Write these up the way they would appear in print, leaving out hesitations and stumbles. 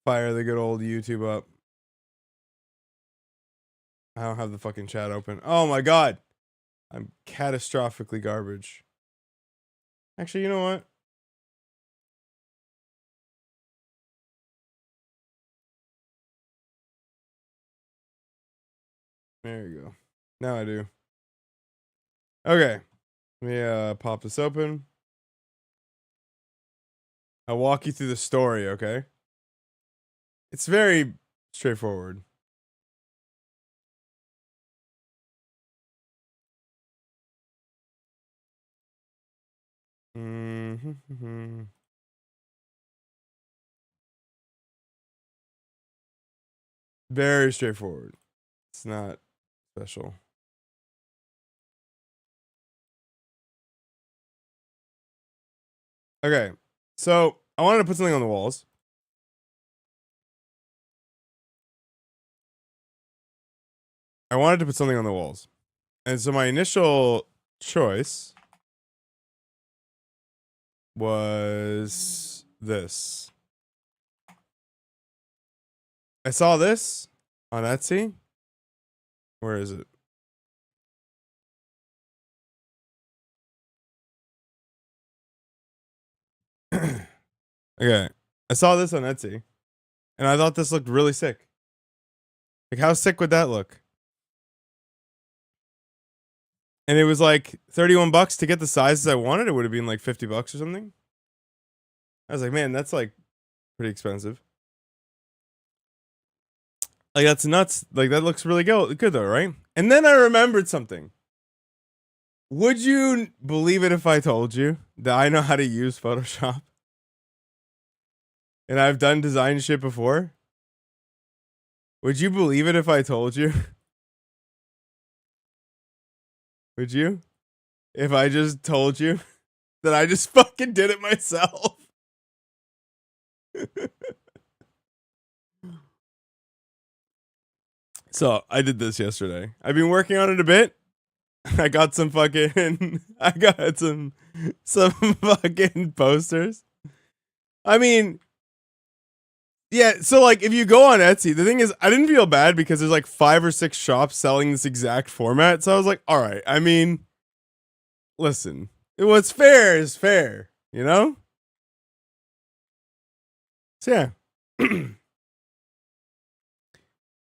Fire the good old YouTube up. I don't have the fucking chat open. Oh my god. I'm catastrophically garbage. Actually, you know what? There you go. Now I do. Okay. Let me pop this open. I'll walk you through the story, okay? It's very straightforward. Very straightforward. It's not special. Okay. So, I wanted to put something on the walls. And so my initial choice was this. I saw this on Etsy. Where is it? Okay. I saw this on Etsy. And I thought this looked really sick. Like, how sick would that look? And it was like 31 bucks to get the sizes I wanted. It would have been like 50 bucks or something. I was like, man, that's like pretty expensive. Like, that's nuts. Like, that looks really good though, right? And then I remembered something. Would you believe it if I told you that I know how to use Photoshop? And I've done design shit before? Would you believe it if I told you? Would you? If I just told you that I just fucking did it myself? So, I did this yesterday. I've been working on it a bit. I got some fucking I got some fucking posters. I mean, yeah, so like if you go on Etsy, the thing is I didn't feel bad because there's like 5 or 6 shops selling this exact format. So I was like, all right, I mean, listen, what's fair is fair, you know? So yeah.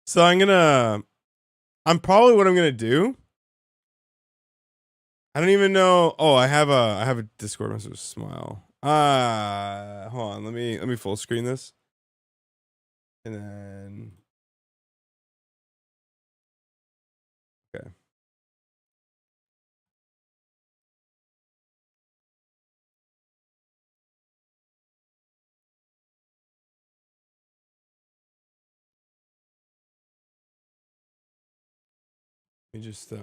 So I'm probably what I'm gonna do. I don't even know. Oh, I have a Discord message. Smile. Hold on. Let me full screen this, and then okay. Let me just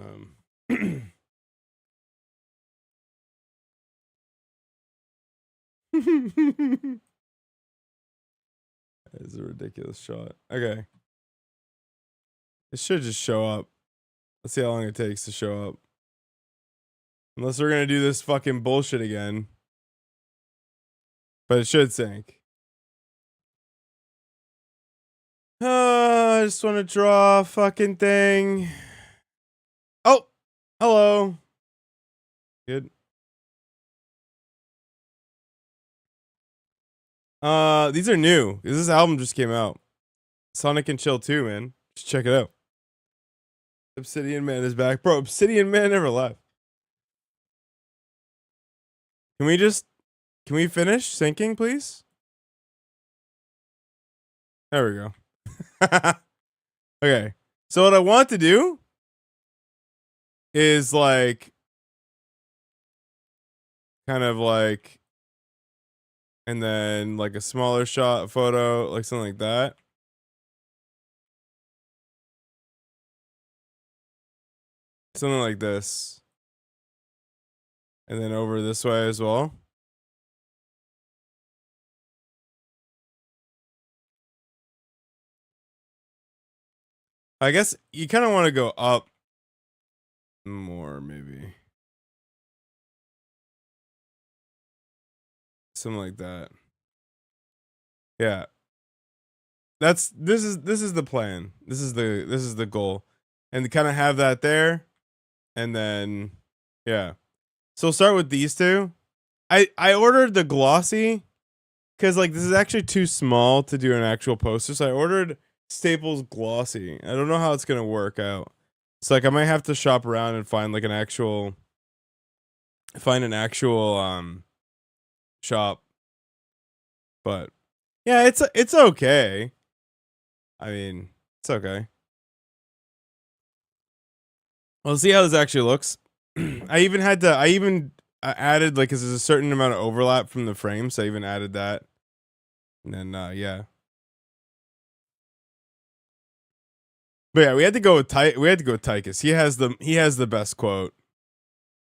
That is a ridiculous shot. Okay. It should just show up. Let's see how long it takes to show up. Unless we're gonna do this fucking bullshit again. But it should sync. I just want to draw a fucking thing. Oh, hello. Good. These are new. This album just came out. Sonic and Chill 2, man. Just check it out. Obsidian Man is back. Bro, Obsidian Man never left. Can we finish syncing, please? There we go. Okay. So what I want to do is like kind of like and then like a smaller shot photo, like something like that. Something like this. And then over this way as well. I guess you kind of want to go up more, maybe. Something like that. Yeah. this is the plan. This is the goal, and to kind of have that there, and then yeah. So we'll start with these two. I ordered the glossy because like this is actually too small to do an actual poster. So I ordered Staples glossy. I don't know how it's gonna work out. It's like I might have to shop around and find like an actual shop. But yeah, it's okay. I mean, it's okay. We'll see how this actually looks. I even added like, 'cause there's a certain amount of overlap from the frame, so I even added that. And then yeah. But yeah, we had to go with Tychus. He has the best quote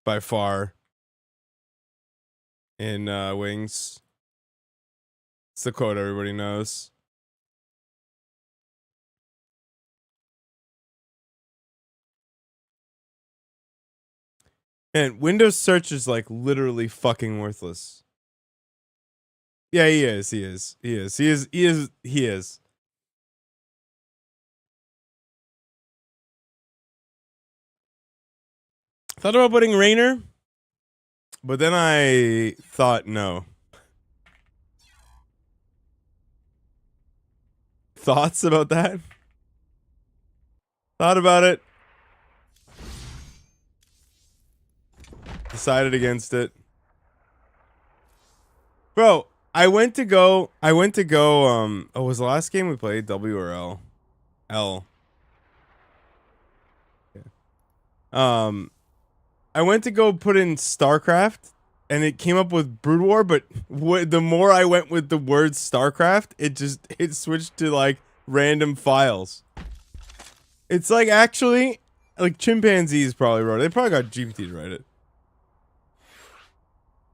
by far in Wings. It's the quote everybody knows. And Windows search is like literally fucking worthless. Yeah, he is. Thought about putting Rainer, but then I thought no. Thoughts about that? Thought about it. Decided against it. Bro, I went to go was the last game we played W or L? L. Yeah. I went to go put in StarCraft and it came up with Brood War, but the more I went with the word StarCraft, it switched to like random files. It's like actually like chimpanzees probably wrote it. They probably got GPT to write it.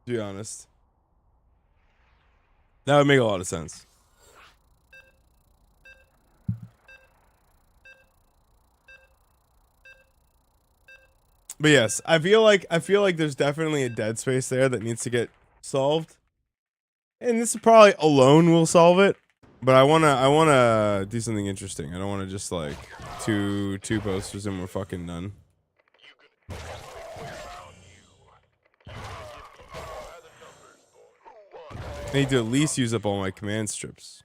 To be honest. That would make a lot of sense. But yes, I feel like there's definitely a dead space there that needs to get solved. And this probably alone will solve it. But I wanna do something interesting. I don't wanna just like two posters and we're fucking done. I need to at least use up all my command strips.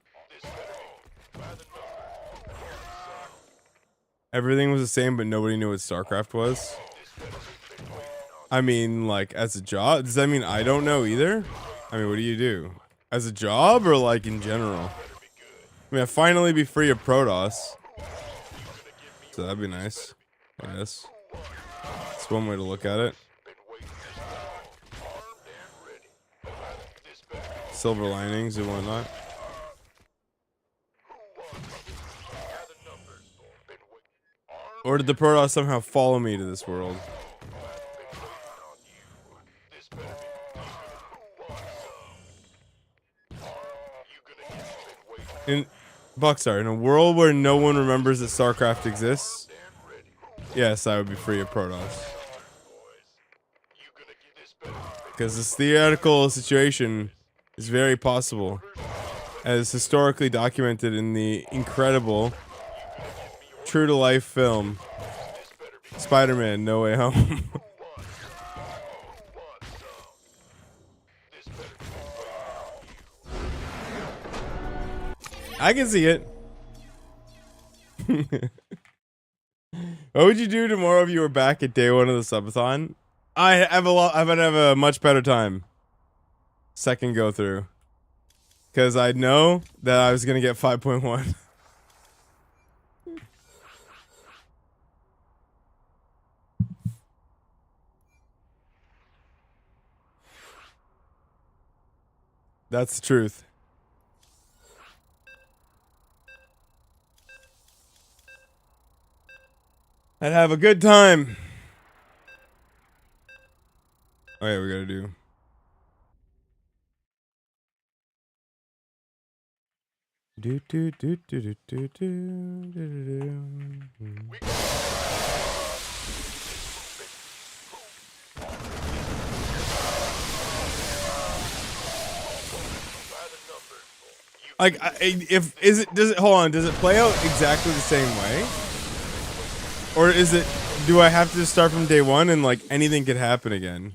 Everything was the same, but nobody knew what StarCraft was. I mean, like, as a job? Does that mean I don't know either? I mean, what do you do? As a job or, like, in general? I mean, I'd finally be free of Protoss. So that'd be nice, I guess. That's one way to look at it. Silver linings and whatnot. Or did the Protoss somehow follow me to this world? In Buckstar, in a world where no one remembers that StarCraft exists, yes, I would be free of Protoss. Because this theoretical situation is very possible, as historically documented in the incredible, true-to-life film, Spider-Man: No Way Home. I can see it. What would you do tomorrow if you were back at day one of the subathon? I would have a much better time. Second go through. Because I know that I was going to get 5.1. That's the truth. I'd have a good time. Oh yeah, we gotta do. Do do do do do do do do. Like, does it, hold on, does it play out exactly the same way? Or is it, do I have to just start from day one and like anything could happen again?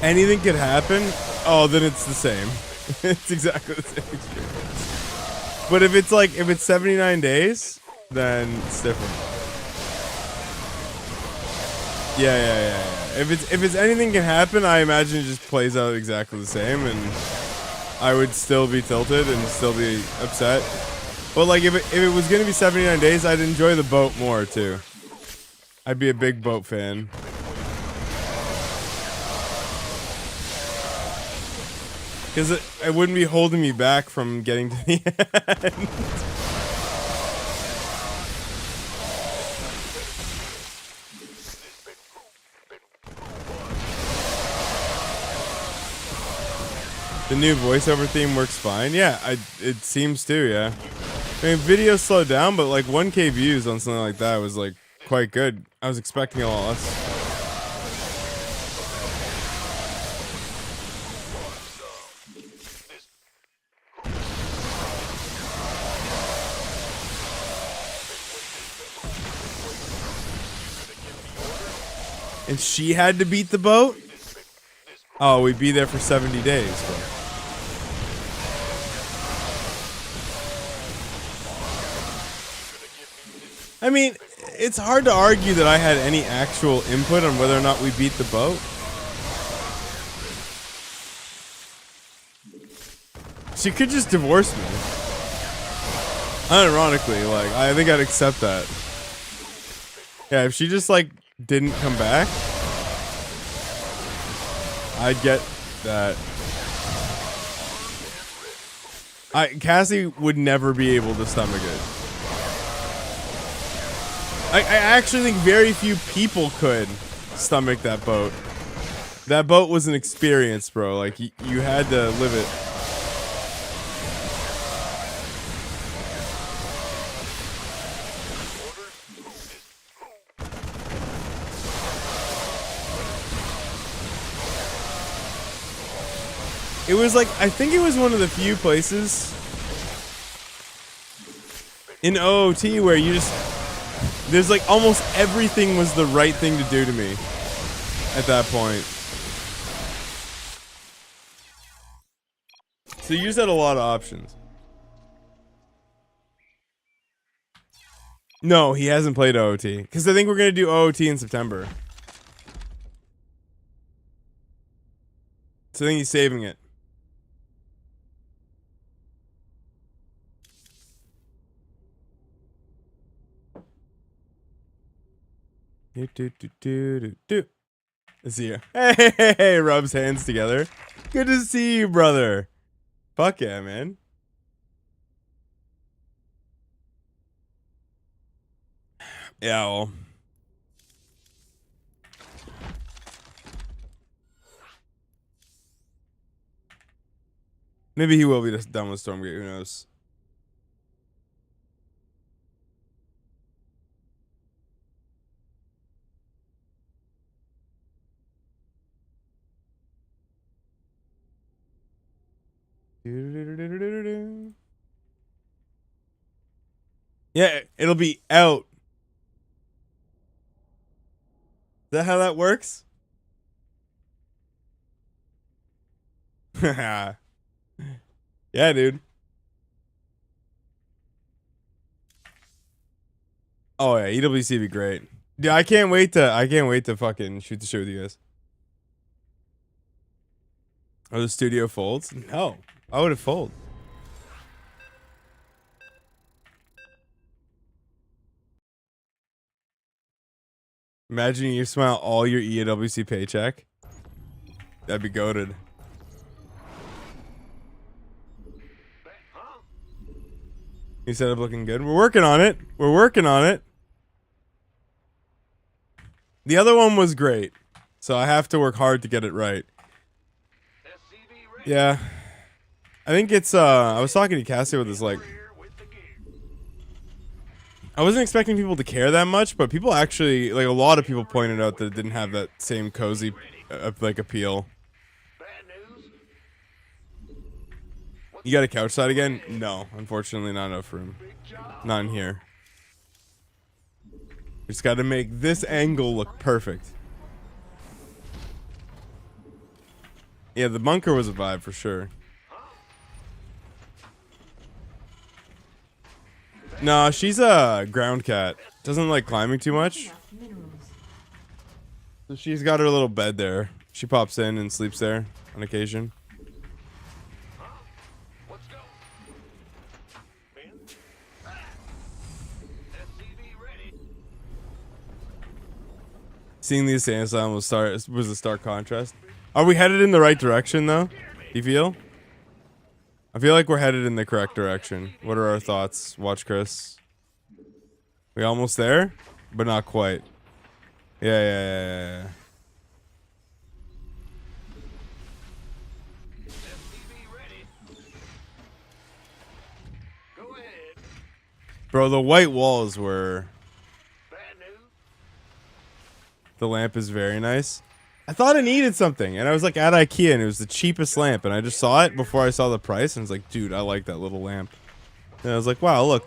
Anything could happen? Oh, then it's the same. It's exactly the same experience. But if it's like, if it's 79 days, then it's different. Yeah. If it's anything can happen, I imagine it just plays out exactly the same, and I would still be tilted and still be upset. But like, if it was gonna be 79 days, I'd enjoy the boat more too. I'd be a big boat fan. Because it wouldn't be holding me back from getting to the end. The new voiceover theme works fine. Yeah, it seems to, yeah. I mean, video slowed down, but like 1K views on something like that was like quite good. I was expecting a lot less. And she had to beat the boat? Oh, we'd be there for 70 days, bro. I mean, it's hard to argue that I had any actual input on whether or not we beat the boat. She could just divorce me. Unironically, like, I think I'd accept that. Yeah, if she just, like, didn't come back, I'd get that. Cassie would never be able to stomach it. I actually think very few people could stomach that boat. That boat was an experience, bro. Like, you had to live it. It was like, I think it was one of the few places in OOT where you just, there's like almost everything was the right thing to do to me at that point. So you just had a lot of options. No, he hasn't played OOT. Because I think we're going to do OOT in September. So I think he's saving it. See ya. Hey, rubs hands together. Good to see you, brother. Fuck yeah, man. Yeah, well. Maybe he will be done with Stormgate, who knows? Yeah, it'll be out. Is that how that works? Yeah, dude. Oh yeah, EWC would be great. Dude, I can't wait to fucking shoot the shit with you guys. Are the studio folds? No. Why would it fold? Imagine you smile all your EWC paycheck. That'd be goated. You said I'm looking good. We're working on it. We're working on it. The other one was great, so I have to work hard to get it right. Yeah. I think it's, I was talking to Cassie with this, like, I wasn't expecting people to care that much, but people actually, like, a lot of people pointed out that it didn't have that same cozy, like, appeal. You got a couch side again? No, unfortunately, not enough room. Not in here. Just got to make this angle look perfect. Yeah, the bunker was a vibe for sure. No, she's a ground cat. Doesn't like climbing too much. So she's got her little bed there. She pops in and sleeps there on occasion. Seeing the Insane Asylum was a stark contrast. Are we headed in the right direction though? Do you feel? I feel like we're headed in the correct direction. What are our thoughts? Watch Chris. We almost there? But not quite. Yeah. Bro, the white walls were... The lamp is very nice. I thought it needed something, and I was like at IKEA, and it was the cheapest lamp, and I just saw it before I saw the price, and I was like, dude, I like that little lamp. And I was like, wow, look.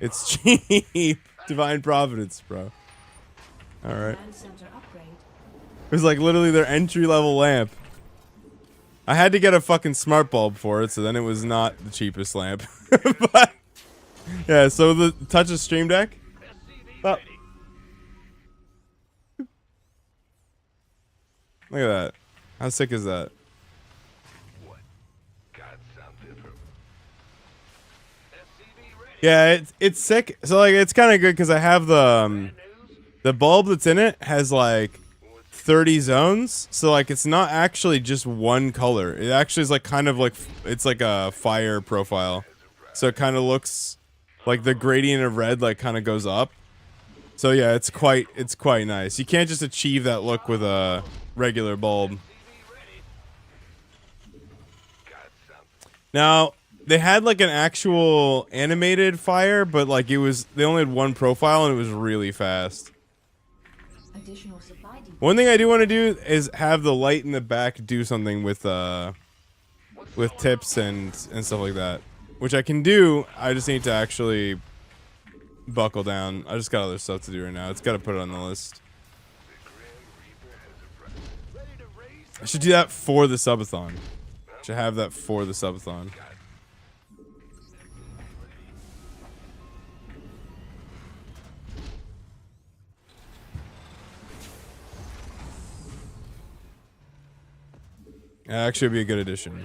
It's cheap. Divine Providence, bro. Alright. It was like literally their entry-level lamp. I had to get a fucking smart bulb for it, so then it was not the cheapest lamp. But, yeah, so the touch of Stream Deck. Oh. Look at that. How sick is that? Yeah, it's sick. So like it's kind of good because I have the bulb that's in it has like 30 zones. So like it's not actually just one color. It actually is like kind of like it's like a fire profile. So it kind of looks like the gradient of red like kind of goes up. So yeah, it's quite nice. You can't just achieve that look with a regular bulb. Now, they had like an actual animated fire, but like it was they only had one profile and it was really fast. One thing I do want to do is have the light in the back do something with tips and stuff like that, which I can do. I just need to actually buckle down. I just got other stuff to do right now. It's got to put it on the list. I should do that for the subathon. I should have that for the subathon. That actually would be a good addition.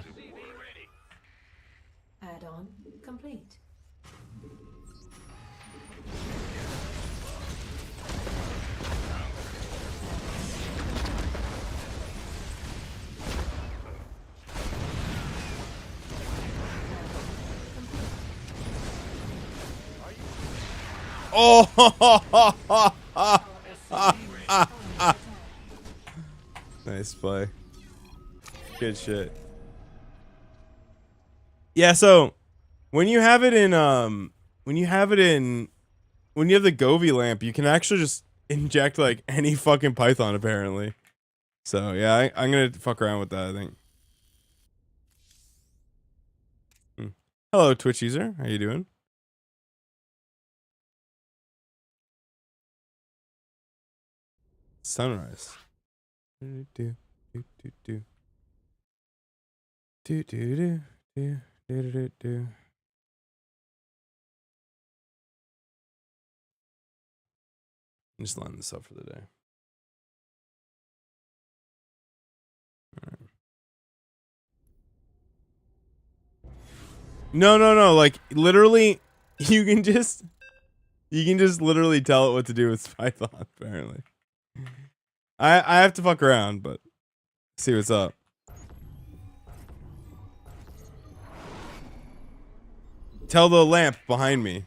Add-on complete. Oh! Nice play. Good shit. Yeah, so when you have it in when you have the Govee lamp, you can actually just inject like any fucking python apparently. So yeah, I'm gonna fuck around with that, I think. Hello, Twitch user. How you doing? Sunrise. Do do do do do do do do do do do. I'm just lining this up for the day. All right. No. Like literally, you can just literally tell it what to do with Python. Apparently, I have to fuck around, but see what's up. Tell the lamp behind me,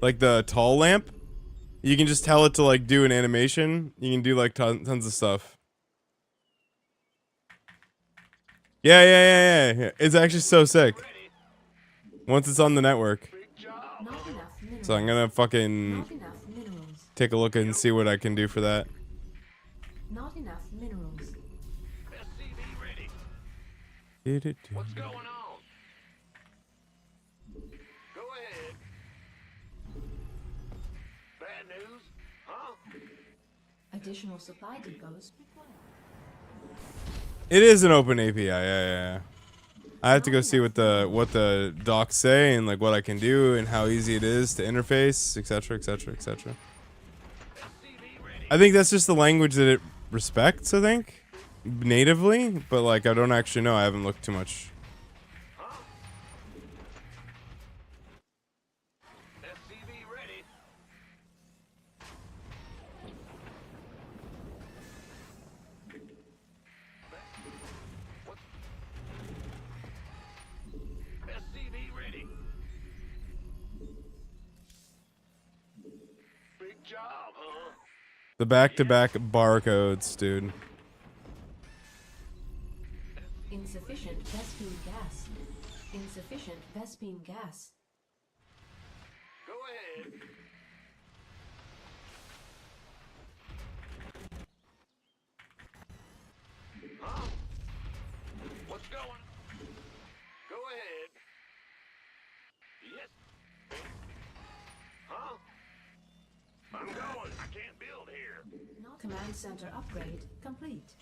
like the tall lamp. You can just tell it to like do an animation. You can do like tons of stuff. Yeah. It's actually so sick. Once it's on the network. Not enough minerals. So I'm gonna fucking Not enough minerals. take a look and see what I can do for that. Not enough minerals. SCV ready. What's going on? Go ahead. Bad news? Huh? Additional supply depots required. It is an open API, yeah. I have to go see what the docs say and like what I can do and how easy it is to interface, etc., etc., etc. I think that's just the language that it respects, I think, natively, but like I don't actually know. I haven't looked too much. SCV ready. SCV ready. Big job, huh? The back-to-back barcodes, dude. Insufficient Vespine gas. Insufficient Vespine gas. Go ahead. Huh? What's going? Go ahead. Yes. Huh? I'm going. I can't build here. Not command center upgrade complete.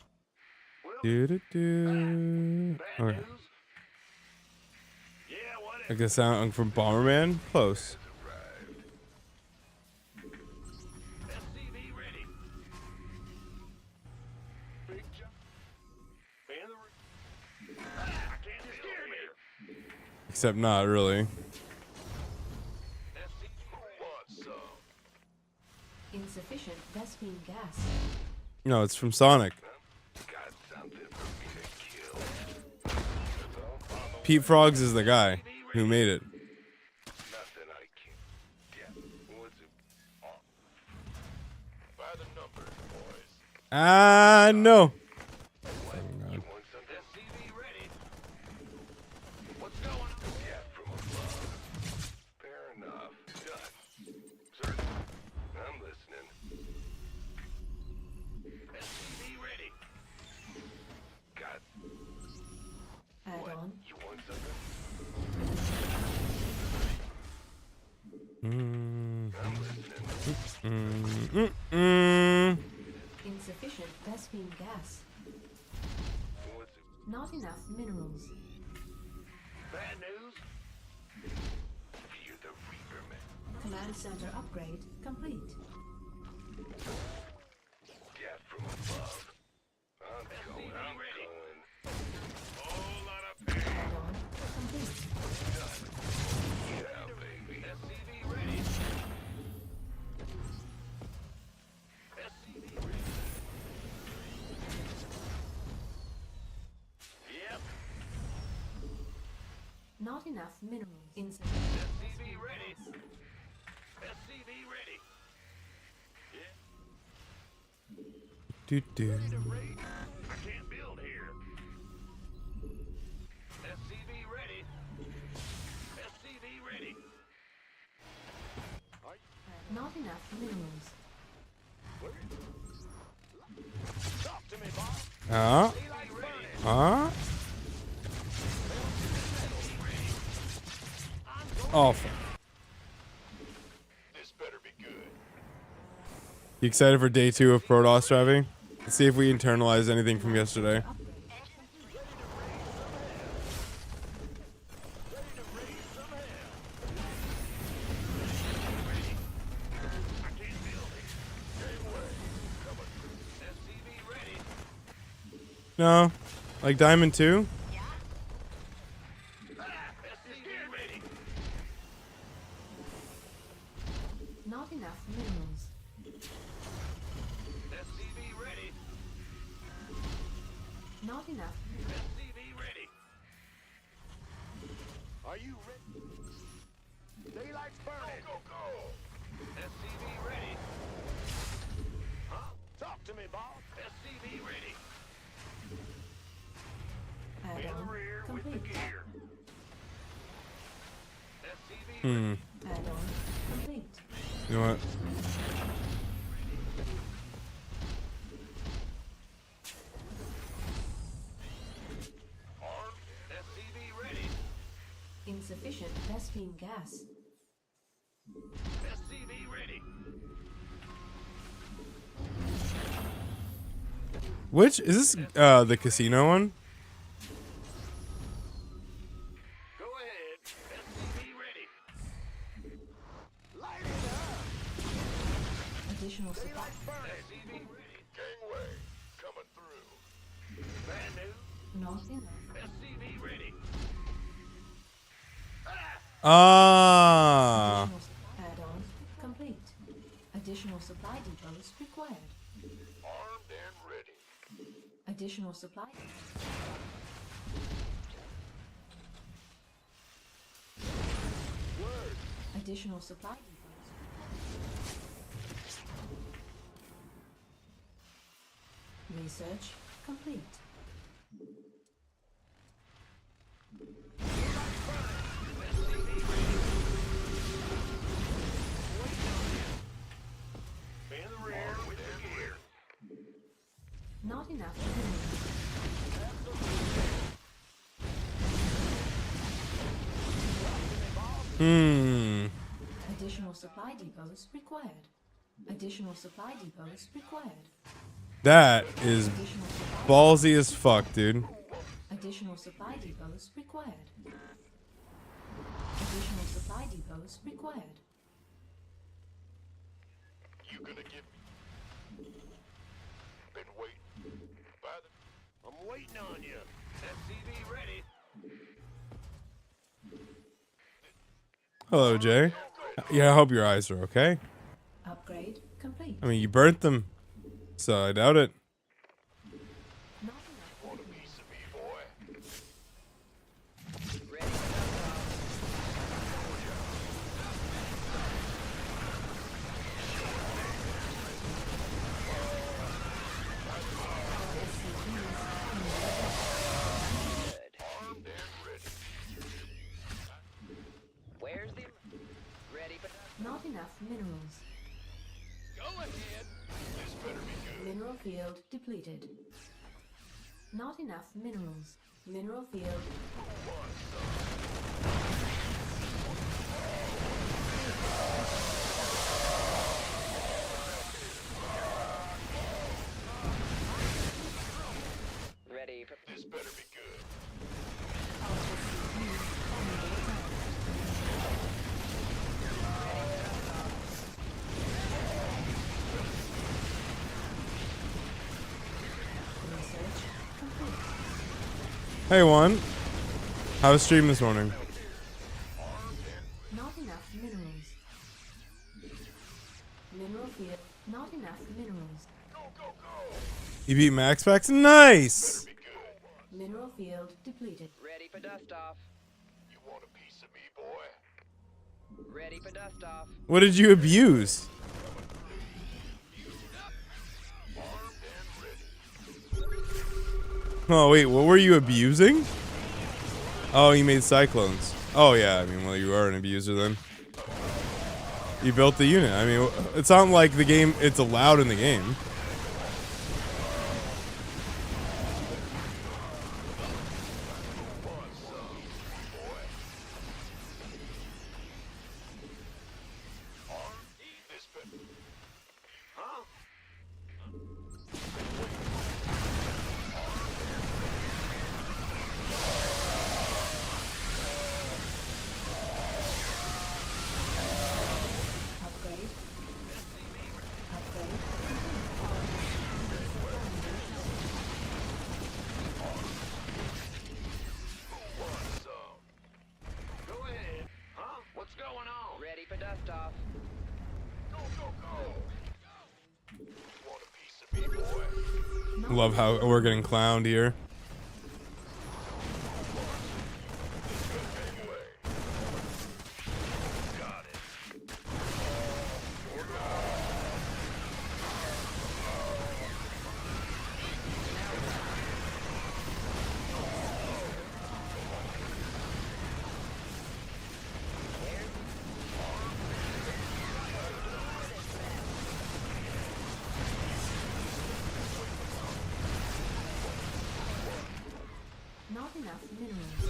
Well, Do. bad Okay. news. Yeah, Like whatever. the sound from Bomberman? Close. SCV ready. Big jump. And the I can't scare me. Except not really. SCV wants some. Insufficient Vespine gas. No, it's from Sonic. Got something for me to kill. Pete Frogs is the guy who made it. Nothing I can't get. What's it? Oh. By the numbers, boys. Ah, no. You want some SCV ready? What's going on? Yeah, from above. Fair enough. Done. Sir, I'm listening. SCV ready. Got. Add on. You want something? I'm listening. Insufficient Vespine gas. What's it? Not enough minerals. Bad news? Fear the Reaper, man. Command center upgrade complete. Death from above. I'm going. I'm going. Whole lot of pain. Add on complete. Yeah, baby. SCV ready. SCV ready. Yep. Not enough minerals. Insufficient. SCV ready. SCV ready. Yeah. Do. Ready to raid? I can't build here. SCV ready. SCV ready. Not enough minerals. Talk to me, boss. Ah. Daylight ready. Ah. Oh, fuck. This better be good. You excited for day 2 of Protoss driving? Let's see if we internalize anything from yesterday. Upgrade. SCV ready. No? Like Diamond 2? SCV ready. Not enough minerals. SCV ready. Not enough. SCV ready. Are you ready? Daylight's burning. Go, go, go. SCV ready. Huh? Talk to me, boss. SCV ready. Add In on the rear with the complete. gear. SCV ready. Add on complete. You know what? Armed. SCV ready. Insufficient Vespine gas. SCV ready. Which is this? The casino one? Go ahead. SCV ready. Light it up. Additional supply. SCV ready. Gangway coming through. Brand new. Not enough. SCV ready. Ah. Additional add-on complete. Additional supply depots required. Armed and ready. Additional supply. Word. Additional supply depots. Research complete. In the rear with the gear. Not enough minerals. Additional supply depots required. Additional supply depots required. That is Additional supply. ballsy as fuck, dude. Additional supply depots required. Additional supply depots required. You gonna give me? Been waiting. By the. I'm waiting on you. SCV ready. Hello, Jay. Yeah, I hope your eyes are okay. Upgrade complete. I mean, you burnt them, so I doubt it. Not enough. Want a piece of me, boy? Armed and ready. Where's the ready for Not enough minerals. Go ahead. This better be good. Mineral field depleted. Not enough minerals. Mineral field. ready for This better be good. Research complete. Hey, Juan. How was stream this morning? Not enough minerals. Mineral field. Not enough minerals. You beat Max Packs? Nice! Mineral field depleted. ready for dust off. You want a piece of me, boy? Ready for dust off. What did you abuse? Oh, wait, what were you abusing? Oh, you made cyclones. Oh, yeah, I mean, well, you are an abuser then. You built the unit. I mean, it's not like the game, it's allowed in the game. This better. Huh? Upgrade. Upgrade. Go ahead. Huh? What's going on? Ready for dust off. Go, go, go. Want a piece of me, boy? Love how we're getting clowned here. Got it. Not enough minerals.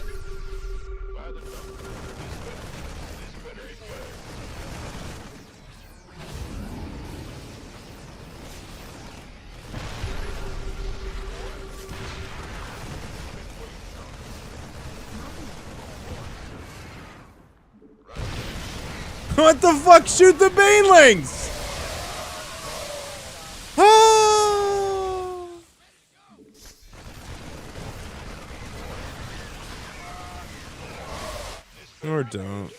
What the fuck? Shoot the banelings! Ah! Or don't.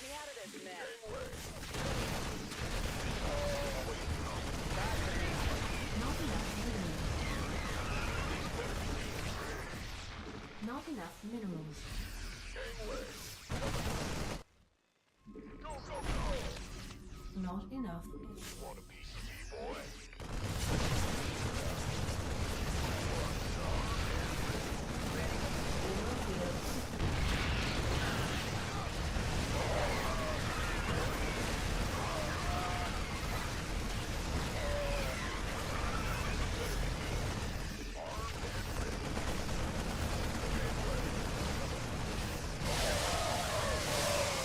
Not enough minerals. Not enough.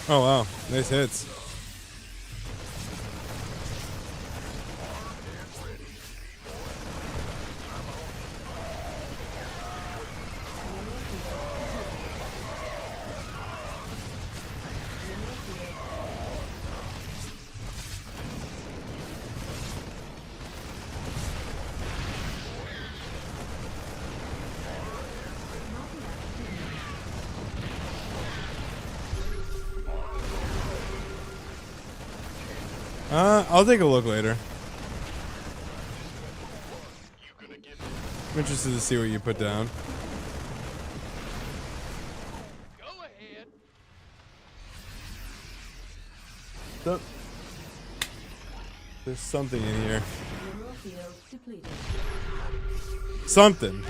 Oh wow, nice hits. I'll take a look later. I'm interested to see what you put down. Go ahead. There's something in here. Mineral field depleted. Something.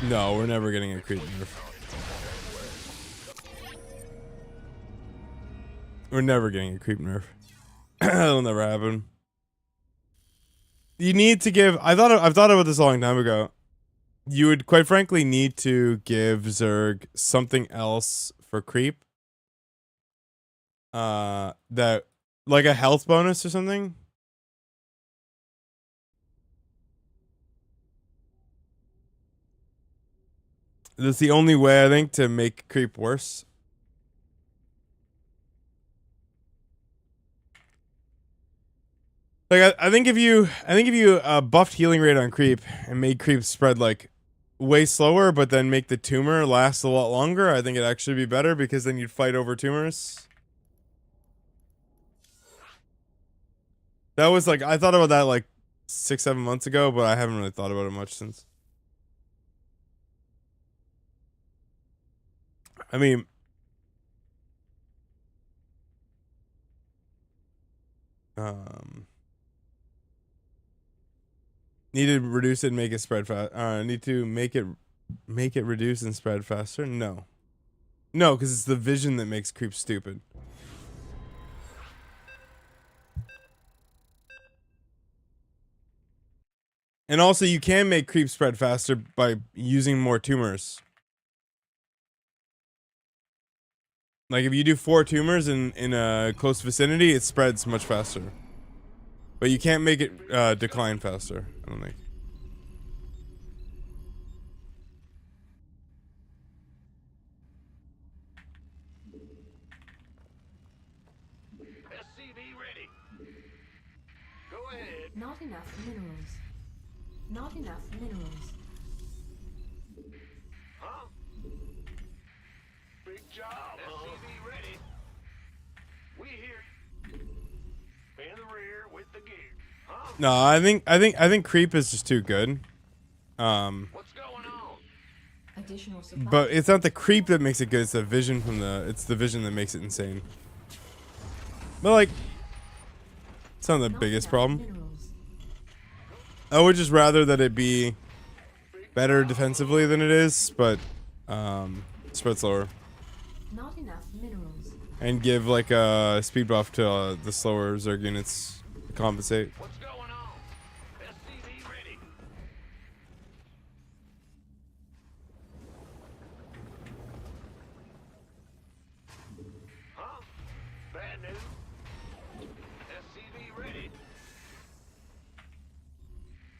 No, we're never getting a creep nerf. We're never getting a creep nerf. That'll never happen. You need to give. I've thought about this a long time ago. You would quite frankly need to give Zerg something else for creep. That like a health bonus or something. That's the only way I think to make creep worse. Like I think if you buffed healing rate on creep and made creep spread like way slower, but then make the tumor last a lot longer, I think it'd actually be better because then you'd fight over tumors. That was like I thought about that like 6-7 months ago, but I haven't really thought about it much since. I mean, need to reduce it and make it spread fast. Need to make it reduce and spread faster. No, because it's the vision that makes creep stupid. And also, you can make creep spread faster by using more tumors. Like if you do 4 tumors in a close vicinity, it spreads much faster. But you can't make it decline faster, I don't think. SCV ready. Go ahead. Not enough minerals. Not enough minerals. Huh? Big job. SCV ready. We here. In the rear with the gear. Huh? No, I think creep is just too good. What's going on? Additional supply. But it's not the creep that makes it good, it's the vision it's the vision that makes it insane. But like it's not the Not biggest enough problem. minerals. I would just rather that it be better defensively than it is, but Spread slower. Not enough minerals. And give like a speed buff to the slower Zerg units to compensate. What's going on? SCV ready. Huh? Bad news? SCV ready.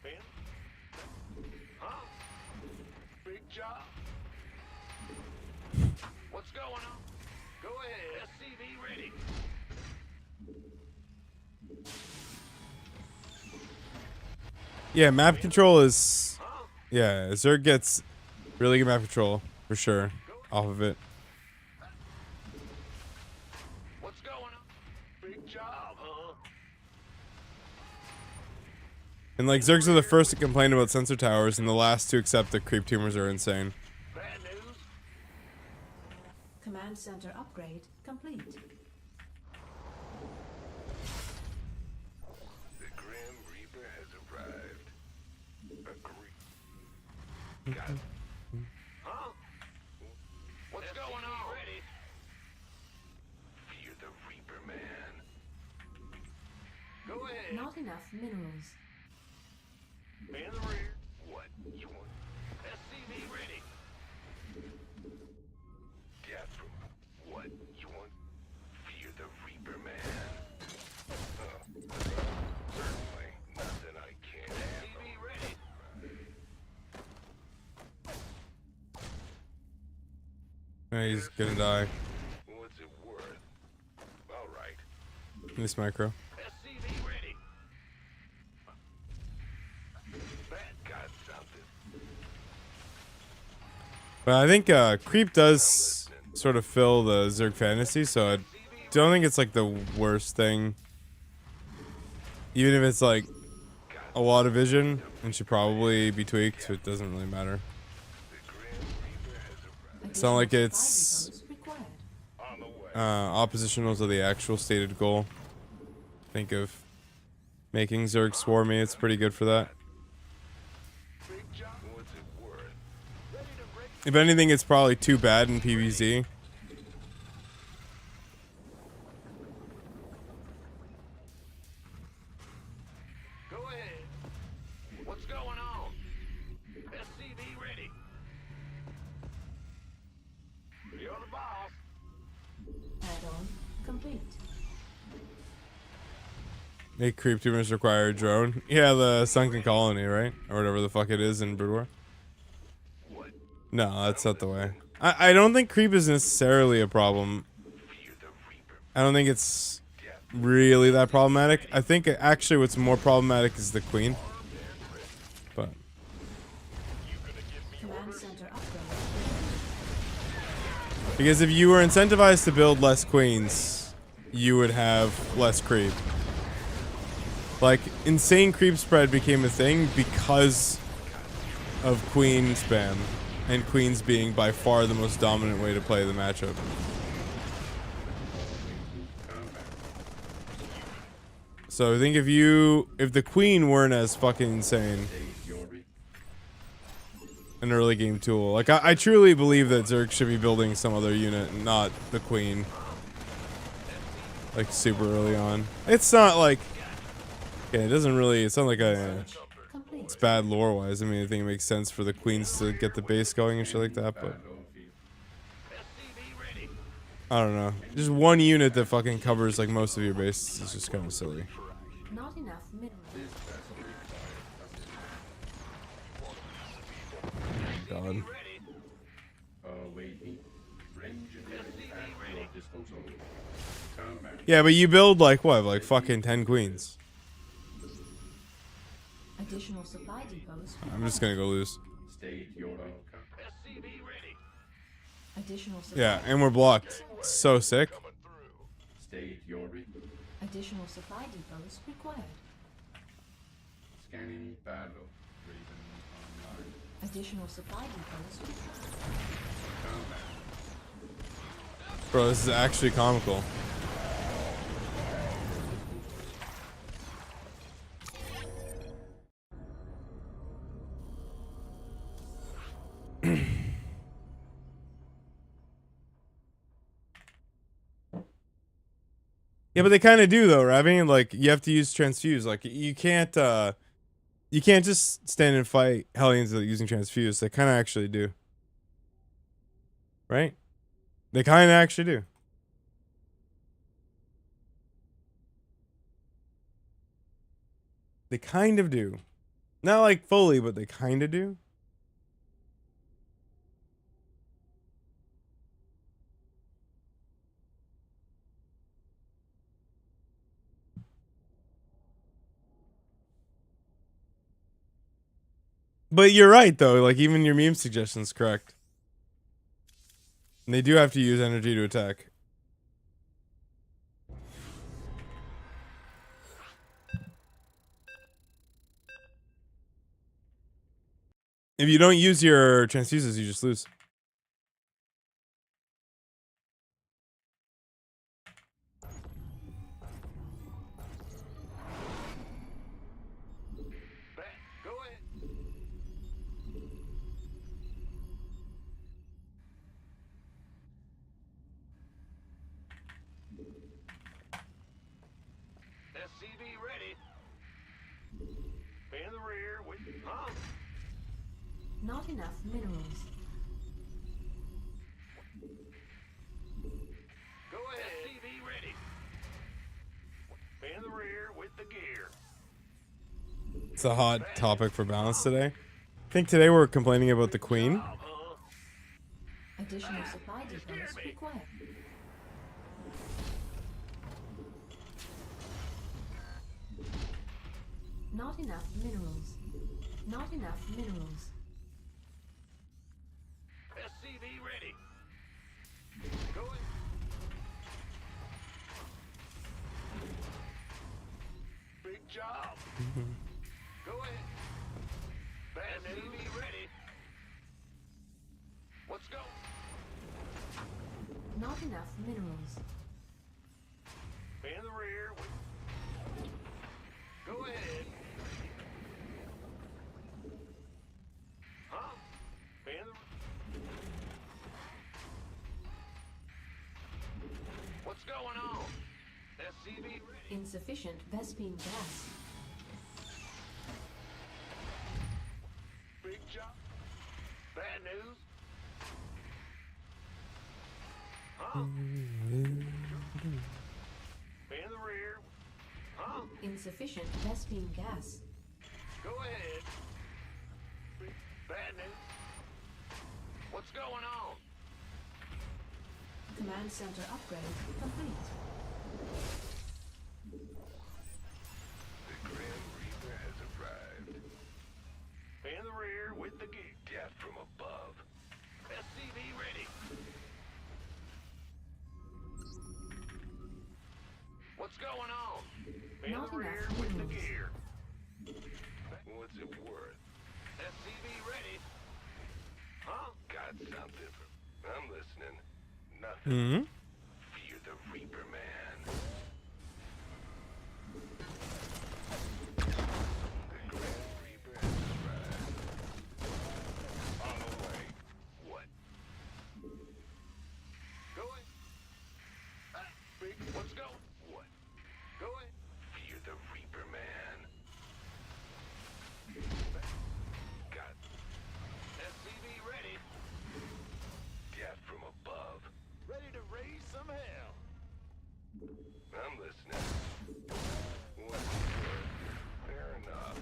Ben? Huh? Big job? What's going on? Go ahead. SCV ready. Yeah, map control is... Yeah, Zerg gets really good map control, for sure, off of it. What's going on? Big job, huh? And like, Zergs are the first to complain about sensor towers and the last to accept that creep tumors are insane. Bad news? Command center upgrade complete. The Grim Reaper has arrived. Agree. Got it. Huh? What's going on? Ready? Fear the Reaper, man. Go ahead. Not enough minerals. Man in the rear. What you want? SCV ready. Catherine, what you want? Fear the Reaper, man. Certainly nothing I can't handle. SCV ready. He's gonna die. What's it worth? All right. In this micro. SCV ready. That got something. But I think creep does sort of fill the Zerg fantasy, so I don't think it's like the worst thing. Even if it's like a lot of vision and should probably be tweaked, so it doesn't really matter. The Grim Reaper has arrived. It's not like Additional it's supply depots required. On the way. oppositional to the actual stated goal. Think of making Zerg swarmy, it's pretty good for that. Big job. What's it worth? Ready to break. If anything, it's probably too bad in PvZ. Go ahead. What's going on? SCV ready. You're the boss. Add-on complete. Make creep tumors require a drone. Yeah, the sunken colony, right? Or whatever the fuck it is in Brood War. What? No, that's not the way. I don't think creep is necessarily a problem. Fear the Reaper. I don't think it's really that problematic. I think actually what's more problematic is the queen. But Command center upgrade. because if you were incentivized to build less queens, you would have less creep. Like, insane creep spread became a thing because of queen spam, and queens being by far the most dominant way to play the matchup. So I think if the queen weren't as fucking insane, an early game tool, like I truly believe that Zerg should be building some other unit, not the queen. Like super early on. It's not like, okay, it doesn't really, it's not like Complete. it's bad lore wise. I mean, I think it makes sense for the queens to get the base going and shit like that, but SCV ready. I don't know. Just one unit that fucking covers like most of your base is just kind of silly. Not enough minerals. God. Ready. Yeah, but you build like what, like fucking 10 queens. Additional supply depots. I'm just gonna go lose. SCV ready. Additional supply. Yeah, and we're blocked. So sick. Coming through. Additional supply depots required. Scanning battle. Raven online. Additional supply depots required. Bro, this is actually comical. Yeah, but they kind of do though, right? I mean, like you have to use transfuse. Like you can't just stand and fight Hellions using transfuse. They kind of actually do, right? They kind of actually do. They kind of do. Not like fully, but they kind of do. But you're right though. Like even your meme suggestion's correct. And they do have to use energy to attack. If you don't use your transfuses, you just lose. Back. Go ahead. SCV ready. In the rear with huh? Not enough minerals. Go ahead. SCV ready. In the rear with the gear. It's a hot topic for balance today. I think today we're complaining about the queen. Additional supply depots required. Not enough minerals. Not enough minerals. SCV ready. Go ahead. Big job. Go ahead. SCV ready. Let's go. Not enough minerals. In the rear with. Go ahead. Huh? In the. What's going on? SCV ready. Insufficient Vespine gas. Big job. Bad news. Huh? In the rear. Huh? Insufficient Vespine gas. Go ahead. Bad news. What's going on? Command center upgrade complete. The Grand Reaper has arrived. In the rear with the gear. Death from above. SCV ready. What's going on? In Not the rear enough with the minerals. gear. What's it worth? SCV ready. Huh? Got something for. I'm listening. Nothing. Mm-hmm. Fear the Reaper Man. The Grand Reaper has arrived. On the way. What? Go ahead. Big. Let's go. What? Go ahead. Fear the Reaper Man. Got. SCV ready. Death from above. Ready to raise some hell. I'm listening. What's it worth? Fair enough.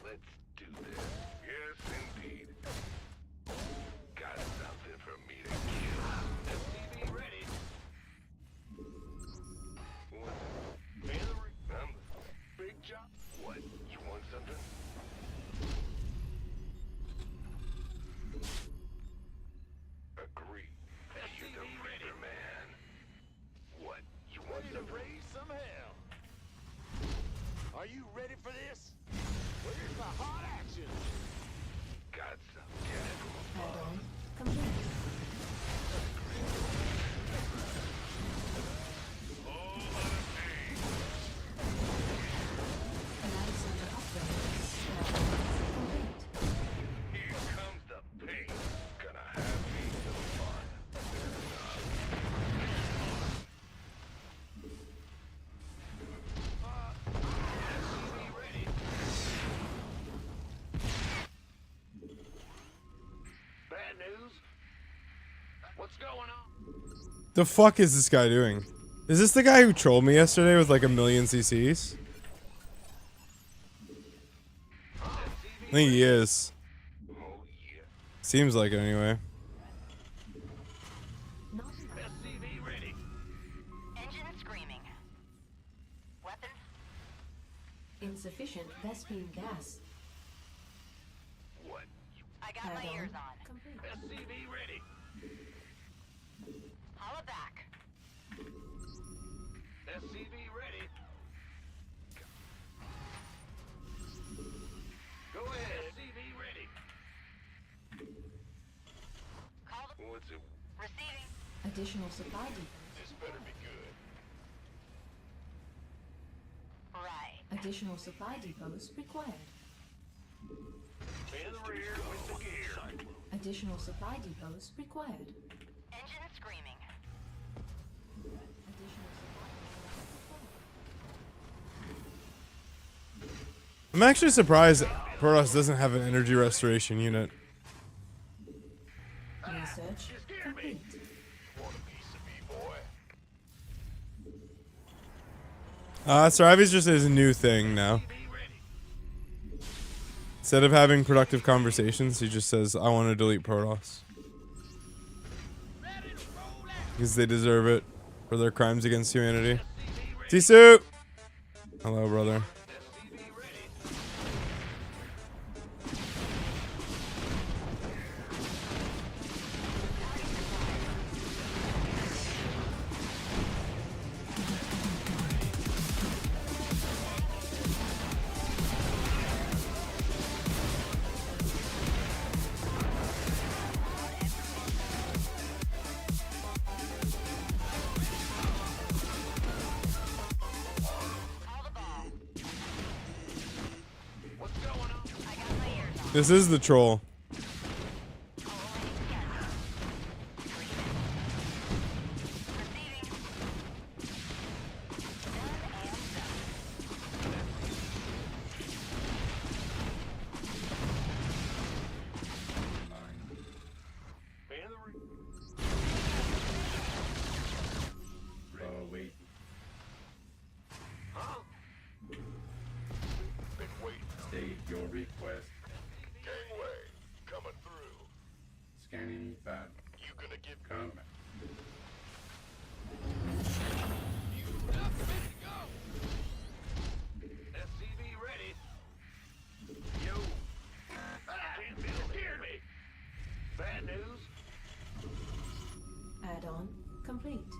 Let's do this. Yes, indeed. Got something for me to kill. SCV ready. What's it? I'm big job. What? You want something? Agree. You're the Reaper Man. What? You want to raise some hell? Are you ready for this? Where's the hot action? Got some. Add-on complete. Command center upgrade complete. Here comes the What's going on? The fuck is this guy doing? Is this the guy who trolled me yesterday with like 1,000,000 CCs? I think he is. Oh yeah. Seems like it anyway. Not SCV ready. Engine screaming. Weapons? insufficient Vespine gas. What? I got my ears on. Complete. SCV ready. Holla back. SCV ready. Go ahead. SCV ready. Call the... What's it? Receiving. Additional supply depot. This better be good. Right. Additional supply depots required. In the rear with the gear. Additional supply depots required. Engine screaming. Additional supply depots required. I'm actually surprised Protoss doesn't have an energy restoration unit. Research complete. Want a piece of me, boy? Saravi's just his new thing now. Be ready. Instead of having productive conversations, he just says, I want to delete Protoss. Because they deserve it for their crimes against humanity. Sisu! Hello, brother. SCV ready. Call the ball. What's going on? I got my ears on. This is the troll. Receiving. In the rear. Wait. Huh? Been waiting. State your request. Gangway. Coming through. Scanning fab. You gonna get Come. SCV ready. Yo. Can't hear me. Bad news. Add-on complete.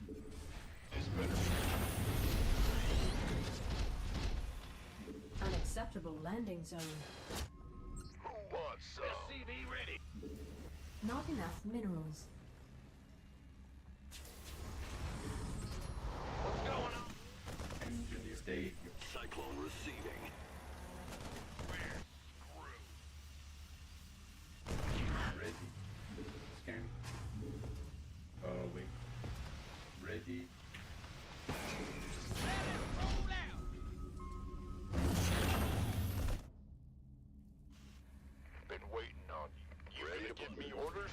This better Unacceptable landing zone. Who wants some? SCV ready. Not enough minerals. What's going on? Engine state. Cyclone receiving. We're screwed. Ready. Scan. Wait. Ready. Been waiting on you. You ready to give me orders?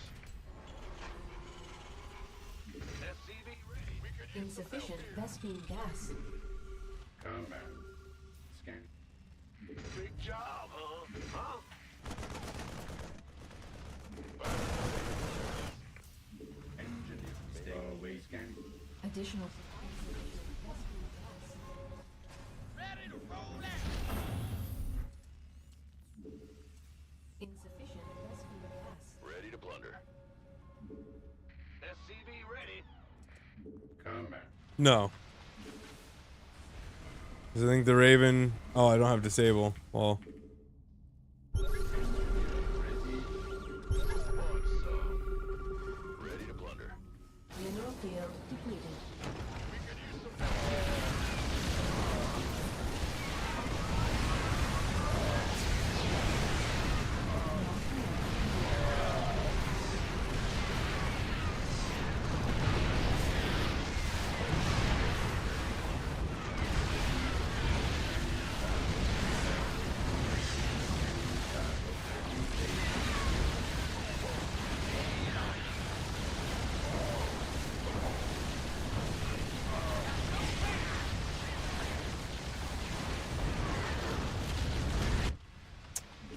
SCV ready. We could use some Insufficient help Vespine gas. Command. Scan. here. Big job, huh? Huh? Engine state. Wait. Scan. Additional supply depots. Ready to roll out. Insufficient Vespine gas. Ready to plunder. SCV ready. Command. No. 'Cause I think the Raven... Oh, I don't have disable. Well, Ready. Want some? Ready to plunder. Mineral field depleted. We could use some help.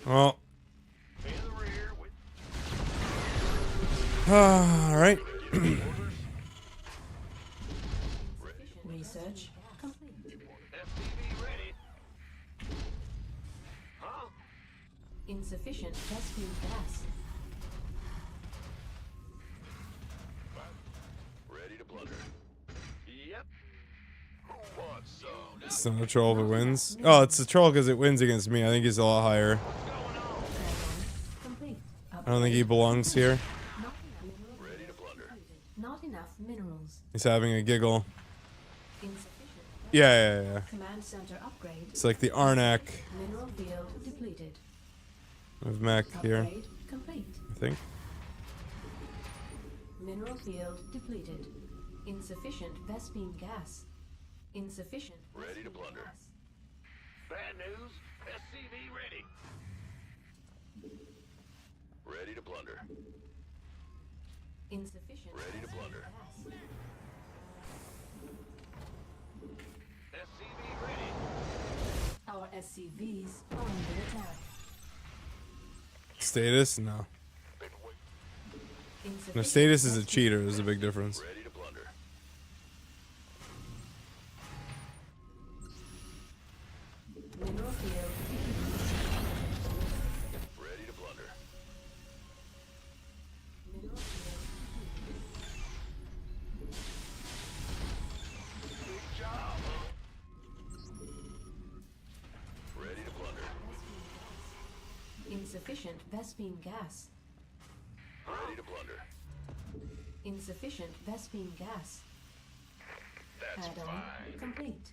Well, In the rear with all right. Research complete. SCV ready. Huh? Insufficient Vespene gas. Ready to plunder. Yep. Who wants some? It's not a troll if it wins. Oh, it's a troll because it wins against me. I think he's a lot higher. Complete. I don't think he belongs here. Not enough minerals. Ready to plunder. Not enough minerals. He's having a giggle. Insufficient. Yeah. Command center upgrade. It's like the Arnak Mineral field depleted. of mech here, Upgrade complete. I think. Mineral field depleted. Insufficient Vespene gas. Insufficient. Ready to Vespene plunder. gas. Bad news. SCV ready. Ready to plunder. Insufficient. Ready to Vespene plunder. gas. SCV ready. Our SCVs are under attack. Status? No. Been waiting. No, Insufficient Status is a Vespene cheater. There's a big difference. Ready to plunder. Mineral field Ready to plunder. mineral field Good job. Ready to plunder. insufficient Vespene gas. Ready to plunder. Insufficient Vespene gas. That's Add-on fine. complete.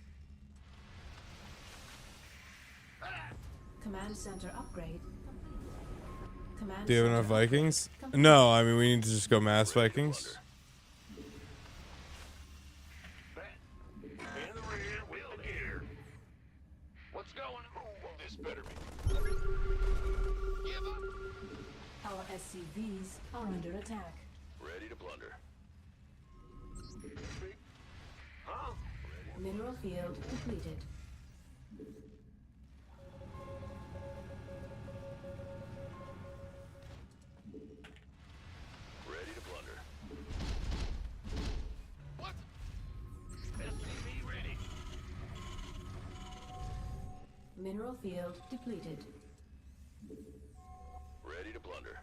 Command center upgrade complete. Command Do you have center enough Vikings? complete. No, I mean, we need to just go mass Vikings. In the rear with the gear. What's going on? This better be. Give up. Our SCVs are under attack. Ready to plunder. Huh? Mineral field depleted. Ready to plunder. What? SCV ready. Mineral field depleted. Ready to plunder.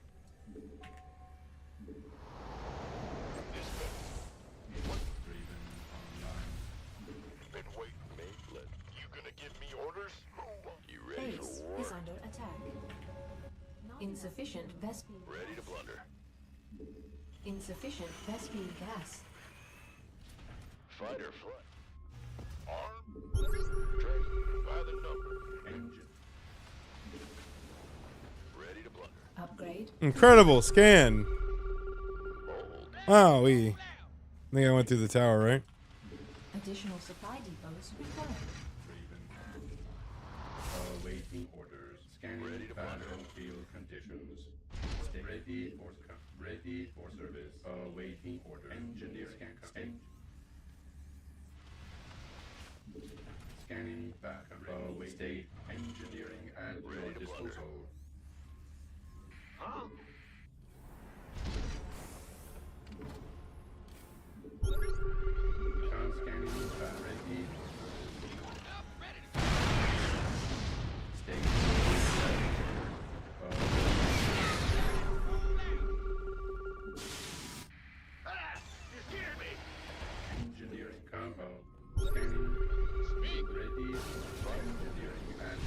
Driven online. Been waiting, mate. You gonna give me orders? You ready Base for war? is under attack. Insufficient Vespene. Ready to plunder. Insufficient Vespene gas. Fighter flight. Arm. Train. By the number. Engine. Ready to plunder. Upgrade. Incredible scan. Bold. Wow, I think I went through the tower, right? Additional supply depots required. Driven. Awaiting orders. Scanning Ready to plunder. battlefield conditions. Stay ready for service. Awaiting orders. Engineering. Scanning backup. Await state engineering at Ready your to plunder. disposal. Huh? Scanning back ready. State. You scared me. Engineering compound. Scanning. Ready. Engineering and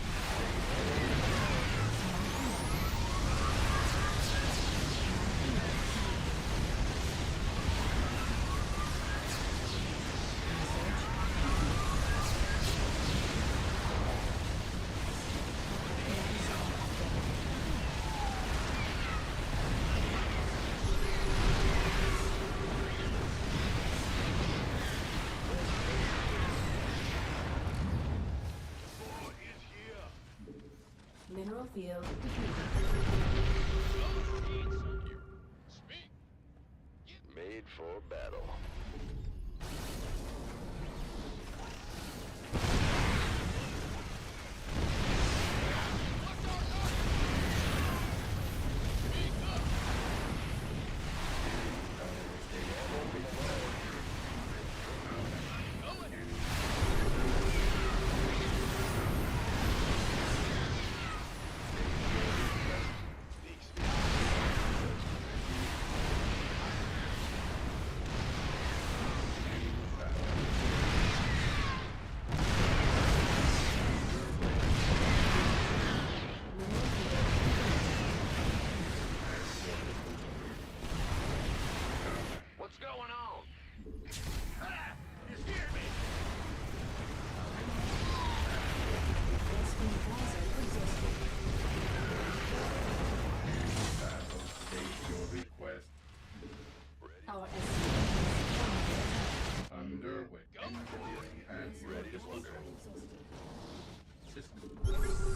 Mineral field depleted. Made for battle.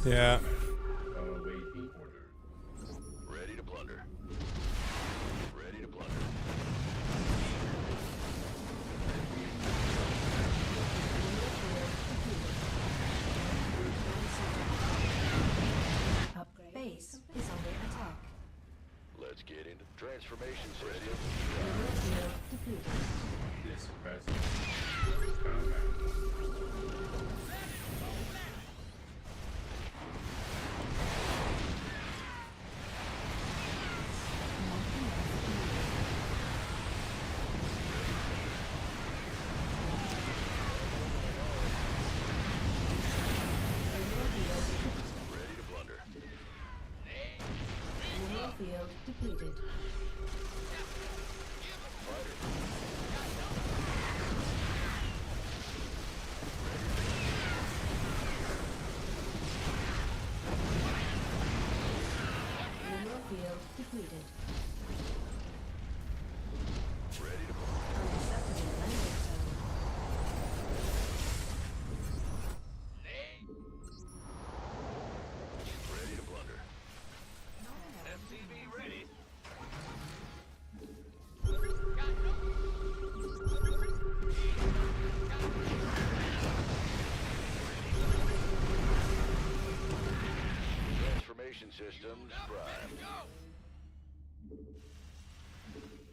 Yeah. Awaiting orders. Ready to plunder. Ready to plunder. Upgrade. Base is under attack. Let's get into transformation system. Mineral field depleted. This person. Combat. Ready to plunder. Mineral field depleted. Mineral field depleted. Ready to plunder. Unacceptable landing zone. Ready to plunder. SCV ready. Transformation systems prime.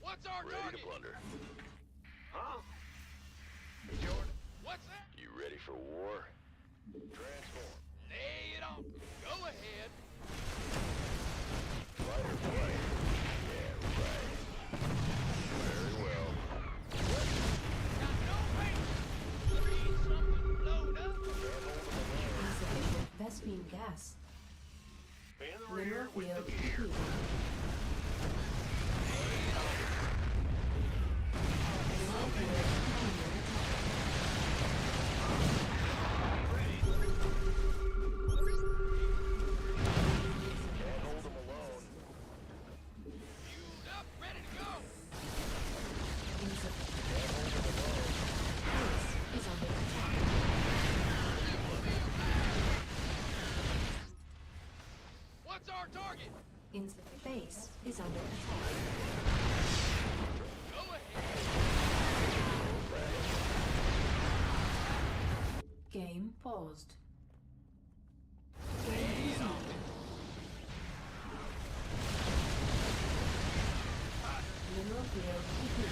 What's our Ready to target? plunder. Huh? What's that? You ready for war? Transform. Lay it on. Go ahead. Fight or flight. Yeah, right. Very well. Got no range. Need something blowed up. Insufficient Vespine gas. In the Mineral rear with field the gear. depleted. Mineral field under attack. Can't hold them alone. Fueled up, ready to go. Insufficient. Base is under attack. What's our target? Insufficient. Base is under attack. Go ahead. Game paused. Game resumed. Mineral field depleted.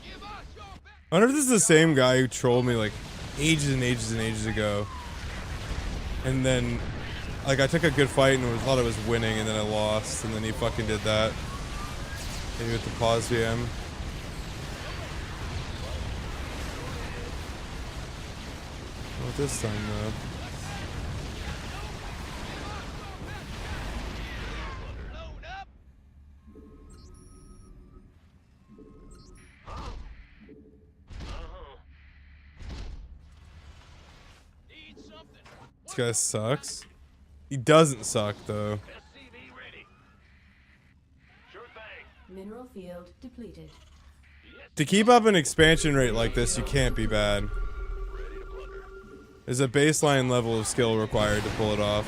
Give us your best. I wonder if this is the same guy who trolled me like ages and ages and ages ago. And then, like, I took a good fight and thought I was winning, and then I lost, and then he fucking did that. Maybe with the pause VM. Not this time though. Load up. Need something. This guy sucks. He doesn't suck though. SCV ready. Sure thing. Mineral field depleted. To keep up an expansion rate like this, you can't be bad. Ready to plunder. There's a baseline level of skill required to pull it off.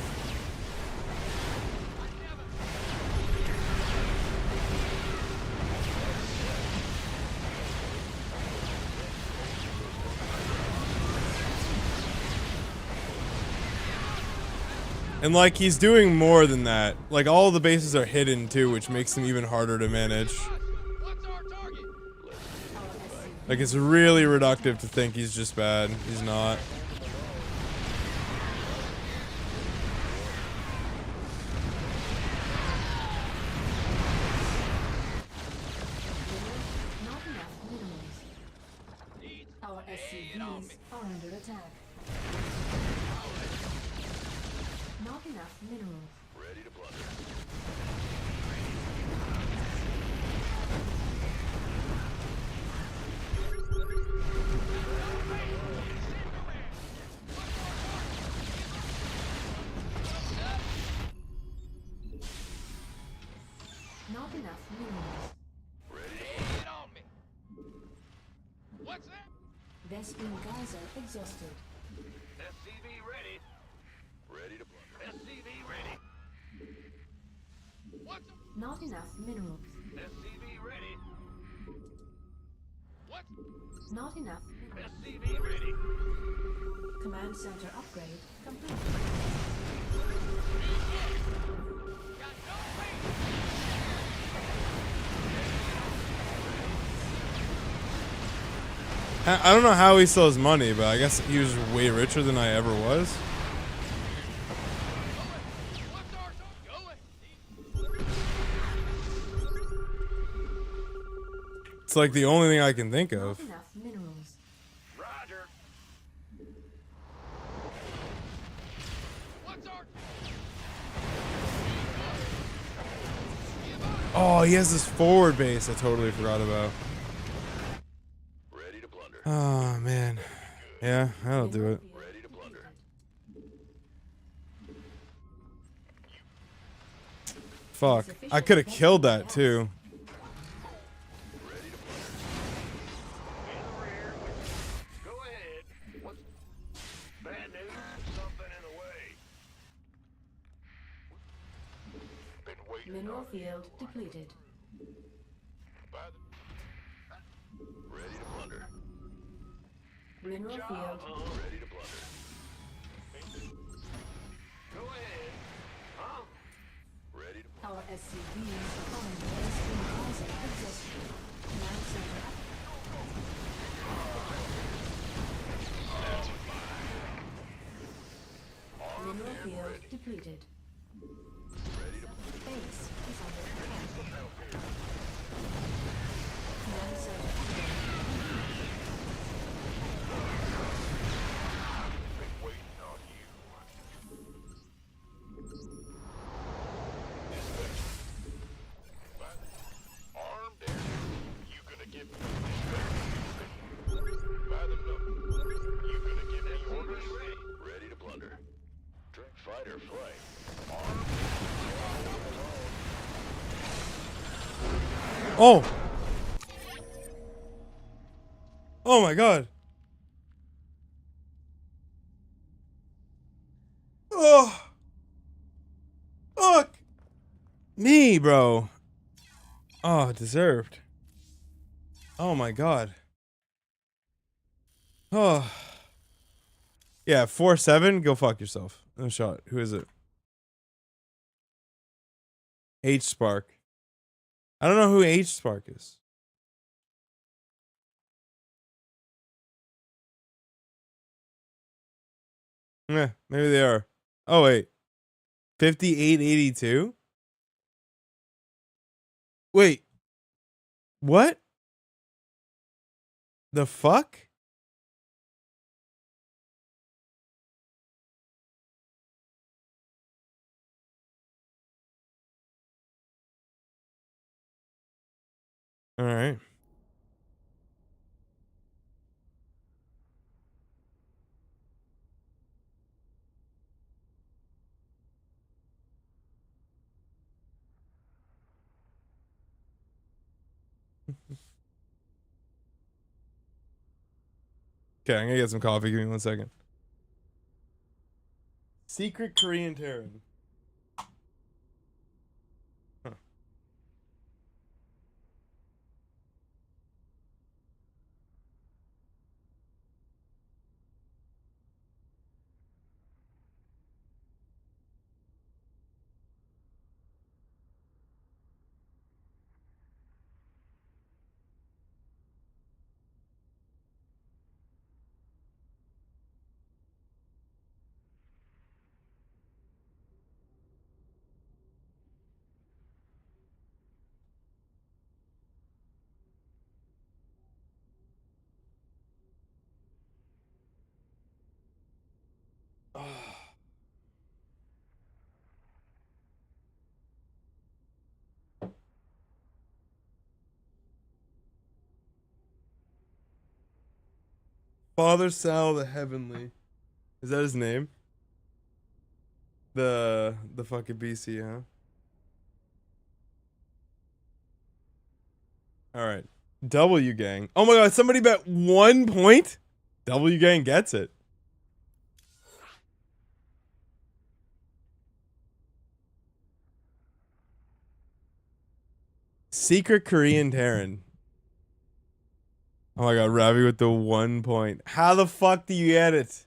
And like he's doing more than that. Like all the bases are hidden too, which makes them even harder to manage. What's our target? Like it's really reductive to think he's just bad. He's not. Not enough minerals. Our SCVs are under attack. Not enough minerals. Ready to plunder. Not enough minerals. Lay it on me. What's that? Vespine geyser exhausted. SCV ready. Ready to plunder. SCV ready. What's Not enough minerals. SCV ready. what? Not enough minerals. SCV ready. Command center upgrade complete. Got no range. I don't know how he still has money, but I guess he was way richer than I ever was. What's our going? It's like the only thing I can think Not of. enough minerals. Roger. What's our Oh, he has this forward base I totally forgot about. Ready to plunder. Oh, man. Yeah, that'll do it. Ready to plunder. Fuck. I could have killed that, too. Ready to plunder. In the rear. Go ahead. What's bad news? Something in the way. Been waiting Mineral on field depleted. by the... Ready to plunder. Mineral field. Ready to plunder. Go ahead. Huh? Ready to Our SCVs are in present existence. Command center Mineral field depleted. Base is under attack. Command center upgrade. been waiting on you. Armed and you gonna give me by the number. You gonna give me orders? Ready to plunder. Fight or flight. Armed. Oh! Oh my god. Oh! Fuck! Me, bro. Oh, deserved. Oh my god. Oh. Yeah, 4-7. Go fuck yourself. No shot. Who is it? H Spark. I don't know who H Spark is. Yeah, maybe they are. Oh wait. 5882? Wait. What? The fuck? All right. Okay, I'm gonna get some coffee. Give me 1 second. Secret Korean Terran. Huh. Father Sal the Heavenly. Is that his name? The fucking BC, huh? All right. W Gang. Oh my god, somebody bet 1 point? W Gang gets it. secret Korean Terran. Oh my god, Ravi with the 1 point. How the fuck do you get it?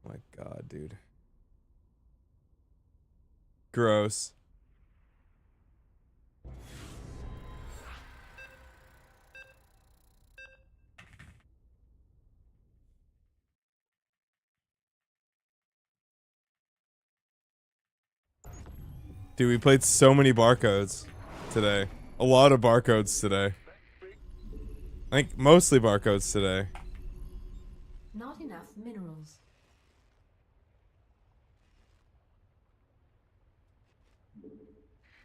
Oh my god, dude. Gross. Dude, we played so many barcodes today. A lot of barcodes today. I think mostly barcodes today. Not enough minerals.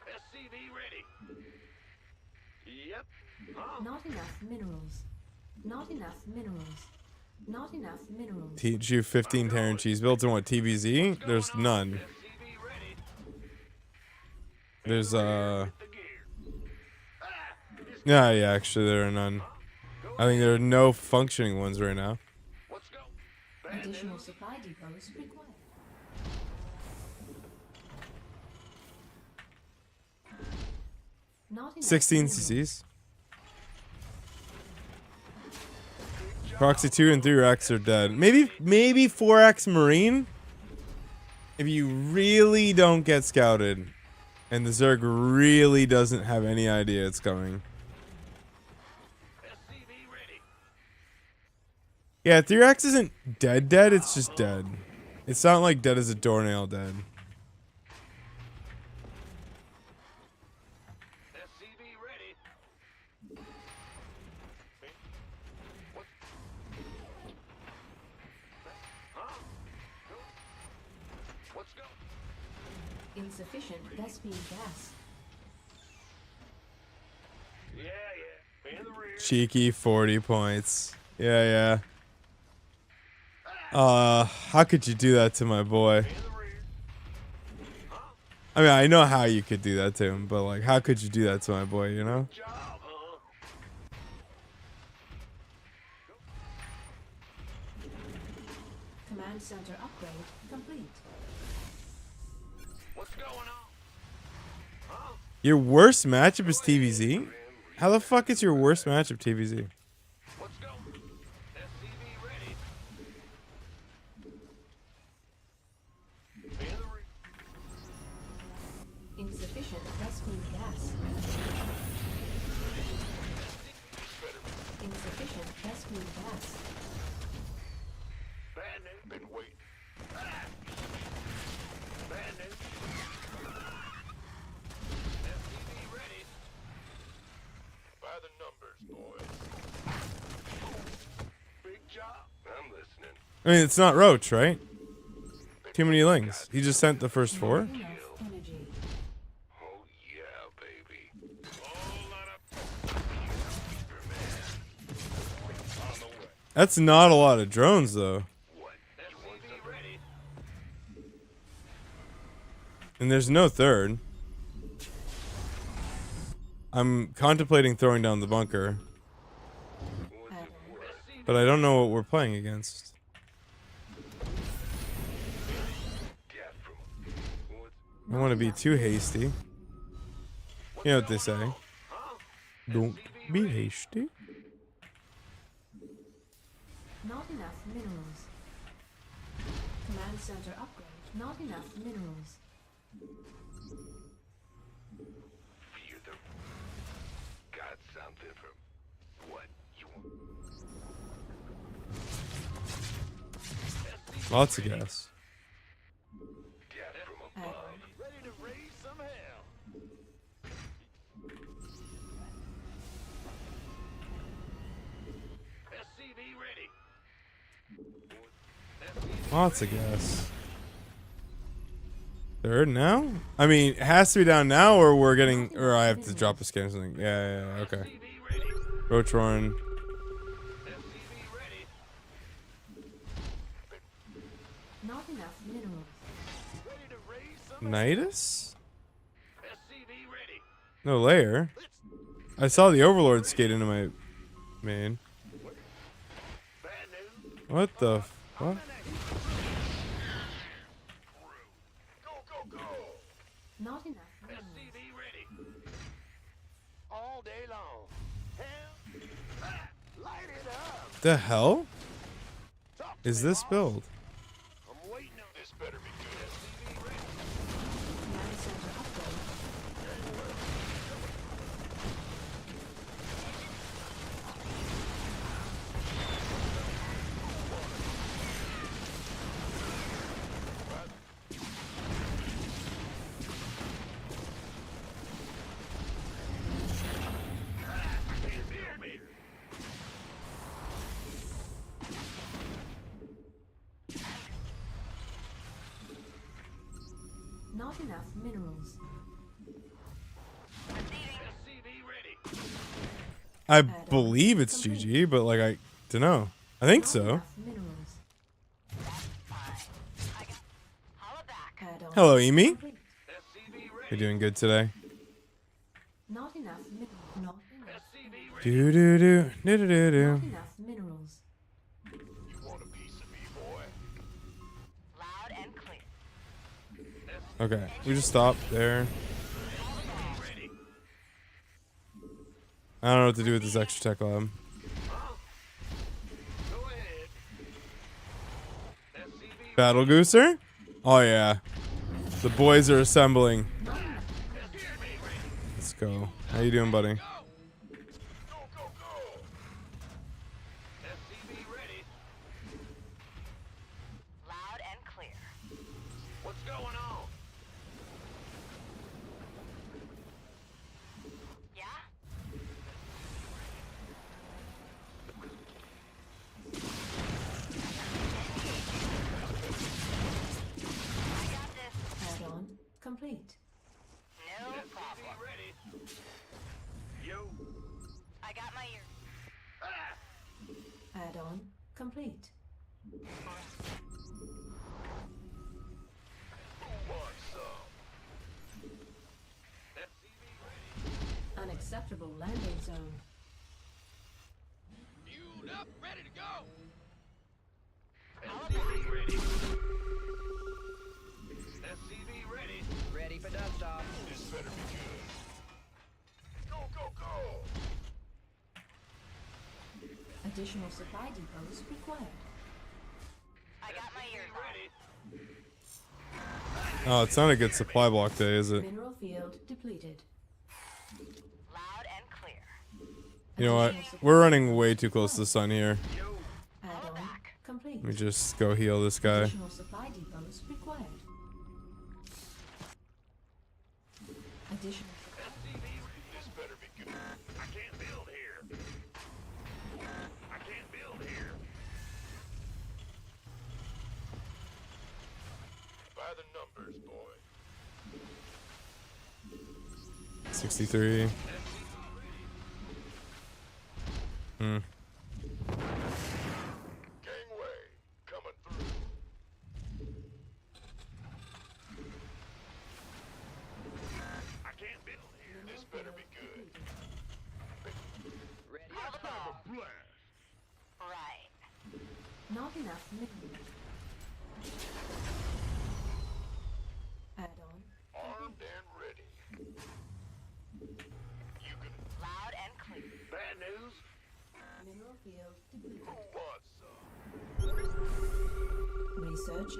SCV ready. Yep. Huh? Not enough minerals. Not enough minerals. Not enough minerals. Teach you 15 Terran cheese builds in what, TBZ? There's none. SCV ready. There's The gear. yeah, actually there are none. I think there are no functioning ones right now. Let's go. Additional supply depots required. Not enough 16 minerals. CCs. Proxy 2 and 3 racks are dead. Maybe 4x Marine? If you really don't get scouted and the Zerg really doesn't have any idea it's coming. SCV ready. Yeah, 3x isn't dead, it's just dead. It's not like dead as a doornail dead. SCV ready. What? Huh? Go. Let's go. Insufficient Vespine gas. Yeah. In the rear. Cheeky 40 points. Yeah. How could you do that to my boy? In the rear. I mean, I know how you could do that to him, but like, how could you do that to my boy, you know? Job, huh? Command center upgrade complete. What's going on? Huh? Your worst matchup is TVZ? How the fuck is your worst matchup TVZ? Let's go. SCV ready. In the rear. Insufficient Vespine gas. Insufficient Vespine gas. Bad news. Been waiting. Bad news. SCV ready. By the numbers, boys. Big job. I'm listening. I mean, it's not Roach, right? Too many lings. He just sent the first 4. Enough energy. Oh yeah, baby. Whole lot of Superman. On the way. That's not a lot of drones, though. What? SCV ready. And there's no third. I'm contemplating throwing down the bunker, but I don't know what we're playing against. Death from. What's I don't want to be too hasty. You know what they say. Don't be hasty. Not enough minerals. Command center upgrade. Not enough minerals. fear the. Got something from. What you want? Lots of gas. Death from above. Ready to raise some hell. SCV ready. Lots of gas. Third now? I mean, it has to be down now, or we're getting, or I have to drop a scan or something. Yeah, okay. SCV ready. Roach Roaring. SCV ready. Not enough minerals. Ready to raise some. Nidus? SCV ready. No layer. I saw the Overlord skate into my main. Bad news. What the fuck? Go, go, go. Not enough minerals. SCV ready. all day long. Hell, light it up. The hell Talk to is me, this boss. build? I'm waiting on this. Better be good. SCV ready. Command center upgrade. Not enough minerals. SCV ready. I believe it's GG, but like I don't know. I think Not so. enough minerals. Holla back. Add-on Hello, Amy. complete. SCV ready. You're doing good today. Not enough minerals. Not enough. SCV ready. Do do do do do do Not do. enough minerals. You want a piece of me, boy? Loud and clear. Okay, we just stop there. Ready. I don't know what to do with this extra tech lab. Go ahead. SCV Battle Gooser? Oh yeah. The boys are assembling. Let's go. How you doing, buddy? Go, go, go. SCV ready. Loud and clear. What's going on? Yeah? I got this. Add-on complete. No problem. SCV ready. Yo. I got my ear. Add-on complete. Who wants some? SCV ready. Unacceptable landing zone. Fueled up, ready to go. SCV ready. SCV ready. Ready for dust off. This better be good. Go, go, go. Additional supply depots required. I got my ears on. Ready. Oh, it's not a good supply block day, is it? Mineral field depleted. Loud and clear. You know what? We're running way too close to the sun here. Add-on complete. Let me just go heal this guy. Additional supply depots required. Additional SCV ready. This better be good. I can't build here. I can't build here. By the numbers, boy. 63. Hmm. Gangway coming through. I can't build here. This better be good. Ready Hold the ball. Blast. Right. not enough minerals. Add-on Armed and ready. You can. Loud and clear. Bad news. mineral field depleted. Who wants some? Research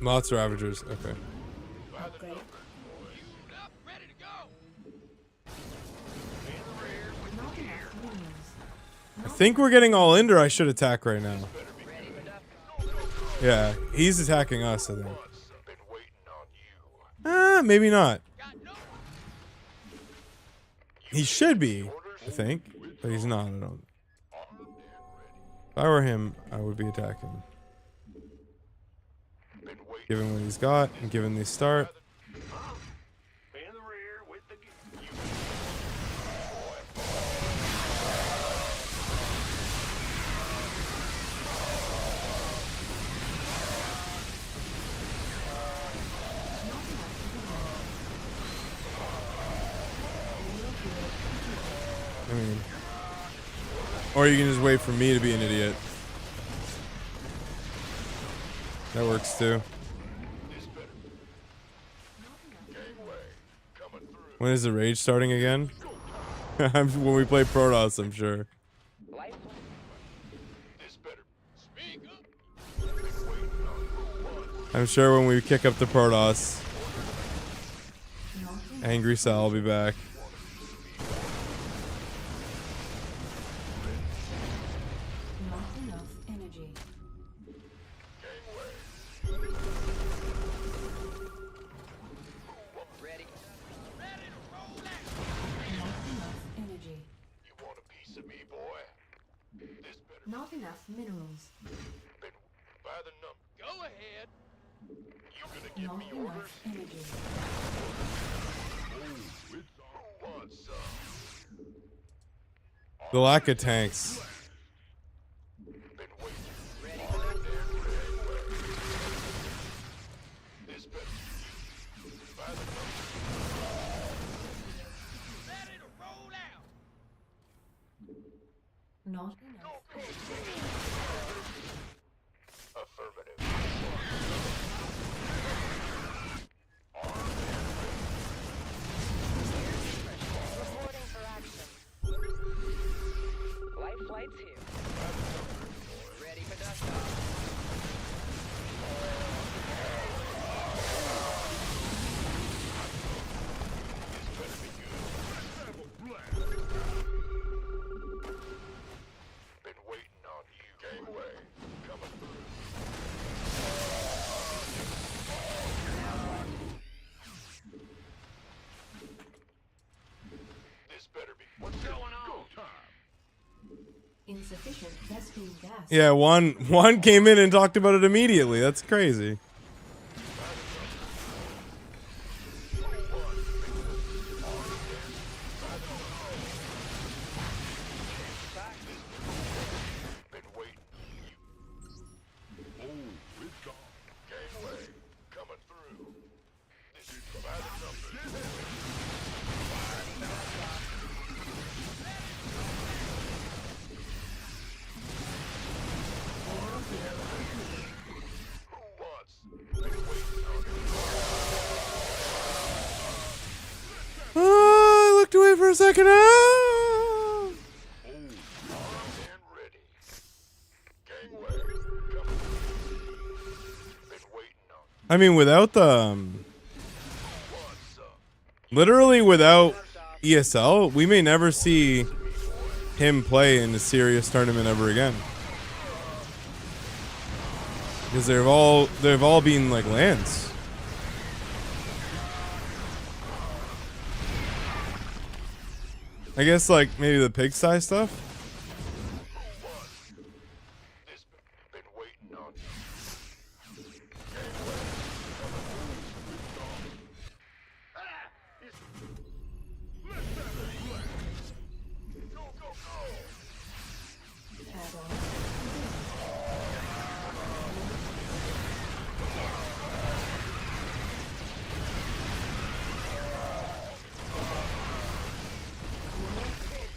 Lots of Ravagers. Okay. upgrade. Fueled up, ready to go. Not enough minerals. I think we're getting all in, or I should attack right now. Ready for dust. Yeah, he's attacking us, I think. Been waiting on you. Maybe not. Got no. He should be, I think, but he's not. I don't. If I were him, I would be attacking. Been waiting Given what he's got and given the start. in the rear with the. You I mean, or you can just wait for me to be an idiot. That works too. gangway coming through. When is the rage starting again? When we play Protoss, I'm sure. Life. This better. Speak up. I'm sure when we kick up the Protoss, Not enough, Angry Sal will be back. not enough energy. Ready. Ready to roll out. Not enough energy. You want a piece of me, boy? This better Not enough minerals. been by the number. Go ahead. You gonna give Not me orders? enough energy. Who wants some? The lack of tanks. Been waiting. Ready. This better by the number. Ready to roll out. Not enough. Affirmative. Reporting for action. Life flight's here. Ready for dust off. Been waiting on you. Gangway coming through. This better be. What's going on? Go time. Insufficient Vespine gas. Yeah, one came in and talked about it immediately. That's crazy. Been waiting. Oh, it's gone. Gangway coming through. This is by the numbers. Who wants? Been waiting on you. I looked away for a second. Ah! Armed and ready. Gangway coming through. Been waiting on I mean, without the what's up. literally without ESL, we may never see him play in a serious tournament ever again. Because they've all been like lands. I guess like maybe the pigsty stuff. This been waiting on you. Go, go, go. Add-on.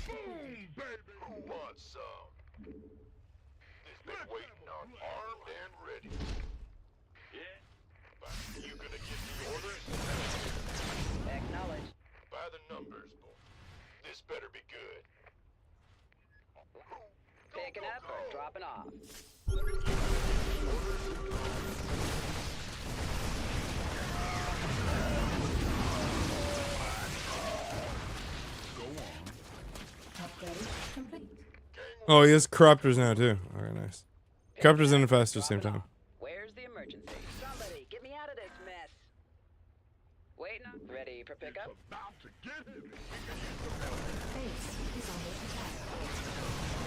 Boom, baby. Who wants some? This been waiting on you. Armed and ready. Yeah. You gonna give me orders? Acknowledge. By the numbers, boy. This better be good. Picking up or dropping off. Upgrade complete. Oh, he has corruptors now too. Alright, nice. Corruptors and infestors at the same time. Where's the emergency? Somebody, get me out of this mess. Waiting on. Ready for pickup? About to get him. Base is under attack.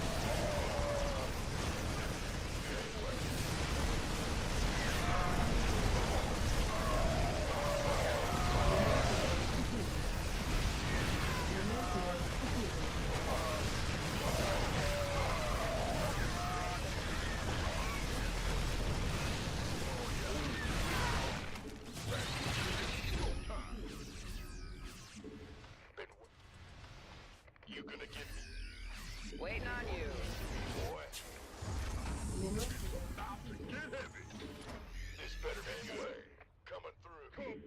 You gonna give me Waiting on you. boy. Mineral About to get heavy. This better be good. Coming through. Kaboom,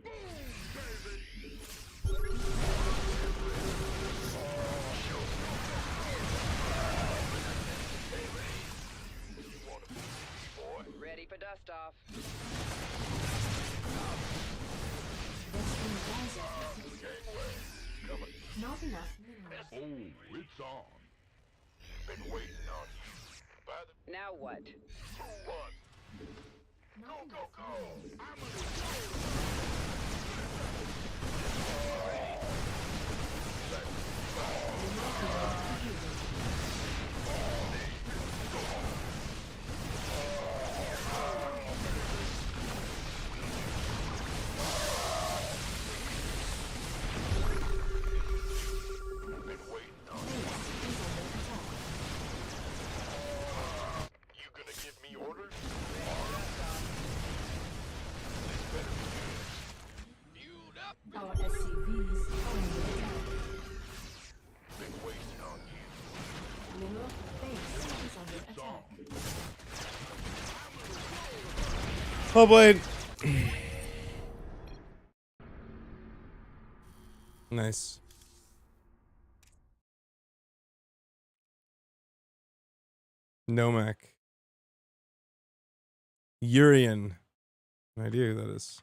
baby. Ready for dust off. Not enough minerals. Oh, it's on. Been waiting on you. By the Now what? what? Not enough minerals. You gonna give me orders? Fueled up. Our SCVs are under attack. Been waiting on you. Mineral base is under attack. Hellblade. Nice. Nomak. Urian. No idea who that is.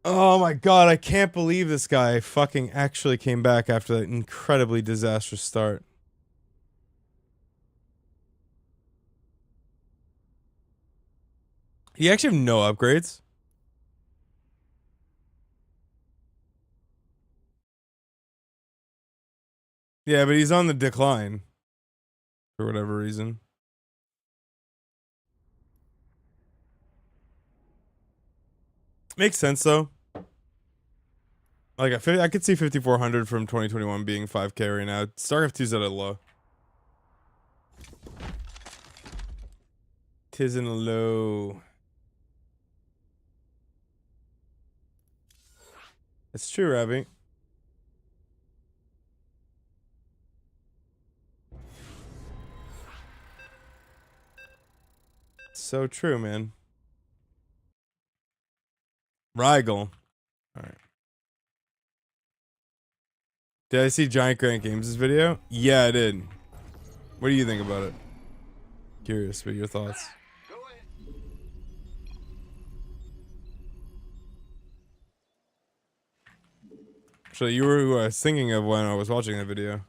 Oh my god, I can't believe this guy fucking actually came back after that incredibly disastrous start. You actually have no upgrades? Yeah, but he's on the decline. For whatever reason. Makes sense though. Like I could see 5400 from 2021 being 5k right now. StarCraft 2's at a low. Tis in a low. It's true, Ravi. So true, man. Rigel. Alright. Did I see Giant Grant Games' video? Yeah, I did. What do you think about it? Curious about your thoughts. Go ahead. Actually, you were who I was thinking of when I was watching that video.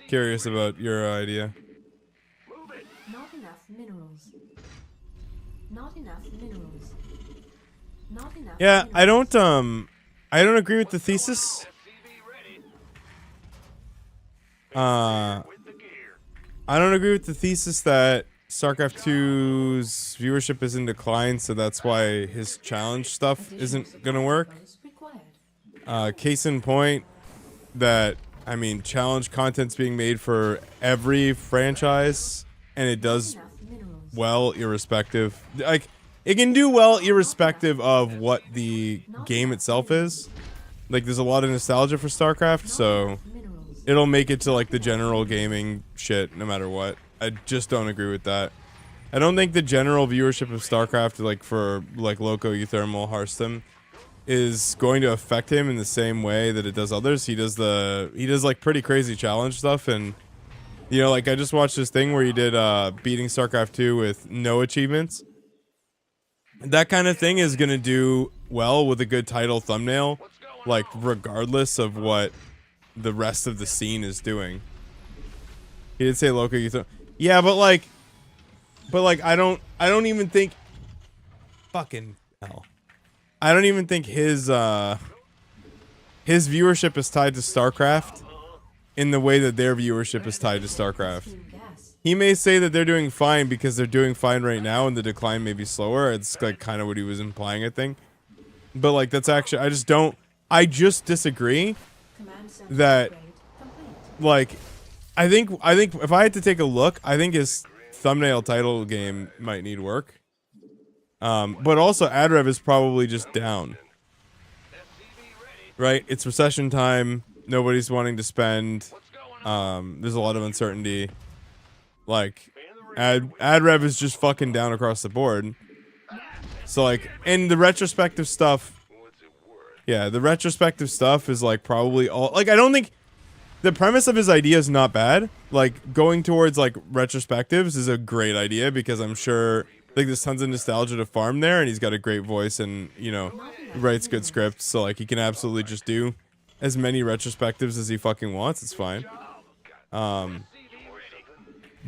Curious about your idea. Move it. Not enough minerals. Not enough minerals. Not enough. Yeah, minerals. I don't agree with the thesis. SCV ready. With the gear. I don't agree with the thesis that StarCraft 2's viewership is in decline, so that's why his challenge stuff isn't gonna work. Required. Case in point, that I mean, challenge content's being made for every franchise, and it does Enough minerals. well, irrespective. Like, it can do well irrespective of what the game itself is. Like, there's a lot of nostalgia for StarCraft, so Minerals. it'll make it to like the general gaming shit no matter what. I just don't agree with that. I don't think the general viewership of StarCraft, like for like Loco, Euthermal, Hearthstone, is going to affect him in the same way that it does others. He does like pretty crazy challenge stuff, and you know, like I just watched this thing where he did beating StarCraft 2 with no achievements. That kind of thing is gonna do well with a good title thumbnail, like regardless of what the rest of the scene is doing. He did say Loco Euthermal. Yeah, but like I don't even think fucking hell. I don't even think his viewership is tied to StarCraft in the way that their viewership is tied to StarCraft. Gas. He may say that they're doing fine because they're doing fine right now and the decline may be slower. It's like kind of what he was implying, I think. But like that's actually I just disagree Command center that upgrade complete. like I think if I had to take a look, I think his thumbnail title game might need work. But also AdRev is probably just down. Right? It's recession time. Nobody's wanting to spend. There's a lot of uncertainty. Like AdRev is just fucking down across the board. So like, and the retrospective stuff. What's it worth? Yeah, the retrospective stuff is like probably all like I don't think the premise of his idea is not bad. Like going towards like retrospectives is a great idea because I'm sure like there's tons of nostalgia to farm there, and he's got a great voice and he writes good scripts, so like he can absolutely just do as many retrospectives as he fucking wants. It's fine.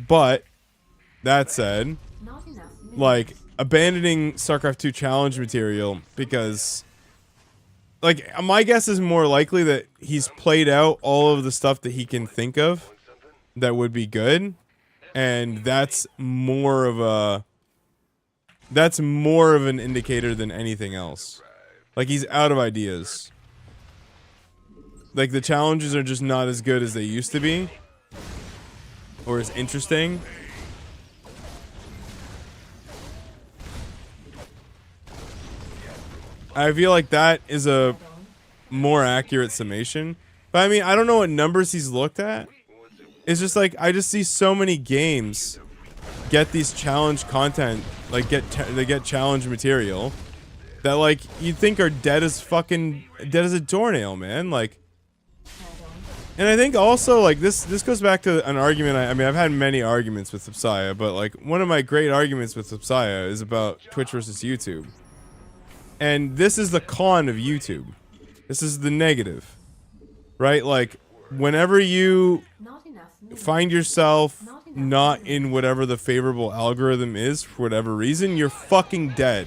But that said, Not enough minerals. like abandoning StarCraft 2 challenge material because like my guess is more likely that he's played out all of the stuff that he can think of that would be good, and that's more of an indicator than anything else. Like he's out of ideas. Like the challenges are just not as good as they used to be or as interesting. I feel like that is a more accurate summation. But I mean, I don't know what numbers he's looked at. It's just like I just see so many games get these challenge content, like they get challenge material that like you'd think are dead as a doornail, man. Like, and I think also like this goes back to an argument. I mean, I've had many arguments with Subsaya, but like one of my great arguments with Subsaya is about Twitch versus YouTube. And this is the con of YouTube. This is the negative, right? Like, whenever you Not enough minerals. find yourself not in whatever the favorable algorithm is for whatever reason, you're fucking dead.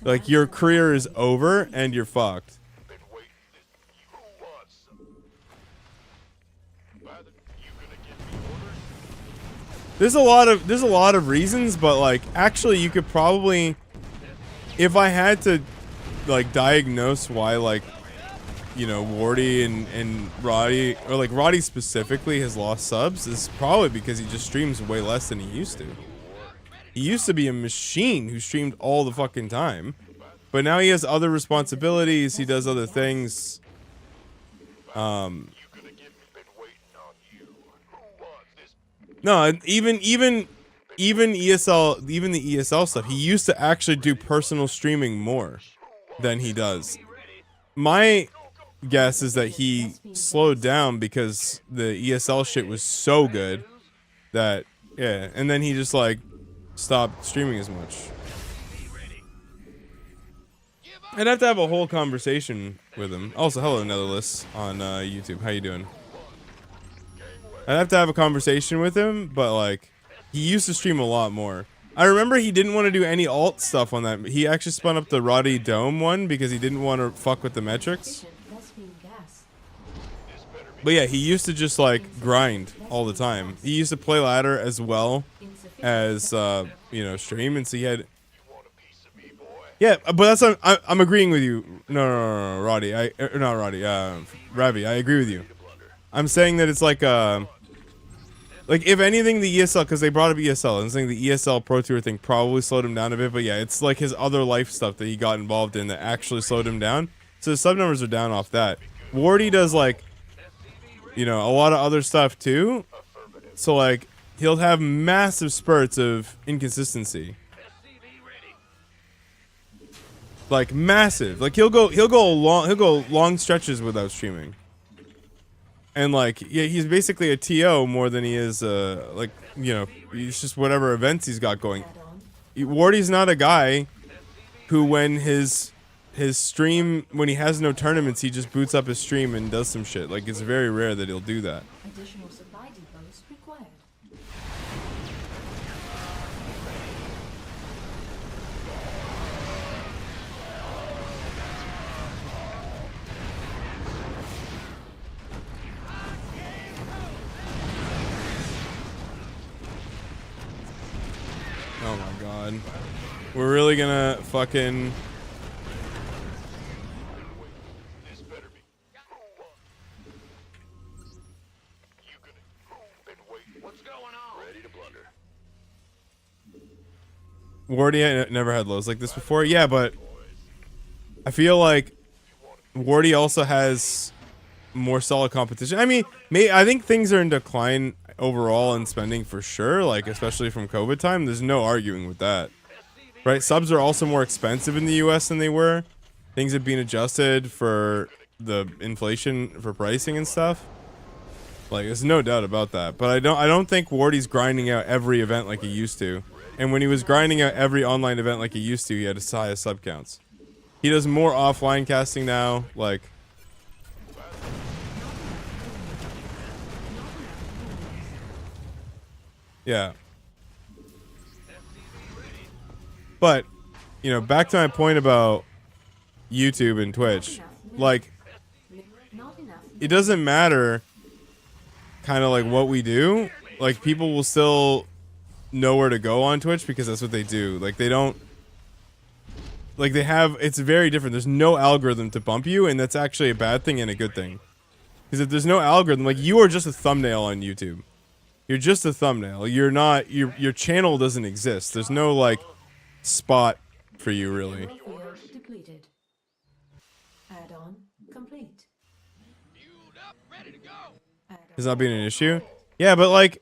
Like, your career is over and you're fucked. Been waiting. Who wants some? Father, you gonna give me orders? There's a lot of reasons, but like, actually, you could probably, if I had to, like, diagnose why, like, Wardy and Roddy, or like Roddy specifically has lost subs, is probably because he just streams way less than he used to. He used to be a machine who streamed all the fucking time, but now he has other responsibilities, he does other things. You gonna give me? Been waiting on you. Who wants this? No, even ESL, even the ESL stuff, he used to actually do personal streaming more than he does. My guess is that he slowed down because the ESL shit was so good that, yeah, and then he just like stopped streaming as much. I'd have to have a whole conversation with him. Also, hello Netherless on YouTube. How you doing? I'd have to have a conversation with him, but like, he used to stream a lot more. I remember he didn't want to do any alt stuff on that. He actually spun up the Roddy Dome one because he didn't want to fuck with the metrics. Lesbian gas. But yeah, he used to just like grind all the time. He used to play ladder as well as stream, and so he had. Yeah, but that's I'm agreeing with you. No, Roddy. Not Roddy. Ravi. I agree with you. I'm saying that it's like if anything, the ESL, because they brought up ESL, I'm saying the ESL Pro Tour thing probably slowed him down a bit. But yeah, it's like his other life stuff that he got involved in that actually slowed him down. So the sub numbers are down off that. Wardy does like, a lot of other stuff too. So like, he'll have massive spurts of inconsistency. Like massive. Like he'll go long stretches without streaming. And like, yeah, he's basically a TO more than he is he's just whatever events he's got going. Wardy's not a guy who when his stream, when he has no tournaments, he just boots up his stream and does some shit. Like, it's very rare that he'll do that. Additional supply depots required. Oh my god. We're really gonna fucking... This better be. You gonna? Been waiting. What's going on? Ready to blunder. Wardy never had lows like this before. Yeah, but I feel like Wardy also has more solid competition. I mean, I think things are in decline overall in spending for sure, like especially from COVID time. There's no arguing with that, right? Subs are also more expensive in the US than they were. Things have been adjusted for the inflation for pricing and stuff. Like, there's no doubt about that. But I don't think Wardy's grinding out every event like he used to. And when he was grinding out every online event like he used to, he had his highest sub counts. He does more offline casting now, like. Yeah. But, you know, back to my point about YouTube and Twitch. Like, Not enough. it doesn't matter kind of like what we do. Like, people will still know where to go on Twitch because that's what they do. Like, they don't. Like, they have. It's very different. There's no algorithm to bump you, and that's actually a bad thing and a good thing. Because if there's no algorithm, like, you are just a thumbnail on YouTube. You're just a thumbnail. You're not. Your channel doesn't exist. There's no, like, spot for you, really. Mineral field depleted. Add-on complete. Fueled up, ready to go. Add-on Is that being an issue? Yeah, but, like,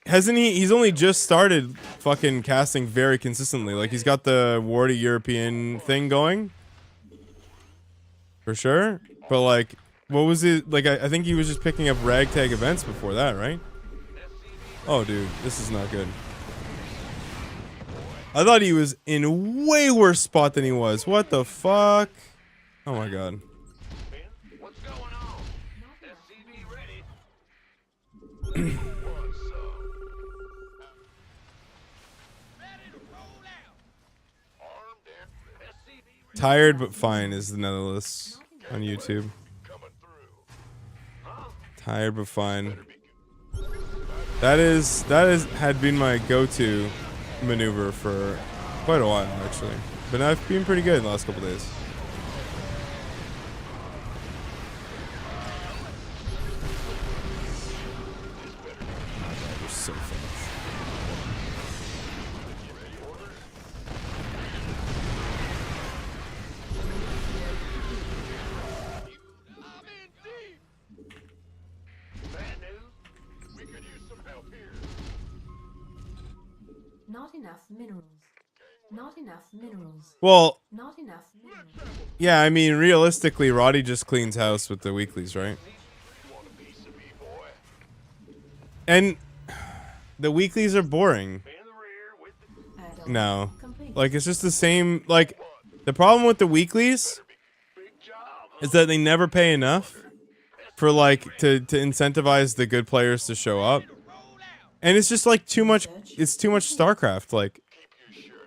hasn't he? He's only just started fucking casting very consistently. Like, he's got the Wardy European thing going. For sure. But, like, what was it? Like, I think he was just picking up ragtag events before that, right? Oh, dude, this is not good. I thought he was in a way worse spot than he was. What the fuck? Oh my god. What's going on? SCV ready. Want some? Ready to roll out. Armed and SCV ready. Tired but fine is the Netherlands on YouTube. Coming through. Tired but fine. That had been my go-to maneuver for quite a while, actually. But I've been pretty good in the last couple days. They're so fast. I'm in deep. Bad news? We could use some help here. Not enough minerals. Not enough minerals. Well, Not enough minerals. yeah, I mean, realistically, Roddy just cleans house with the weeklies, right? Want a piece of me, boy? And the weeklies are boring. In the rear with the Add-on No. complete. Like, it's just the same. Like, the problem with the weeklies big job. is that they never pay enough for, like, to incentivize the good players to show up. And it's just, like, too much. It's too much StarCraft. Like,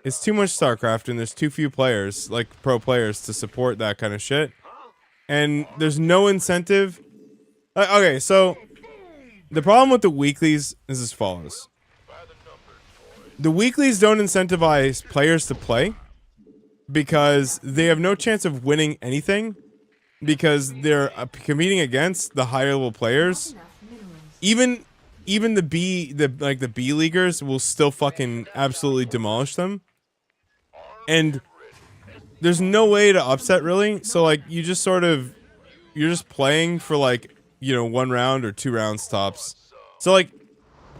it's too much StarCraft, and there's too few players, like, pro players, to support that kind of shit. And there's no incentive. Okay, so the problem with the weeklies is as follows. The weeklies don't incentivize players to play because they have no chance of winning anything because they're competing against the higher level players. Enough minerals. Even the B leaguers will still fucking absolutely demolish them. And there's no way to upset, really. So, like, you just sort of, you're just playing for, like, you know, 1 round or 2 rounds tops. So, like,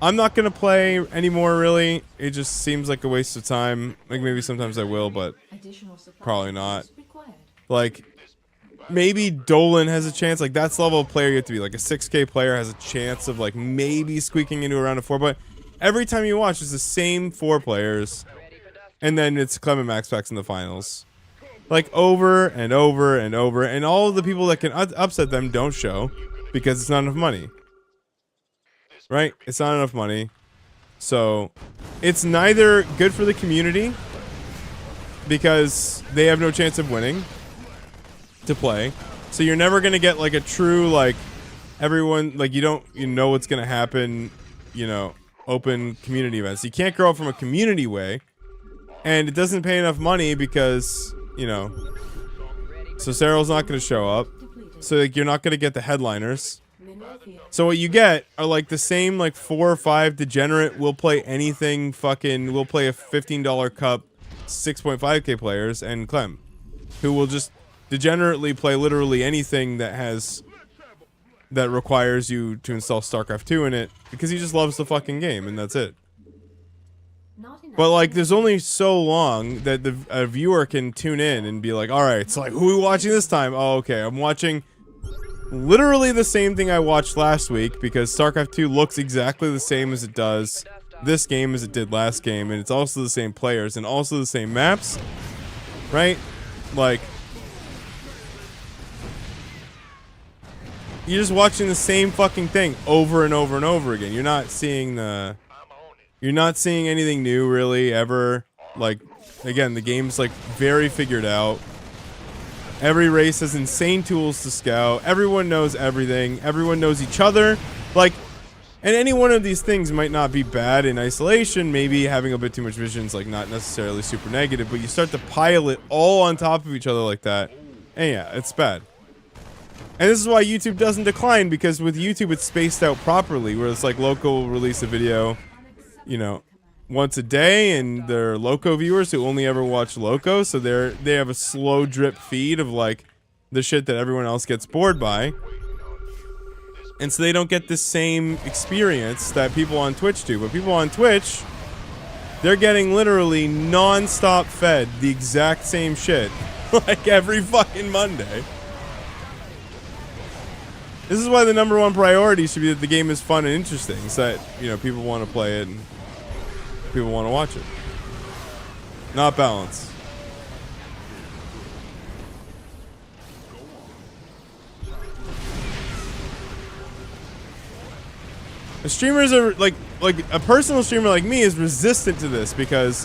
I'm not gonna play anymore, really. It just seems like a waste of time. Like, maybe sometimes I will, but Additional supply Probably not. depots required. like, maybe Dolan has a chance. Like, that's the level of player you have to be. Like, a 6K player has a chance of, like, maybe squeaking into a round of 4. But every time you watch, it's the same 4 players. And then it's Clement Max Packs in the finals. Like, over and over and over. And all of the people that can upset them don't show because it's not enough money. Right? It's not enough money. So, it's neither good for the community because they have no chance of winning to play. So you're never going to get, like, a true, like, everyone, like, you know what's going to happen, you know, open community events. You can't grow up from a community way. And it doesn't pay enough money because, you know, so Cyril's not going to show up. Depleted. So, like, you're not going to get the headliners. Mineral field. So what you get are, like, the same, like, 4 or 5 degenerate will play anything fucking, will play a $15 cup 6.5K players and Clem, who will just degenerately play literally anything that requires you to install StarCraft 2 in it because he just loves the fucking game and that's it. Not enough. But, like, there's only so long that a viewer can tune in and be like, all right, so, like, who are we watching this time? Oh, okay, I'm watching literally the same thing I watched last week, because StarCraft 2 looks exactly the same as it does this game as it did last game, and it's also the same players and also the same maps, right? Like, you're just watching the same fucking thing over and over and over again. You're not seeing anything new really ever. Like, again, the game's like very figured out. Every race has insane tools to scout. Everyone knows everything. Everyone knows each other. Like, and any one of these things might not be bad in isolation. Maybe having a bit too much vision is like not necessarily super negative, but you start to pile it all on top of each other like that, and yeah, it's bad. And this is why YouTube doesn't decline, because with YouTube it's spaced out properly, where it's like Loco will release a video, you know, once a day, and they're Loco viewers who only ever watch Loco, so they have a slow drip feed of like the shit that everyone else gets bored by. And so they don't get the same experience that people on Twitch do. But people on Twitch, they're getting literally non-stop fed the exact same shit like every fucking Monday. This is why the #1 priority should be that the game is fun and interesting, so that, you know, people want to play it and people want to watch it. Not balance. The streamers are like a personal streamer like me is resistant to this, because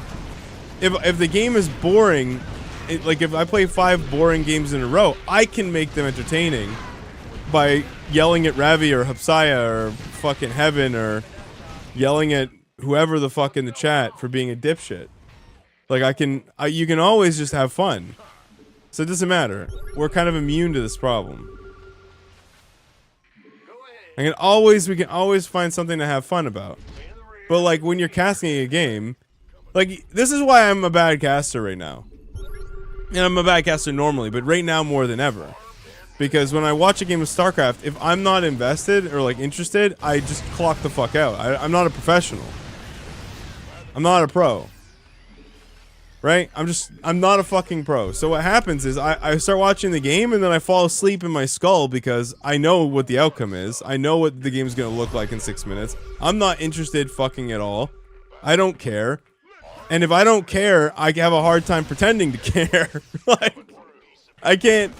if the game is boring, like if I play 5 boring games in a row, I can make them entertaining by yelling at Ravi or Hapsaya or fucking Heaven, or yelling at whoever the fuck in the chat for being a dipshit. Like you can always just have fun. So it doesn't matter. We're kind of immune to this problem. We can always find something to have fun about. But like when you're casting a game, like this is why I'm a bad caster right now. And I'm a bad caster normally, but right now more than ever. Because when I watch a game of StarCraft, if I'm not invested or like interested, I just clock the fuck out. I'm not a professional. I'm not a pro. Right? I'm not a fucking pro. So what happens is I start watching the game and then I fall asleep in my skull because I know what the outcome is. I know what the game's gonna look like in 6 minutes. I'm not interested fucking at all. I don't care. And if I don't care, I have a hard time pretending to care. Like, I can't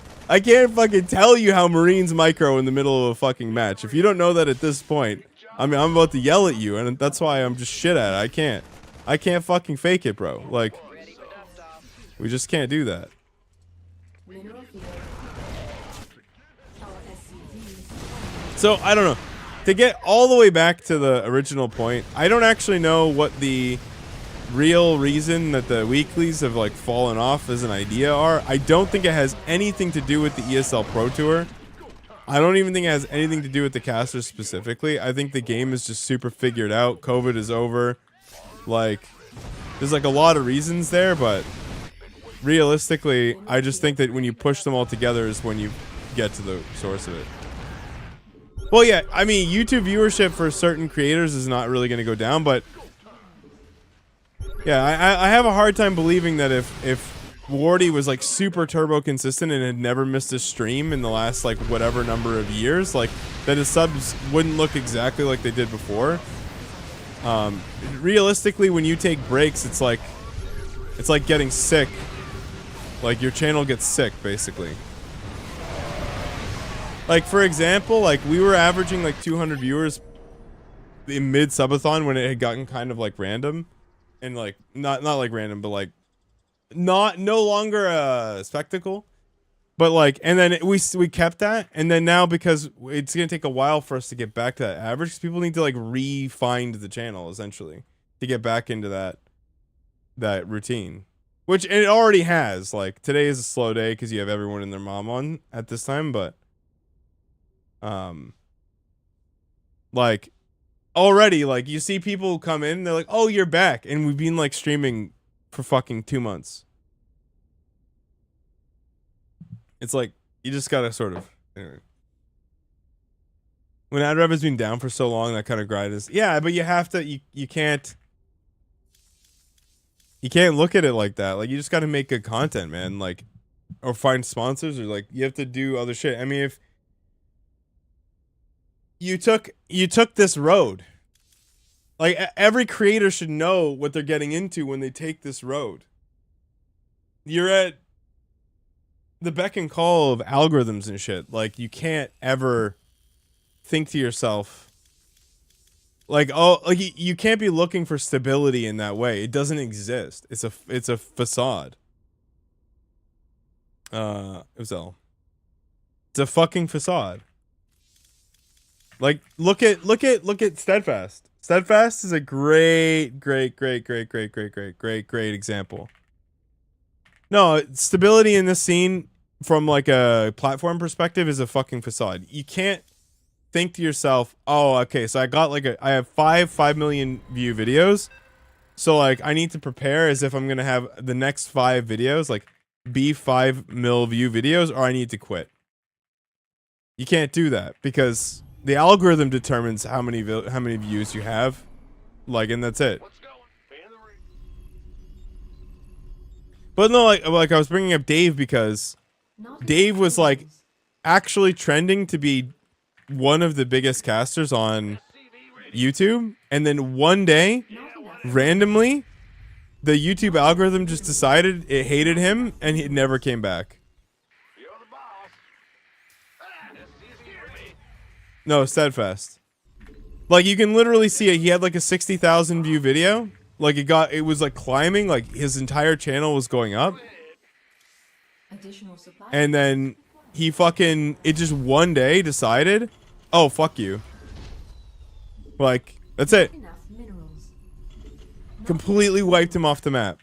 fucking tell you how Marines micro in the middle of a fucking match. If you don't know that at this point, I mean, I'm about to yell at you, and that's why I'm just shit at it. I can't fucking fake it, bro. Like, we just can't do that. So, I don't know. To get all the way back to the original point, I don't actually know what the real reason that the weeklies have like fallen off as an idea are. I don't think it has anything to do with the ESL Pro Tour. I don't even think it has anything to do with the casters specifically. I think the game is just super figured out. COVID is over. Like, there's like a lot of reasons there, but realistically, I just think that when you push them all together is when you get to the source of it. Well, yeah, I mean, YouTube viewership for certain creators is not really going to go down, but yeah, I have a hard time believing that if Wardy was like super turbo consistent and had never missed a stream in the last like whatever number of years, like that his subs wouldn't look exactly like they did before. Realistically, when you take breaks, it's like getting sick. Like your channel gets sick, basically. Like for example, like we were averaging like 200 viewers in mid subathon when it had gotten kind of like random. And like not like random, but like no longer a spectacle, but like, and then we kept that, and then now because it's gonna take a while for us to get back to that average, because people need to like re-find the channel essentially to get back into that routine, which it already has. Like today is a slow day because you have everyone and their mom on at this time, but like. Already, like, you see people come in, they're like, oh, you're back. And we've been, like, streaming for fucking 2 months. It's like, you just gotta sort of... Anyway. When ad rev has been down for so long, that kind of grind is... Yeah, but you have to... You can't... You can't look at it like that. Like, you just gotta make good content, man. Like, or find sponsors, or, like, you have to do other shit. I mean, you took this road. Like every creator should know what they're getting into when they take this road. You're at the beck and call of algorithms and shit. Like you can't ever think to yourself like, oh, like you can't be looking for stability in that way. It doesn't exist. It's a facade. It's a fucking facade. Like look at Steadfast. Steadfast is a great example. No, stability in this scene from like a platform perspective is a fucking facade. You can't think to yourself, oh, okay, so I have 5 million view videos. So like I need to prepare as if I'm gonna have the next 5 videos like be 5 mil view videos, or I need to quit. You can't do that because the algorithm determines how many views you have, like, and that's it. What's going? In the ring. But no, like I was bringing up Dave because Not Dave enough was like minerals. actually trending to be one of the biggest casters on YouTube, and then one day, Not enough. randomly, the YouTube algorithm just decided it hated him, and he never came back. You're the boss. SCV ready. No, Steadfast. Like you can literally see it. He had like a 60,000 view video. Like it was like climbing. Like his entire channel was going up, Additional supply and then he fucking it just one day decided, oh fuck you. Like that's it. enough minerals. Completely wiped him off the map.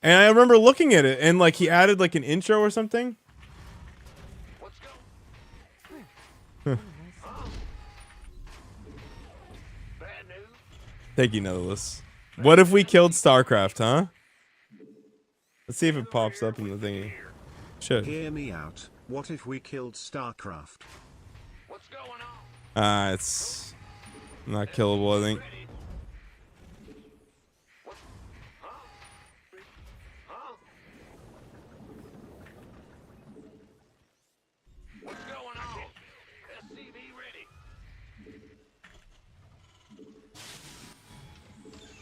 And I remember looking at it, and like he added like an intro or something. What's going? Bad news. Thank you, Netherless. What if we killed StarCraft, huh? Let's see if it pops up in the thingy. Shit. Hear me out. What if we killed StarCraft? What's going on? It's not killable, I think. What's going on? SCV ready.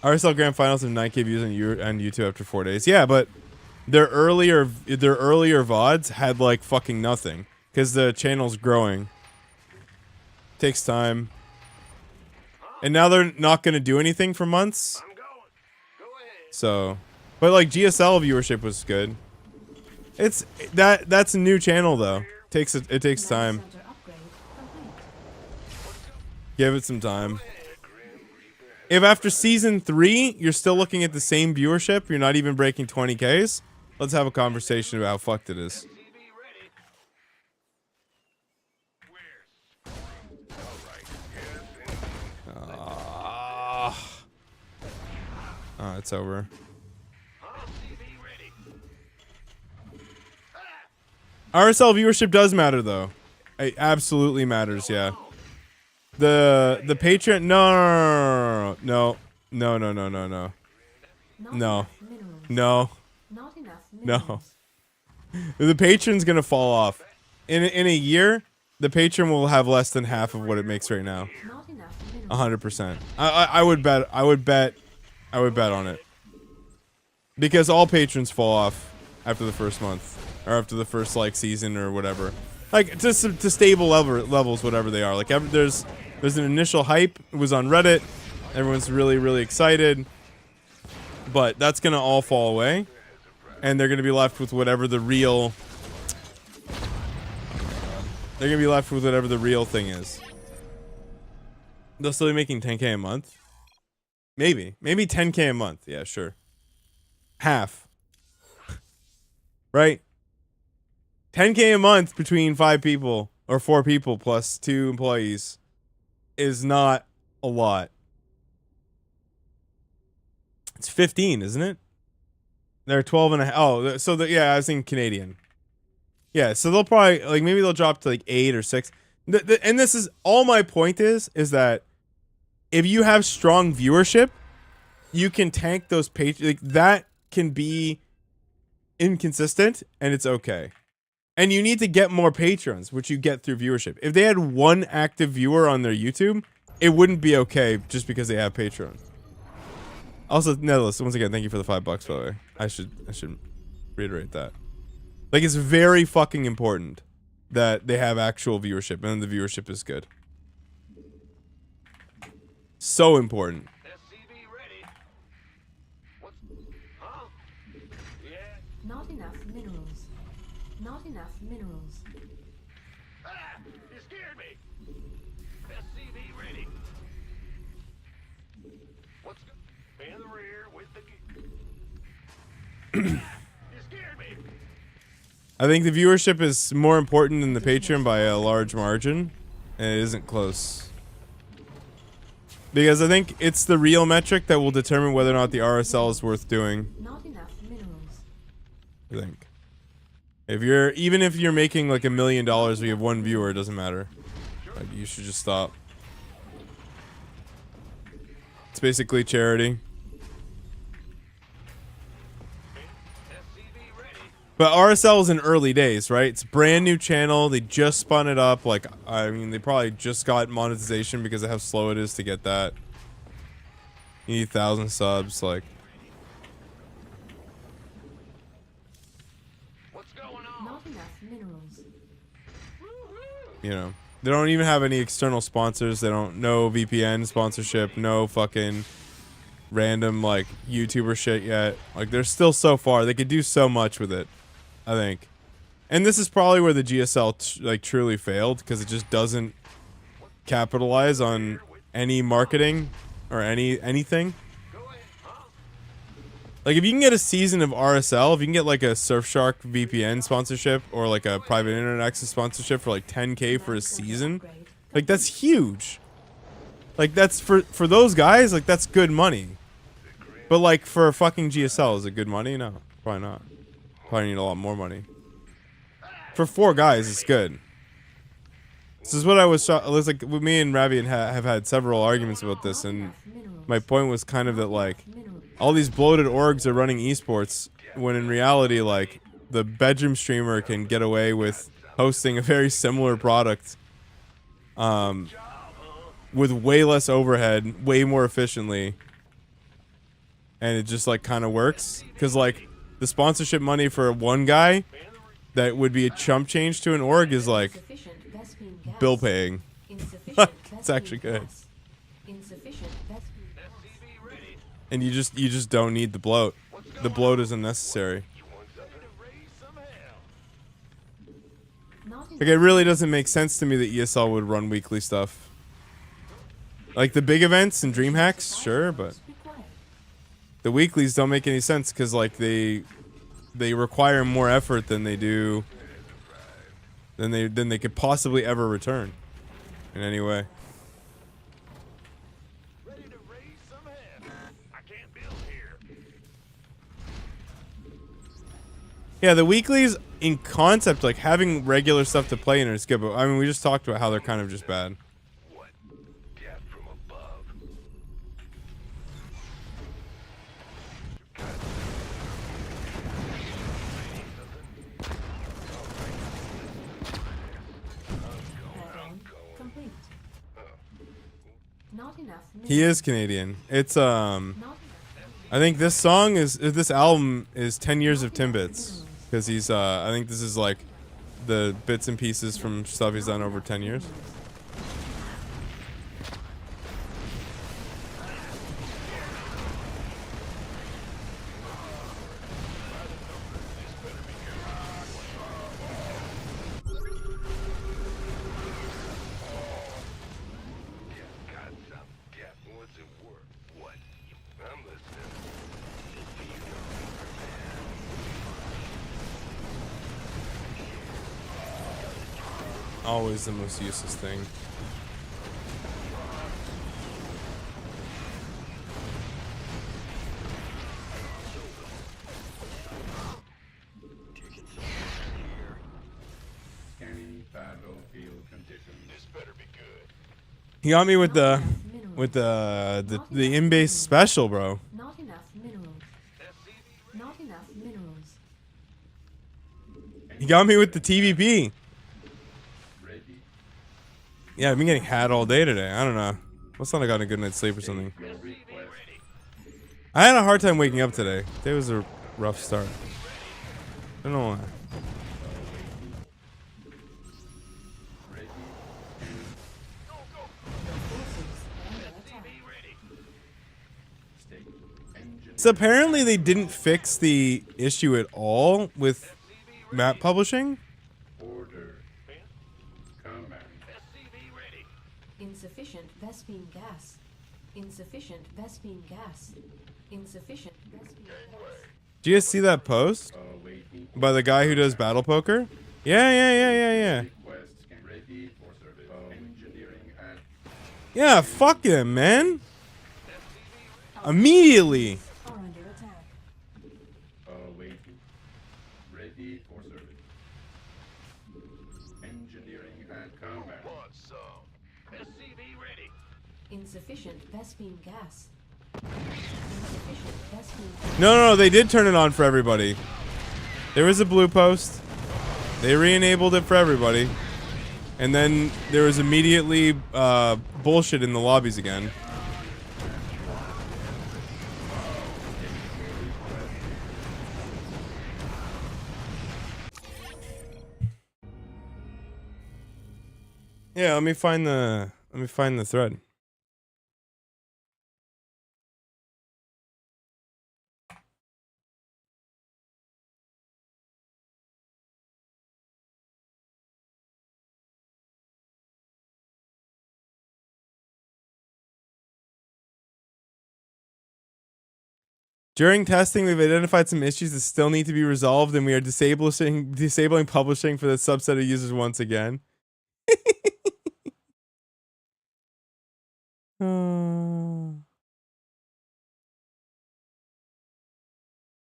RSL Grand Finals have 9K views on YouTube after 4 days. Yeah, but their earlier VODs had like fucking nothing because the channel's growing. Takes time. And now they're not gonna do anything for months. I'm going. Go ahead. So, but like GSL viewership was good. That's a new channel though. It takes time. Center upgrade complete. Give it some time. If after season 3 you're still looking at the same viewership, you're not even breaking 20Ks, let's have a conversation about how fucked it is. SCV ready. We're alright. Yes, Oh, it's over. SCV ready. RSL viewership does matter though. It absolutely matters, yeah. The Patreon no. Not No. enough minerals. No. Not enough No. minerals. The Patreon's gonna fall off. In a year, the Patreon will have less than half of what it makes right now. Not enough minerals. 100%. I would bet on it. Because all patrons fall off after the first month, or after the first like season or whatever. Like to stable levels, whatever they are. Like there's an initial hype. It was on Reddit. Everyone's really excited. But that's gonna all fall away, and they're gonna be left with whatever the real. They're gonna be left with whatever the real thing is. They'll still be making 10K a month. Maybe 10K a month. Yeah, sure. Half. Right? 10K a month between 5 people or 4 people plus 2 employees is not a lot. It's 15, isn't it? They're 12 and a half. Oh, so yeah, I was thinking Canadian. Yeah, so they'll probably like maybe they'll drop to like 8 or 6. And this is all my point is that if you have strong viewership, you can tank those page like that can be inconsistent and it's okay. And you need to get more patrons, which you get through viewership. If they had one active viewer on their YouTube, it wouldn't be okay just because they have patrons. Also, Netless, once again, thank you for the $5, by the way. I should reiterate that. Like, it's very fucking important that they have actual viewership, and the viewership is good. So important. SCV ready. What's... Huh? Yeah. Not enough minerals. Not enough minerals. Ah! You scared me. SCV ready. What's... In the rear with the... You scared me. I think the viewership is more important than the Patreon by a large margin, and it isn't close. Because I think it's the real metric that will determine whether or not the RSL is worth doing. Not enough minerals. I think. Even if you're making like $1 million, we have one viewer, it doesn't matter. Like, you should just stop. It's basically charity. But RSL is in early days, right? It's a brand new channel. They just spun it up. Like, I mean, they probably just got monetization because of how slow it is to get that. You need 1,000 subs, like. What's going on? Not enough minerals. You know, they don't even have any external sponsors. They don't no VPN sponsorship, no fucking random like YouTuber shit yet. Like, they're still so far. They could do so much with it, I think. And this is probably where the GSL like truly failed, because it just doesn't capitalize on any marketing or anything. Like, if you can get a season of RSL, if you can get like a Surfshark VPN sponsorship or like a private internet access sponsorship for like 10K for a season, like, that's huge. Like, that's for those guys, like, that's good money. But like for fucking GSL, is it good money? No, probably not. Probably need a lot more money. For 4 guys, it's good. This is what I was. It was like me and Ravi have had several arguments about this, and my point was kind of that like all these bloated orgs are running esports, when in reality, like, the bedroom streamer can get away with hosting a very similar product, with way less overhead, way more efficiently, and it just like kind of works. Because like the sponsorship money for one guy that would be a chump change to an org is like Insufficient Vespine gas. bill paying. Insufficient It's actually Vespine good. gas. Insufficient Vespine gas. And you just don't need the bloat. The bloat is unnecessary. Not Like, it really doesn't make sense to me that ESL would run weekly stuff. Like the big events and dream hacks, sure, but required. the weeklies don't make any sense because like they require more effort than they do than they could possibly ever return in any way. Ready to raise some hell. I can't build here. Yeah, the weeklies in concept, like having regular stuff to play in is good, but I mean, we just talked about how they're kind of just bad. What? Death from above. Complete. Not enough He is Canadian. It's Not enough. I think this album is 10 years of Timbits, because he's I think this is like the bits and pieces from stuff he's done over 10 years. Got some. Yeah, what's it worth? What? I'm listening. Always the most useless thing. Scanning battlefield conditions. This better be good. He got me with the Minerals. in-base special, bro. Not enough minerals. Not enough minerals. He got me with the TVP. Ready. Yeah, I've been getting had all day today. I don't know. Must not have gotten a good night's sleep or something. Your request. I had a hard time waking up today. Today was a rough start. I don't know why. Ready. State. Engine. So apparently they didn't fix the issue at all with map publishing. Order. Command. Insufficient Vespine gas. Insufficient Vespine gas. Insufficient Vespine gas. Do you guys see that post Awaiting by the guy who does battle poker? Yeah. request. Ready for service. Engineering at Yeah, fuck him, man. Immediately. Are under attack. awaiting. Ready for service. Engineering at command. Want some? SCV ready. Insufficient Vespine gas. Insufficient Vespine gas. No, they did turn it on for everybody. There was a blue post. They re-enabled it for everybody. And then there was immediately bullshit in the lobbies again. Yeah, let me find the thread. During testing, we've identified some issues that still need to be resolved, and we are disabling publishing for the subset of users once again.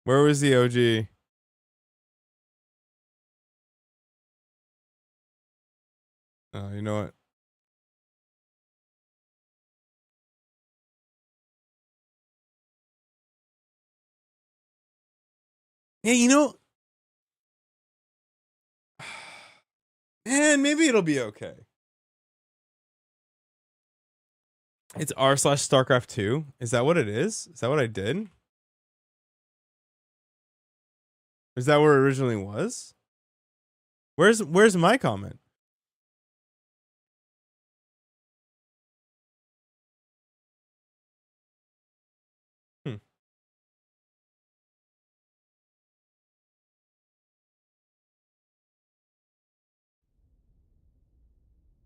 Where was the OG? Oh, you know what? Yeah, you know, man, maybe it'll be okay. It's r/StarCraft 2. Is that what it is? Is that what I did? Is that where it originally was? Where's my comment?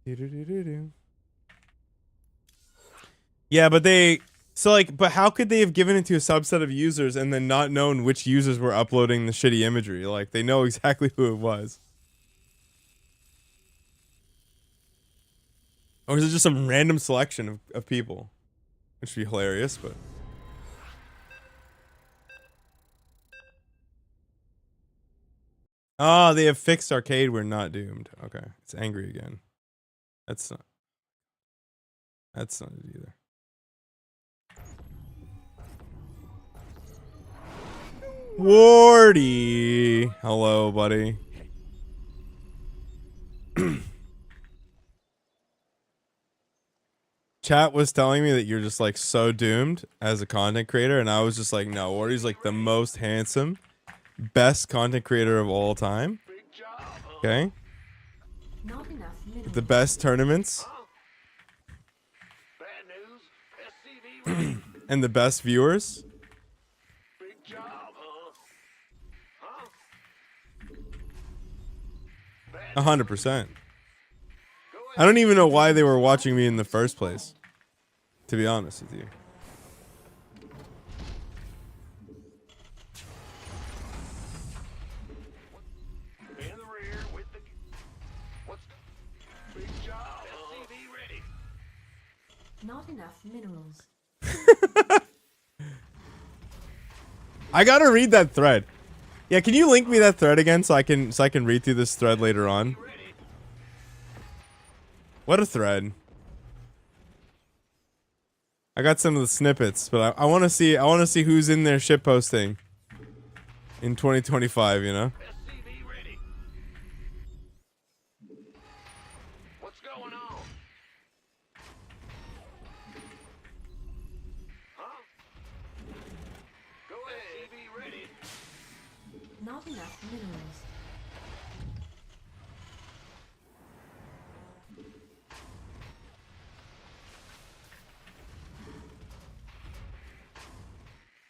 Do-do-do-do-do. Yeah, but but how could they have given it to a subset of users and then not known which users were uploading the shitty imagery? Like, they know exactly who it was. Or is it just some random selection of people? Which would be hilarious, but... Oh, they have fixed arcade. We're not doomed. Okay. It's angry again. That's not it either. Wardy. Hello, buddy. Chat was telling me that you're just like so doomed as a content creator, and I was just like, no, Wardy's like the most handsome, best content creator of all time. Big job, huh? Okay? Not enough minerals. The best tournaments Bad news. SCV ready. and the best viewers. Big job, huh? Huh? 100%. I don't even know why they were watching me in the first place, to be honest with you. In the rear with the... What's... Big job, SCV ready. Not enough minerals. I gotta read that thread. Yeah, can you link me that thread again so I can read through this thread later on? What a thread. I got some of the snippets, but I want to see who's in there shit posting in 2025, you know? SCV ready. Not enough minerals.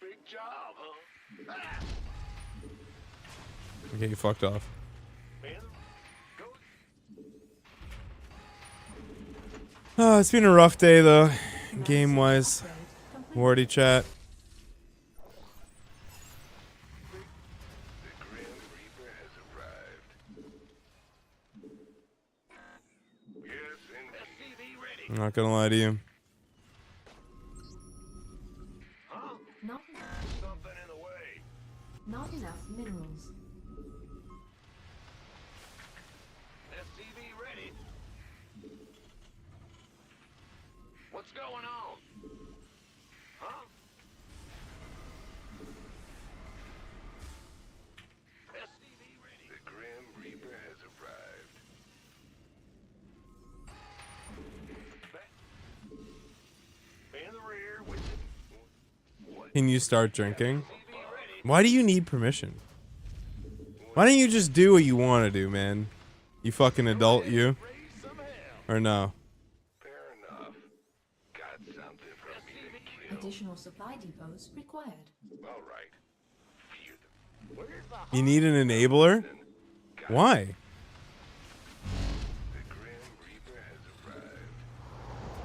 Big job, huh? Ah! Okay, you fucked off. Man, go. Oh, it's been a rough day though, game wise. Wardy chat. The Grim Reaper has arrived. Yes, indeed. SCV ready. I'm not gonna lie to you. Huh? Not, Something in the way. not enough minerals. SCV ready. What's going on? Huh? SCV ready. The Grim Reaper has arrived. In the rear with what? Can you start drinking? SCV ready. Why do you need permission? Why don't you just do what you want to do, man? You fucking adult, you. Raise some hell. Or no? Fair enough. Got something for me to kill. Additional supply depots required. All right. Phew. Where's the You need an enabler? Why? The Grim Reaper has arrived.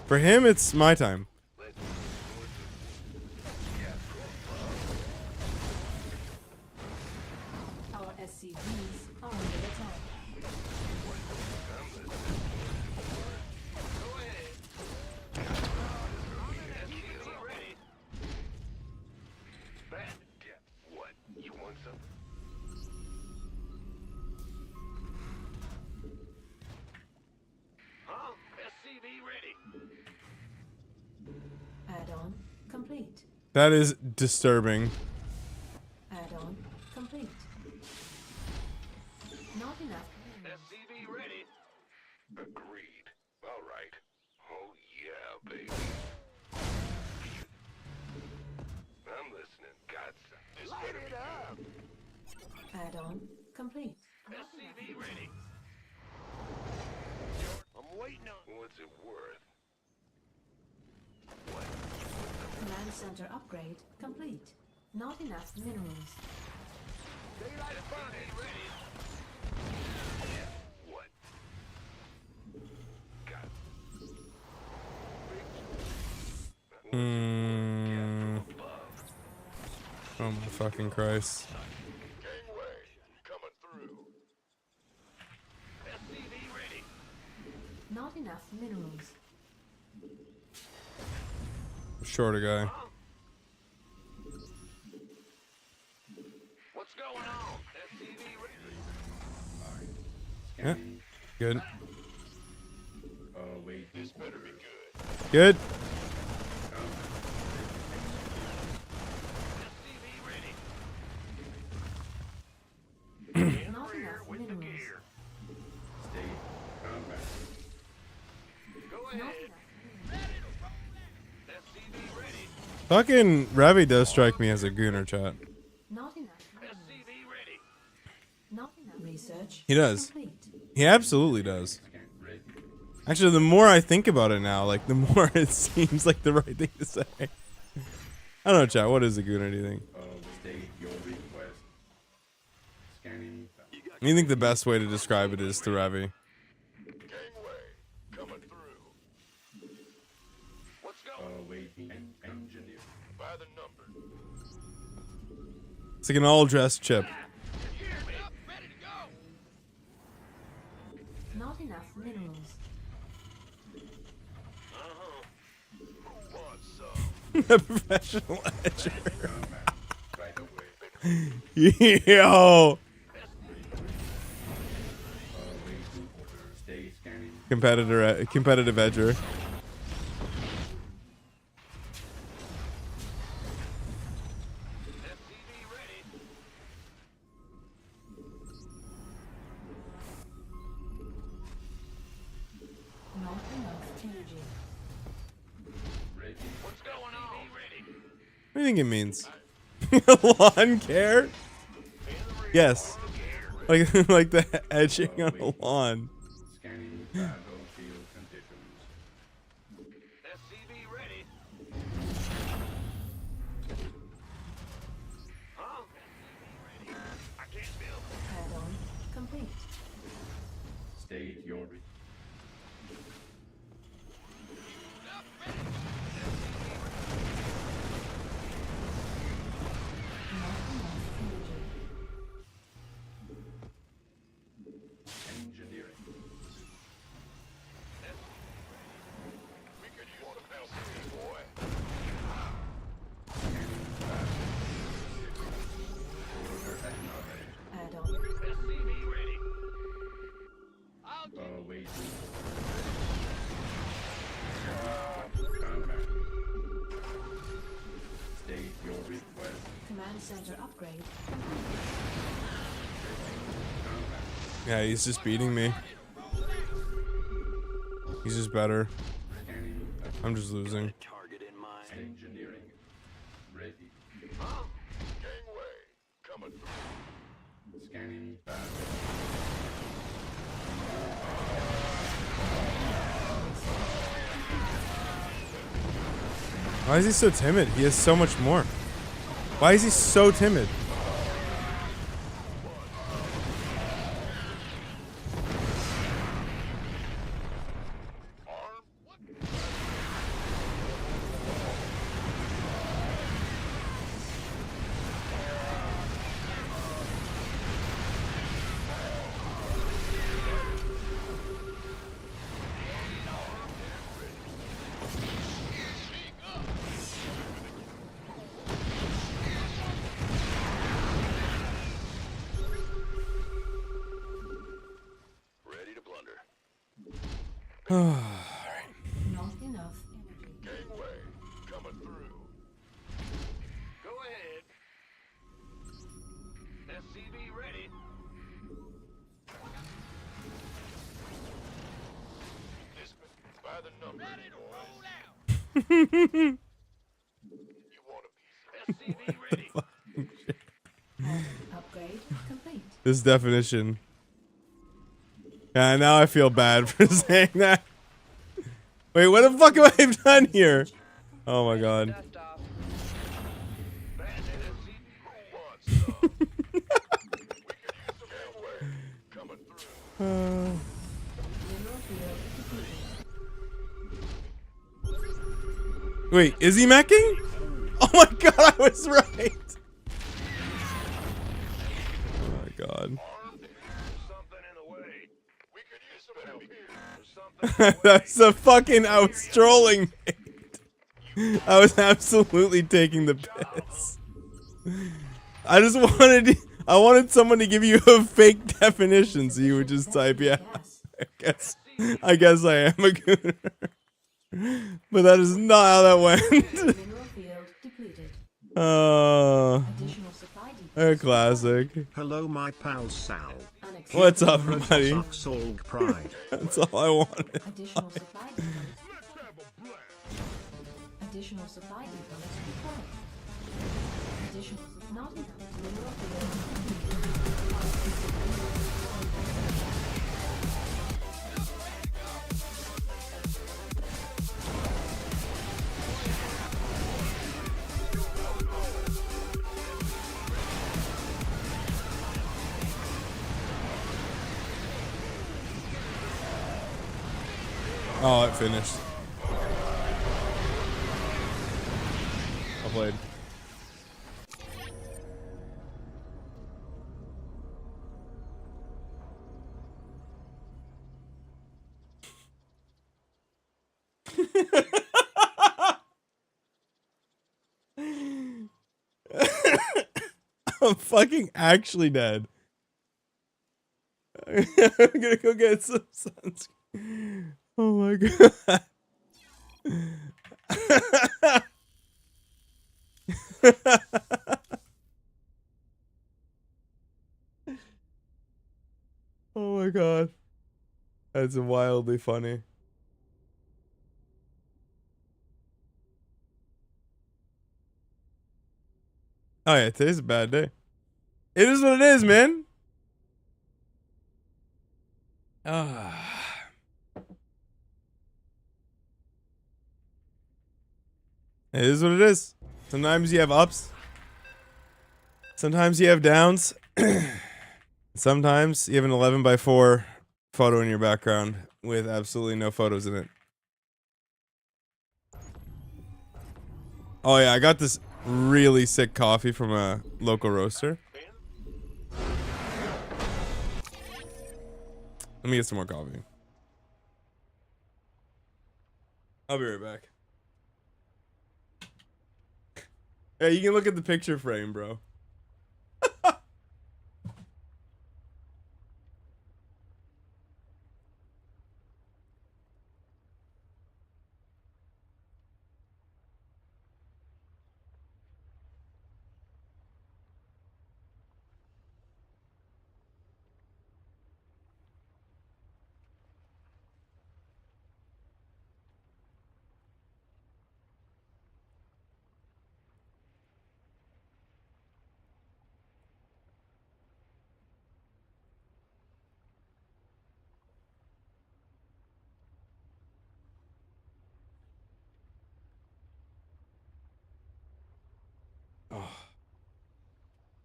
For him, it's my time. Let's see what Our SCVs are under attack. Go ahead. SCV ready. Bad. Yeah. What? You want something? Huh? SCV ready. Add-on complete. That is disturbing. Add-on complete. Not enough minerals. SCV ready. Agreed. All right. Oh yeah, baby. I'm listening. Got some. Light it up. Add-on complete. SCV ready. I'm waiting on. What's it worth? What? Command center upgrade complete. Not enough minerals. Daylight burning. Ready. What? Got. Hmm. Oh my fucking Christ. Gangway coming through. SCV ready. Not enough minerals. Shorter guy. What's going on? SCV ready. Yeah. Good. Oh, wait. This better be good. Good. SCV ready. Not enough With the minerals. gear. Stay combat. Go Not ahead. enough. SCV ready. Fucking Ravi does strike me as a gooner, chat. Not enough minerals. SCV ready. Not enough research. He does. Complete. He absolutely does. Scan ready. Actually, the more I think about it now, like, the more it seems like the right thing to say. I don't know, chat. What is a gooner, do you think? State your request. Scanning. What do you think the best way to describe it is to Ravi? Gangway coming through. What's going? Awaiting engineer. By the number. It's like an all-dressed chip. Geared up, ready to go. Not enough minerals. Who wants some? A professional edger. Right away. Yo! Awaiting order. Stay scanning. Competitive edger. SCV ready. Not enough energy. Ready. What's going on? Ready. What do you think it means? Lawn care? In the rear. Yes. Like like the edging on the lawn. Scanning battlefield conditions. SCV ready. Huh? SCV ready. I can't build. Add-on complete. State your re- Not enough energy. engineering. We could use some help here, boy. Add-on. SCV ready. Awaiting. Combat. State your request. Command center upgrade. Yeah, he's just beating me. He's just better. Scanning I'm just losing. engineering. Ready. Huh? Gangway. Coming through. Scanning battle. Why is he so timid? He has so much more. Why is he so timid? Ready to plunder. Not enough energy. Gangway. Coming through. Go ahead. SCV ready. This by the numbers, boys. You want a piece? SCV ready. Upgrade complete. This definition. Yeah, now I feel bad for saying that. Wait, what the fuck have I done here? Oh my god. Dust off. Bandit SCV. Who wants some? We could use some gangway. Coming through. Mineral field depleted. Wait, is he meching? Oh my god, I was right. Oh my god. Armed. There's something in the way. We could use some help here. There's something in the way. That's a fucking, I was trolling, mate. I was absolutely taking the piss. I just wanted, I wanted someone to give you a fake definition so you would just type, yeah, Gas. I guess I am a gooner. But that is not how that went. Mineral field depleted. Additional supply A depots. classic. Hello my pal Sal. Unacceptable. What's up, buddy? Sucks all pride. That's all I wanted. Additional supply depots. Additional supply depots required. Additional, not enough. Mineral field. Oh, it finished. I played. I'm fucking actually dead. I'm gonna go get some sunscreen. Oh my god. Oh my god. That's wildly funny. Oh yeah, today's a bad day. It is what it is, man. Ah. It is what it is. Sometimes you have ups. Sometimes you have downs. Sometimes you have an 11:4 photo in your background with absolutely no photos in it. Oh yeah, I got this really sick coffee from a local roaster. Let me get some more coffee. I'll be right back. Hey, you can look at the picture frame, bro. Oh.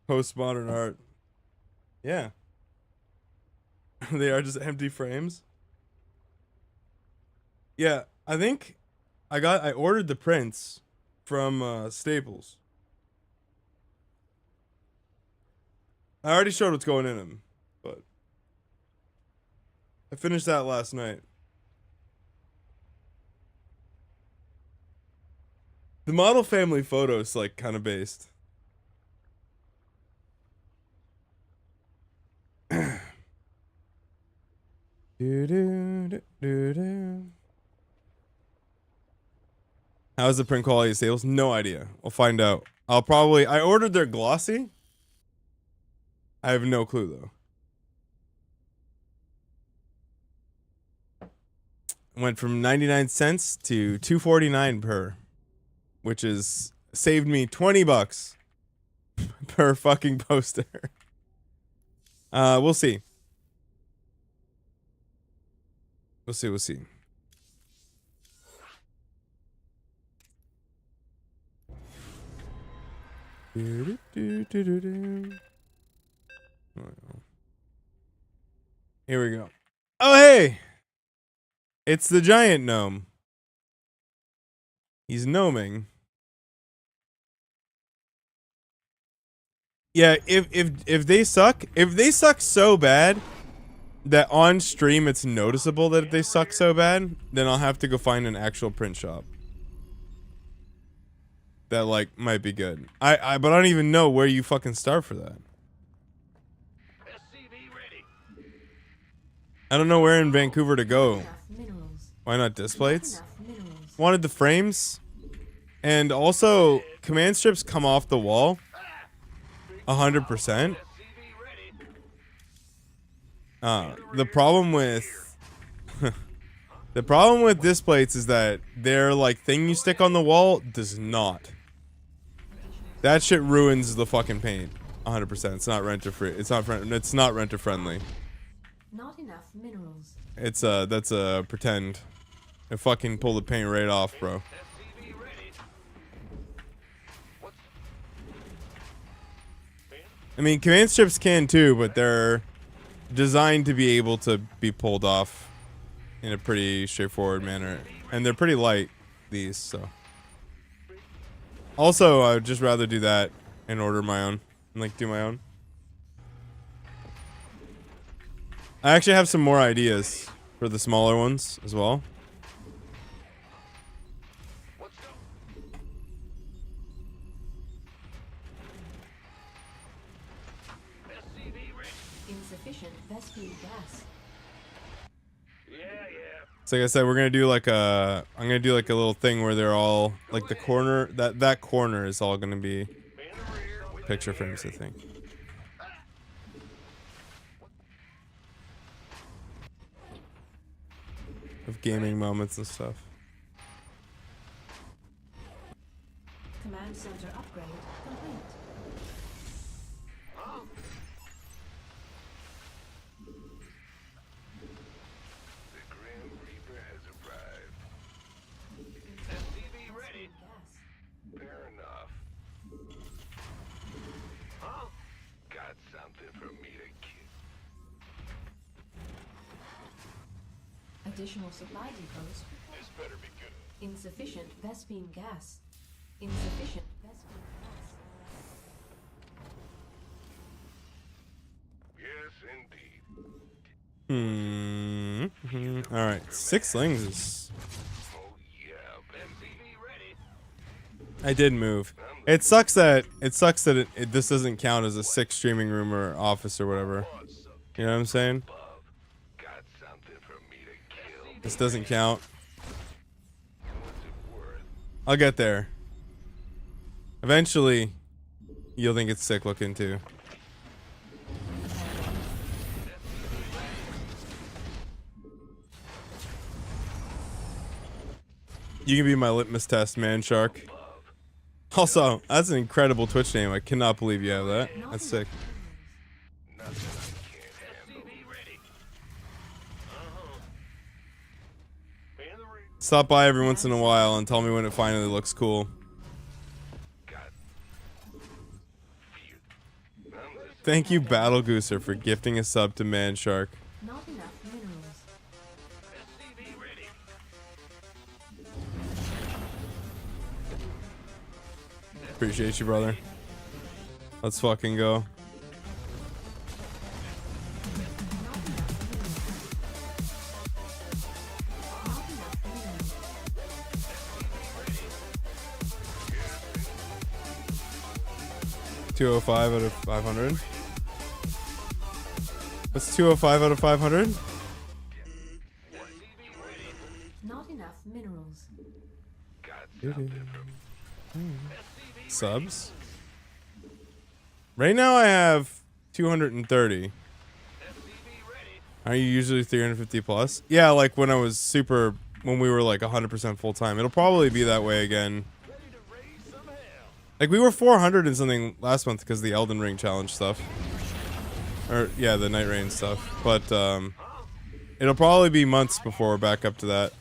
Postmodern art. Yeah. They are just empty frames. Yeah, I think I ordered the prints from Staples. I already showed what's going in them, but I finished that last night. The model family photo is like kind of based. How's the print quality of Staples? No idea. We'll find out. I ordered their glossy. I have no clue though. Went from 99 cents to $2.49 per, which is saved me $20 per fucking poster. We'll see. We'll see. Here we go. Oh, hey! It's the giant gnome. He's gnoming. Yeah, if they suck so bad that on stream it's noticeable that they suck so bad, then I'll have to go find an actual print shop that like might be good. But I don't even know where you fucking start for that. I don't know where in Vancouver to go. Why not Displates? Wanted the frames, and also command strips come off the wall 100%. The problem with the problem with Displates is that their like thing you stick on the wall does not. That shit ruins the fucking paint 100%. It's not renter free. It's not renter friendly. Not enough minerals. It's that's a pretend. It fucking pull the paint right off, bro. I mean, command strips can too, but they're designed to be able to be pulled off in a pretty straightforward manner, and they're pretty light, these, so. Also, I would just rather do that and order my own, and like do my own. I actually have some more ideas for the smaller ones as well. Insufficient Vespu gas. So like I said, we're gonna do like I'm gonna do like a little thing where they're all like the corner that corner is all gonna be picture frames, I think. Of gaming moments and stuff. Command center upgrade complete. Got something for me to kill. Additional supply depots. This better be good. Insufficient Vespine gas. Insufficient Vespine gas. Yes, indeed. All right, 6 slings is. Oh yeah, MCV ready. I did move. It sucks that this doesn't count as a 6 streaming room or office or whatever. You know what I'm saying? Got something for me to kill. This doesn't count. What's it worth? I'll get there. Eventually, you'll think it's sick looking too. You can be my litmus test, man shark. Also, that's an incredible Twitch name. I cannot believe you have that. That's sick. Stop by every once in a while and tell me when it finally looks cool. Thank you, Battle Gooser, for gifting a sub to Man Shark. Not enough minerals. Appreciate you, brother. Let's fucking go. $205 out of 500. That's 205 out of 500. Not enough minerals. Subs. Right now I have 230. Are you usually 350 plus? Yeah, like when we were like 100% full time. It'll probably be that way again. Like we were 400 and something last month because of the Elden Ring challenge stuff. Or yeah, the Night Rain stuff. But it'll probably be months before we're back up to that.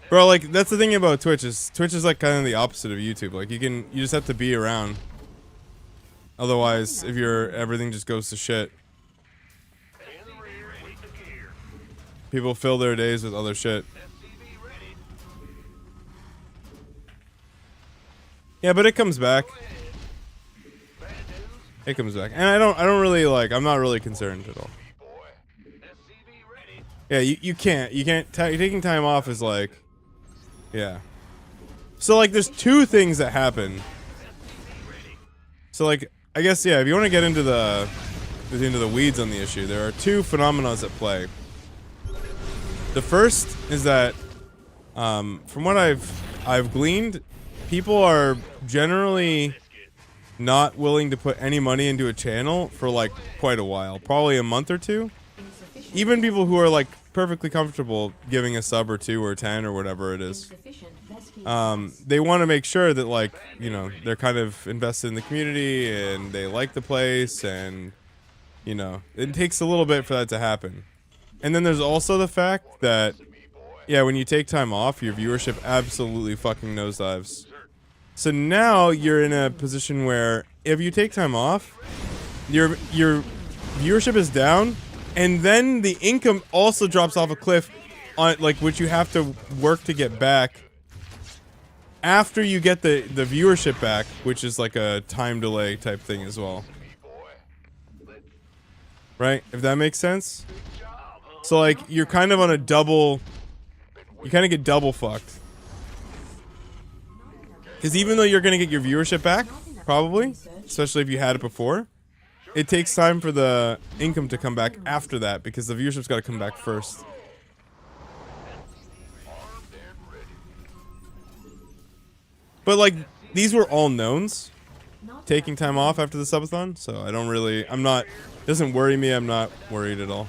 Bro, like that's the thing about Twitch is like kind of the opposite of YouTube. Like you just have to be around. Otherwise, if everything just goes to shit. People fill their days with other shit. Yeah, but it comes back. It comes back. And I don't really like, I'm not really concerned at all. Yeah, you can't taking time off is like, yeah. So like there's 2 things that happen. So like, I guess, yeah, if you want to get into the weeds on the issue, there are 2 phenomena at play. The first is that, from what I've gleaned, people are generally not willing to put any money into a channel for like quite a while, probably a month or 2. Even people who are like perfectly comfortable giving a sub or 2 or 10 or whatever it is. They want to make sure that like, you know, they're kind of invested in the community and they like the place and, you know, it takes a little bit for that to happen. And then there's also the fact that, yeah, when you take time off, your viewership absolutely fucking nosedives. So now you're in a position where if you take time off, your viewership is down, and then the income also drops off a cliff, on like which you have to work to get back. After you get the viewership back, which is like a time delay type thing as well. Right? If that makes sense? So like you're kind of on a double, you kind of get double fucked. Because even though you're going to get your viewership back, probably, especially if you had it before, it takes time for the income to come back after that because the viewership's got to come back first. But like, these were all knowns, taking time off after the subathon, so I don't really, I'm not, it doesn't worry me, I'm not worried at all.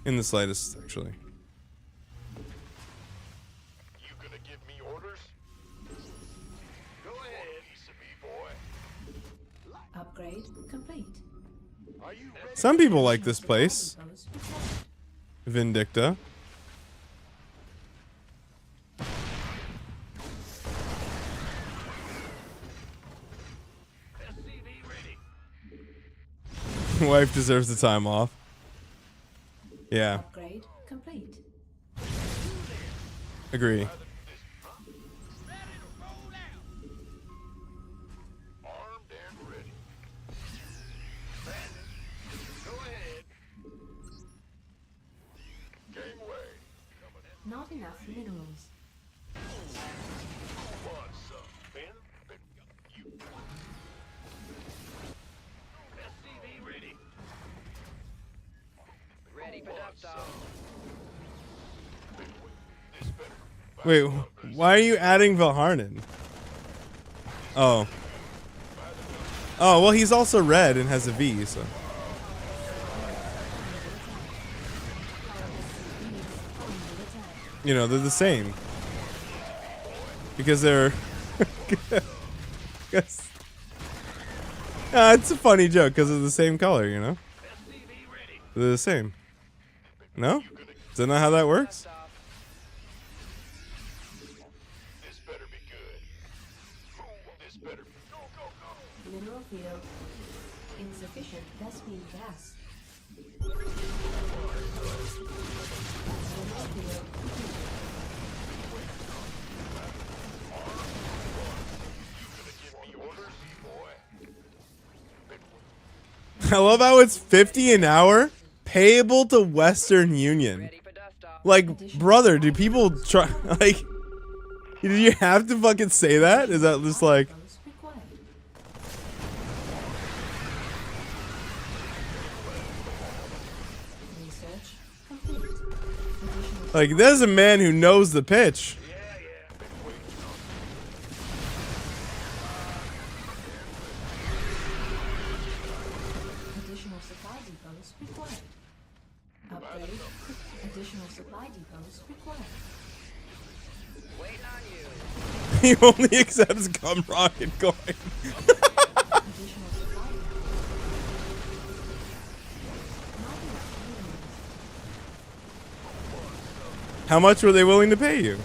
In the slightest, actually. You gonna give me orders? Go ahead, boy. Upgrade complete. Are you ready? Some people like this place. Vindicta. Wife deserves the time off. Yeah, Upgrade complete. agree. Armed and ready. Bandit, go ahead. Gangway. Not enough minerals. Want some, Ben? You. SCV ready. Ready for dust off. This better. Wait, why are you adding Vilharnan? Oh. Oh, well, he's also red and has a V, so. You know, they're the same. Because they're. It's a funny joke because they're the same color, you know? They're the same. No? Is that not how that works? Dust off. This better be good. This better be. Go, go, go. Mineral field. Insufficient Vespine gas. Mineral field complete. Give me orders, boy. I love how it's 50 an hour, payable to Western Union. Ready for dust off. Like, brother, do people try, like, did you have to fucking say that? Is that just like, Depots required. Research complete. Additional like, there's a man who knows the pitch. Additional supply depots required. Upgrade. Additional supply depots required. Waiting on you. He only accepts gum rocket coin. Additional supply depots. Not enough minerals. How much were they willing to pay you?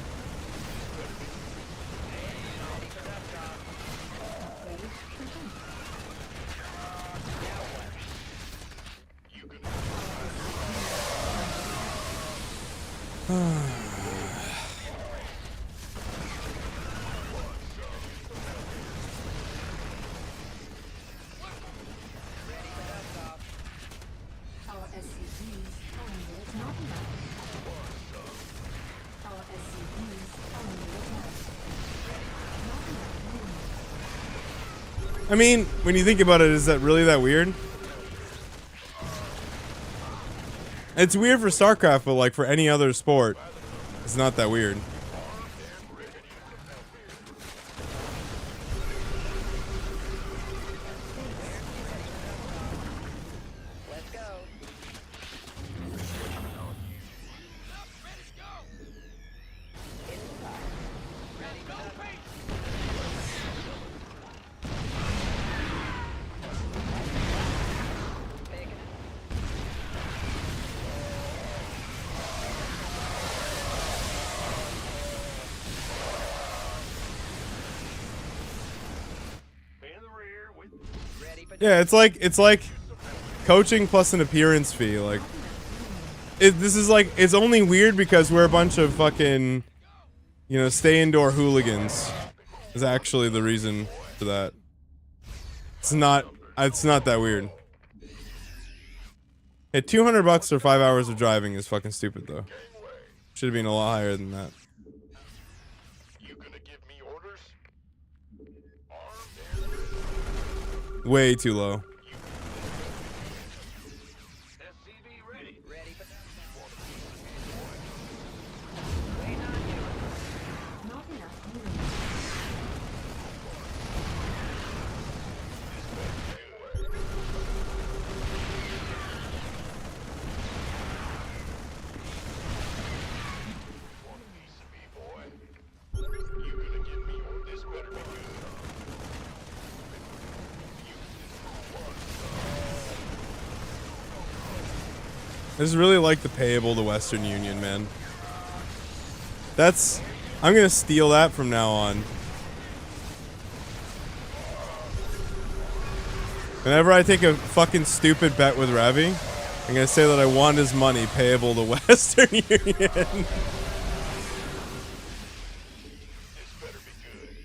Upgrade complete. Our SCVs are under attack. Not enough. Our SCVs are under attack. Not enough minerals. I mean, when you think about it, is that really that weird? It's weird for StarCraft, but like for any other sport, it's not that weird. Let's go. Taking it. In the rear with Ready for Yeah, it's like coaching plus an appearance fee. Like, this is like, it's only weird because we're a bunch of fucking, you know, stay indoor hooligans. Is actually the reason for that. It's not that weird. Hey, $200 for 5 hours of driving is fucking stupid though. Should have been a lot higher than that. you gonna give me orders? Armed and Way too low. SCV ready. Ready for dust off. Waiting on you. Not enough minerals. Want a piece of me, boy? You gonna give me orders? This better be good. This is really like the payable to Western Union, man. That's, I'm gonna steal that from now on. Whenever I take a fucking stupid bet with Ravi, I'm gonna say that I want his money payable to Western Union. This better be good.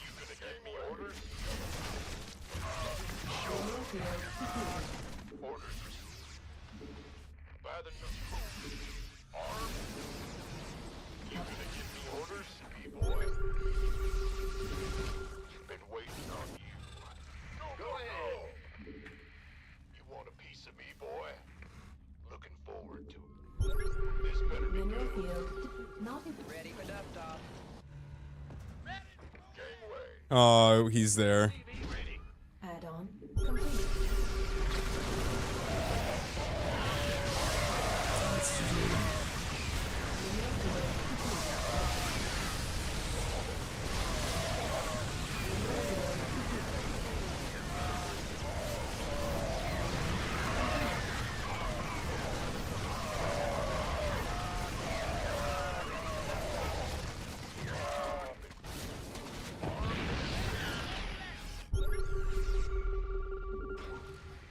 You gonna give me orders? Orders. By the arm. You gonna give me orders, B-boy? Been waiting on you. Go ahead. You want a piece of me, boy? Looking forward to it. This better be Mineral good. field not in Ready for dust-off. Gangway. Oh, he's there. TV ready. add-on complete.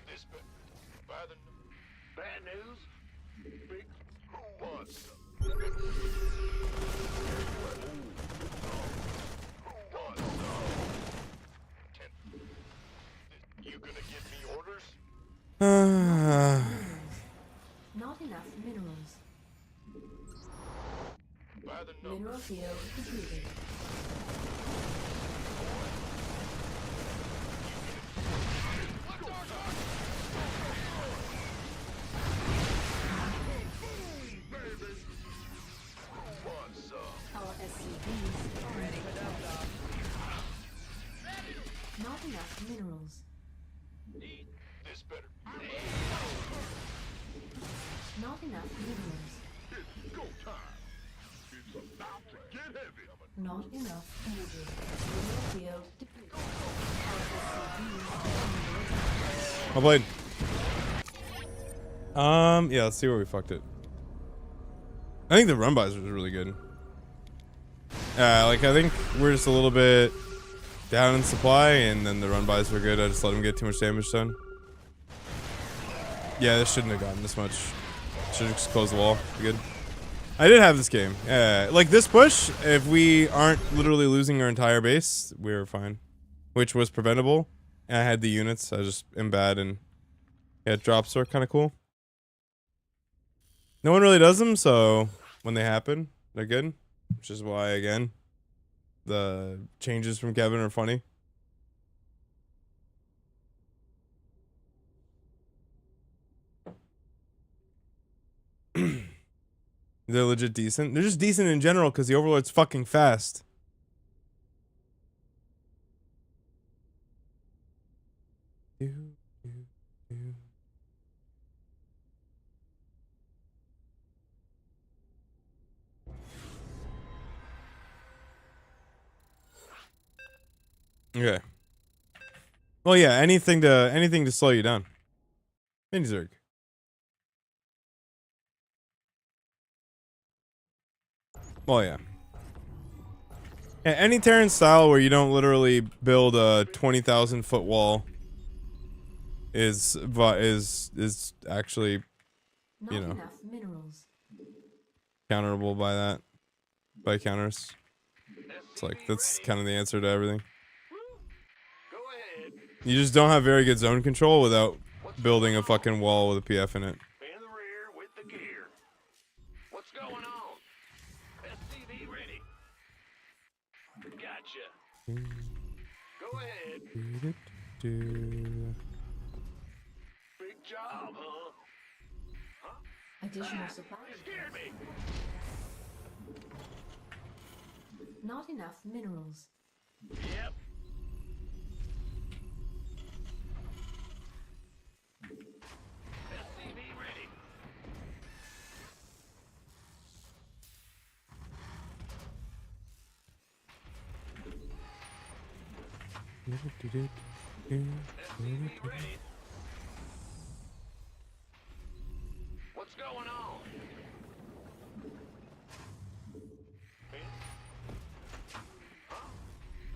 This by the bad news. Big who wants some? Who wants some? You gonna give me orders? Not enough minerals. By the Mineral numbers. field depleted. Who wants some? Our SCVs are ready for dust-off. Not enough minerals. This better. Not enough minerals. It's go time. It's about to get heavy. Not enough energy. Mineral field depleted. Our SCVs are under attack. Well played. Yeah, let's see where we fucked it. I think the run buys was really good. Like I think we're just a little bit down in supply, and then the run buys were good. I just let him get too much damage done. Yeah, this shouldn't have gotten this much. Should have just closed the wall. Be good. I did have this game. Yeah, like this push, if we aren't literally losing our entire base, we're fine. Which was preventable. And I had the units. I just am bad, and yeah, drops are kind of cool. No one really does them, so when they happen, they're good. Which is why, again, the changes from Kevin are funny. They're legit decent. They're just decent in general because the Overlord's fucking fast. Okay. Well, yeah, anything to slow you down. Zerg. Well, yeah. Yeah, any Terran style where you don't literally build a 20,000 foot wall is actually, Not you know, enough minerals. counterable by counters. It's like that's kind of the answer to everything. Go ahead. You just don't have very good zone control without building a fucking wall with a PF in it. In the rear with the gear. What's going on? SCV ready. Gotcha. Go ahead. Big job, huh? Additional supply. Scared me. Not enough minerals. Yep. SCV ready. SCV ready. What's going on?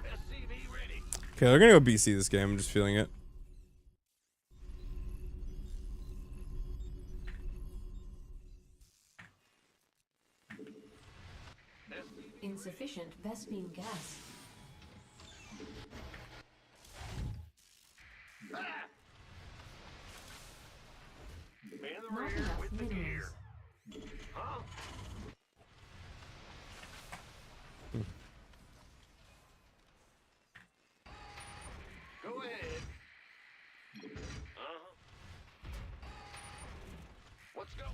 SCV ready. Okay, they're gonna go BC this game. I'm just feeling it. Insufficient Vespine gas. Not enough minerals. Go ahead. Let's go.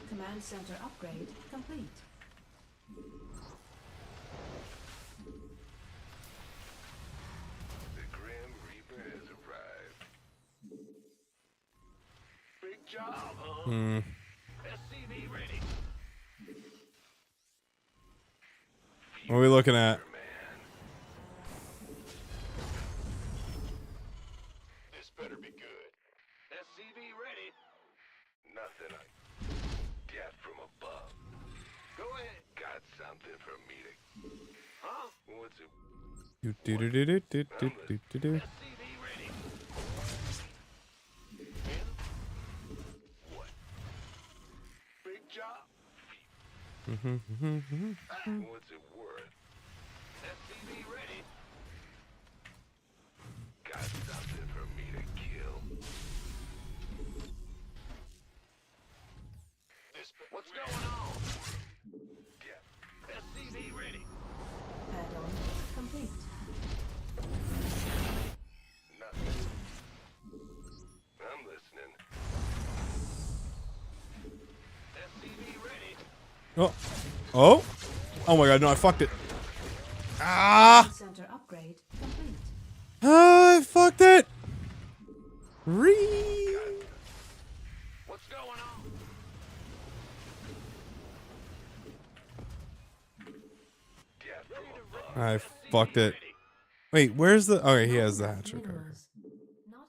Command center upgrade complete. The Grim Reaper has arrived. Big job, huh? SCV ready. What are we looking at? This better be good. SCV ready. Nothing I get from above. Go ahead. Got something for me to... Huh? What's it? Do-do-do-do-do-do-do-do. SCV ready. What? Big job? What's it worth? SCV ready. Got something for me to kill. What's going on? Yeah. SCV ready. Add-on complete. Nothing. I'm listening. SCV ready. Oh. Oh. Oh my god, no, I fucked it. Ah! Center upgrade complete. Ah, I fucked it. Ree. What's going on? Yeah, from above. I fucked it. Wait, where's the... Okay, he has the hatch. Okay. Minerals.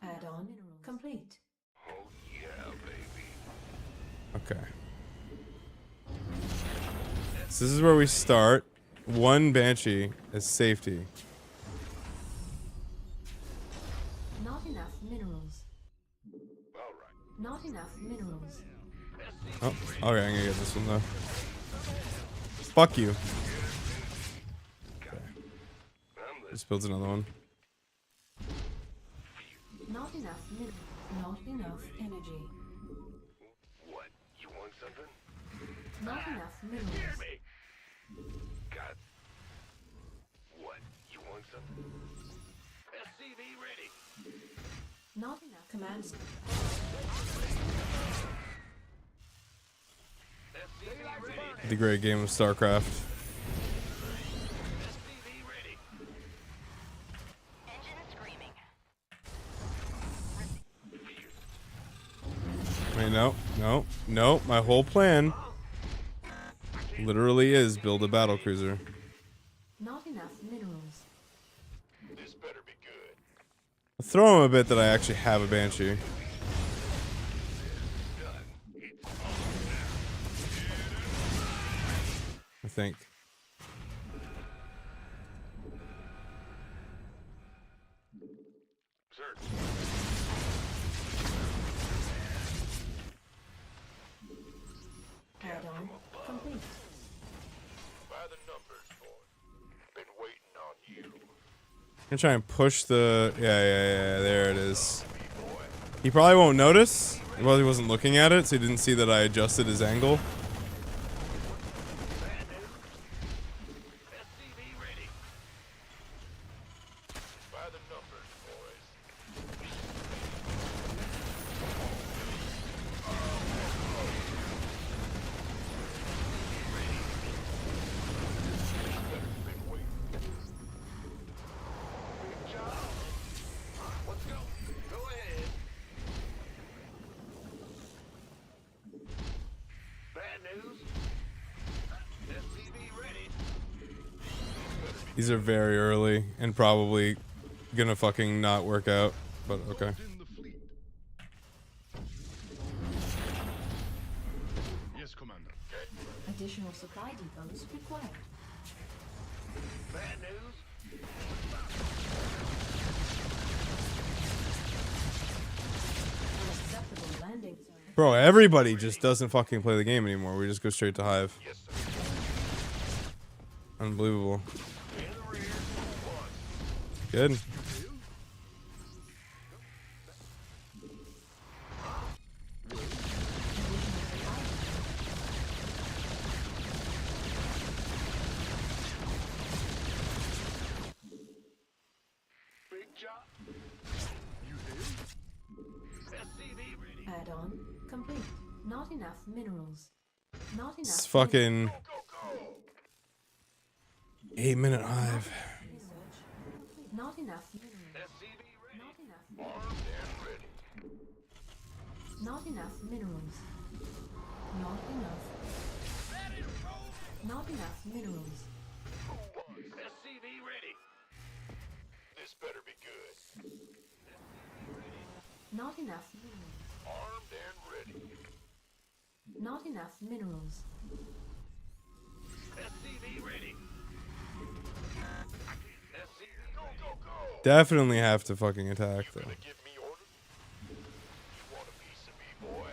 Add-on complete. Oh yeah, baby. Okay. So this is where we start. One Banshee is safety. Not enough minerals. All right. Not enough minerals. Oh, okay, I'm gonna get this one though. Fuck you. Just builds another one. Not enough Not enough energy. What? You want something? Not enough minerals. Me. God. What? You want something? SCV ready. Not enough commands. SCV ready. The great game of StarCraft. SCV ready. Engine screaming. Wait, no, no, no. My whole plan literally is build a battle cruiser. Not enough minerals. This better be good. I'll throw him a bit that I actually have a Banshee. I think. Sir. Add-on complete. By the numbers, boy. Been waiting on you. I'm gonna try and push the... Yeah, there it is. He probably won't notice. Well, he wasn't looking at it, so he didn't see that I adjusted his angle. SCV ready. By the numbers, boys. Been waiting. Big job. Let's go. Go ahead. Bad news. SCV ready. These are very early and probably gonna fucking not work out, but okay. In the fleet. Yes, Commander. Additional supply depots required. Bad news. Bro, everybody just doesn't fucking play the game anymore. We just go straight to Hive. Yes, sir. Unbelievable. In the rear. One. Good. Big job. SCV ready. Add-on complete. Not enough minerals. Not enough. It's fucking Go, go, go. 8-minute Hive. Research. Not enough minerals. SCV ready. Not enough. Armed and ready. Not enough minerals. Not enough. Not enough minerals. Who won? SCV ready. This better be good. Not enough minerals. Armed and ready. Not enough minerals. SCV ready. SCV go, go, go. Definitely have to fucking attack though. Gonna give me orders? You want a piece of me, boy?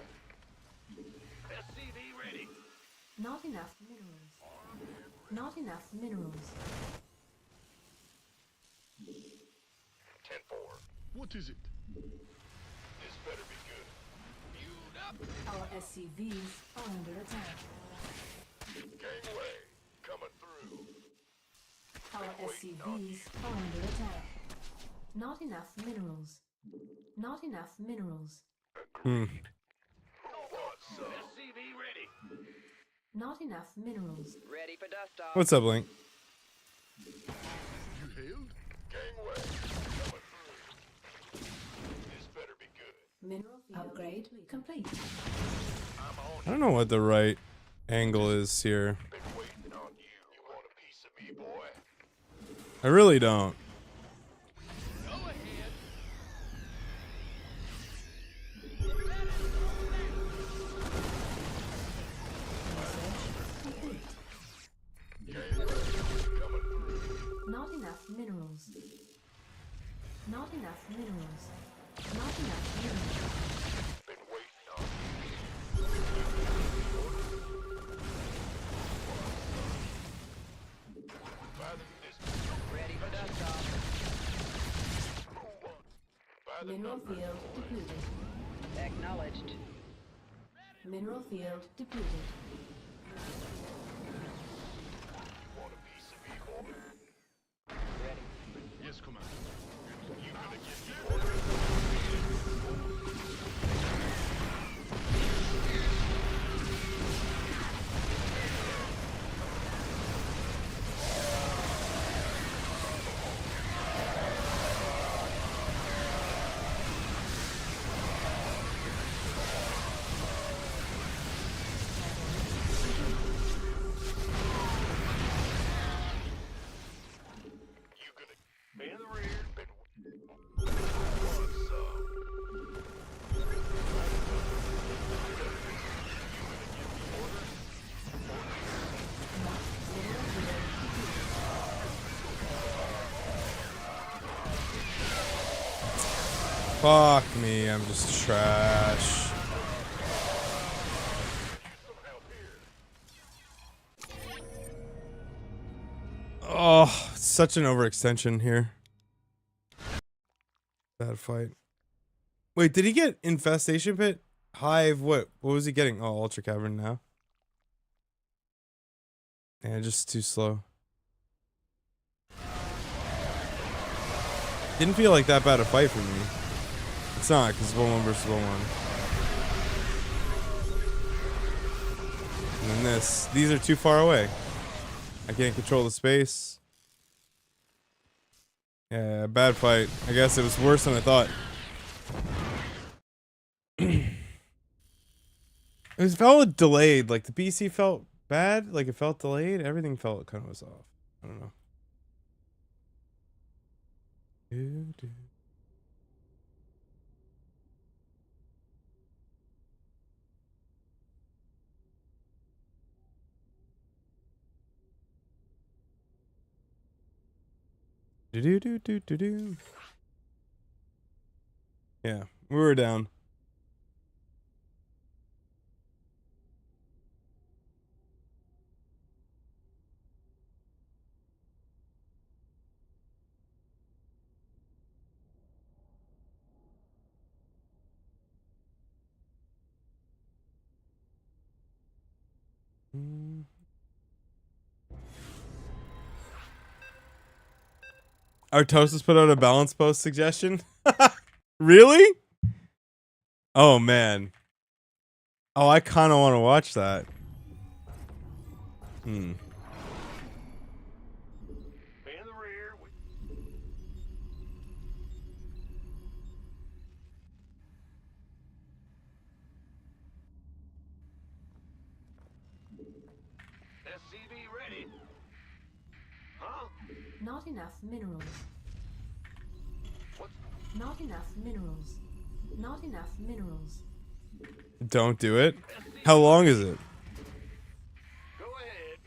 SCV ready. Not enough minerals. Not enough minerals. 10-4. What is it? This better be good. Queued up. Our SCVs are under attack. Gangway, coming through. Our SCVs are under attack. Not enough minerals. Not enough minerals. Hmm. Who wants some? SCV ready. Not enough minerals. Ready for dust off. What's up, Link? You hailed? Gangway, coming through. This better be good. Mineral field upgrade complete. I'm on. I don't know what the right angle is here. Been waiting on you. You want a piece of me, boy? I really don't. Go ahead. Not enough minerals. Not enough minerals. Not enough minerals. Been waiting on you. Ready for dust off. By the Mineral field depleted. Acknowledged. Mineral field depleted. want a piece of me, boy? Ready. Yes, Commander. You gonna give me orders? You gonna in the rear? Been want some? Fuck me, I'm just trash. Oh, such an overextension here. Bad fight. Wait, did he get infestation pit? Hive, what was he getting? Oh, ultra cavern now. Yeah, just too slow. Didn't feel like that bad a fight for me. It's not, because it's 1-1 versus 1-1. And then this. These are too far away. I can't control the space. Yeah, bad fight. I guess it was worse than I thought. It felt delayed. Like the PC felt bad. Like it felt delayed. Everything felt kind of was off. I don't know. Do. Yeah, we were down. Artosis put out a balance post suggestion. Really? Oh man. Oh, I kind of want to watch that. Be in the rear. SCV ready. Huh? Not enough minerals. What? Not enough minerals. Not enough minerals. Don't do it. How long is it? Go ahead.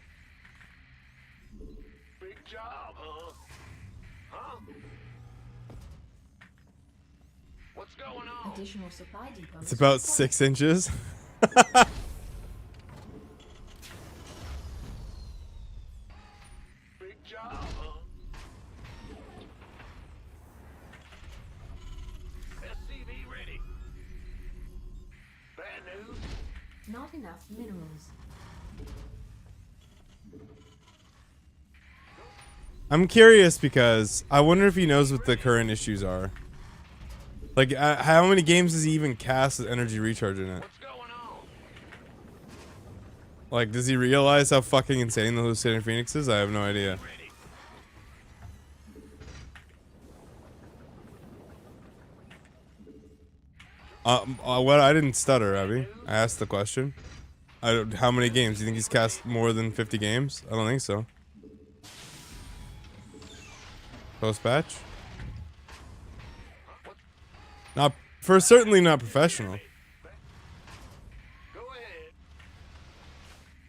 Big job, huh? Huh? What's going on? Additional supply depots. It's about 6 inches. Big job, huh? SCV ready. Bad news. Not enough minerals. I'm curious because I wonder if he knows what the current issues are. Like, how many games does he even cast with energy recharge in it? What's going on? Like, does he realize how fucking insane the Hallucinating Phoenix is? I have no idea. Ready. What? I didn't stutter, Abby. I asked the question. How many games? Do you think he's cast more than 50 games? I don't think so. Post-patch? Certainly not professional. Go ahead.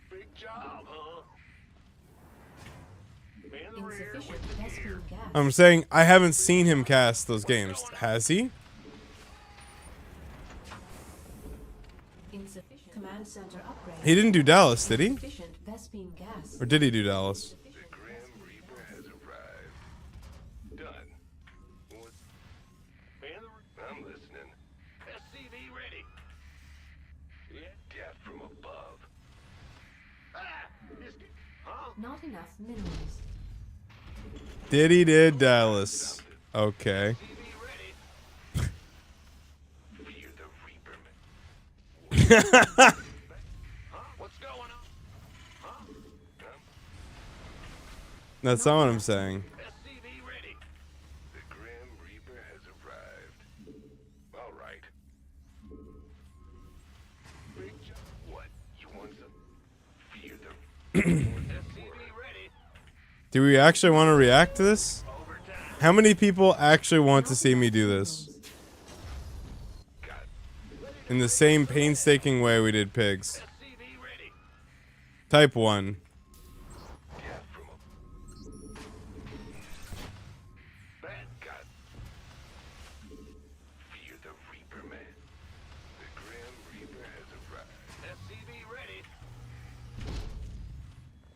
Big job, huh? Be in the rear. Insufficient Vespene gas. I'm saying I haven't seen him cast those games. Has he? Insufficient command center upgrade. He didn't do Dallas, did he? Insufficient Vespene gas. Or did he do Dallas? Grim Reaper has arrived. Done. What? Be in the rear. I'm listening. SCV ready. Yeah. Death from above. Ah! Huh? Not enough minerals. Did Dallas. Okay. SCV ready. Fear the Reaper, man. Huh? What's going on? Huh? That's not what I'm saying. SCV ready. The Grim Reaper has arrived. All right. Big job. What? You want some? Fear the SCV ready. Do we actually want to react to this? Overtime. How many people actually want to see me do this? Got In the same painstaking way we did pigs. SCV ready. Type 1. Death from a bad god. Fear the Reaper, man. The Grim Reaper has arrived. SCV ready.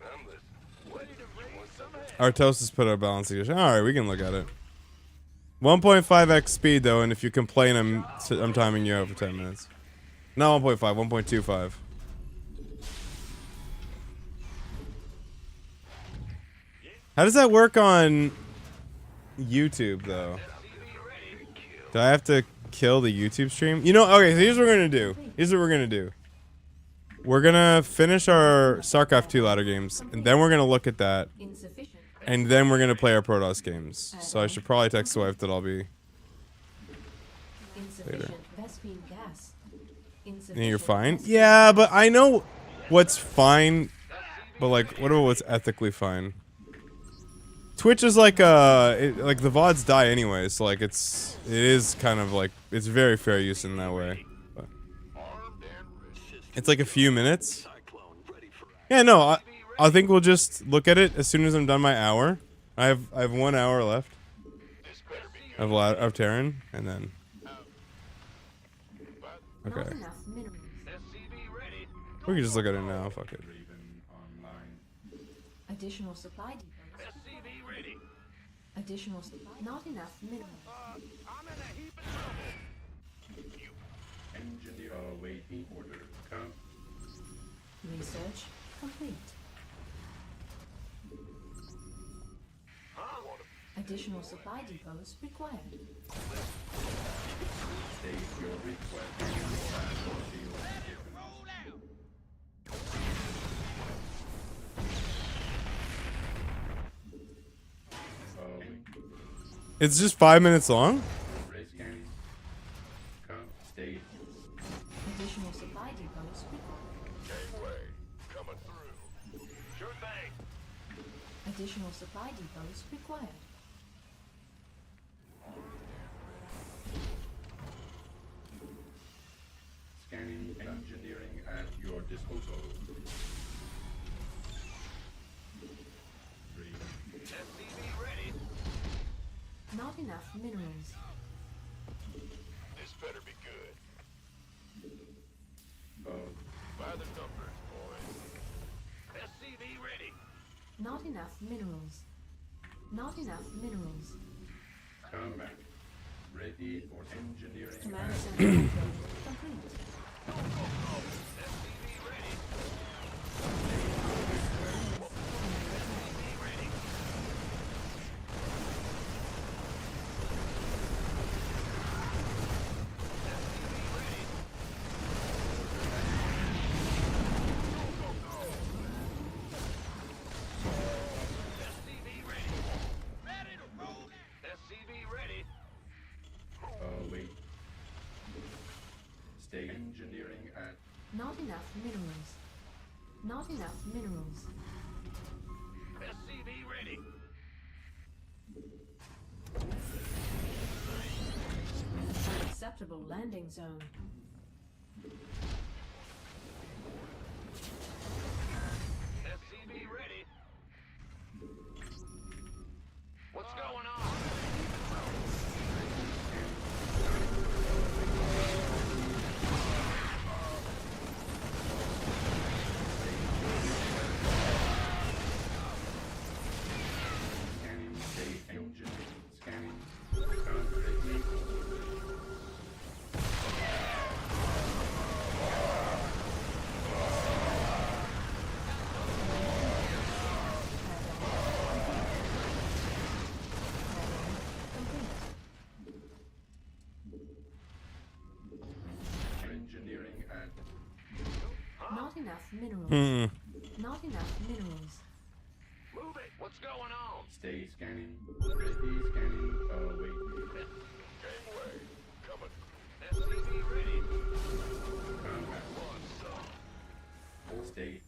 I'm listening. Ready to raise some hell. Artosis put out balance suggestion. Alright, we can look at it. 1.5x speed though, and if you complain, I'm timing you out for 10 minutes. Not 1.5, 1.25. How does that work on YouTube though? Do I have to kill the YouTube stream? You know, okay, so here's what we're gonna do. Here's what we're gonna do. We're gonna finish our StarCraft 2 ladder games, and then we're gonna look at that, Insufficient. and then we're gonna play our Protoss games. So I should probably text the wife that I'll be. Insufficient Vespene gas. And you're fine? Yeah, but I know what's fine, but like, what about what's ethically fine? Twitch is like like the VODs die anyway, so like it is kind of like, it's very fair use in that way. But it's like a few minutes. Yeah, no, I think we'll just look at it as soon as I'm done my hour. I have 1 hour left of Terran, and then Not okay, enough minerals. SCV ready. we can just look at it now. Fuck it. Raven online. Additional supply depots. SCV ready. Additional supply. Not enough minerals. I'm in a heap of trouble. Engineer awaiting order. Come. Research complete. Huh? Additional supply depots required. State your request. Battle field given. Roll out. Following. It's just 5 minutes long? Red scanning. Come. State. Additional supply depots required. Gangway, coming through. Sure thing. Additional supply depots required. Scanning engineering at your disposal. 3. SCV ready. Not enough minerals. This better be good. By the numbers, boys. SCV ready. Not enough minerals. Not enough minerals. Combat. Ready for engineering. Command center upgrade complete. SCV ready. Ready to roll out. SCV ready. Wait. State engineering at Not enough minerals. Not enough minerals. SCV ready. Unacceptable landing zone. SCV ready. What's going on? scanning. State engineering. Scanning. Ready. Engineering at Not enough minerals. Hmm. Not enough minerals. Move it. What's going on? state scanning. Ready scanning. Wait. Gangway, coming. SCV ready. Combat. What's up? State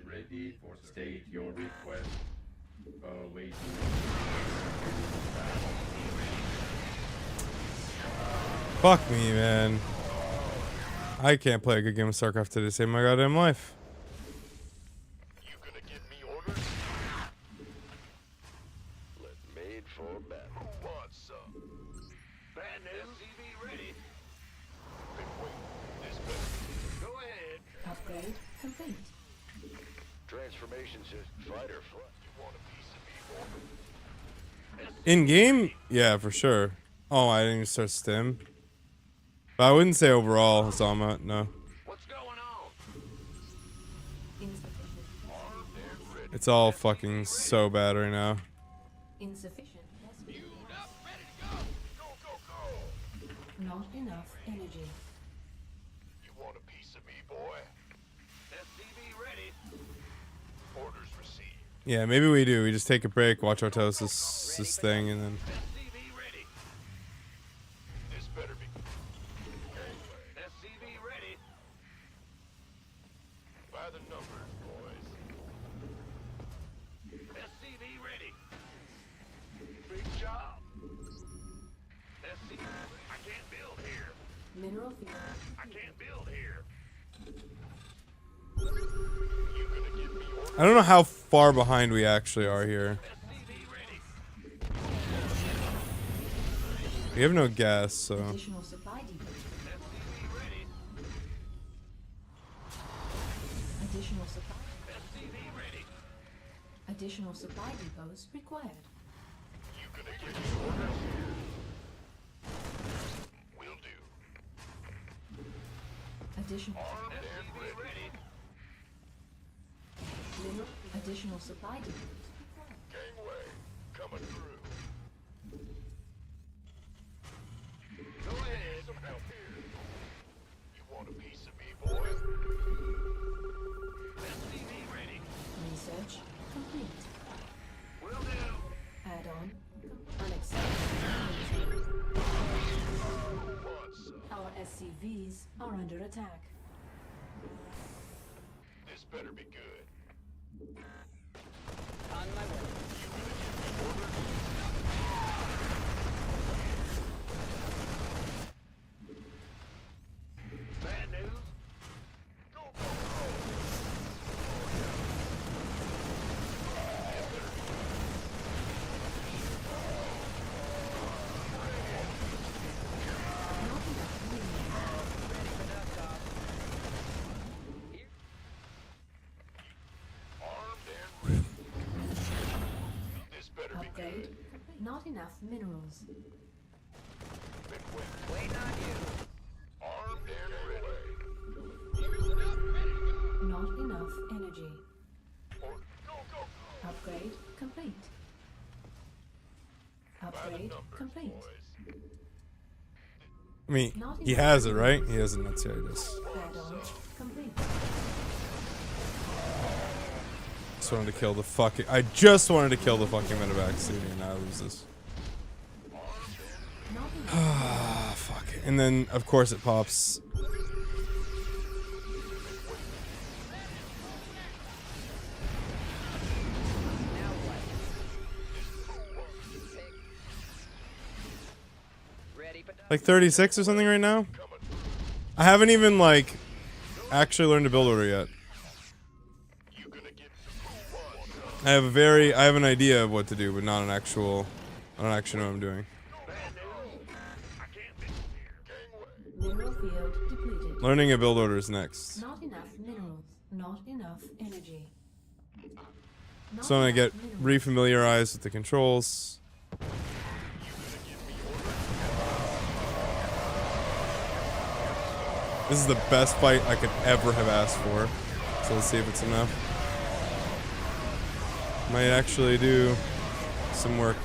ready for state your request. Wait. Fuck me, man. I can't play a good game of StarCraft today to save my goddamn life. You gonna give me orders? Let made for battle. Who wants some? Bad news. SCV ready. Then wait. This better. Go ahead. Upgrade complete. Transformation system. Fight or flight. You want a piece of me, boy? In game? Yeah, for sure. Oh, I didn't even start stim. But I wouldn't say overall, Zama, no. What's going on? Insufficient. Armed and ready. It's all fucking so bad right now. Insufficient. Fueled up. Ready to go. Go, go, go. Not enough energy. You want a piece of me, boy? SCV ready. Orders received. Yeah, maybe we do. We just take a break, watch our toast this thing, and then... SCV ready. This better be. SCV ready. By the numbers, boys. SCV ready. Big job. SCV. I can't build here. Mineral field. I can't build here. You gonna give me orders? I don't know how far behind we actually are here. SCV ready. We have no gas, so... Additional supply depot. SCV ready. Additional supply. SCV ready. Additional supply depots required. You gonna give me orders? Will do. Additional. Armed and ready. Mineral. Additional supply depots required. Gangway, coming through. SCVs are under attack. This better be good. On my way. Bad news? Go, go, go! Armed and ready. This better be Upgrade. good. Not enough minerals. Been waiting. Waiting on you. Armed and ready. Not enough energy. Or go, go, go! Upgrade complete. By the Upgrade numbers, complete. boys. I mean, he has it, right? He has it. That's yeah, he does. Add-on complete. Just wanted to kill the fucking. I just wanted to kill the fucking medevac CD, and now I lose this. Not enough. Ah, fuck. And then, of course, it pops. Now what? Ready for Like 36 or something right now. I haven't even like actually learned to build order yet. You gonna get I have an idea of what to do, but not an actual. I don't actually know what I'm doing. bad news? I can't be here. Gangway. Mineral field depleted. Learning a build order is next. Not enough minerals. Not enough energy. Not So I'm gonna enough get minerals. refamiliarized with the controls. This is the best fight I could ever have asked for. So let's see if it's enough. Might actually do some work.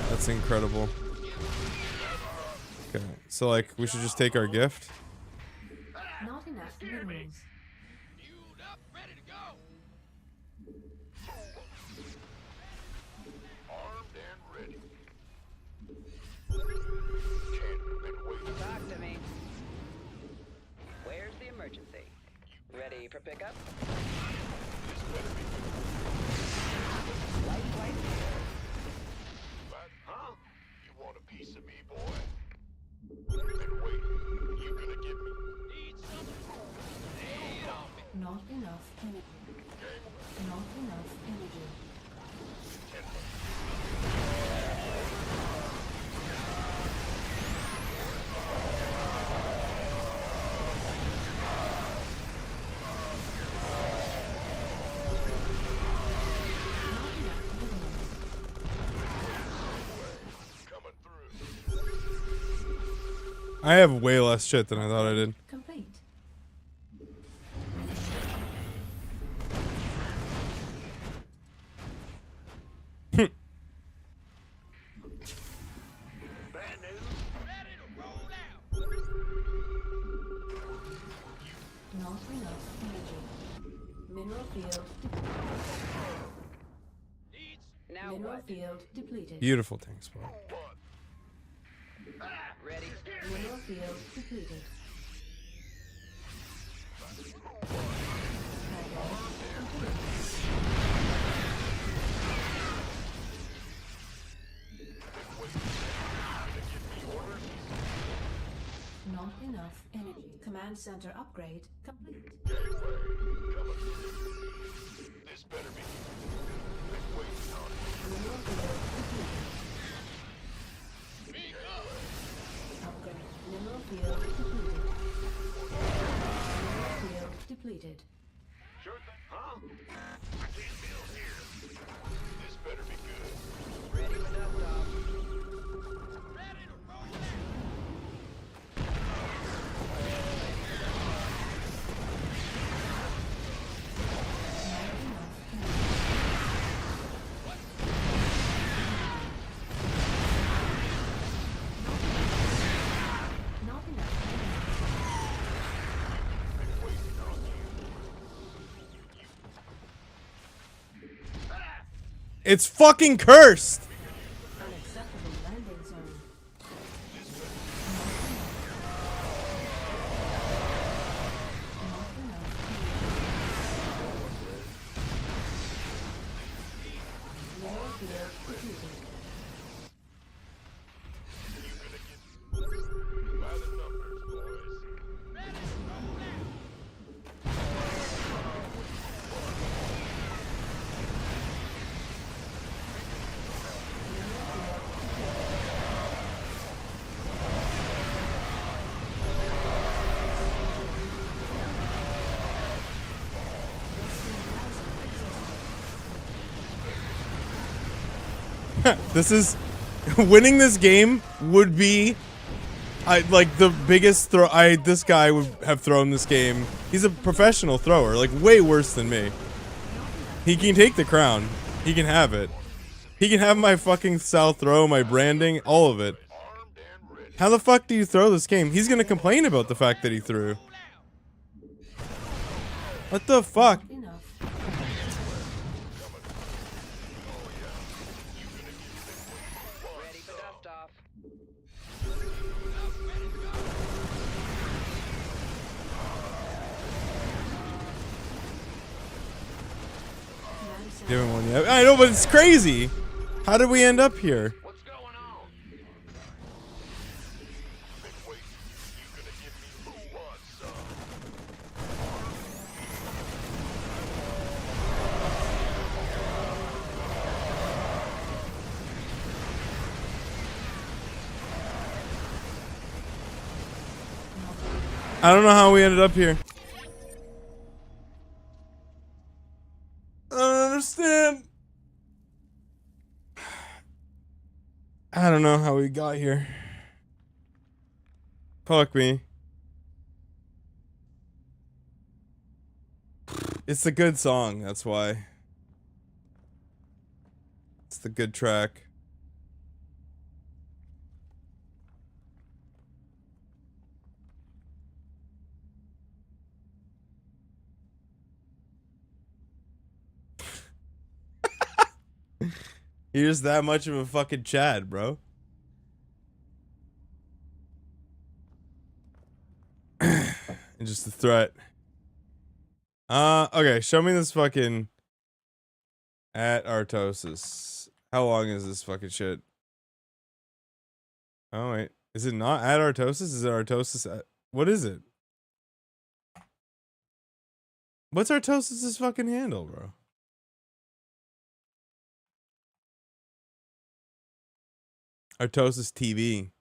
That's incredible. Okay, so like we should just take our gift. Not enough minerals. Fueled up, ready to go. Armed and ready. Can't been waiting. Talk to me. Where's the emergency? Ready for pickup? This better be good. Light, light. But, huh? You want a piece of me, boy? Been waiting. You gonna give me Need something? Lay it on me. Not enough energy. Not enough energy. coming through? I have way less shit than I thought I did. Complete. Bad news? Ready to roll out. Not enough energy. Mineral field Need Now mineral what? field depleted. Beautiful tank spot. Ready? Mineral field depleted. Not enough energy. Command center upgrade complete. This better be been waiting on it. Mineral field depleted. Speak up. Upgrade. Mineral field depleted. Mineral field depleted. Sure thing. Huh? I can't build here. This better be good. Ready for dust off. Ready to roll out. Not enough. It's fucking cursed. Unacceptable landing zone. This is winning this game would be like the biggest throw this guy would have thrown this game. He's a professional thrower, like way worse than me. He can take the crown. He can have it. He can have my fucking style throw, my branding, all of it. How the fuck do you throw this game? He's gonna complain about the fact that he threw. What the fuck? Enough. Ready for dust off. Give him one yet. I know, but it's crazy. How did we end up here? What's going on? Wait, you gonna give me who wants some? I don't know how we ended up here. I don't understand. I don't know how we got here. Fuck me. It's a good song, that's why. It's the good track. You're just that much of a fucking Chad, bro. And just a threat. Okay, show me this fucking at Artosis. How long is this fucking shit? Oh wait, is it not at Artosis? Is it Artosis at, what is it? What's Artosis's fucking handle, bro? Artosis TV.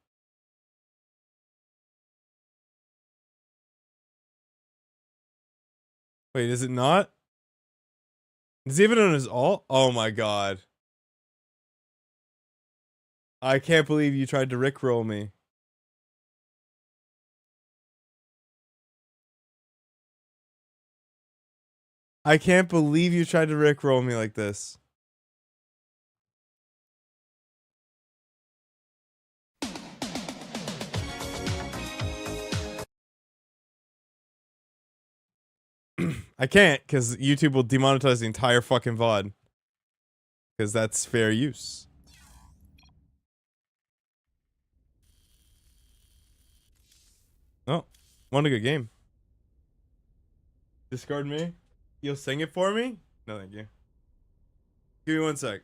Wait, is it not? Is he even on his alt? Oh my god. I can't believe you tried to rickroll me. I can't believe you tried to rickroll me like this. I can't, because YouTube will demonetize the entire fucking VOD. Because that's fair use. Oh, won a good game. Discard me? You'll sing it for me? No, thank you. Give me 1 sec.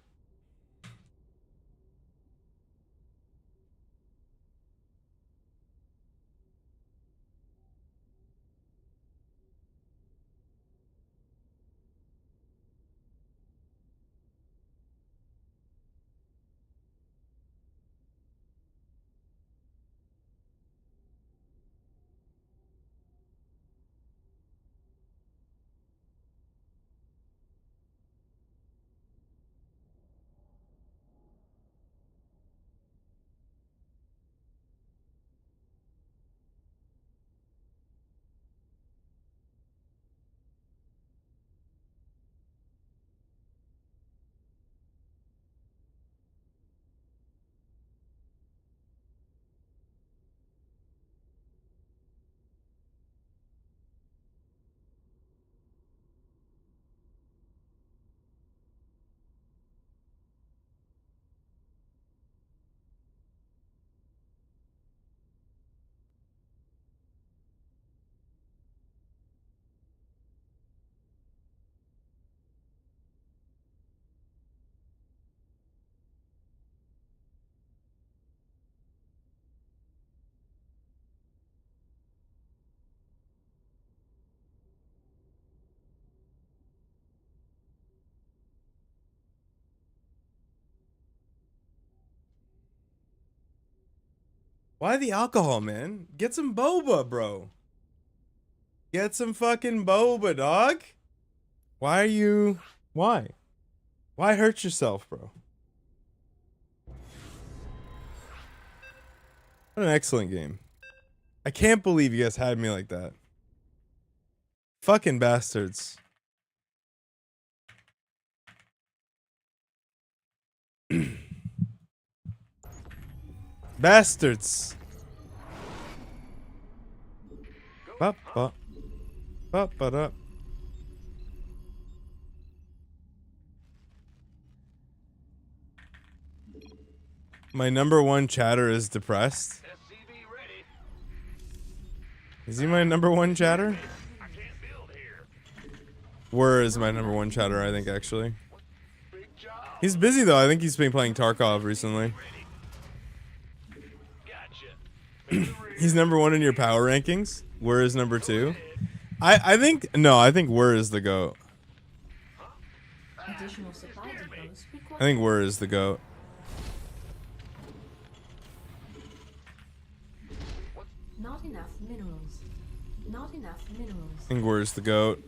Why the alcohol, man? Get some boba, bro. Get some fucking boba, dog. Why are you... Why? Why hurt yourself, bro? What an excellent game. I can't believe you guys had me like that. Fucking bastards. Bastards. Bop, bop. Bop, bop, up. My number one chatter is depressed. SCV ready. Is he my number one chatter? I can't build here. Where is my number one chatter, I think, actually. Big job. He's busy, though. I think he's been playing Tarkov recently. Gotcha. He's number one in your power rankings. Where is number two? I think where is the GOAT. Additional supply depots required. I think where is the GOAT. Not enough minerals. Not enough minerals. I think where's the GOAT.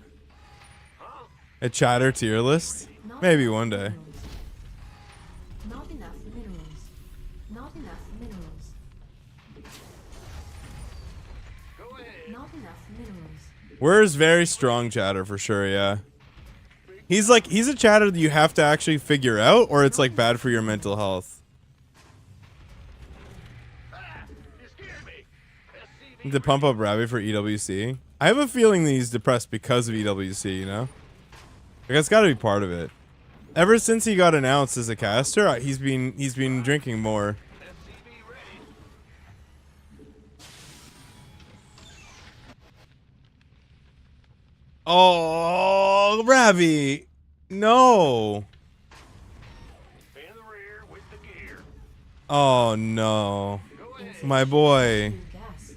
A chatter tier list? Not Maybe enough one day. minerals. Not enough minerals. Not enough minerals. Go ahead. Not enough minerals. Where's very strong chatter for sure, yeah. He's a chatter that you have to actually figure out, or it's like bad for your mental health. You scared me. SCV To pump up Rabbit for EWC. I have a feeling that he's depressed because of EWC, you know? Like, that's gotta be part of it. Ever since he got announced as a caster, he's been drinking more. SCV ready. Oh, Ravi! No! In the rear with the gear. Oh no. Go ahead. My boy. Fuel gas.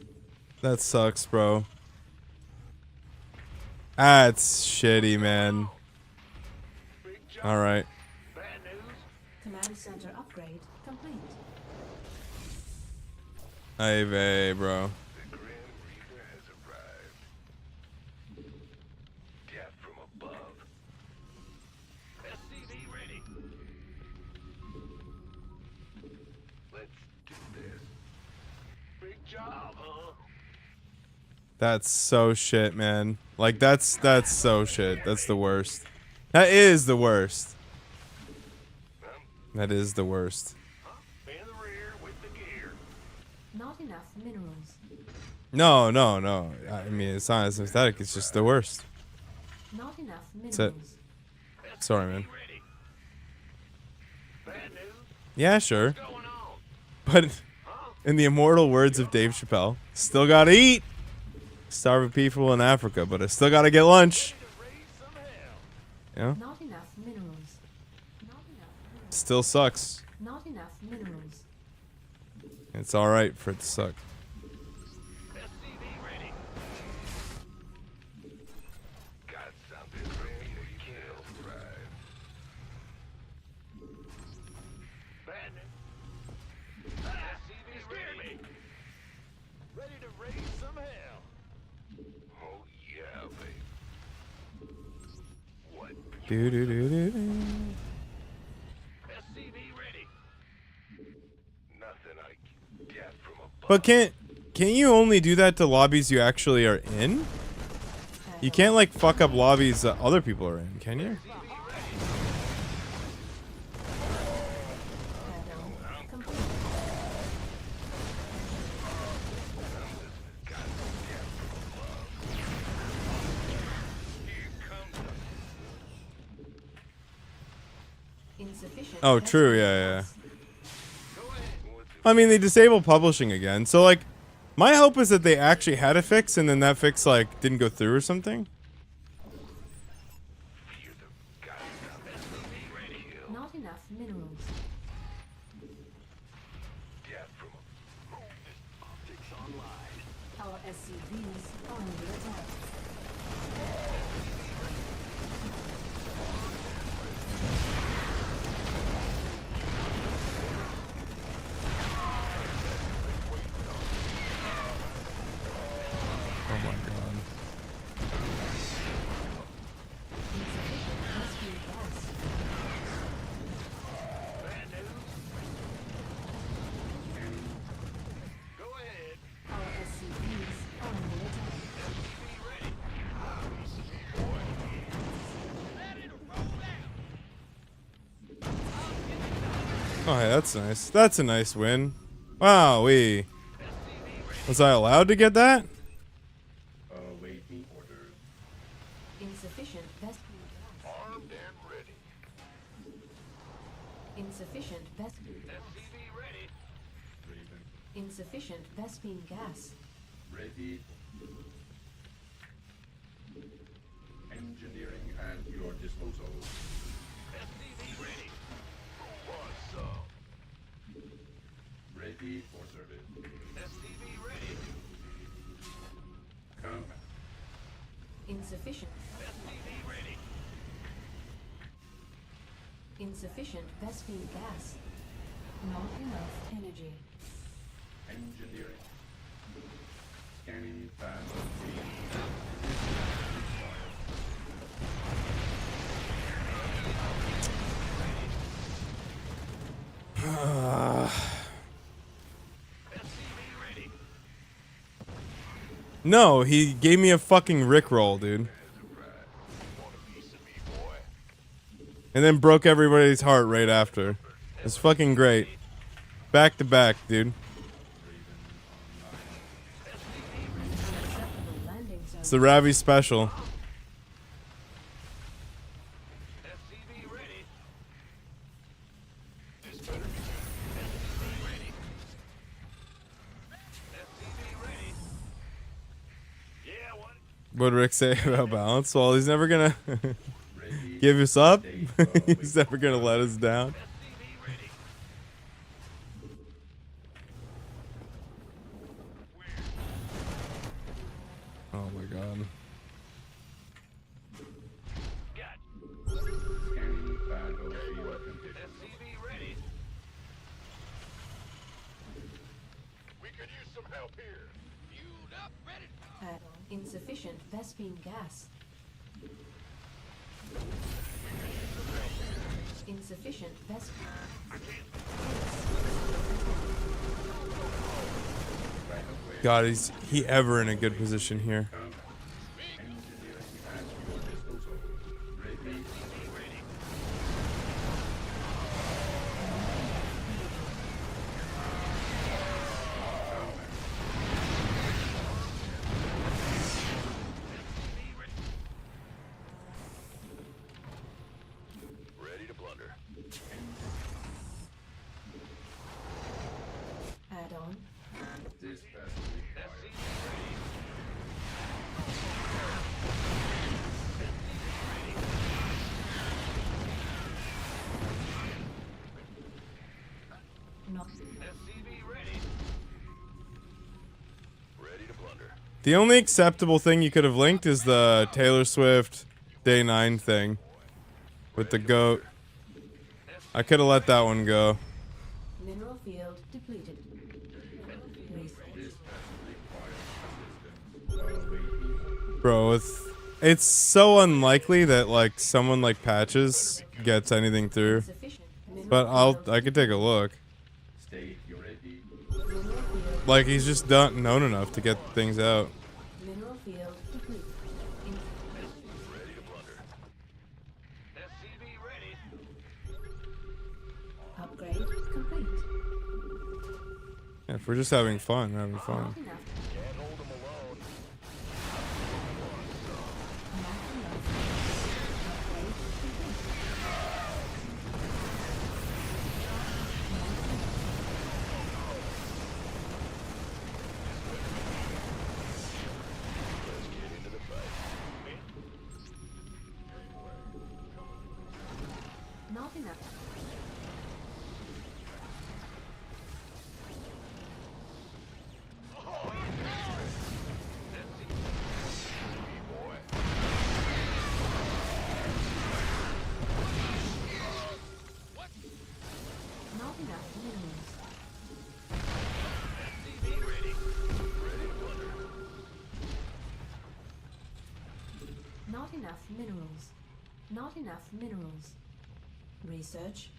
That sucks, bro. That's shitty, man. Big job. Alright. Bad news. Command center upgrade complete. Hey, bro. The Grim Reaper has arrived. Death from above. SCV ready. Let's do this. Big job, huh? That's so shit, man. Like, that's so shit. That's the worst. That is the worst. That is the worst. In the rear with the gear. Not enough minerals. No. I mean, it's not as pathetic. It's just the worst. Not enough it. minerals. Sorry, man. Ready. Bad news. Yeah, sure. What's going on? But in the immortal words of Dave Chappelle, still gotta eat. Starving people in Africa, but I still gotta get lunch. Raise some hell. Yeah? Not enough minerals. Not enough. Still sucks. Not enough minerals. It's alright for it to suck. SCV ready. Got something ready to kill, right? Bad news. SCV ready. Ready to raise some hell. Oh yeah, babe. What? Do. SCV ready. Nothing like death from above. But can't you only do that to lobbies you actually are in? You can't like fuck up lobbies that other people are in, can you? Add-on complete. Insufficient. Oh, true. SP Yeah. slots. I mean, they disabled publishing again. So like, my hope is that they actually had a fix and then that fix like didn't go through or something. Not enough minerals. Death from above. Optics online. Our SCVs are under attack. Oh my god. Insufficient rescue gas. Bad news. Go Oh, yeah, that's nice. That's a nice win. Wow, was I allowed to get that? Awaiting orders. Insufficient Vespene gas. Armed and ready. Insufficient Vespene gas. SCV ready. Raven, Insufficient Vespene gas. ready. Engineering at your disposal. SCV ready. Who wants some? Ready for service. SCV ready. Combat. Insufficient. SCV ready. Insufficient Vespene gas. Not enough energy. Engineering. Scanning fast. No, he gave me a fucking Rickroll, dude. Want a piece of me, boy? And then broke everybody's heart right after. It's fucking great. Back to back, dude. Unacceptable landing zone. It's the Ravi special. SCV ready. This better be good. SCV ready. SCV ready. Yeah, what? What'd Rick say about balance? Well, he's never gonna Ready. give us up. He's never gonna let us down. SCV ready. Oh my god. Got Scanning battlefield conditions. SCV ready. We could use some help here. Fueled up, ready to go. Insufficient Vespene gas. Insufficient Vespene. God, is he ever in a good position here? Ready to blunder. Add on. This vessel requires Not. SCV ready. Ready to blunder. The only acceptable thing you could have linked is the Taylor Swift Day 9 thing. With the goat. I could have let that one go. Mineral field depleted. Bro, it's so unlikely that like someone like Patches gets anything through. Insufficient. Mineral But field- I could take a look. state you're ready. Mineral field. Like he's just done known enough to get things out. Mineral field depleted. In- Ready to blunder. SCV ready. upgrade complete. Yeah, if we're just having fun, we're having Not fun. enough. Can't hold them alone. Not enough. Upgrade complete. Let's get into the fight. Not enough. Not enough minerals. SCV ready. Ready to blunder. Not enough minerals. Not enough minerals. Research.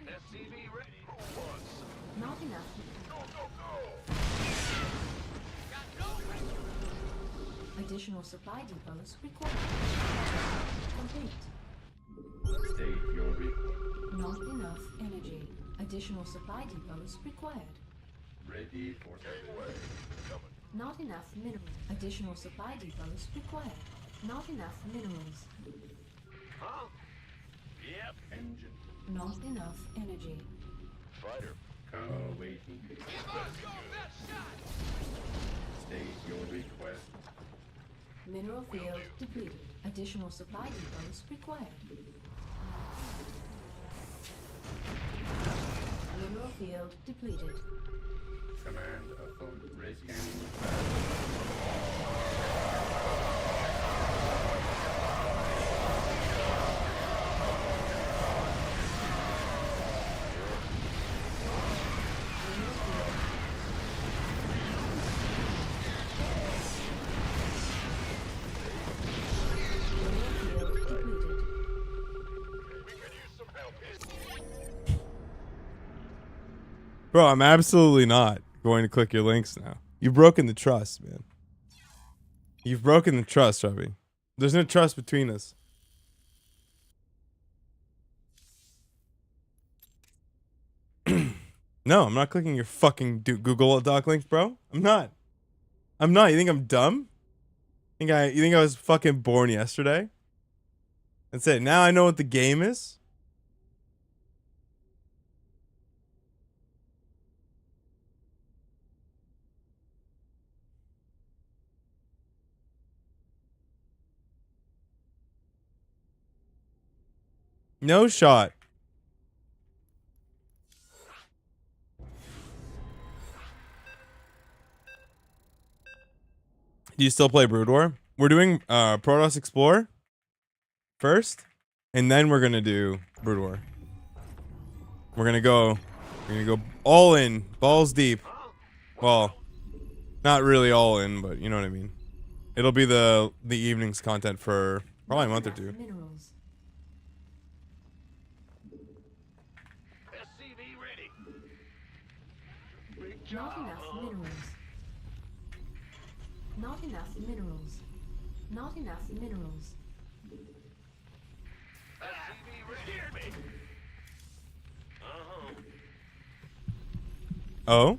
SCV ready. Who wants some? Not enough. Go, go, go! Got no record. Additional supply depots required. Complete. State your request. Not enough energy. Additional supply depots required. Ready for service. Not enough minerals. Additional supply depots required. Not enough minerals. Huh? Yep. Engine. Not enough energy. Fighter. Waiting. Give us your best shot. State your request. Mineral field depleted. Additional supply depots required. Mineral field depleted. Command affirmed. Rescue. Bro, I'm absolutely not going to click your links now. You've broken the trust, man. You've broken the trust, Robbie. There's no trust between us. No, I'm not clicking your fucking Google Doc links, bro. I'm not. I'm not. You think I'm dumb? You think I was fucking born yesterday? That's it. Now I know what the game is. No shot. Do you still play Brood War? We're doing Protoss Explorer first, and then we're gonna do Brood War. We're gonna go all in, balls deep. Well, not really all in, but you know what I mean. It'll be the evening's content for probably a month or two. Minerals. SCV ready. Big Not job, enough huh? minerals. Not enough minerals. Not enough minerals. SCV ready. Hear me. Oh?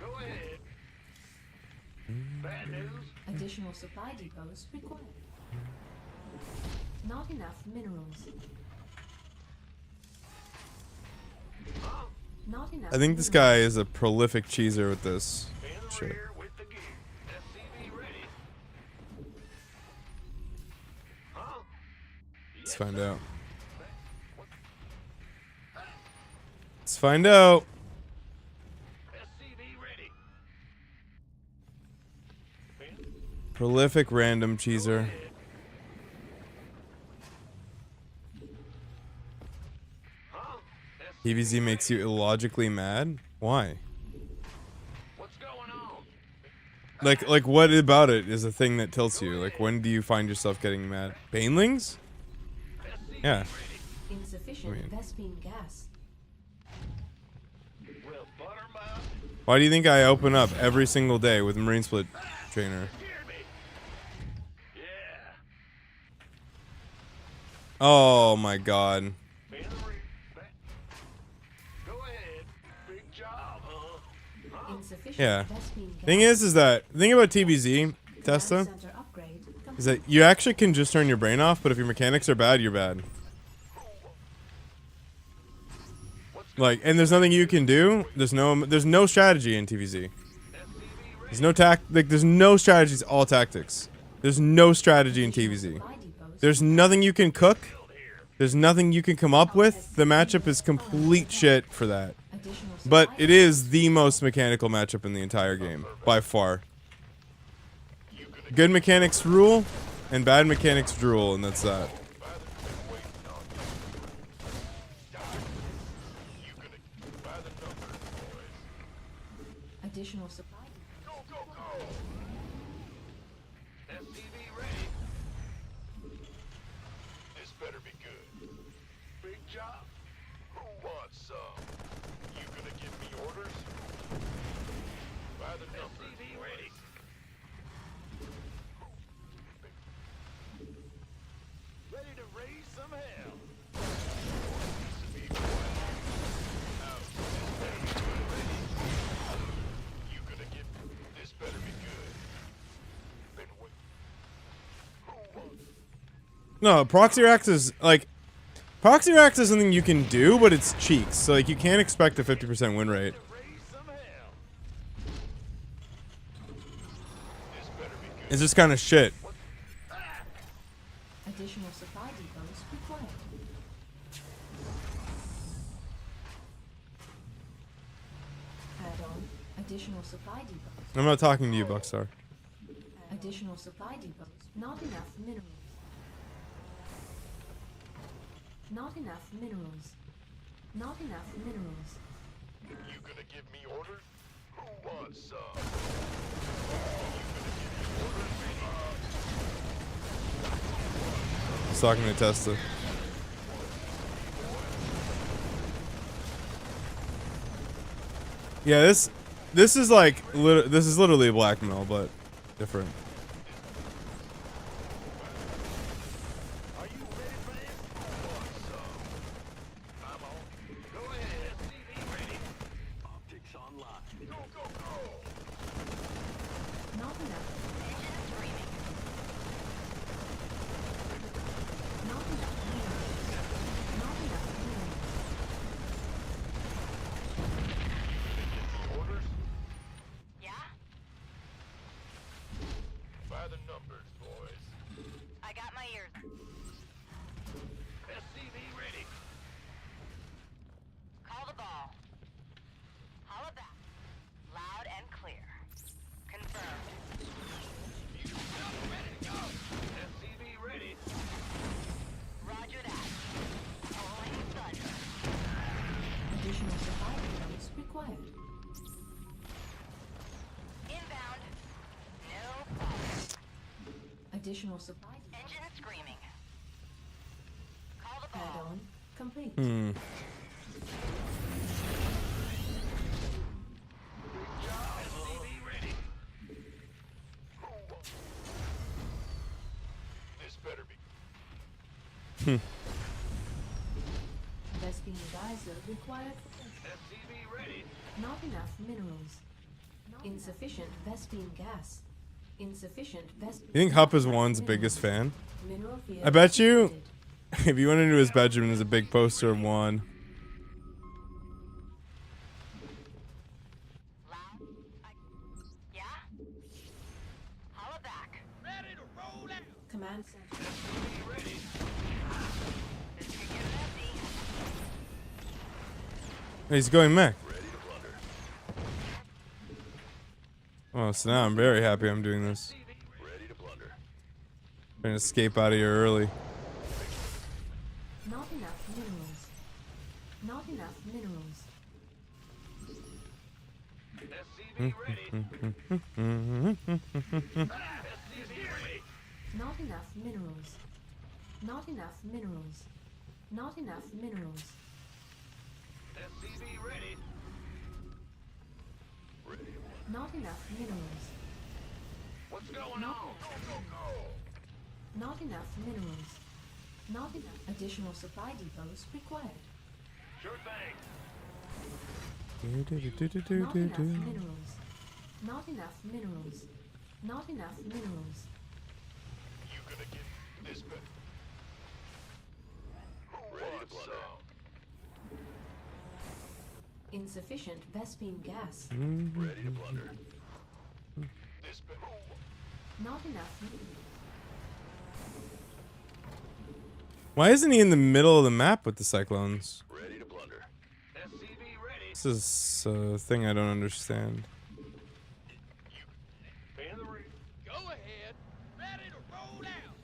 Go ahead. Bad news. Additional supply depots required. Not enough minerals. Not enough. I think this guy is a prolific cheeser with this In the shit. rear with the gear. SCV ready. Huh? Let's find out. Let's find out. SCV ready. Prolific random cheeser. Huh? TVZ makes you illogically mad? Why? What's going on? Like what about it is a thing that tilts you? Like when do you find yourself getting mad? Banelings? Yeah. Insufficient I mean- Vespine gas. Well, Buttermouth, Why do you think I open up every single day with Marine Split Trainer? hear me. Yeah. Oh my god. In the rear. Go ahead. Big job, huh? Insufficient Yeah. Vespine gas. Thing is that the thing about TBZ, Testa, Center upgrade is that you actually can just turn your brain off, but if your mechanics are bad, you're bad. Like, and there's nothing you can do. There's no strategy in TVZ. There's no there's no strategies, all tactics. There's no strategy in TVZ. supply depots. There's nothing you can cook. There's nothing you can come up with. The matchup is complete shit for that. Additional But supply it is the most mechanical matchup in the entire game, by far. Good mechanics rule, and bad mechanics drool, and that's that. additional supply. Go, go, go. SCV ready. This better be good. Big job. Who wants some? You gonna give me orders? By the number. SCV ready. Ready to raise some hell. Needs to be No, proxy racks is like proxy racks is something you can do, but it's cheeks. So like you can't expect a 50% win rate. It's just kind of shit. Additional supply depots required. Add-on. Additional supply depots. I'm not talking to you, Buckstar. Additional supply depots. Not enough minerals. Not enough minerals. Not enough minerals. You gonna give me orders? Who wants some? He's talking to Tesla. Yeah, this is like this is literally a blackmail, but different. Are you ready for this? Who wants some? I'm on. Go ahead. SCV ready. Optics online. Go, go, go. Not enough. Engine screaming. Not enough minerals. Not enough minerals. Orders? Yeah? By the numbers, boys. I got my ears. SCV ready. Call the ball. Holla back. Loud and clear. Confirmed. SCV ready. Roger that. Rolling thunder. Additional supply depots required. Inbound. No problem. Additional supply depots. Engine screaming. Call the ball. Add-on complete. SCV ready. This better be. Vespine geyser required. SCV ready. Not enough minerals. Insufficient Vespine gas. Insufficient Vespine. You think Hup is Juan's biggest fan? Mineral field I bet you activated. if you went into his bedroom, there's a big poster of Juan. Loud. Yeah? Holla back. Ready to roll out. Command center. This could get messy. He's going mech. Oh, so now I'm very happy I'm doing this. Ready to blunder. Trying to escape out of here early. Not enough minerals. Not enough minerals. SCV ready. SCV ready. Not enough minerals. Not enough minerals. Not enough minerals. SCV ready. Ready. Not enough minerals. What's going on? Not, Go, go, go. not enough minerals. Not enough additional supply depots required. Sure thing. Not enough minerals. Not enough minerals. Not enough minerals. You gonna get this bit? Ready to blunder. Insufficient Vespine gas. Ready to blunder. This bit. Not enough minerals. Why isn't he in the middle of the map with the cyclones? Ready to blunder. SCV ready. This is a thing I don't understand. In the ring. Go ahead. Ready to roll out.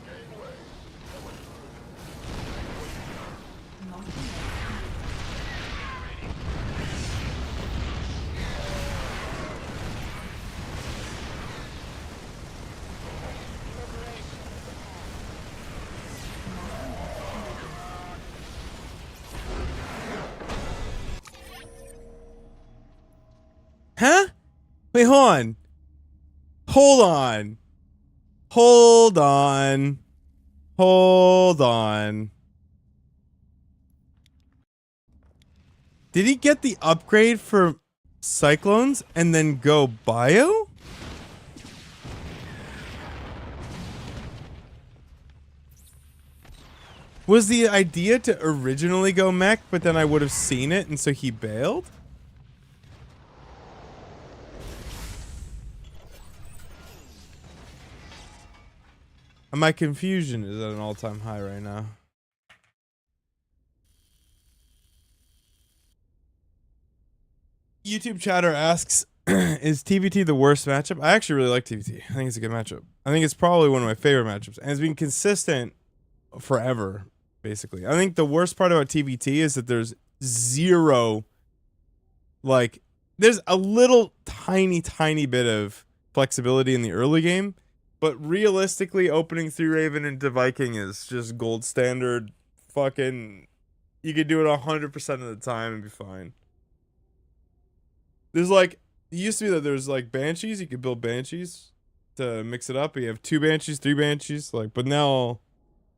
Gangway. Not enough. Huh? Wait, hold on. Hold on. Hold on. Hold on. Did he get the upgrade for cyclones and then go bio? Was the idea to originally go mech, but then I would have seen it, and so he bailed? My confusion is at an all-time high right now. YouTube chatter asks, is TVT the worst matchup? I actually really like TVT. I think it's a good matchup. I think it's probably one of my favorite matchups. And it's been consistent forever, basically. I think the worst part about TVT is that there's zero, like, there's a little tiny bit of flexibility in the early game. But realistically, opening 3 Raven into Viking is just gold standard. Fucking, you could do it 100% of the time and be fine. There's like, it used to be that there's like Banshees. You could build Banshees to mix it up. You have 2 Banshees, 3 Banshees. Like, but now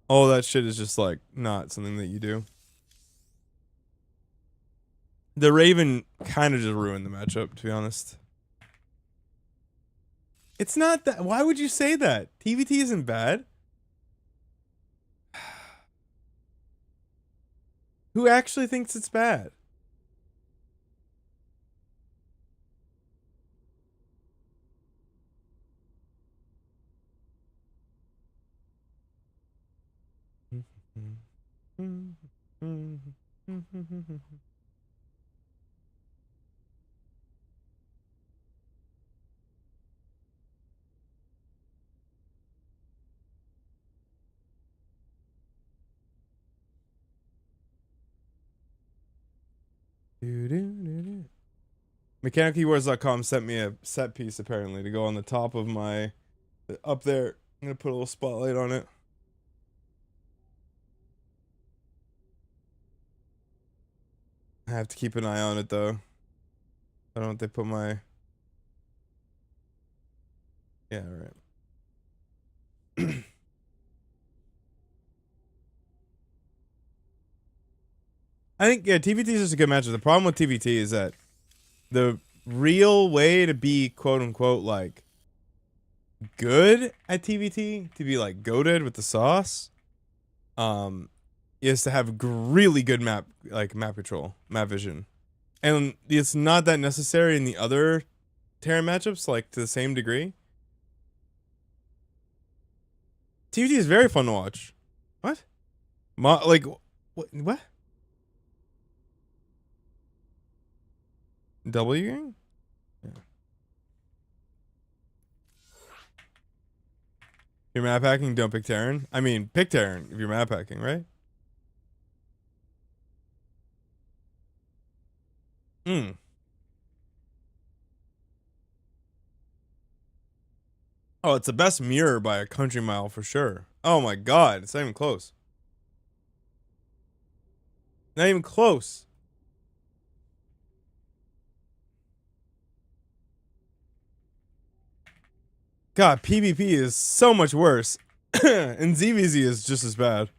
all that shit is just like not something that you do. The Raven kind of just ruined the matchup, to be honest. It's not that. Why would you say that? TVT isn't bad. Who actually thinks it's bad? MechanicalKeywords.com sent me a set piece apparently to go on the top of my up there. I'm gonna put a little spotlight on it. I have to keep an eye on it though. I don't know if they put my right. I think TVT is just a good matchup. The problem with TVT is that the real way to be quote unquote like good at TVT, to be like goated with the sauce, is to have really good map control, map vision. And it's not that necessary in the other Terran matchups, like to the same degree. TVT is very fun to watch. What? What? W gang? Yeah. You're map hacking, don't pick Terran. I mean, pick Terran if you're map hacking, right? Oh, it's the best mirror by a country mile for sure. Oh my god, it's not even close. Not even close. God, PvP is so much worse. And ZVZ is just as bad.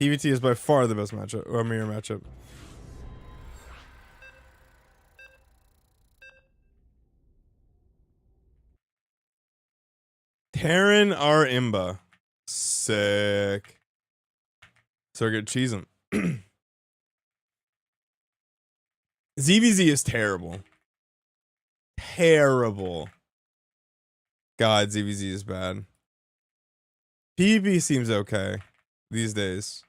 TVT is by far the best matchup, or mirror matchup. Terran R Imba. Sick. Circuit cheese him. ZVZ is terrible. Terrible. God, ZVZ is bad. PvP seems okay these days.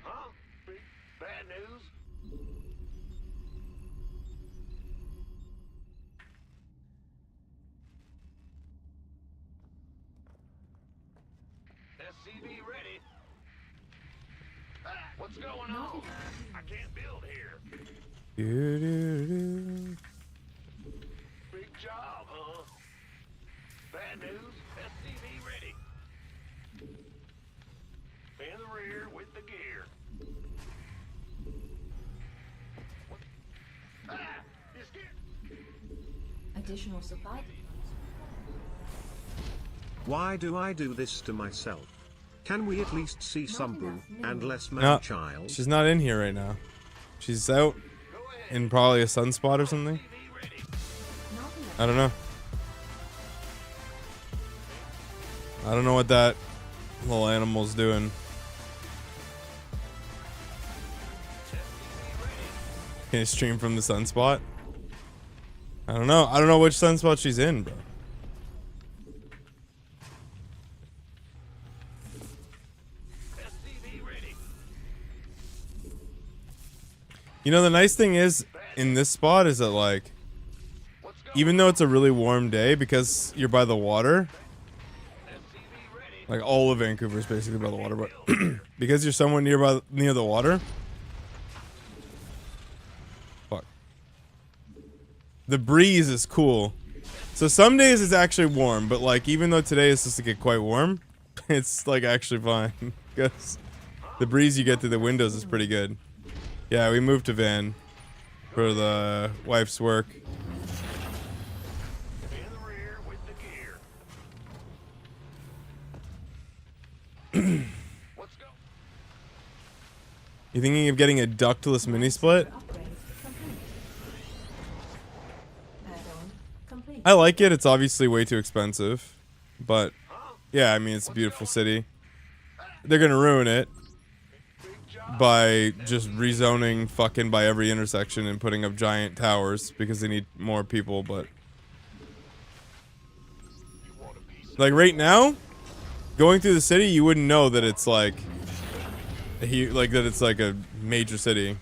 Huh? Bad news? SCV ready. Ah, what's going on? I can't build here. Big job, huh? Bad news, SCV ready. In the rear with the gear. Ah, you scared? Additional supply. Why do I do this to myself? Can we at least see some boo and less No, man-child? she's not in here right now. She's out in probably a sunspot or something. I don't know. I don't know what that little animal's doing. Can you stream from the sunspot? I don't know. I don't know which sunspot she's in, bro. You know, the nice thing is in this spot is that, like, even though it's a really warm day, because you're by the water, like all of Vancouver is basically by the water, but because you're somewhere near the water, fuck, the breeze is cool. So some days it's actually warm, but like even though today is supposed to get quite warm, it's like actually fine because the breeze you get through the windows is pretty good. Yeah, we moved to van for the wife's work. You thinking of getting a ductless mini split? Upgrade complete. Add-on complete. I like it. It's obviously way too expensive, but yeah, I mean it's a beautiful city. They're gonna ruin it by just rezoning fucking by every intersection and putting up giant towers because they need more people. But like right now, going through the city, you wouldn't know that it's like that it's like a major city.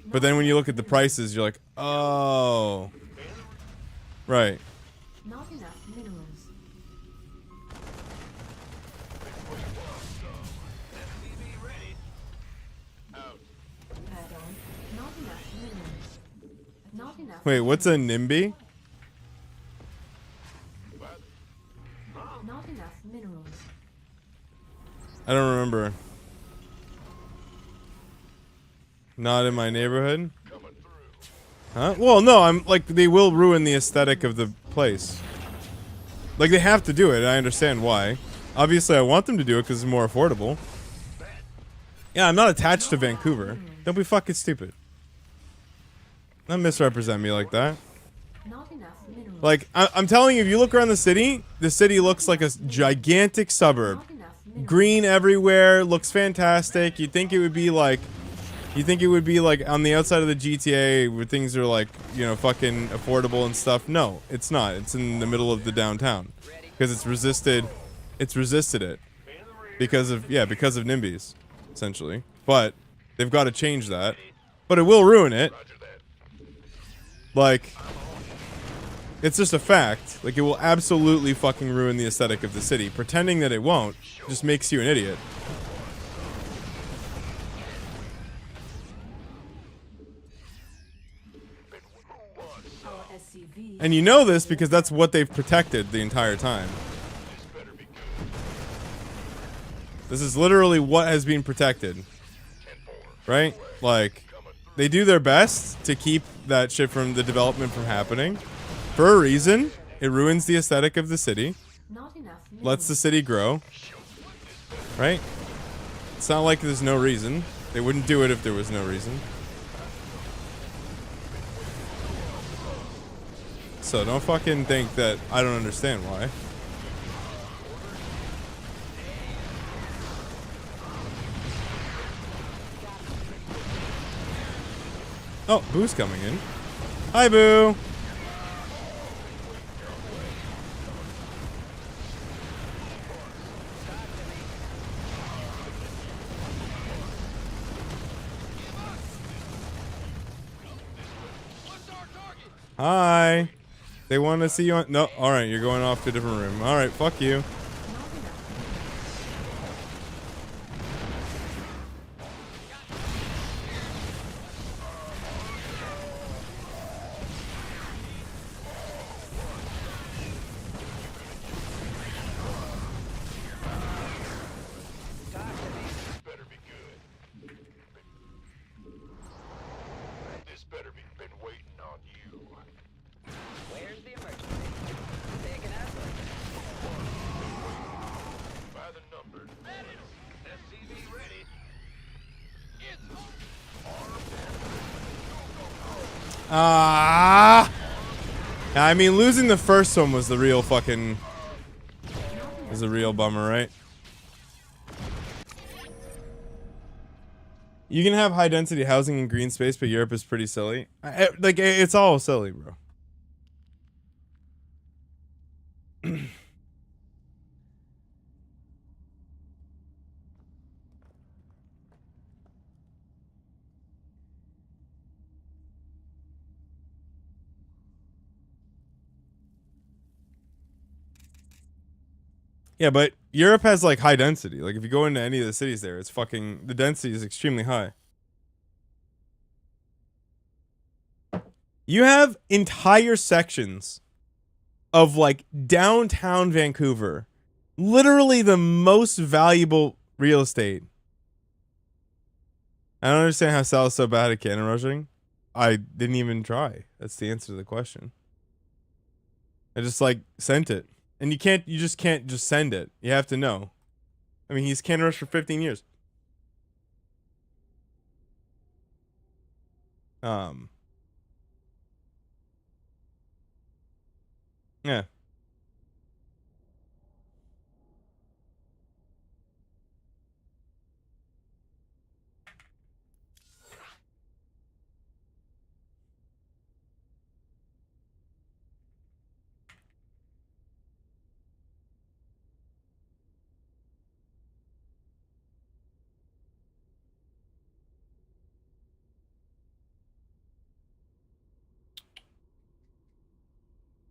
But then when you look at the prices, you're like, oh, right. Not enough minerals. Add-on. Not enough minerals. Not enough. Wait, what's a NIMBY? Not enough minerals. I don't remember. Not in my neighborhood? Huh? Well, no, I'm like, they will ruin the aesthetic of the place. Like, they have to do it. I understand why. Obviously, I want them to do it because it's more affordable. Yeah, I'm not attached to Vancouver. Don't be fucking stupid. Don't misrepresent me like that. Not enough minerals. Like, I'm telling you, if you look around the city looks like a gigantic suburb. Not enough minerals. Green everywhere, looks fantastic. You'd think it would be like on the outside of the GTA where things are like, you know, fucking affordable and stuff. No, it's not. It's in the middle of the downtown because it's resisted it because of NIMBYs essentially. But they've got to change that. But it will ruin it. Like, it's just a fact. Like, it will absolutely fucking ruin the aesthetic of the city. Pretending that it won't just makes you an idiot. Our SCV. And you know this because that's what they've protected the entire time. This is literally what has been protected. Right? Like, they do their best to keep that shit from the development from happening. For a reason. It ruins the aesthetic of the city. Not enough minerals. Lets the city grow. Right? It's not like there's no reason. They wouldn't do it if there was no reason. So don't fucking think that I don't understand why. Oh, Boo's coming in. Hi, Boo. Hi. They want to see you on... No, alright, you're going off to a different room. Alright, fuck you. This better be been waiting on you. Where's the emergency? Taking us. By the number. SCV ready. Ah! I mean, losing the first one was the real is a real bummer, right? You can have high density housing in green space, but Europe is pretty silly. Like, it's all silly, bro. Yeah, but Europe has like high density. Like if you go into any of the cities there, it's fucking, the density is extremely high. You have entire sections of like downtown Vancouver, literally the most valuable real estate. I don't understand how Sal is so bad at cannon rushing. I didn't even try. That's the answer to the question. I just like sent it. And you just can't just send it. You have to know. I mean, he's cannon rushed for 15 years. Yeah.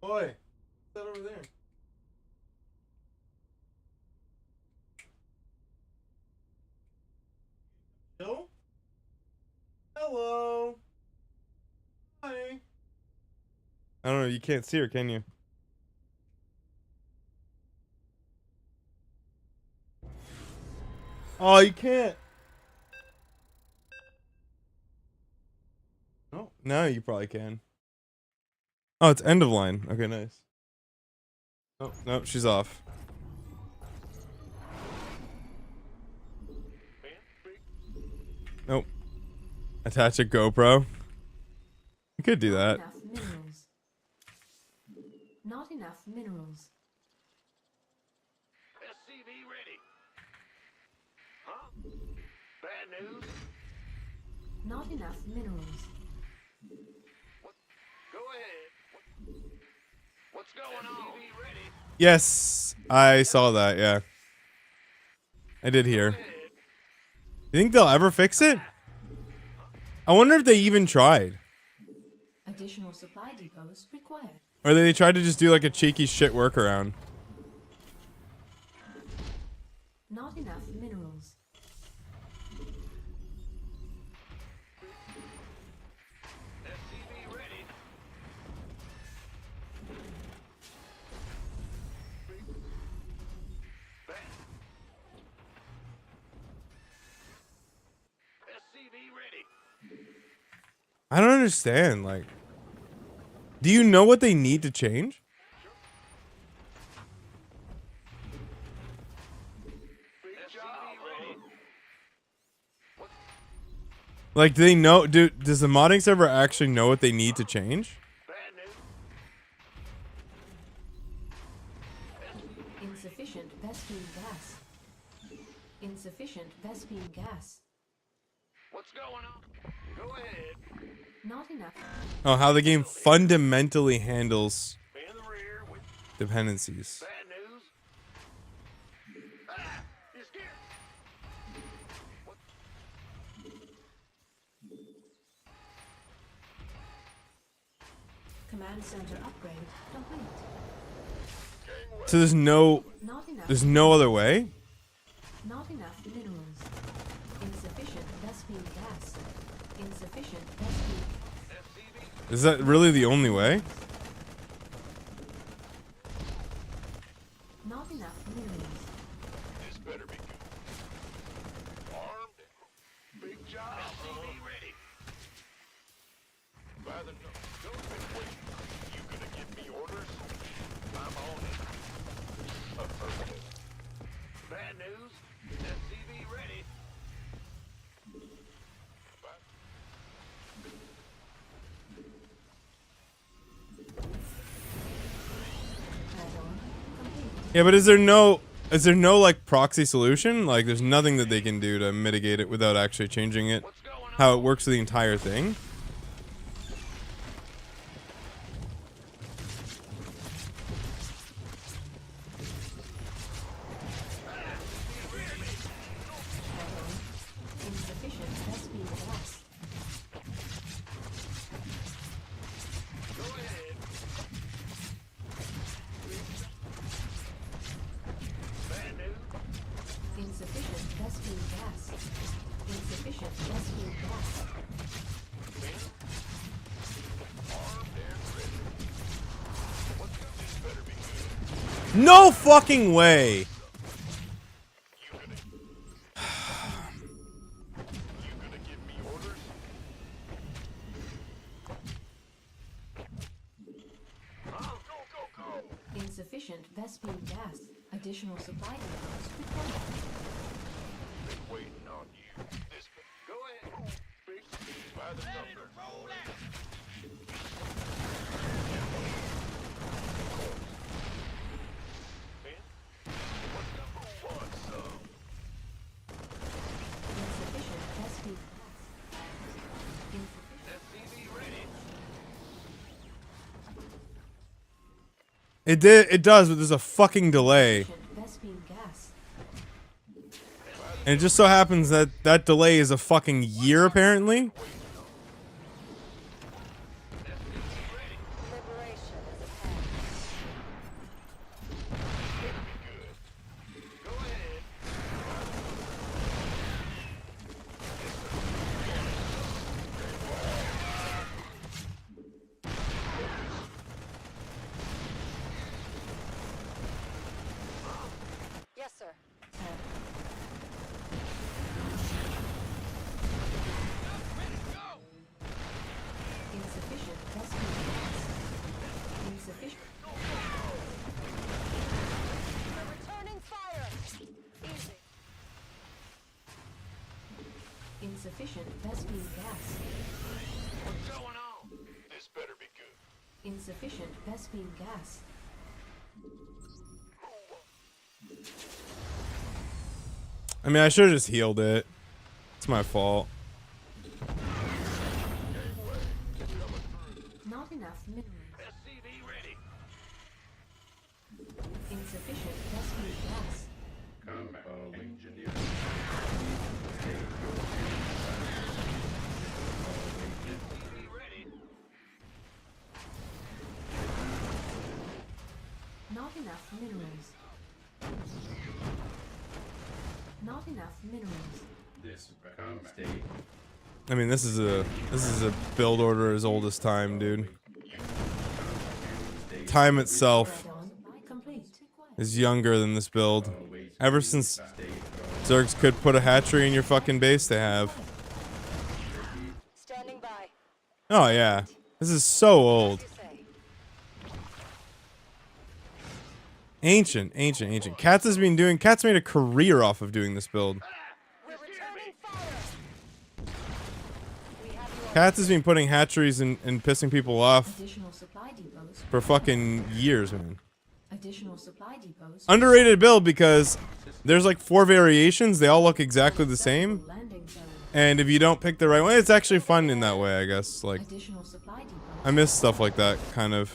Boy, what's that over there? Hello? Hello? Hi. I don't know, you can't see her, can you? Oh, you can't. Oh, now you probably can. Oh, it's end of line. Okay, nice. Oh, no, she's off. Nope. Attach a GoPro. You could do that. Enough minerals. Not enough minerals. SCV ready. Huh? Bad news? Not enough minerals. Go ahead. What's going on? SCV ready. Yes, I saw that, yeah. I did hear. You think they'll ever fix it? I wonder if they even tried. Additional supply depots required. Or they tried to just do like a cheeky shit workaround. Not enough minerals. SCV ready. SCV ready. I don't understand, like, do you know what they need to change? Like, do they know, does the modding server actually know what they need to change? Insufficient Vespine gas. Insufficient Vespine gas. What's going on? Go ahead. Not enough. Oh, how the game fundamentally handles In the rear with dependencies. bad news. Ah, you scared? What? Command center upgrade complete. So there's Not enough. other way? Not enough minerals. Insufficient Vespine gas. Insufficient Vespine. Is that really the only way? Not enough minerals. This better be good. Armed and big job. SCV ready. By the don't be waiting. You gonna give me orders? I'm on it. Affirmative. Bad news. SCV ready. Add-on complete. Yeah, but is there no, Is there no like proxy solution? Like there's nothing that they can do to mitigate it without actually changing it, how it works for the entire thing? Insufficient SP gas. Insufficient SP gas. Insufficient SP gas. No fucking way! Insufficient Vespine gas. Additional supply depots required. Waiting on you. This. Go ahead. By the number. Roll out. What's number one, son? Insufficient Vespine gas. Insufficient. SCV ready. It does, but there's a fucking delay. Vespine gas. And it just so happens that that delay is a fucking year apparently. Liberation is ahead. Go ahead. Yes, sir. Insufficient Vespine gas. Insufficient. We're returning fire. Easy. Insufficient Vespine gas. What's going on? This better be good. Insufficient Vespine gas. I mean, I should have just healed it. It's my fault. Not enough minerals. SCV ready. Insufficient Vespine gas. Combat engineer. SCV ready. Not enough minerals. Not enough minerals. This state. I mean, this is a build order as old as time, dude. Time itself Add-on complete. is younger than this build. Ever since Zergs could put a hatchery in your fucking base, they have. Standing by. Oh yeah, this is so old. You say. Ancient. Cats made a career off of doing this build. We're returning fire. We have you on. Cats has been putting hatcheries and pissing people off Additional supply depots. for fucking years, man. Additional supply depots. Underrated build because there's like 4 variations. They all look exactly the same. Landing zone. And if you don't pick the right one, it's actually fun in that way, I guess. Like, Additional supply depots. I miss stuff like that, kind of.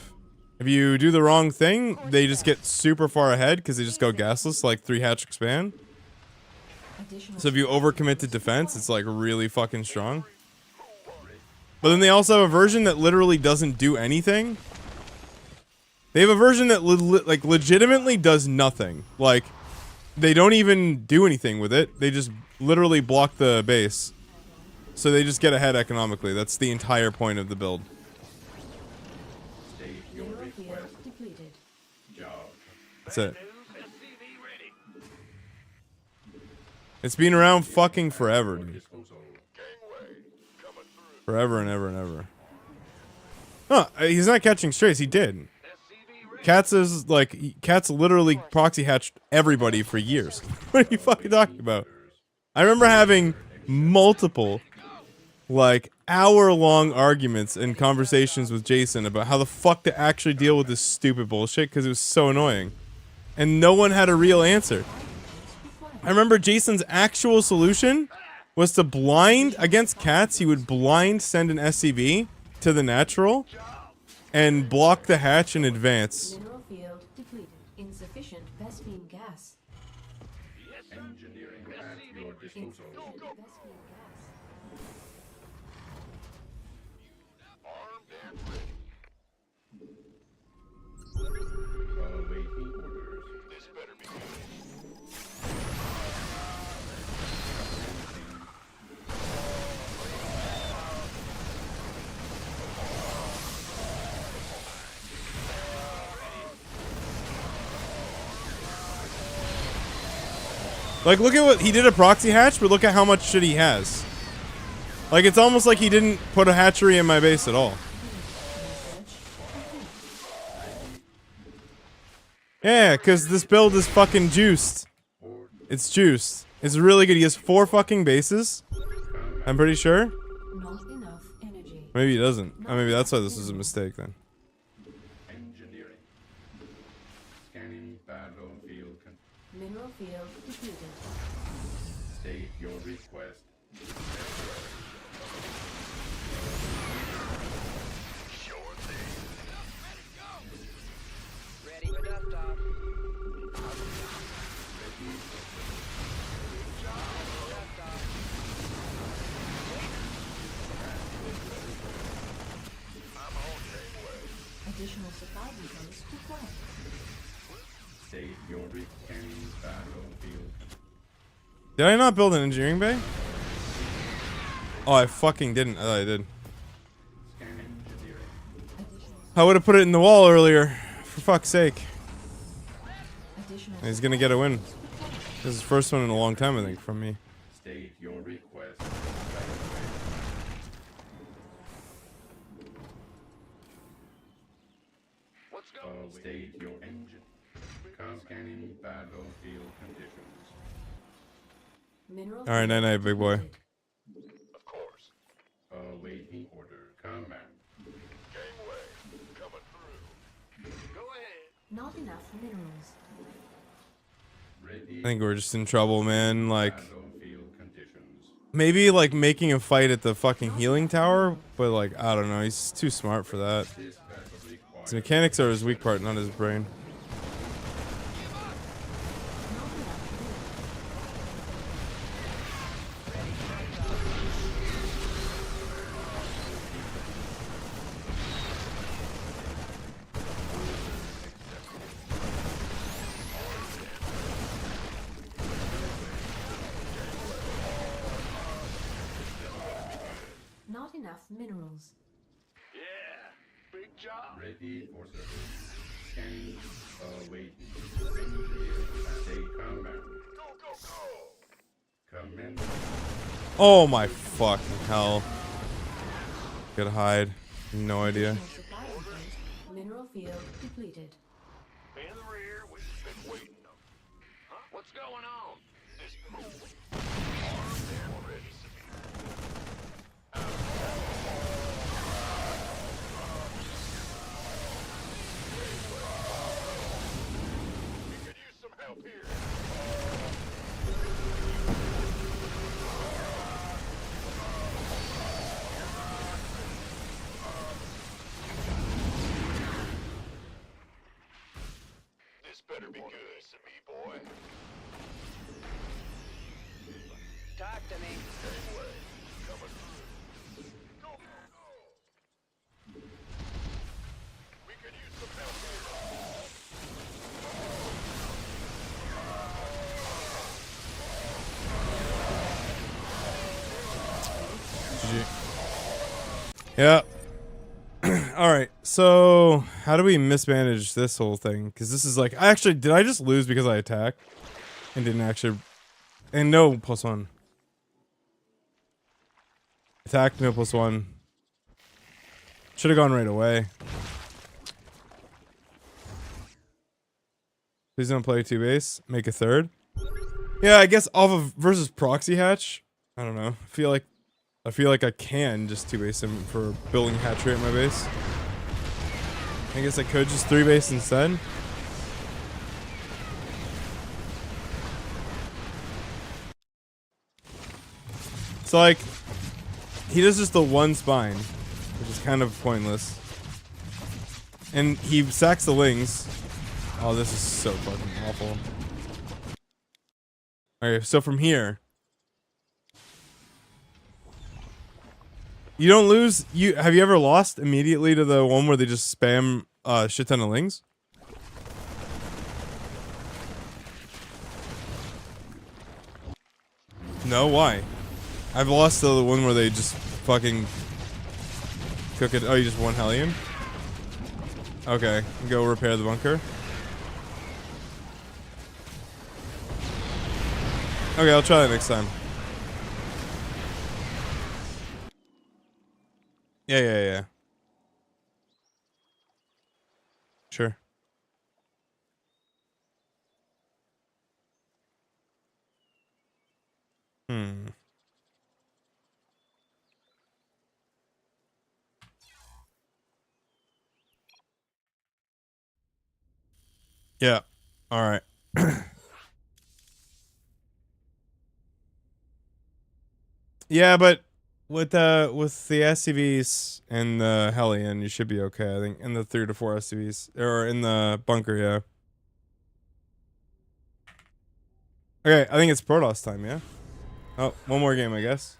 If you do the wrong thing, they just get super far ahead because they just go gasless, like 3 hatch expand. Additional So if you overcommit to defense, it's like really fucking strong. But then they also have a version that literally doesn't do anything. They have a version that like legitimately does nothing. Like, they don't even do anything with it. They just literally block the base. So they just get ahead economically. That's the entire point of the build. State your mineral field request. depleted. Job. That's it. News. SCV ready. It's been around fucking forever, dude. Disposal. Gangway coming through. Forever and ever and ever. Huh, he's not catching strays. He did. SCV ready. Cats is like, Cats literally proxy hatched everybody for years. What are you fucking talking about? I remember having multiple, like, hour-long arguments and conversations with Jason about how the fuck to actually deal with this stupid bullshit because it was so annoying. and no one had a real answer. I remember Jason's actual solution was to blind against cats. He would blind send an SCV to the natural and block the hatch in advance. Mineral field depleted. Insufficient Vespene gas. Engineering at your disposal. Insufficient Vespene gas. Armed and ready. Awaiting orders. This better be good. Like, look at what he did a proxy hatch, but look at how much shit he has. Like, it's almost like he didn't put a hatchery in my base at all. Yeah, because this build is fucking juiced. It's juiced. It's really good. He has 4 fucking bases. I'm pretty sure. Not enough energy. Maybe he doesn't. Oh, maybe that's why this was a mistake then. Engineering. Scanning battlefield. Mineral field depleted. State your request. Sure thing. Ready for dust off. Additional supply depots required. State your scanning battlefield. Did I not build an engineering bay? Oh, I fucking didn't. I thought I did. Scanning engineering. I would have put it in the wall earlier. For fuck's sake. Additional He's gonna get a win. This is his first one in a long time, I think, from me. State your request. Let's go. State your engine. Scanning battlefield conditions. mineral All right, field night, night, big boy. depleted. Of course. Awaiting order. Command. Gangway. Coming through. Go ahead. Not enough minerals. Ready. I think we're just in trouble, man. Like, Battlefield conditions. maybe like making a fight at the fucking healing tower, but like, I don't know. He's too smart for that. This battle requires. His mechanics are his weak part, not his brain. Not enough minerals. Yeah. Big job. Ready for service. Scanning. Awaiting. Engineering. State command. Go, go, go. Command. Oh my fucking hell. Gotta hide. No idea. Additional supply depots. Mineral field depleted. In the rear, we've been waiting. Huh? What's going on? This move. Armed and ready. We could use some help here. This better be good, to me, boy. Talk to me. Gangway. Coming through. Go, go, go. We could use some help here. Yeah. Alright, so how do we mismanage this whole thing? Because this is like, did I just lose because I attacked? And didn't actually, and no +1. Attacked, no +1. Should have gone right away. Please don't play 2 base. Make a 3rd. Yeah, I guess off of versus proxy hatch. I don't know. I feel like I can just 2 base him for building hatchery at my base. I guess I could just 3 base instead. So like, he does just the one spine, which is kind of pointless. And he sacks the lings. Oh, this is so fucking awful. Okay, so from here, you don't lose. Have you ever lost immediately to the one where they just spam shit ton of lings? No, why? I've lost to the one where they just fucking cook it. Oh, you just won Hellion? Okay, go repair the bunker. Okay, I'll try that next time. Yeah. Sure. Yeah. All right. Yeah, but with the SCVs and the Hellion, you should be okay. I think in the 3 to 4 SCVs or in the bunker. Yeah. Okay, I think it's Protoss time. Yeah. Oh, one more game, I guess.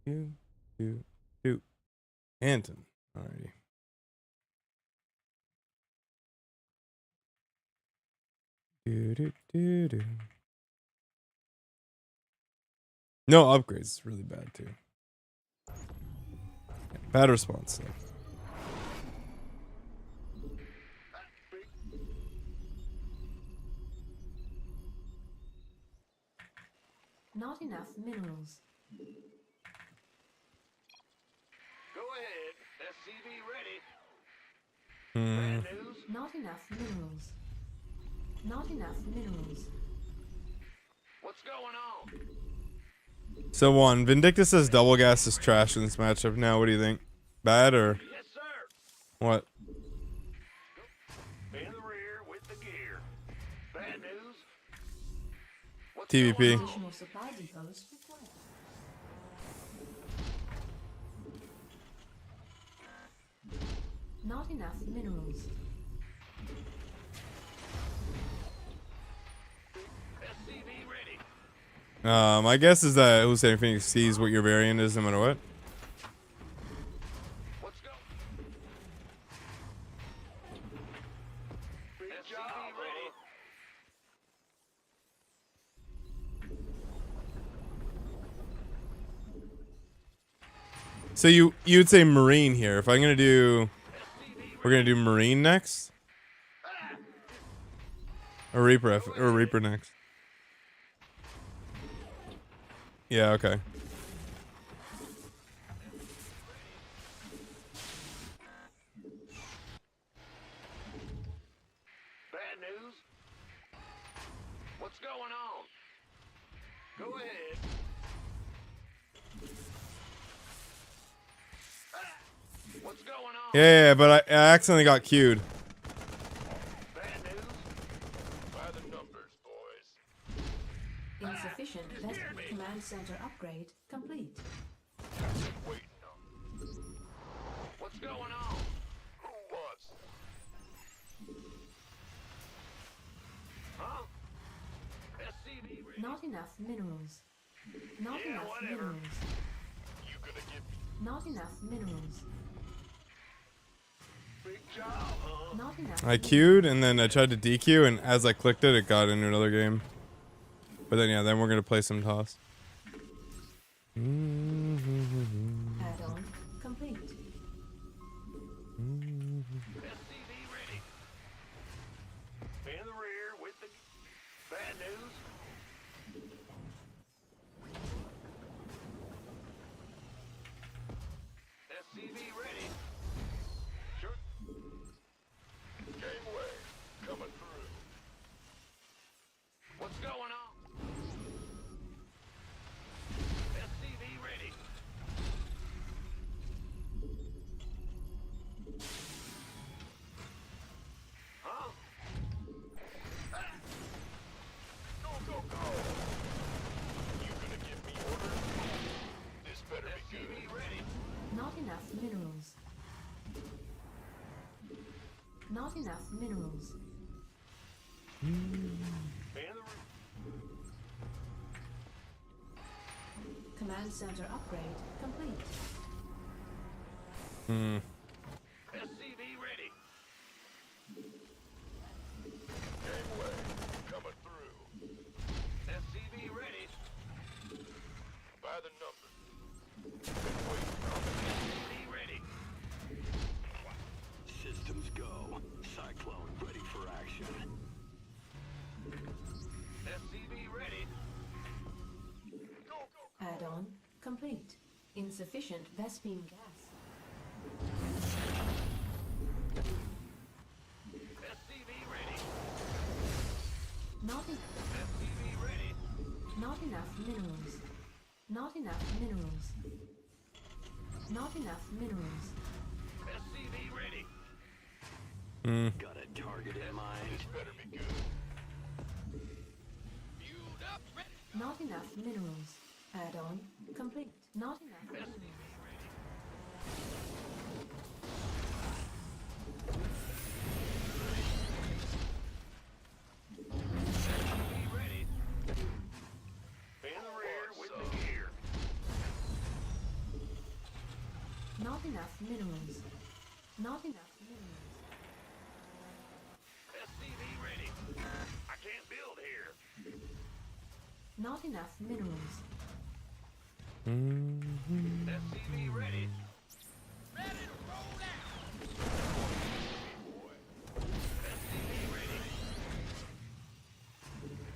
Two. Anton. Alrighty. Do. No upgrades. It's really bad too. Bad response though. Not enough minerals. Go ahead. SCV ready. Hmm. Bad news? Not enough minerals. Not enough minerals. What's going on? So one, Vindictus says double gas is trash in this matchup. Now, what do you think? Bad or Yes, sir. what? In the rear with the gear. Bad news? What's TVP. going on? Additional supply depots required. Not enough minerals. SCV ready. My guess is that Hussein Phoenix sees what your variant is no matter what. Let's go. Big job, ready. So you'd say Marine here. If I'm gonna do, we're gonna do Marine next, or Reaper next. Yeah. Okay. Bad news? What's going on? Go ahead. What's going on? Yeah, but I accidentally got queued. Bad news? By the numbers, boys. Insufficient best command center upgrade complete. Waiting on. What's going on? Who wants? Huh? SCV ready. Not enough minerals. Not Yeah, enough whatever. minerals. You gonna give me Not enough minerals. big job, huh? Not enough. I queued and then I tried to DQ, and as I clicked it, it got into another game. But then yeah, then we're gonna play some toss. Add-on complete. SCV ready. In the rear with the bad news. SCV ready. Sure. Gangway coming through. What's going on? SCV ready. Huh? Ah. Go, go, go. Not enough minerals. Command center upgrade complete. SCV ready. Gangway coming through. SCV ready. By the number. Been waiting on the SCV ready. Systems go. Cyclone ready for action. SCV ready. Go, go. Add-on complete. Insufficient Vespene gas. SCV ready. Not SCV ready. Not enough minerals. Not enough minerals. Not enough minerals. SCV ready. Got a target in mind. This better be good. Fueled up, ready. Not enough minerals. Add-on complete. Not enough minerals. SCV ready. In the rear with the gear. Not enough minerals. Not enough minerals. SCV ready. I can't build here. Not enough minerals. SCV ready. Ready to roll out. SCV ready.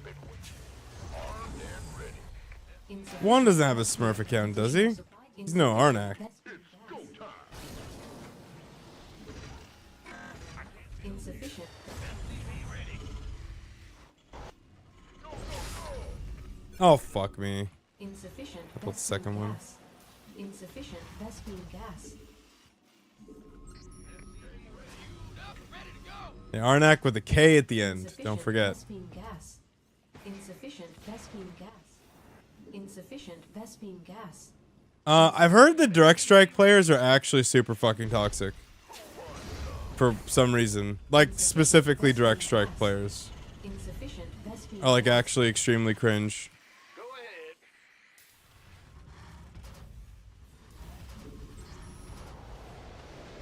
Been waiting. Armed and ready. Insufficient. Juan doesn't have a Smurf account, does he? He's no Arnak. Insufficient. SCV ready. Oh, fuck me. Insufficient. About the second Vespene one. gas. Insufficient Vespene gas. Fueled up, ready to go. The Arnak with a K at the end. Insufficient Don't forget. Vespene gas. Insufficient Vespene gas. Insufficient Vespene gas. I've heard the Direct Strike players are actually super fucking toxic. For some reason. Like, specifically Direct Strike players. Insufficient Vespene Are, like, gas. actually extremely cringe. Go ahead.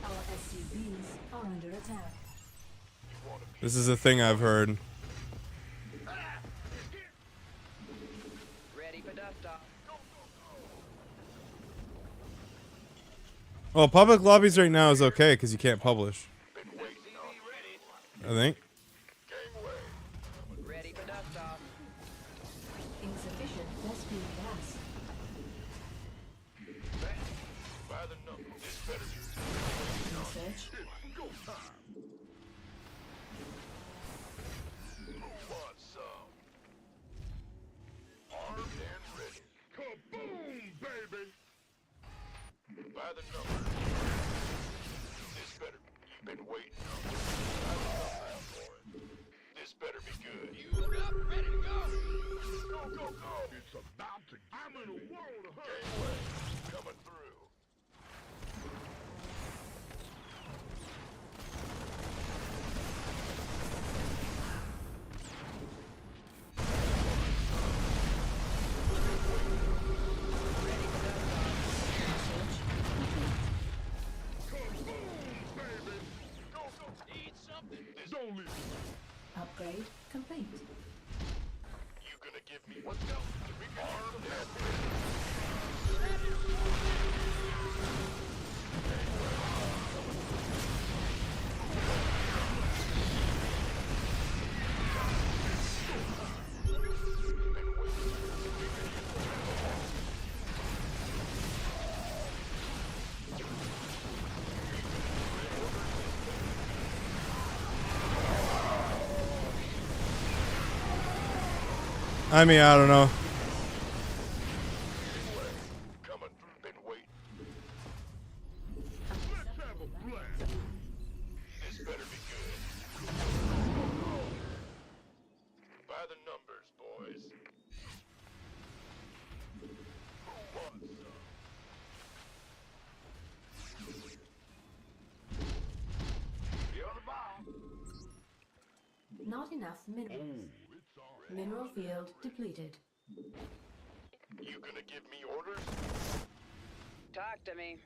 Our SCVs are under attack. This is a thing I've heard. Ready for dust off. Well, public lobbies right now is okay because you can't publish. Been waiting on ready. I think. gangway. Ready for dust off. Insufficient Vespene gas. By the number. This better be Research. go time. Who wants some? Armed and ready. Kaboom, baby! By the number. This better. Been waiting on this. This better be good. Fueled up, ready to go. Go, go, go! It's about to. I'm in a world of hurt. Gangway coming through. Need something. Don't leave. Upgrade complete. You gonna give me what's going? Armed and I mean, I don't know. coming through. Been waiting. Let's have a blast. This better be good. By the numbers, boys. Who wants some? Be on the ball. Not enough minerals. Mineral field depleted. You gonna give me orders? Talk to me.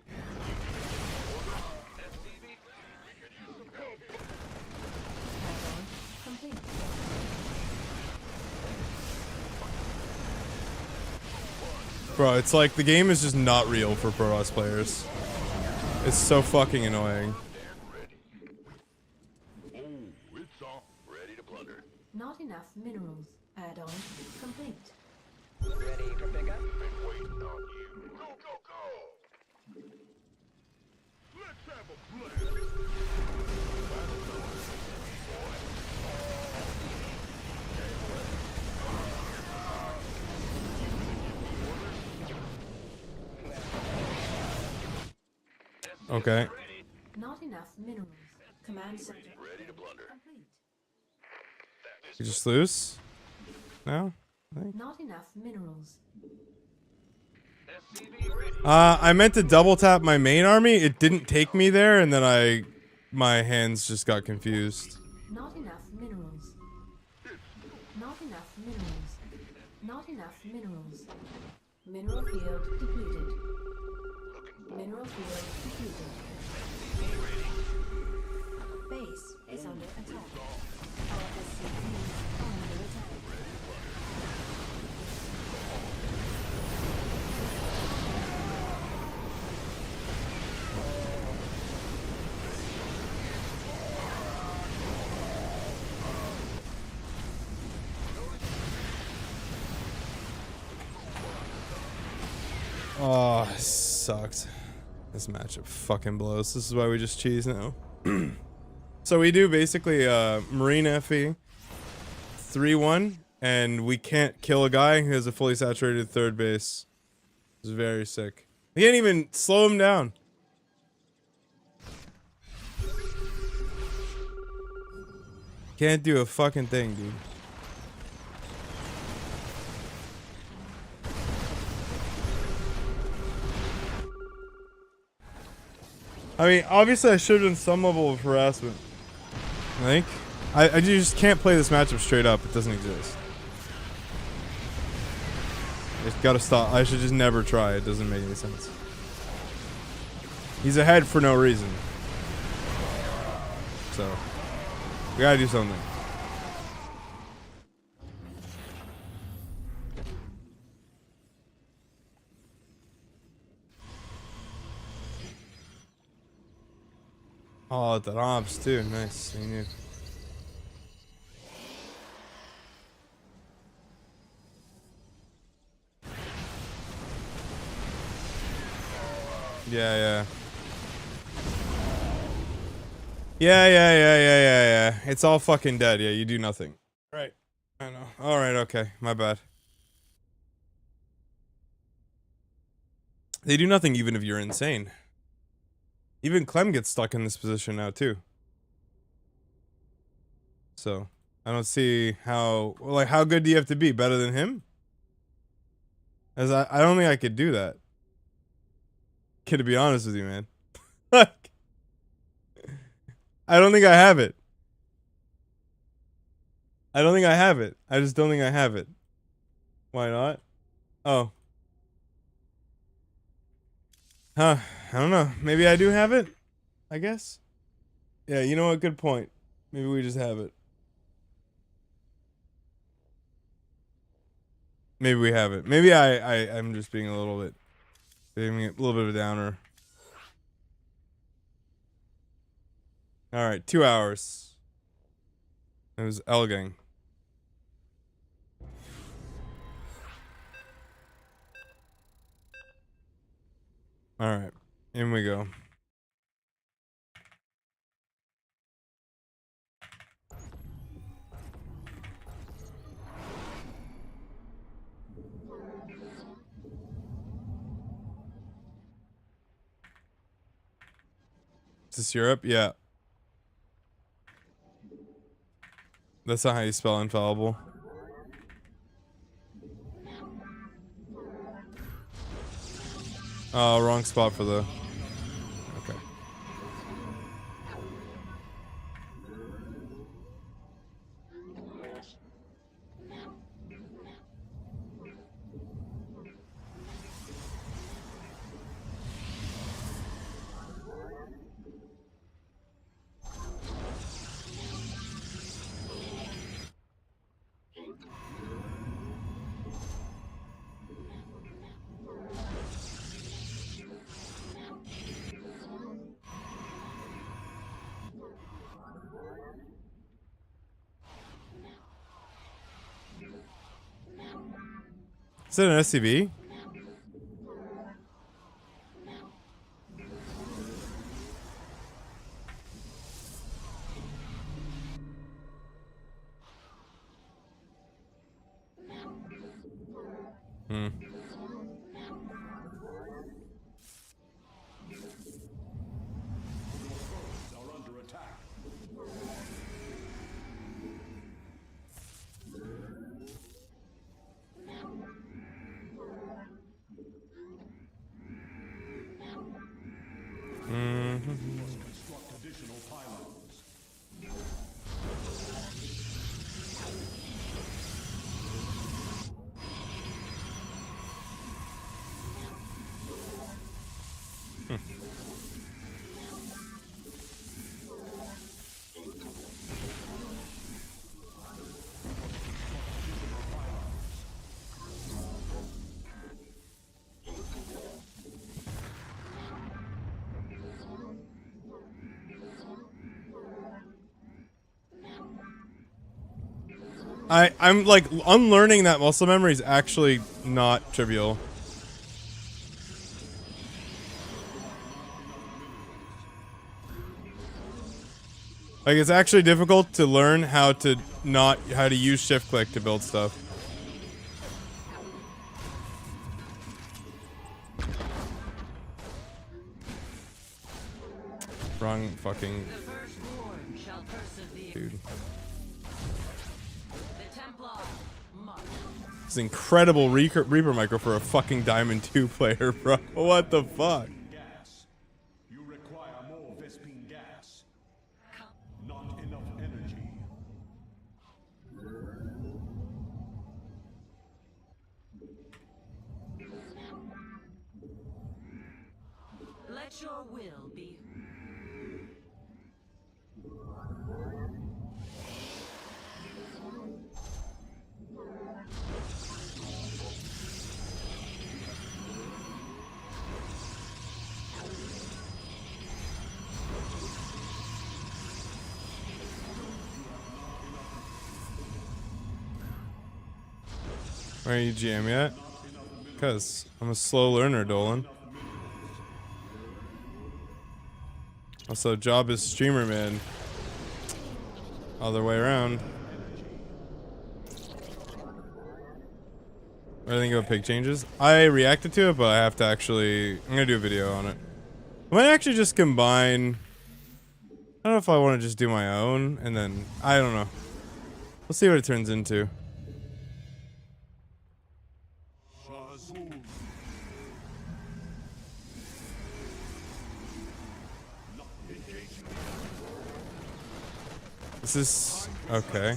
Add-on complete. Bro, it's like the game is just not real for Pro Boss players. It's so fucking annoying. It's on. Ready to plunder. Not enough minerals. Add-on complete. Ready for pickup? Been waiting on you. Go, go, go! Let's have a blast! Okay. Not enough minerals. Command center. Ready to plunder. Complete. You just lose? No? I think. Not enough minerals. I meant to double tap my main army. It didn't take me there, and then my hands just got confused. Not enough minerals. Not enough minerals. Not enough minerals. Mineral field depleted. Mineral field depleted. Base is under attack. Our SCVs are under attack. Oh, this sucks. This matchup fucking blows. This is why we just cheese now. So we do basically Marine FE 3-1, and we can't kill a guy who has a fully saturated third base. It's very sick. We can't even slow him down. Can't do a fucking thing, dude. I mean, obviously I should have done some level of harassment. I think. I just can't play this matchup straight up. It doesn't exist. I just gotta stop. I should just never try. It doesn't make any sense. He's ahead for no reason. So, we gotta do something. Oh, the ramps too. Nice. I knew. Yeah. Yeah. It's all fucking dead. Yeah, you do nothing. Right. I know. Alright, okay. My bad. They do nothing even if you're insane. Even Clem gets stuck in this position now, too. So, I don't see how... Like, how good do you have to be? Better than him? As I don't think I could do that. Kid, to be honest with you, man. Like, I don't think I have it. I don't think I have it. I just don't think I have it. Why not? Oh. Huh. I don't know. Maybe I do have it? I guess? Yeah, you know what? Good point. Maybe we just have it. Maybe we have it. Maybe I'm just being a little bit of a downer. Alright, 2 hours. It was Elgang. Alright, in we go. Is this Europe? Yeah. That's not how you spell infallible. Oh, wrong spot for the... Okay. Is it an SCV? Hmm. Are under attack. Construct additional pylons. I'm like unlearning that muscle memory is actually not trivial. Like it's actually difficult to learn how to use shift click to build stuff. Wrong fucking The firstborn shall persevere. dude. The Templar march. It's incredible Reaper micro for a fucking Diamond 2 player, bro. What the fuck? Gas. You require more Vespine gas. Not enough energy. Let your will be. Are you GM yet? Cause I'm a slow learner, Dolan. Also, job is streamer, man. Other way around. What do you think about pig changes? I reacted to it, but I have to actually... I'm gonna do a video on it. I might actually just combine... I don't know if I want to just do my own, and then... I don't know. We'll see what it turns into. This is... okay.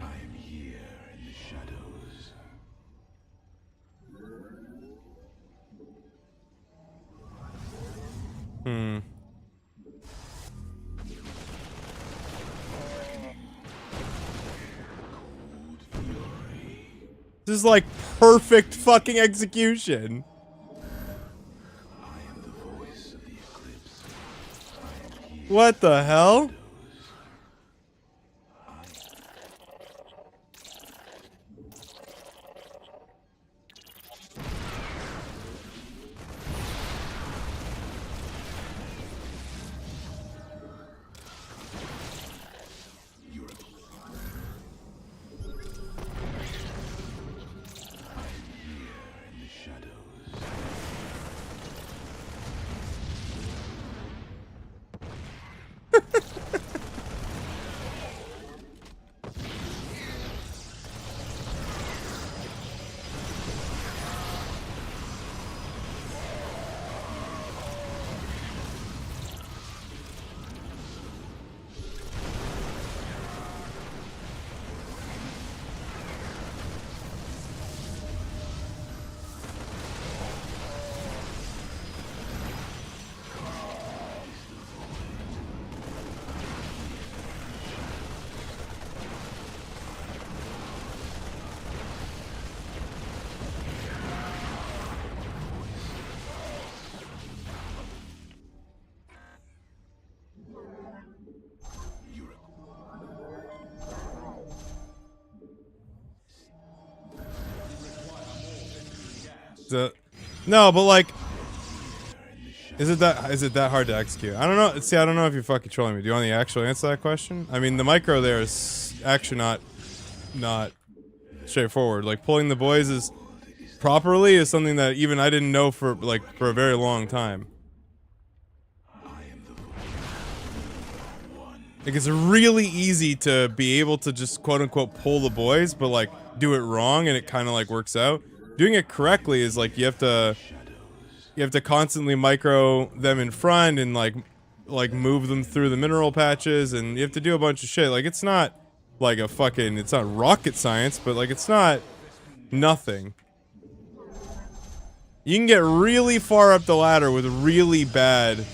I'm here in the shadows. Hmm. This is like perfect fucking execution. I am the voice of the eclipse. What the hell? In the shadows. No, but like, is it that hard to execute? I don't know. See, I don't know if you're fucking trolling me. Do you want to actually answer that question? I mean, the micro there is actually not straightforward. Like pulling the boys is properly is something that even I didn't know for a very long time. Like it's really easy to be able to just quote unquote pull the boys, but like do it wrong and it kind of like works out. Doing it correctly is like you have to constantly micro them in front and like move them through the mineral patches, and you have to do a bunch of shit. Like it's not like it's not rocket science, but like it's not nothing. You can get really far up the ladder with really bad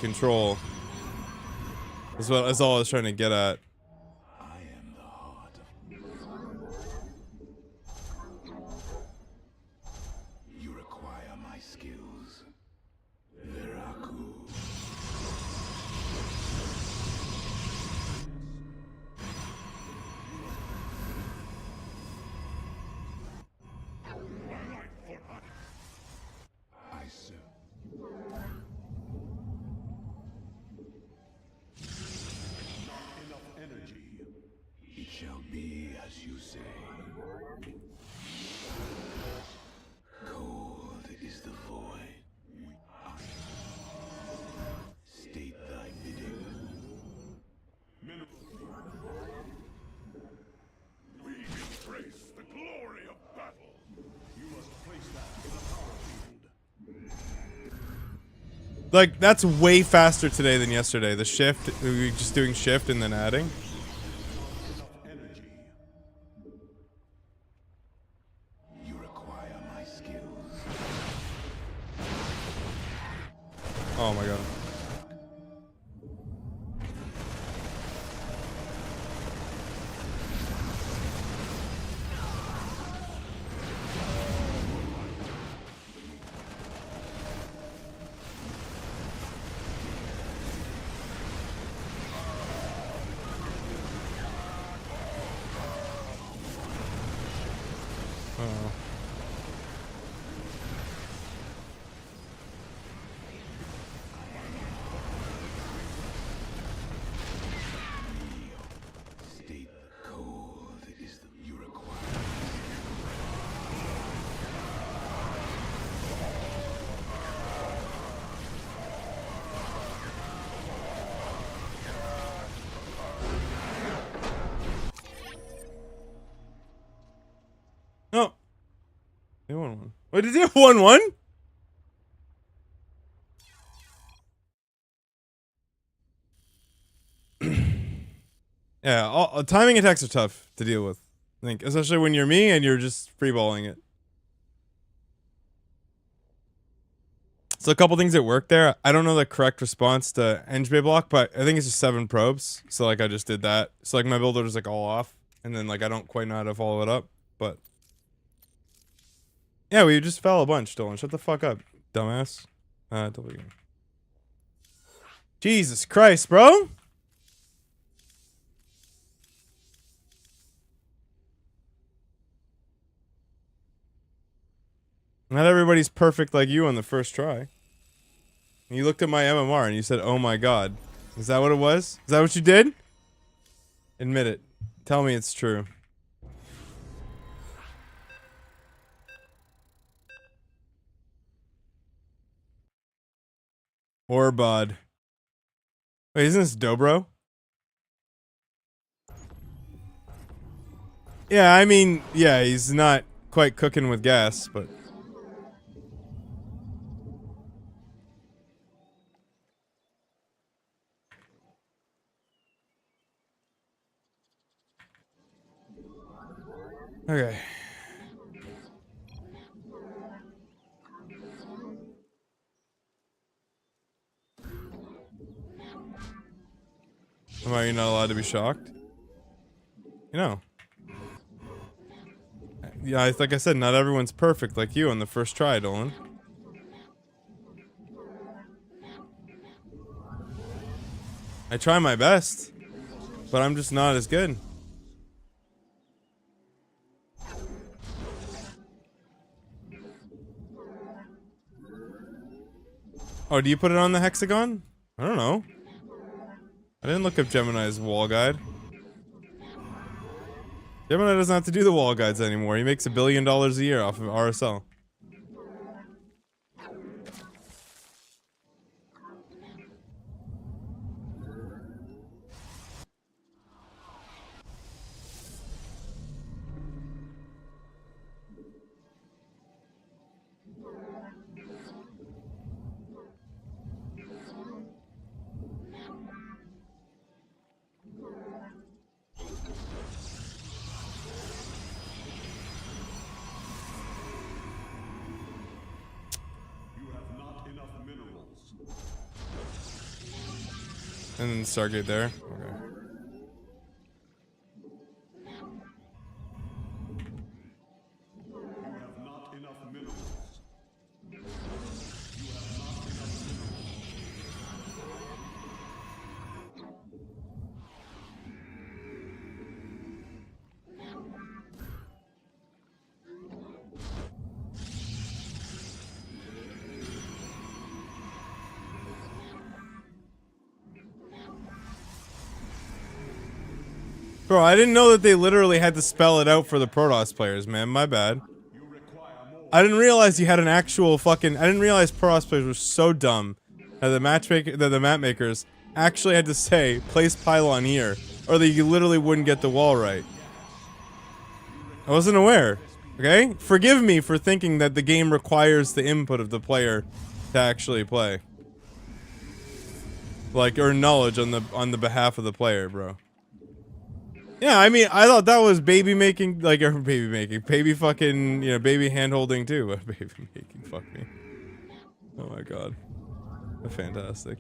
control. That's all I was trying to get at. You require my skills. I serve. Not enough energy. It shall be as you say. Cold is the void. State thy bidding. We embrace the glory of battle. You must place that in a power field. Like that's way faster today than yesterday. The shift, we were just doing shift and then adding. Energy. You require my skills. Oh my god. Oh. State the cold is the you require. No. He won one. Wait, did he have 1-1? Yeah, timing attacks are tough to deal with. I think, especially when you're me and you're just freeballing it. So a couple things that work there. I don't know the correct response to Bay block, but I think it's just 7 probes. So like I just did that. So like my builder is like all off, and then like I don't quite know how to follow it up, but yeah, we just fell a bunch, Dylan. Shut the fuck up, dumbass. W. Jesus Christ, bro. Not everybody's perfect like you on the first try. You looked at my MMR and you said, "Oh my god." Is that what it was? Is that what you did? Admit it. Tell me it's true. Or bod. Wait, isn't this Dobro? Yeah, I mean, yeah, he's not quite cooking with gas, but... Okay. Am I not allowed to be shocked? You know. Yeah, like I said, not everyone's perfect like you on the first try, Dolan. I try my best, but I'm just not as good. Oh, do you put it on the hexagon? I don't know. I didn't look up Gemini's wall guide. Gemini doesn't have to do the wall guides anymore. He makes $1 billion a year off of RSL. And then Stargate there. Okay. Bro, I didn't know that they literally had to spell it out for the Protoss players, man. My bad. I didn't realize you had an actual fucking... I didn't realize Protoss players were so dumb that the map makers actually had to say, place pylon here, or that you literally wouldn't get the wall right. I wasn't aware. Okay? Forgive me for thinking that the game requires the input of the player to actually play. Like, or knowledge on the behalf of the player, bro. Yeah, I mean, I thought that was baby making, like, or baby fucking, you know, baby hand holding too. Baby making, fuck me. Oh my god. Fantastic.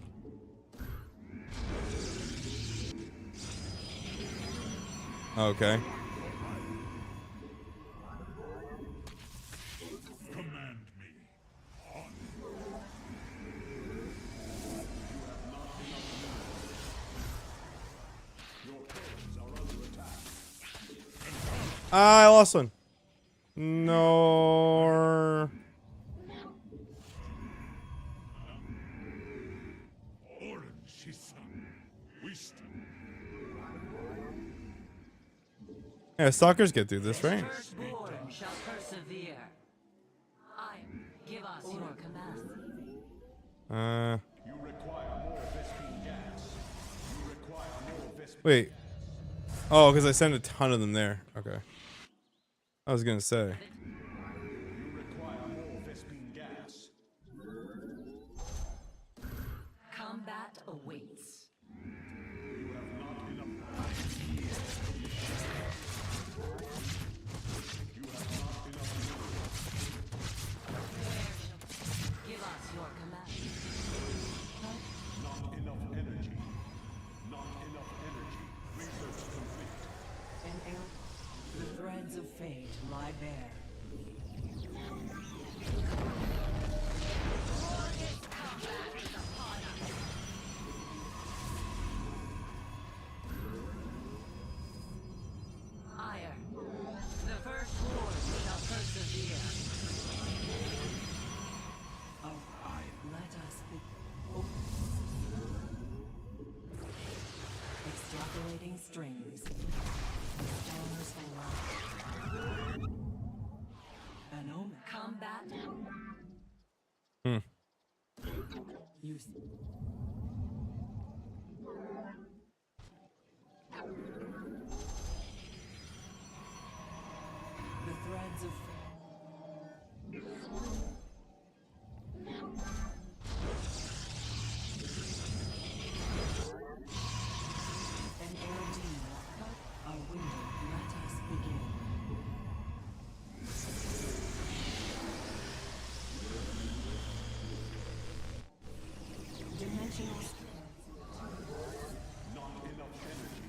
Okay. I lost one. No. Yeah, stalkers get through this, right? Firstborn shall persevere. I give us your command. You require more Vespene gas. You require more Vespene. Wait. Oh, because I sent a ton of them there. Okay. I was gonna say. You require more Vespene gas. Combat awaits. You have not enough. Give us your command. Not enough energy. Not enough energy. Research complete. The threads of fate lie bare. Ire, the firstborn shall persevere. Let us be. Extrapolating strings. Stars align. An omen. Combat. Use. The threads of an Eridine. A window. Let us begin. Dimensional. Not enough energy.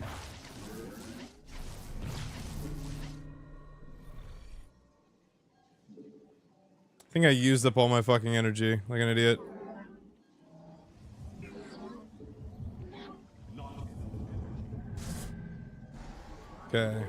I think I used up all my fucking energy, like an idiot. Okay.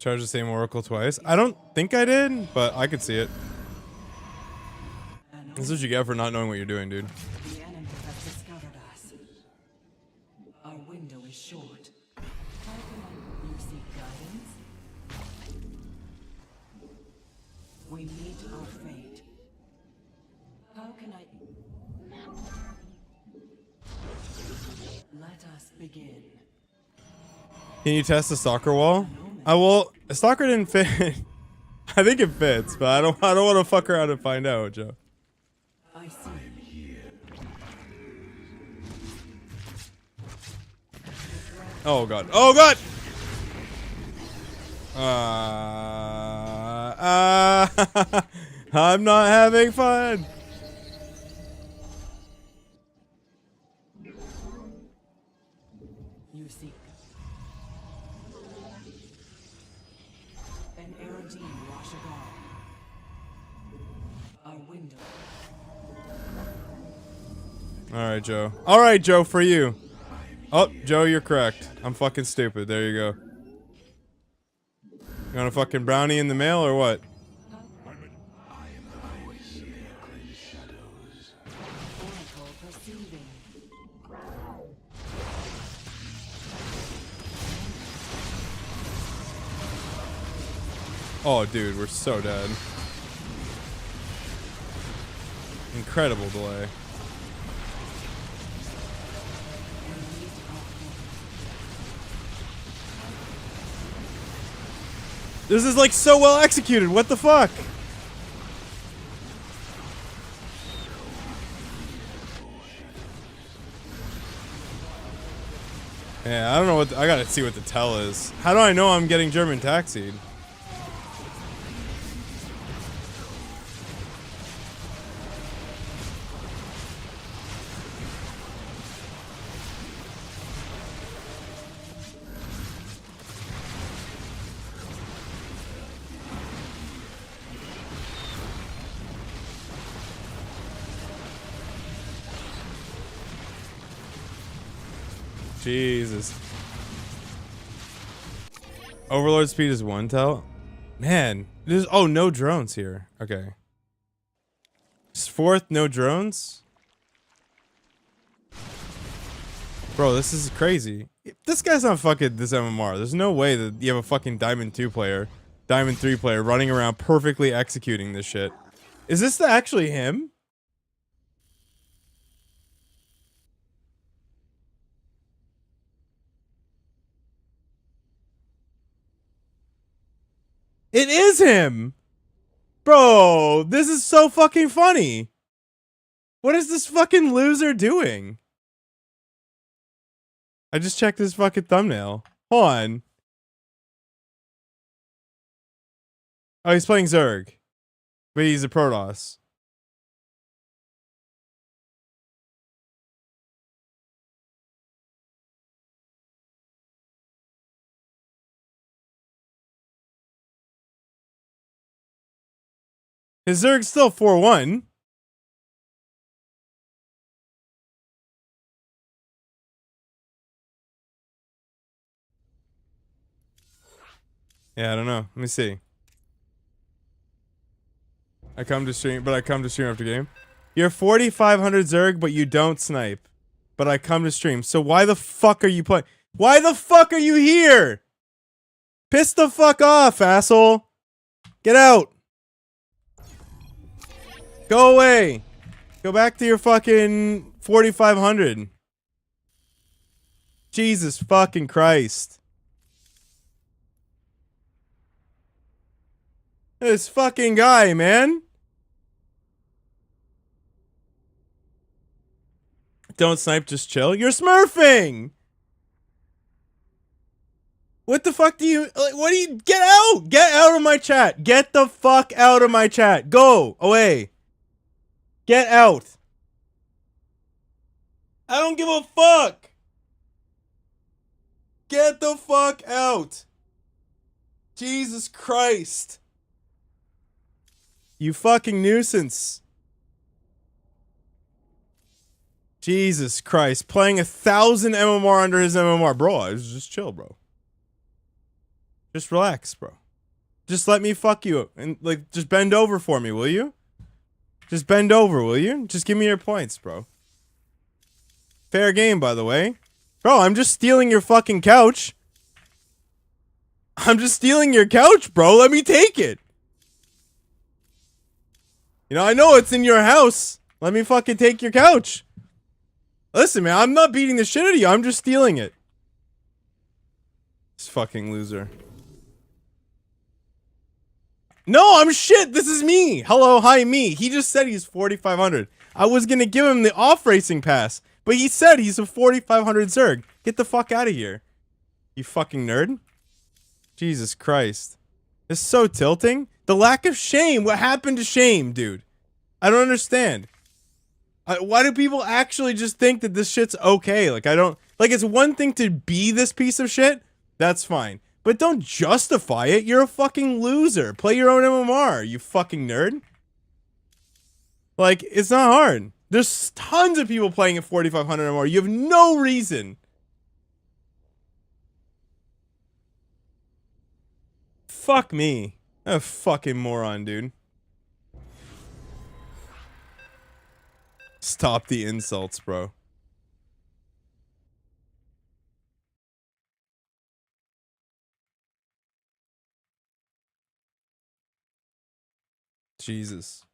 Charge the same oracle twice. I don't think I did, but I could see it. This is what you get for not knowing what you're doing, dude. The enemy has discovered us. Our window is short. How can you seek guidance? We meet our fate. How can I... Let us begin. Can you test the stalker wall? I will. A stalker didn't fit. I think it fits, but I don't want to fuck around and find out, Joe. I see. Oh god. Oh god. I'm not having fun. You seek. An Eridine Rashagar. Our window. Alright, Joe. Alright, Joe, for you. Oh, Joe, you're correct. I'm fucking stupid. There you go. You want a fucking brownie in the mail or what? Oracle perceiving. Oh, dude, we're so dead. Incredible delay. This is like so well executed. What the fuck? Yeah, I don't know what I gotta see what the tell is. How do I know I'm getting German taxied? Jesus. Overlord speed is 1 tel? Man. There's, oh, no drones here. Okay. Fourth, no drones? Bro, this is crazy. This guy's not fucking this MMR. There's no way that you have a fucking Diamond 2 player, Diamond 3 player running around perfectly executing this shit. Is this actually him? It is him! Bro, this is so fucking funny. What is this fucking loser doing? I just checked his fucking thumbnail. Hold on. Oh, he's playing Zerg. But he's a Protoss. His Zerg's still 4-1. Yeah, I don't know. Let me see. I come to stream after game. You're 4,500 Zerg, but you don't snipe. But I come to stream. So why the fuck are you playing? Why the fuck are you here? Piss the fuck off, asshole. Get out. Go away. Go back to your fucking 4,500. Jesus fucking Christ. This fucking guy, man. Don't snipe, just chill. You're smurfing! What the fuck do you... Like, what do you... Get out! Get out of my chat! Get the fuck out of my chat! Go! Away! Get out! I don't give a fuck! Get the fuck out! Jesus Christ! You fucking nuisance. Jesus Christ. Playing 1,000 MMR under his MMR. Bro, I was just chill, bro. Just relax, bro. Just let me fuck you and like just bend over for me, will you? Just bend over, will you? Just give me your points, bro. Fair game, by the way. Bro, I'm just stealing your fucking couch. I'm just stealing your couch, bro. Let me take it. You know, I know it's in your house. Let me fucking take your couch. Listen, man, I'm not beating the shit out of you. I'm just stealing it. This fucking loser. No, I'm shit. This is me. Hello, hi, me. He just said he's 4,500. I was gonna give him the off racing pass, but he said he's a 4,500 Zerg. Get the fuck out of here. You fucking nerd. Jesus Christ. It's so tilting. The lack of shame. What happened to shame, dude? I don't understand. Why do people actually just think that this shit's okay? Like, I don't... Like, it's one thing to be this piece of shit. That's fine. But don't justify it. You're a fucking loser. Play your own MMR, you fucking nerd. Like, it's not hard. There's tons of people playing at 4,500 MMR. You have no reason. Fuck me. I'm a fucking moron, dude. Stop the insults, bro. Jesus.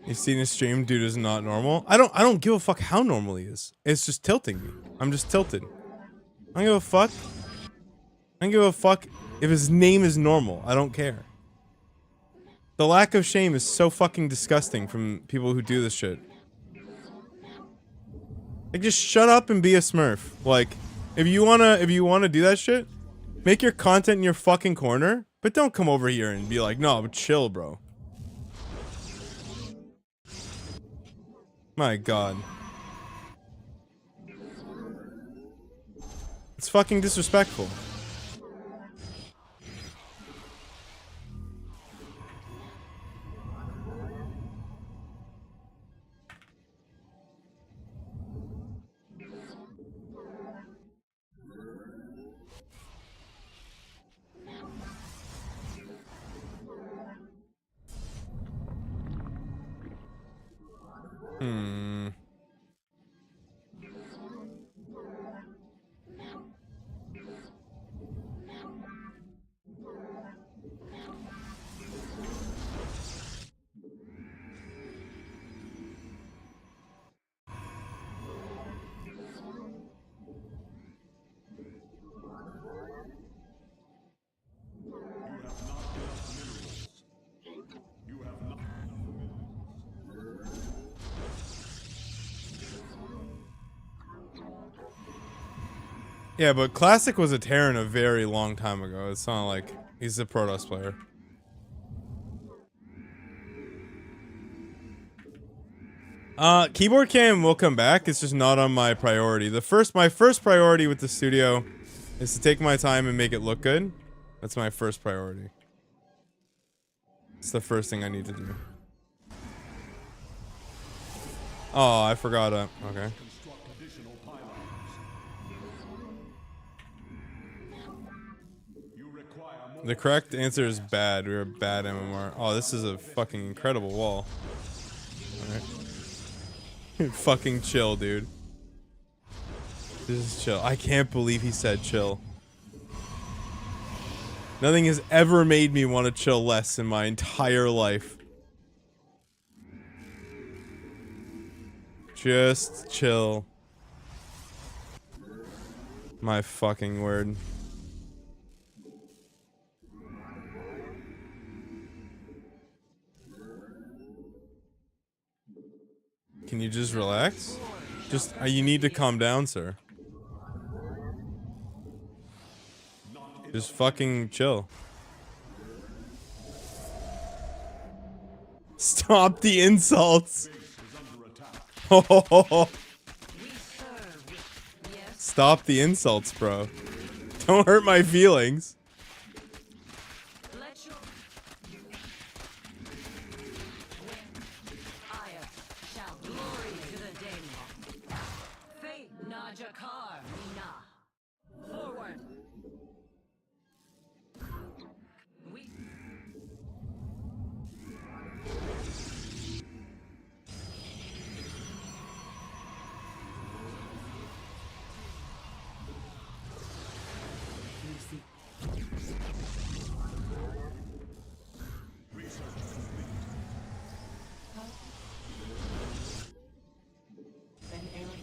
You seen his stream, dude is not normal. I don't give a fuck how normal he is. It's just tilting me. I'm just tilted. I don't give a fuck. I don't give a fuck if his name is normal. I don't care. The lack of shame is so fucking disgusting from people who do this shit. Like, just shut up and be a smurf. Like, if you wanna do that shit, make your content in your fucking corner, but don't come over here and be like, no, but chill, bro. My God. It's fucking disrespectful. Yeah, but Classic was a Terran a very long time ago. It's not like he's a Protoss player. Keyboard cam will come back. It's just not on my priority. My first priority with the studio is to take my time and make it look good. That's my first priority. It's the first thing I need to do. Oh, I forgot. Okay. The correct answer is bad. We're a bad MMR. Oh, this is a fucking incredible wall. Alright. Fucking chill, dude. This is chill. I can't believe he said chill. Nothing has ever made me want to chill less in my entire life. Just chill. My fucking word. Can you just relax? Just, you need to calm down, sir. Just fucking chill. Stop the insults. stop the insults, bro. Don't hurt my feelings. Let your ire shall glory to the daemon. Fate Najakar Mina. Forward. We An error.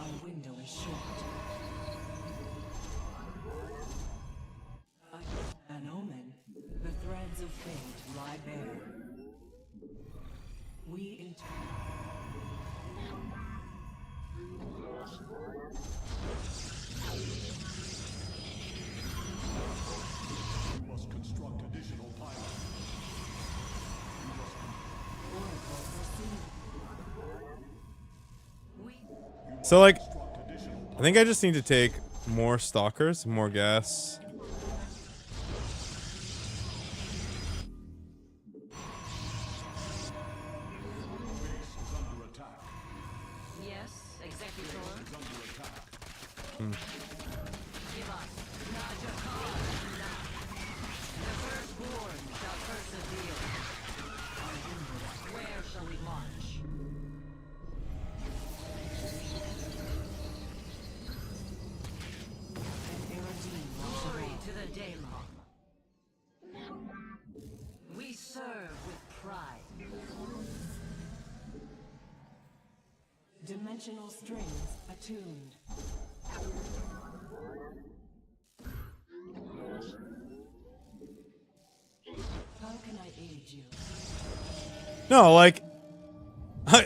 Our window is short. An omen. The threads of fate lie bare. We You must construct additional pylons. Oracle proceed. We So like, I think I just need to take more stalkers, more gas. yes, Executor. Give us Najakar. The firstborn shall persevere. Where shall we march? An Eradine glory to the daemon. We serve with pride. Dimensional strings attuned. How can I aid you? No, like,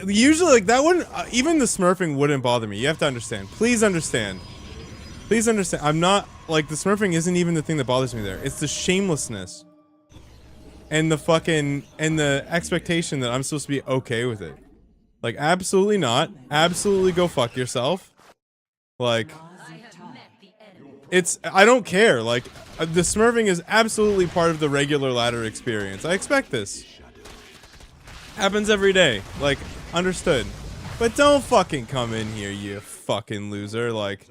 usually like that wouldn't, even the smurfing wouldn't bother me. You have to understand. Please understand. Please understand. I'm not, like, the smurfing isn't even the thing that bothers me there. It's the shamelessness. And the fucking, and the expectation that I'm supposed to be okay with it. Like, absolutely not. Absolutely go fuck yourself. Like, it's, I don't care. Like, the smurfing is absolutely part of the regular ladder experience. I expect this. Happens every day. Like, understood. But don't fucking come in here, you fucking loser. Like,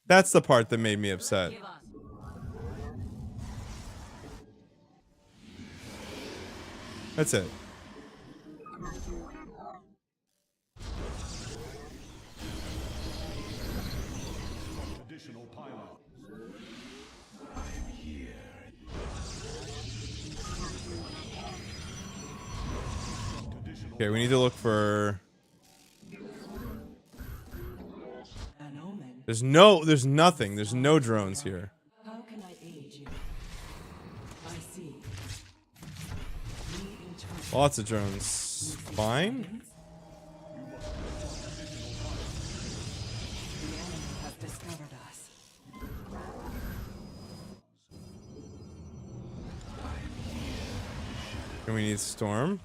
that's the part that made me upset. That's it. Additional pylons. Okay, we need to look for... An omen. There's nothing. There's no drones here. How can I aid you? I see. We interpret. Lots of drones. Fine. The enemy has discovered us. And we need storm.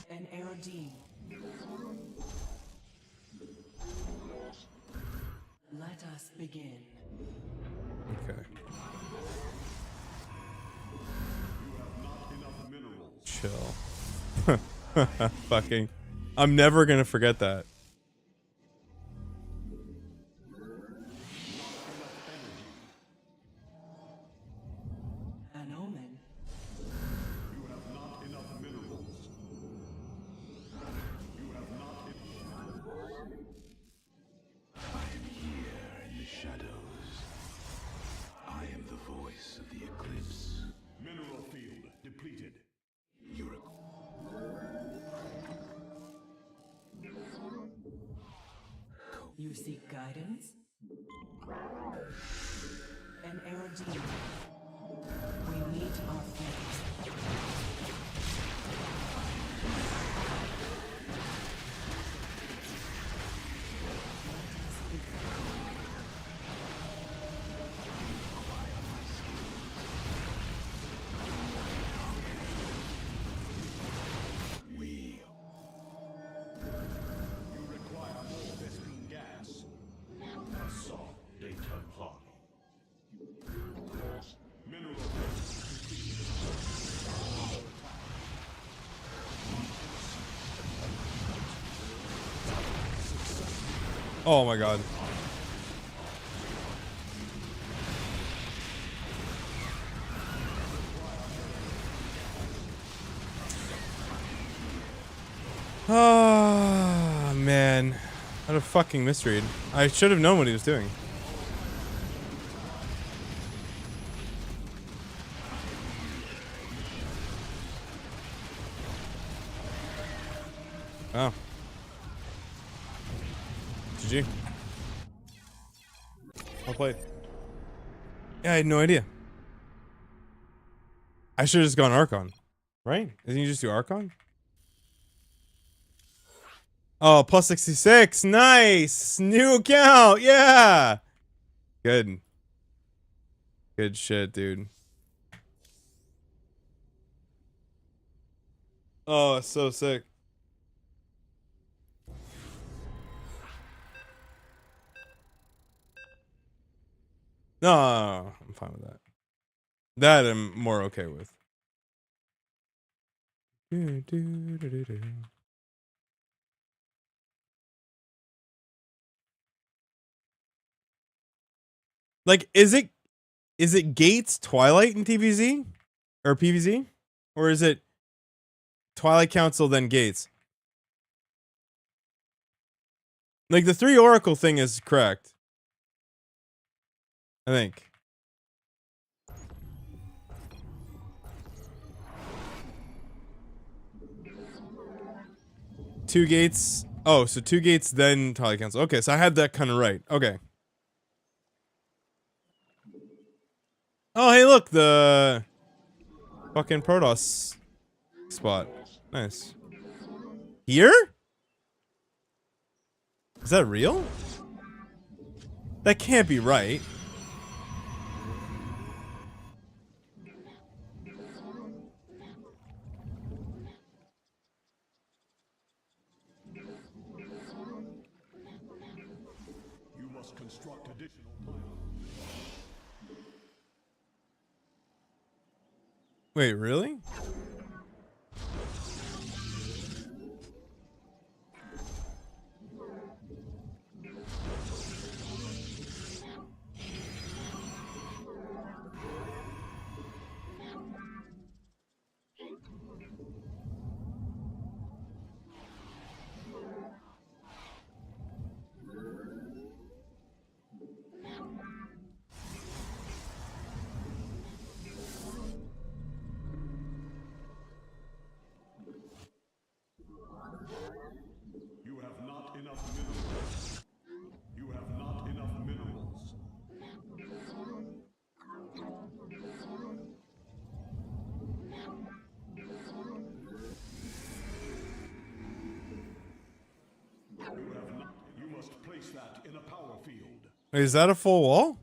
An Eradine. Let us begin. Okay. Chill. Fucking. I'm never gonna forget that. An omen. You have not enough minerals. You have not In the shadows, I am the voice of the eclipse. mineral field depleted. You're You seek guidance? An Eradine. We meet our fate. Oh my god. Oh man. What a fucking misread. I should have known what he was doing. Oh. GG. Well played. Yeah, I had no idea. I should have just gone Archon. Right? Isn't you just do Archon? Oh, plus 66. Nice. New account. Yeah. Good. Good shit, dude. Oh, so sick. No, I'm fine with that. That I'm more okay with. Like, is it Gates Twilight in TVZ or PVZ, or is it Twilight Council then Gates? Like the 3 Oracle thing is correct, I think. Two Gates. Oh, so 2 Gates then Twilight Council. Okay, so I had that kind of right. Okay. Oh, hey, look, the fucking Protoss spot. Nice. Here? Is that real? That can't be right. You must construct additional pylons. Wait, really? You have not enough minerals. You have not enough minerals. You must place that in a power field. Wait, is that a full wall?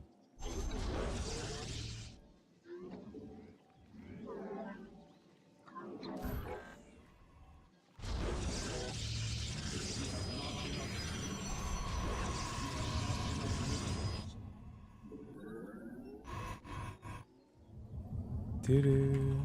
Doo-doo.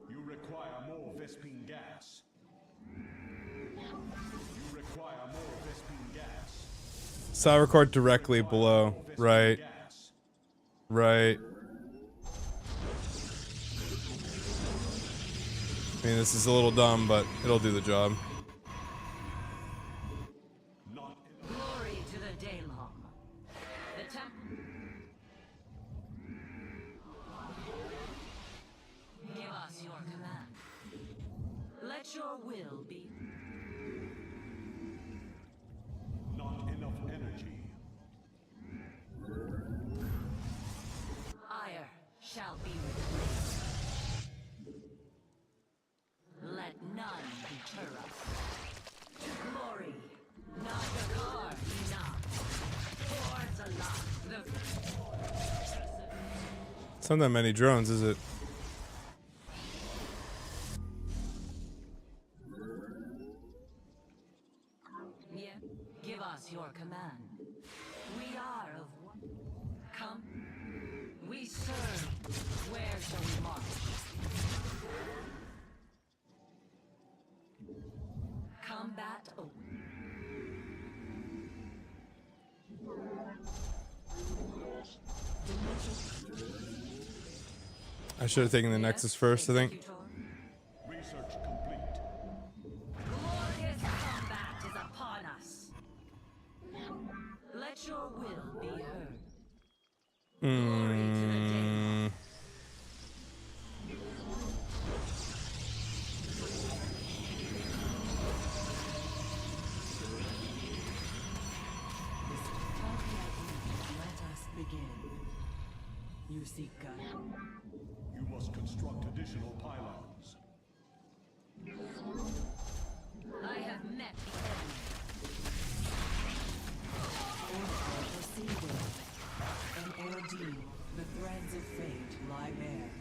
You require more Vespine gas. You require more Vespine gas. Saw record directly below. Right. Right. I mean, this is a little dumb, but it'll do the job. Glory to the Daylom. The temple. Give us your command. Let your will be. Not enough energy. Ire shall be replaced. Let none deter us. To glory, not the car, not. Towards Allah, the It's not that many drones, is it? Yeah. Give us your command. We are of one. Come. We serve. Where shall we march? Combat open. I should have taken the Nexus first, I think. Research complete. Glorious combat is upon us. Let your will be heard. Glory to the day. Let us begin. You seek God. You must construct additional pylons. I have met the enemy. Proceed. An ordeal. The threads of fate lie bare.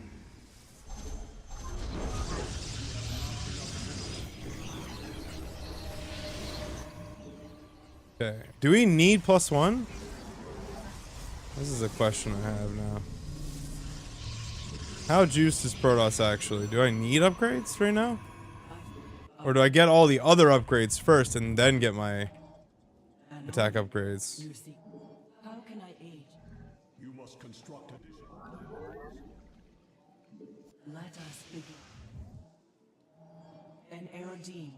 Okay. Do we need +1? This is a question I have now. How juiced is Protoss actually? Do I need upgrades right now? Or do I get all the other upgrades first and then get my attack upgrades? You seek. How can I aid? You must construct additional. Let us begin. An Erodine.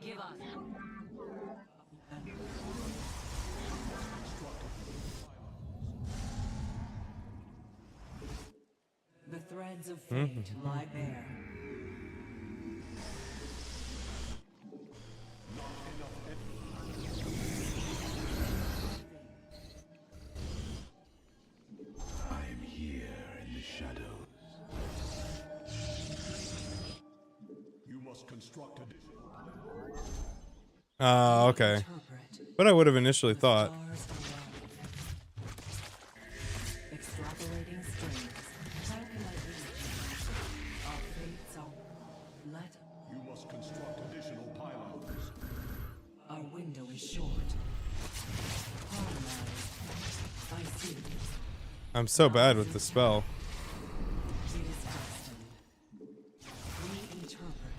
Give us. The threads of fate lie bare. I am here in the shadows. You must construct additional. Okay. Interpret. But I would have initially thought. Stars around. Extrapolating strings. How can I reach? Our fates are. Let. You must construct additional pylons. Our window is short. Harmonize. I see. I'm so bad with the spell. It is destined. We interpret.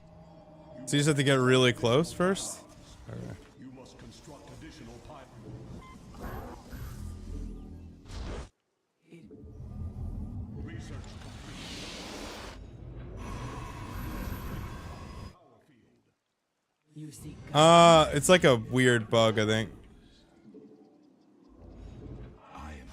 So you just have to get really close first? Okay. You must construct additional pylons. Research complete. Power field. You seek. It's like a weird bug, I think. I am.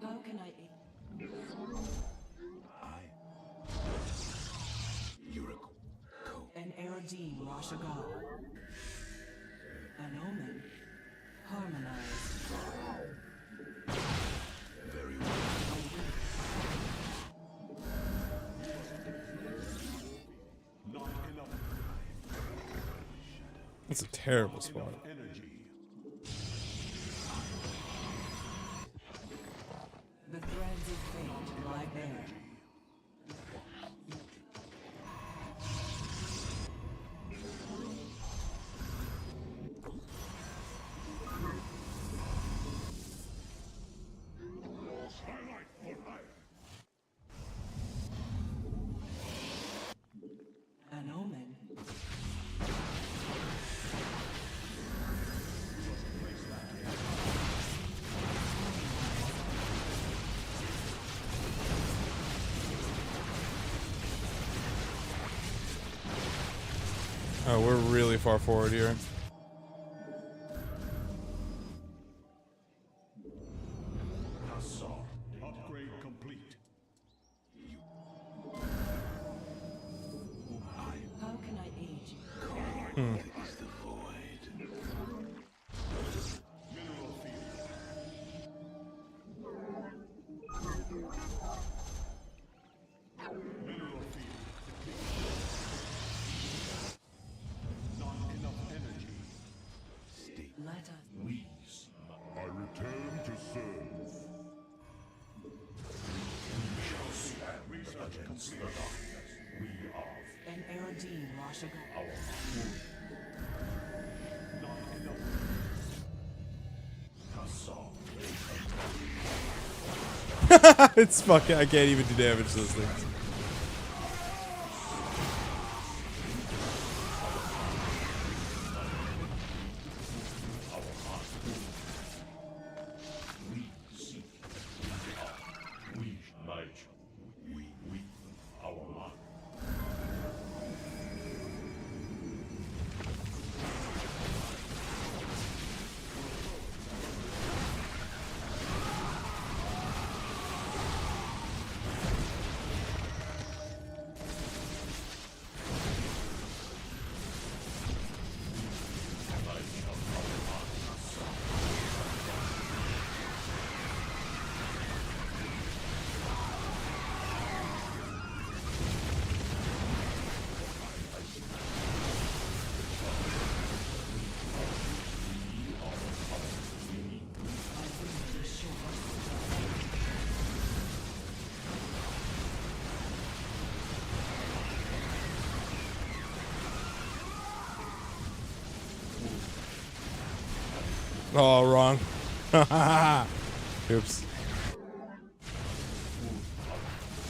How can I aid? You're a An Erodine Rashagal. An omen. Harmonize. very well. Not enough That's a terrible spot. energy. The threads of fate lie bare. An omen. Oh, we're really far forward here. Upgrade complete. How can I aid you? Is the void. Mineral field. Mineral field. An Aerodine Rashago. Not enough. It's fucking. I can't even do damage to those things. Oh, wrong. Oops.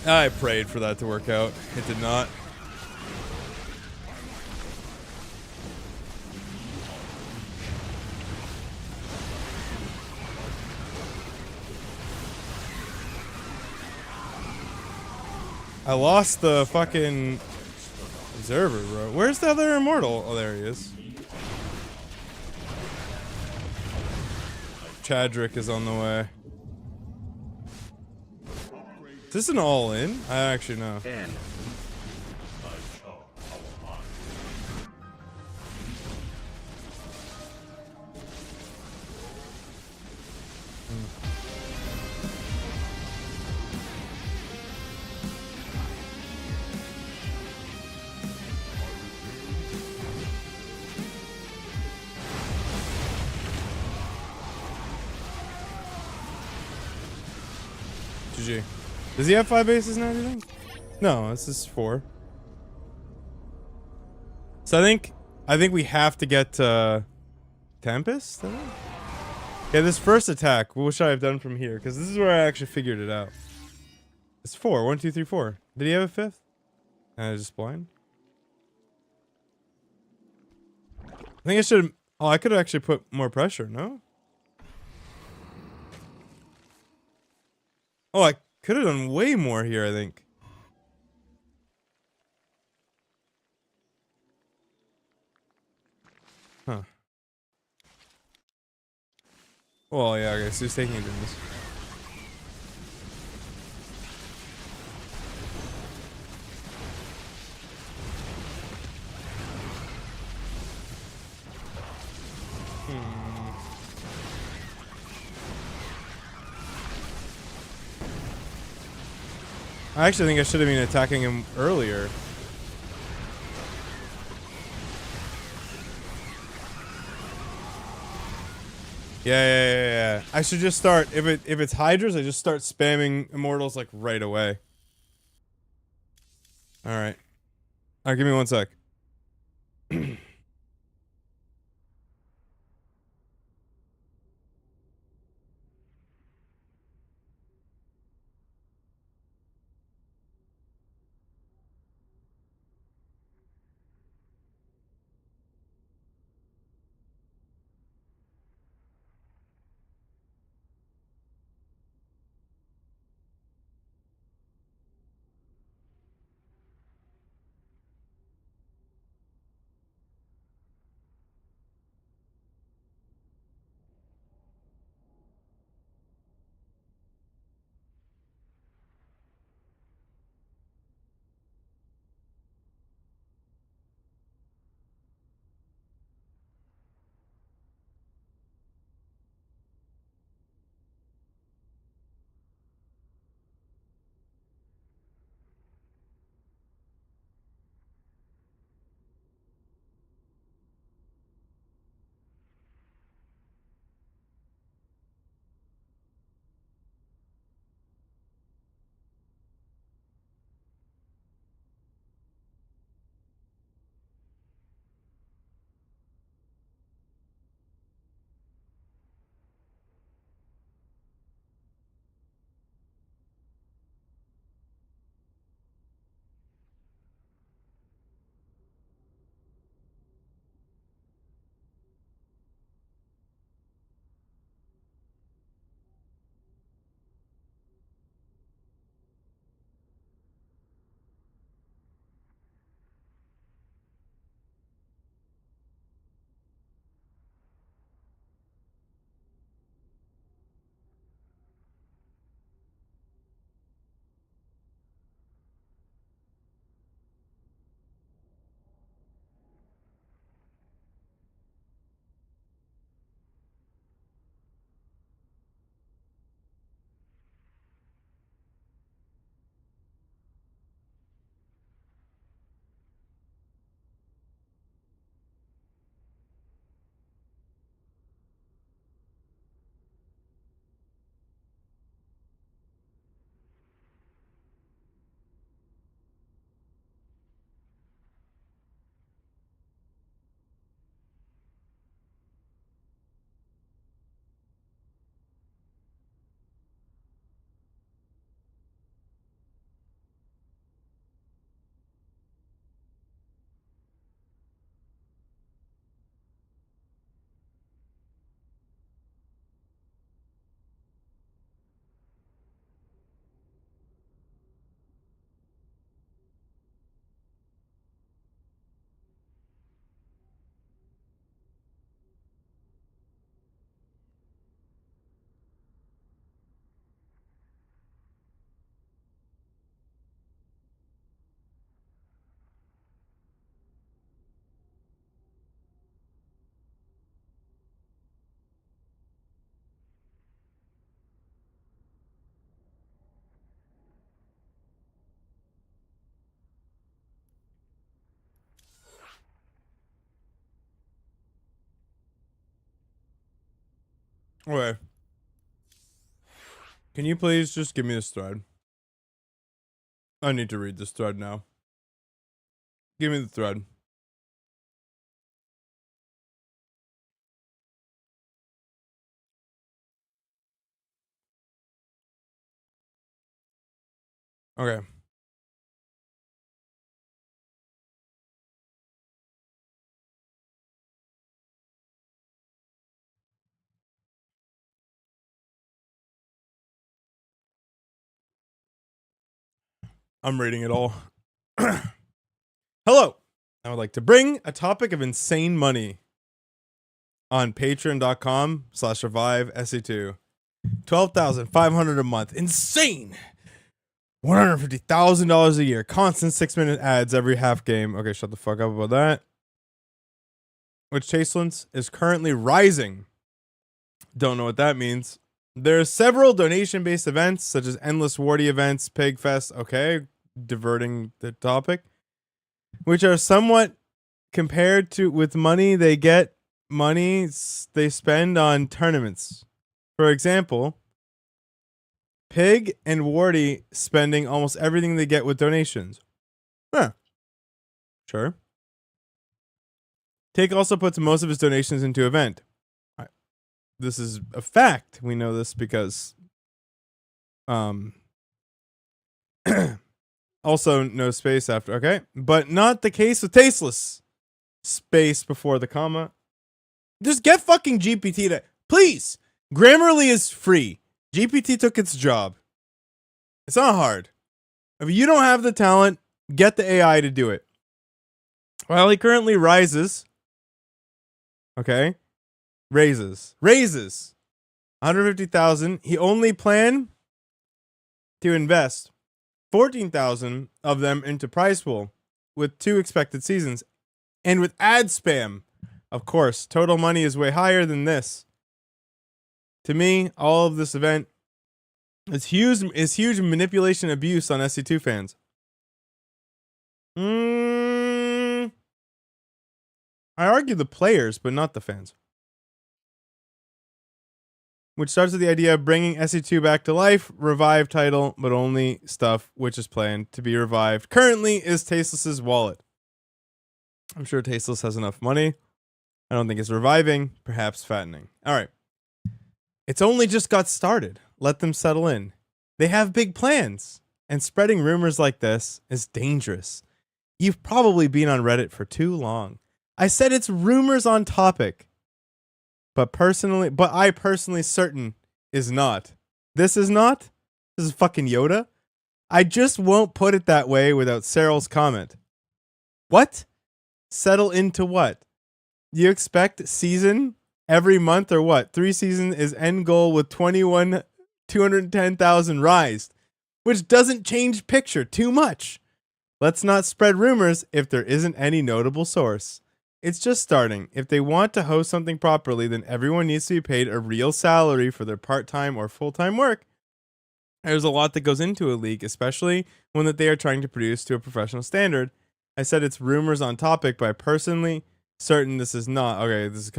I prayed for that to work out. It did not. I lost the fucking observer, bro. Where's the other immortal? Oh, there he is. Chadrick is on the way. Is this an all-in? I actually know. GG. Does he have 5 aces now, do you think? No, this is 4. So I think we have to get Tempest? Yeah, this first attack, what should I have done from here? Because this is where I actually figured it out. It's 4. 1, 2, 3, 4. Did he have a 5th? And I was just blind? I think I should have... Oh, I could have actually put more pressure, no? Oh, I could have done way more here, I think. Huh. Well, yeah, okay, so he's taking it in this. I actually think I should have been attacking him earlier. Yeah. I should just start if it's Hydras, I just start spamming immortals like right away. Alright. Alright, give me 1 sec. Okay. Can you please just give me this thread? I need to read this thread now. Give me the thread. Okay. I'm reading it all. Hello. I would like to bring a topic of insane money on patreon.com/revive SE2. $12,500 a month. Insane. $150,000 a year. Constant 6-minute ads every half game. Okay, shut the fuck up about that. Which Chaselance is currently rising. Don't know what that means. There are several donation-based events, such as Endless Warty events, Pig Fest, okay, diverting the topic, which are somewhat compared to with money they get, money they spend on tournaments. For example, Pig and Warty spending almost everything they get with donations. Huh. Sure. Take also puts most of his donations into event. This is a fact. We know this because also no space after, okay? But not the case with Tasteless. Space before the comma. Just get fucking GPT to please. Grammarly is free. GPT took its job. It's not hard. If you don't have the talent, get the AI to do it. While he currently rises, okay? Raises 150,000. He only planned to invest 14,000 of them into prize pool with 2 expected seasons and with ad spam. Of course, total money is way higher than this. To me, all of this event is huge manipulation abuse on SC2 fans. I argue the players, but not the fans. Which starts with the idea of bringing SE2 back to life, revive title, but only stuff which is planned to be revived currently is Tasteless's wallet. I'm sure Tasteless has enough money. I don't think it's reviving, perhaps fattening. All right. It's only just got started. Let them settle in. They have big plans, and spreading rumors like this is dangerous. You've probably been on Reddit for too long. I said it's rumors on topic. But I personally certain is not. This is not? This is fucking Yoda? I just won't put it that way without Cyril's comment. What? Settle into what? You expect season every month or what? 3 seasons is end goal with 210,000 rise, which doesn't change picture too much. Let's not spread rumors if there isn't any notable source. It's just starting. If they want to host something properly, then everyone needs to be paid a real salary for their part-time or full-time work. There's a lot that goes into a league, especially one that they are trying to produce to a professional standard. I said it's rumors on topic, but I personally certain this is not. Okay, this is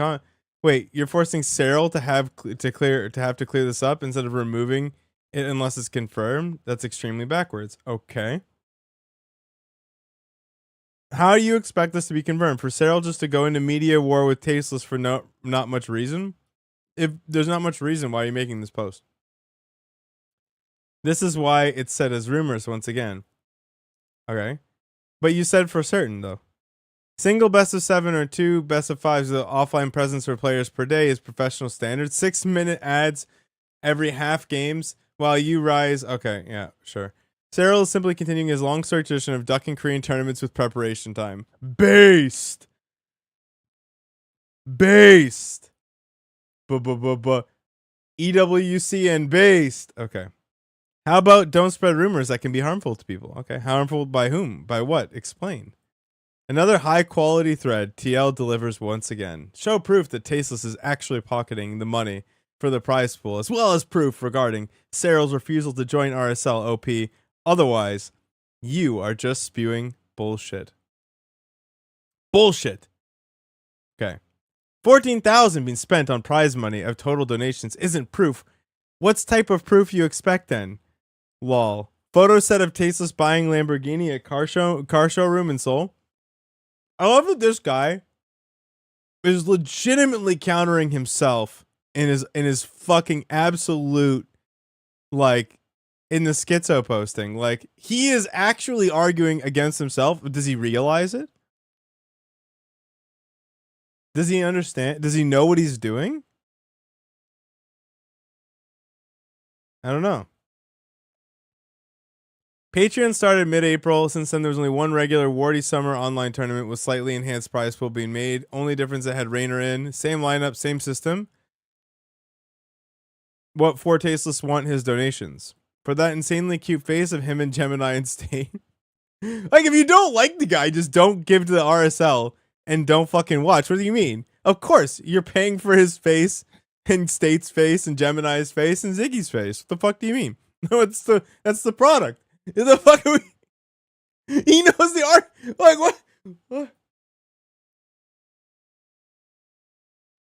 wait, you're forcing Cyril to have to clear this up instead of removing it unless it's confirmed? That's extremely backwards. Okay. How do you expect this to be confirmed? For Cyril just to go into media war with Tasteless for not much reason? If there's not much reason, why are you making this post? This is why it's said as rumors once again. Okay. But you said for certain, though. Single best of 7 or 2 best of 5s with offline presence for players per day is professional standard. 6-minute ads every half games while you rise. Okay, yeah, sure. Cyril is simply continuing his long tradition of ducking Korean tournaments with preparation time. Based. EWC and based. Okay. How about don't spread rumors that can be harmful to people? Okay. Harmful by whom? By what? Explain. Another high quality thread. TL delivers once again. Show proof that Tasteless is actually pocketing the money for the prize pool, as well as proof regarding Cyril's refusal to join RSL OP. Otherwise, you are just spewing bullshit. Bullshit. Okay. 14,000 being spent on prize money of total donations isn't proof. What's type of proof you expect then? Lol. Photo set of tasteless buying Lamborghini at car showroom in Seoul. I love that this guy is legitimately countering himself in his fucking absolute, like, in the schizo posting. Like, he is actually arguing against himself. Does he realize it? Does he understand? Does he know what he's doing? I don't know. Patreon started mid-April. Since then, there was only one regular Warty Summer online tournament with slightly enhanced prize pool being made. Only difference, it had Rainer in. Same lineup, same system. What four tasteless want his donations? For that insanely cute face of him and Gemini and State. Like, if you don't like the guy, just don't give to the RSL and don't fucking watch. What do you mean? Of course, you're paying for his face and State's face and Gemini's face and Ziggy's face. What the fuck do you mean? No, that's the product. The fuck are we? He knows the art. Like, what?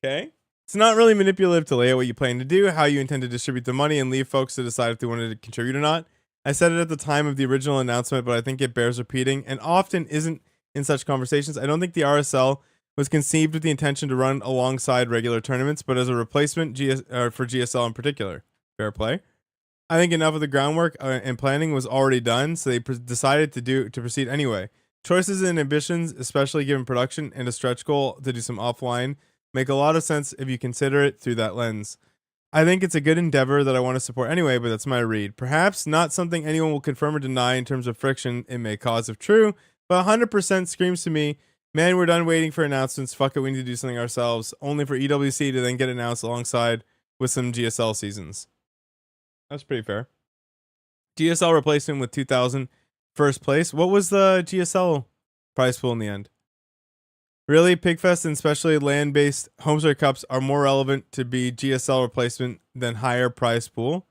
Okay. It's not really manipulative to lay out what you plan to do, how you intend to distribute the money, and leave folks to decide if they wanted to contribute or not. I said it at the time of the original announcement, but I think it bears repeating, and often isn't in such conversations. I don't think the RSL was conceived with the intention to run alongside regular tournaments, but as a replacement for GSL in particular. Fair play. I think enough of the groundwork and planning was already done, so they decided to proceed anyway. Choices and ambitions, especially given production and a stretch goal to do some offline, make a lot of sense if you consider it through that lens. I think it's a good endeavor that I want to support anyway, but that's my read. Perhaps not something anyone will confirm or deny in terms of friction it may cause if true, but 100% screams to me, man, we're done waiting for announcements. Fuck it, we need to do something ourselves, only for EWC to then get announced alongside with some GSL seasons. That's pretty fair. GSL replaced him with 2,000 first place. What was the GSL prize pool in the end? Really, Pigfest and especially land-based Homestory Cups are more relevant to be GSL replacement than higher prize pool.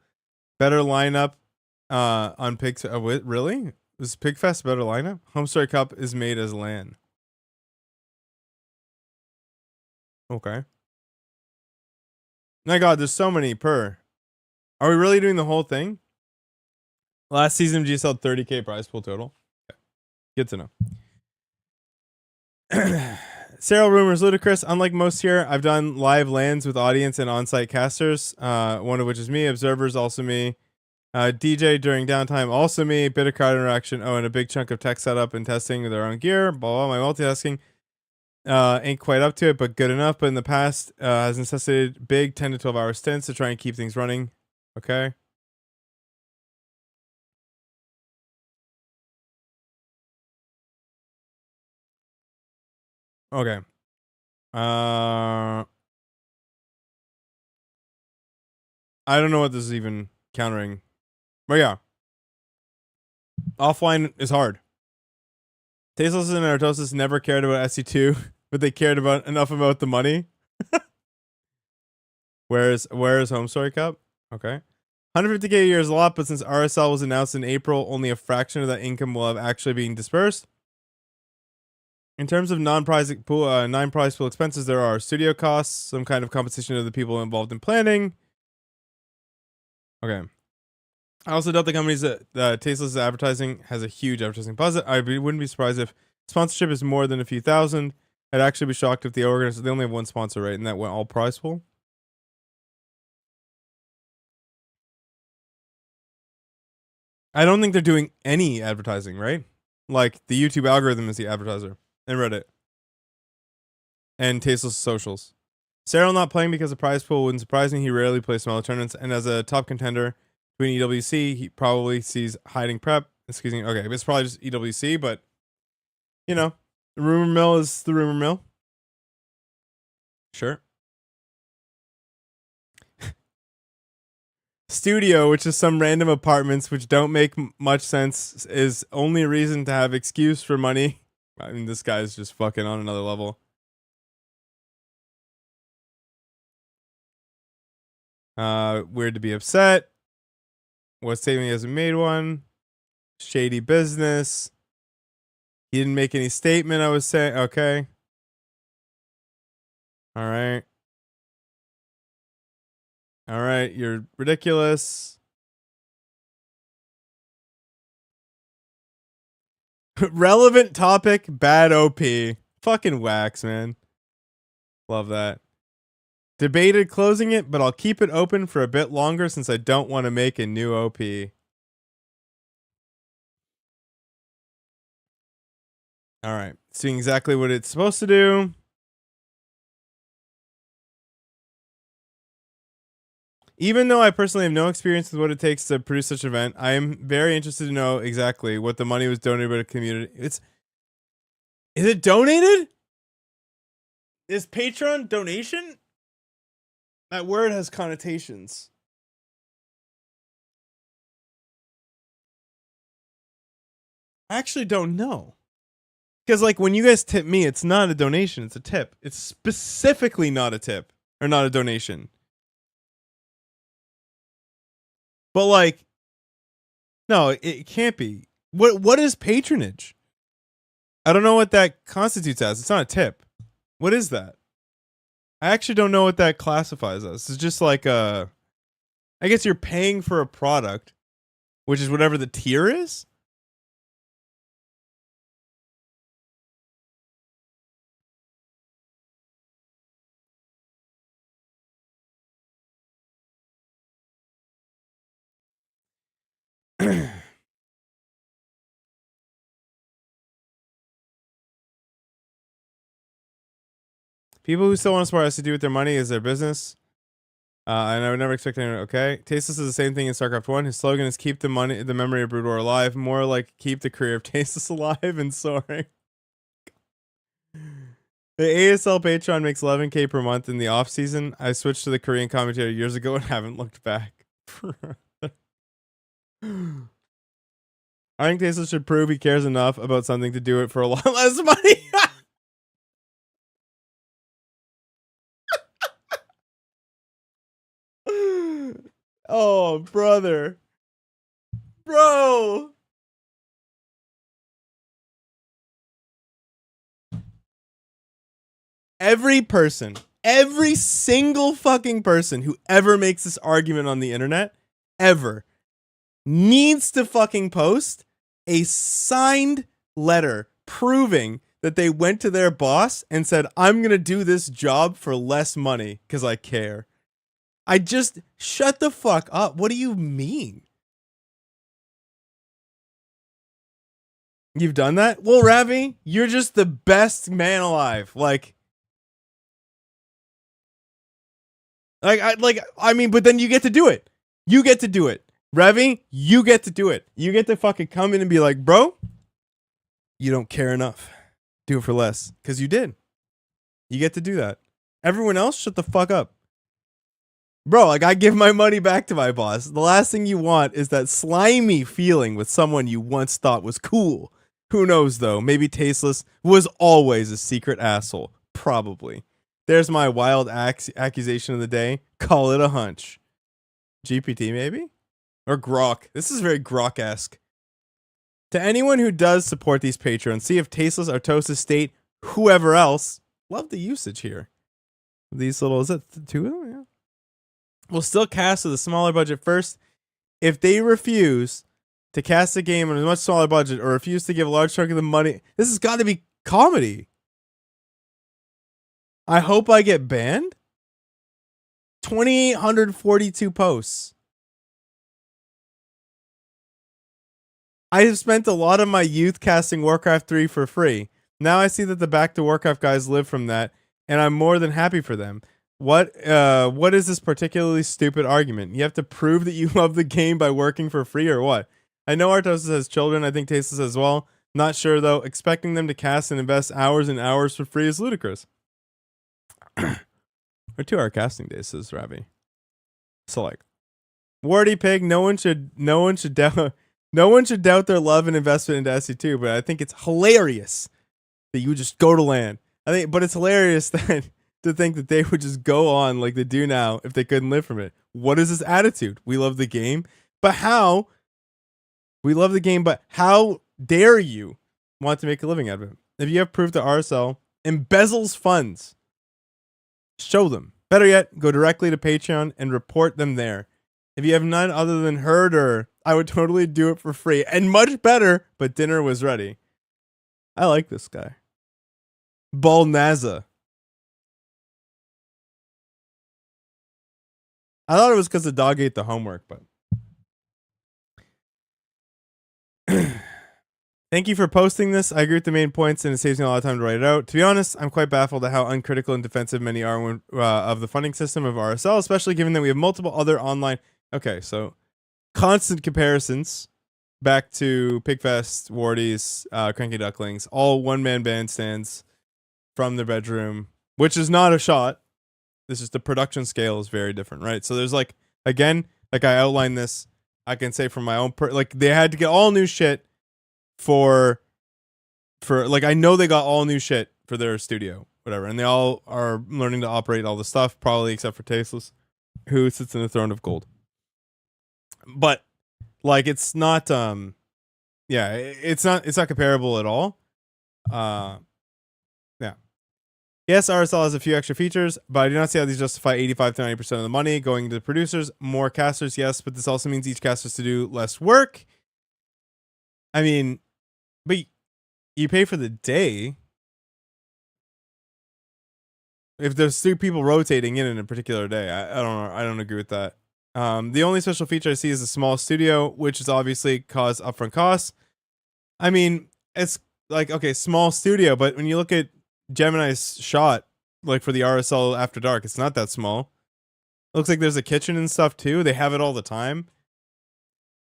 Better lineup on Pigfest. Really? Was Pigfest better lineup? Homestory Cup is made as LAN. Okay. My God, there's so many per. Are we really doing the whole thing? Last season, GSL 30K prize pool total. Okay. Good to know. Serial rumors ludicrous. Unlike most here, I've done live lands with audience and on-site casters. One of which is me. Observers also me. DJ during downtime also me. Bit of crowd interaction. Oh, and a big chunk of tech setup and testing with their own gear. Blah, blah. My multitasking ain't quite up to it, but good enough. But in the past, has necessitated big 10 to 12 hour stints to try and keep things running. Okay. Okay. I don't know what this is even countering. But yeah. Offline is hard. Tasteless and Artosis never cared about SC2, but they cared enough about the money. Where's Home Story Cup? Okay. 150K a year is a lot, but since RSL was announced in April, only a fraction of that income will have actually been dispersed. In terms of non-prize pool expenses, there are studio costs, some kind of compensation to the people involved in planning. Okay. I also doubt the company's Tasteless advertising has a huge advertising budget. I wouldn't be surprised if sponsorship is more than a few thousand. I'd actually be shocked if they only have one sponsor, right? And that went all prize pool. I don't think they're doing any advertising, right? Like the YouTube algorithm is the advertiser. And Reddit. And Tasteless socials. Cyril not playing because of prize pool wouldn't surprise me. He rarely plays smaller tournaments. And as a top contender between EWC, he probably sees hiding prep. Excuse me. Okay, it's probably just EWC, but you know, the rumor mill is the rumor mill. Sure. Studio, which is some random apartments which don't make much sense, is only reason to have excuse for money. I mean, this guy's just fucking on another level. Weird to be upset. What's saying he hasn't made one? Shady business. He didn't make any statement, I was saying. Okay. All right. All right, you're ridiculous. Relevant topic, bad OP. Fucking wax, man. Love that. Debated closing it, but I'll keep it open for a bit longer since I don't want to make a new OP. All right, it's doing exactly what it's supposed to do. Even though I personally have no experience with what it takes to produce such an event, I am very interested to know exactly what the money was donated by the community. Is it donated? Is Patreon donation? That word has connotations. I actually don't know. Because, like, when you guys tip me, it's not a donation, it's a tip. It's specifically not a tip. Or not a donation. But, like, no, it can't be. What is patronage? I don't know what that constitutes as. It's not a tip. What is that? I actually don't know what that classifies as. It's just like I guess you're paying for a product, which is whatever the tier is. People who still want to support us to do with their money is their business. And I would never expect anyone. Okay, Tasteless is the same thing in StarCraft 1. His slogan is "Keep the memory of Brood War alive." More like "Keep the career of Tasteless alive and soaring." The ASL Patreon makes 11K per month in the off season. I switched to the Korean commentator years ago and haven't looked back. I think Tasteless should prove he cares enough about something to do it for a lot less money. Oh, brother. Bro. Every single fucking person who ever makes this argument on the internet, ever, needs to fucking post a signed letter proving that they went to their boss and said, I'm going to do this job for less money because I care. I just shut the fuck up. What do you mean? You've done that? Well, Ravi, you're just the best man alive. I mean, but then you get to do it. You get to do it. Ravi, you get to do it. You get to fucking come in and be like, bro, you don't care enough. Do it for less. Because you did. You get to do that. Everyone else, shut the fuck up. Bro, like, I give my money back to my boss. The last thing you want is that slimy feeling with someone you once thought was cool. Who knows, though? Maybe Tasteless was always a secret asshole. Probably. There's my wild accusation of the day. Call it a hunch. GPT, maybe? Or Grok. This is very Grok-esque. To anyone who does support these patrons, see if Tasteless, Artosis, State, whoever else, love the usage here. These little, is that two of them? Yeah. We'll still cast with a smaller budget first. If they refuse to cast a game on a much smaller budget or refuse to give a large chunk of the money, this has got to be comedy. I hope I get banned. 2,842 posts. I have spent a lot of my youth casting Warcraft 3 for free. Now I see that the Back to Warcraft guys live from that, and I'm more than happy for them. What is this particularly stupid argument? You have to prove that you love the game by working for free or what? I know Artosis has children. I think Tasteless as well. Not sure, though. Expecting them to cast and invest hours and hours for free is ludicrous. Or 2 hour casting days, says Ravi. So, like, Warty Pig, no one should doubt their love and investment into SC2, but I think it's hilarious that you just go to land. But it's hilarious that to think that they would just go on like they do now if they couldn't live from it. What is this attitude? We love the game, but how? We love the game, but how dare you want to make a living out of it? If you have proof that RSL embezzles funds Show them. Better yet, go directly to Patreon and report them there. If you have none other than Herder, I would totally do it for free. And much better, but dinner was ready. I like this guy. Balnaza. I thought it was because the dog ate the homework, but... Thank you for posting this. I agree with the main points, and it saves me a lot of time to write it out. To be honest, I'm quite baffled at how uncritical and defensive many are of the funding system of RSL, especially given that we have multiple other online... Okay, so constant comparisons back to Pigfest, Wardies, Cranky Ducklings, all one-man bandstands from their bedroom, which is not a shot. This is the production scale is very different, right? So there's like, again, like I outlined this, I can say from my own... like they had to get all new shit for like I know they got all new shit for their studio, whatever, and they all are learning to operate all the stuff, probably except for Tasteless, who sits in the throne of gold. But like it's not yeah, it's not comparable at all. Yeah. Yes, RSL has a few extra features, but I do not see how these justify 85 to 90% of the money going to the producers. More casters, yes, but this also means each caster has to do less work. I mean, but you pay for the day. If there's 3 people rotating in a particular day, I don't know. I don't agree with that. The only special feature I see is a small studio, which is obviously cause upfront costs. I mean, it's like, okay, small studio, but when you look at Gemini's shot, like for the RSL After Dark, it's not that small. It looks like there's a kitchen and stuff too. They have it all the time.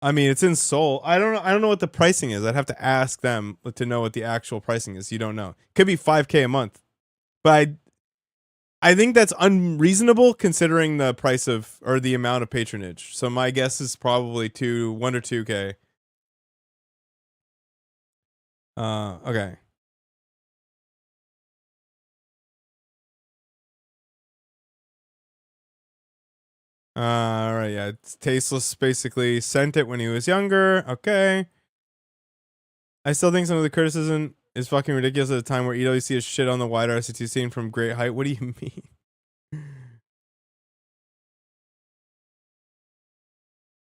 I mean, it's in Seoul. I don't know what the pricing is. I'd have to ask them to know what the actual pricing is. You don't know. Could be $5K a month. But I think that's unreasonable considering the price of, or the amount of patronage. So my guess is probably 1 or 2K. Okay. All right, yeah, it's Tasteless basically sent it when he was younger. Okay. I still think some of the criticism is fucking ridiculous at a time where EWC is shit on the wider RCT scene from great height. What do you mean?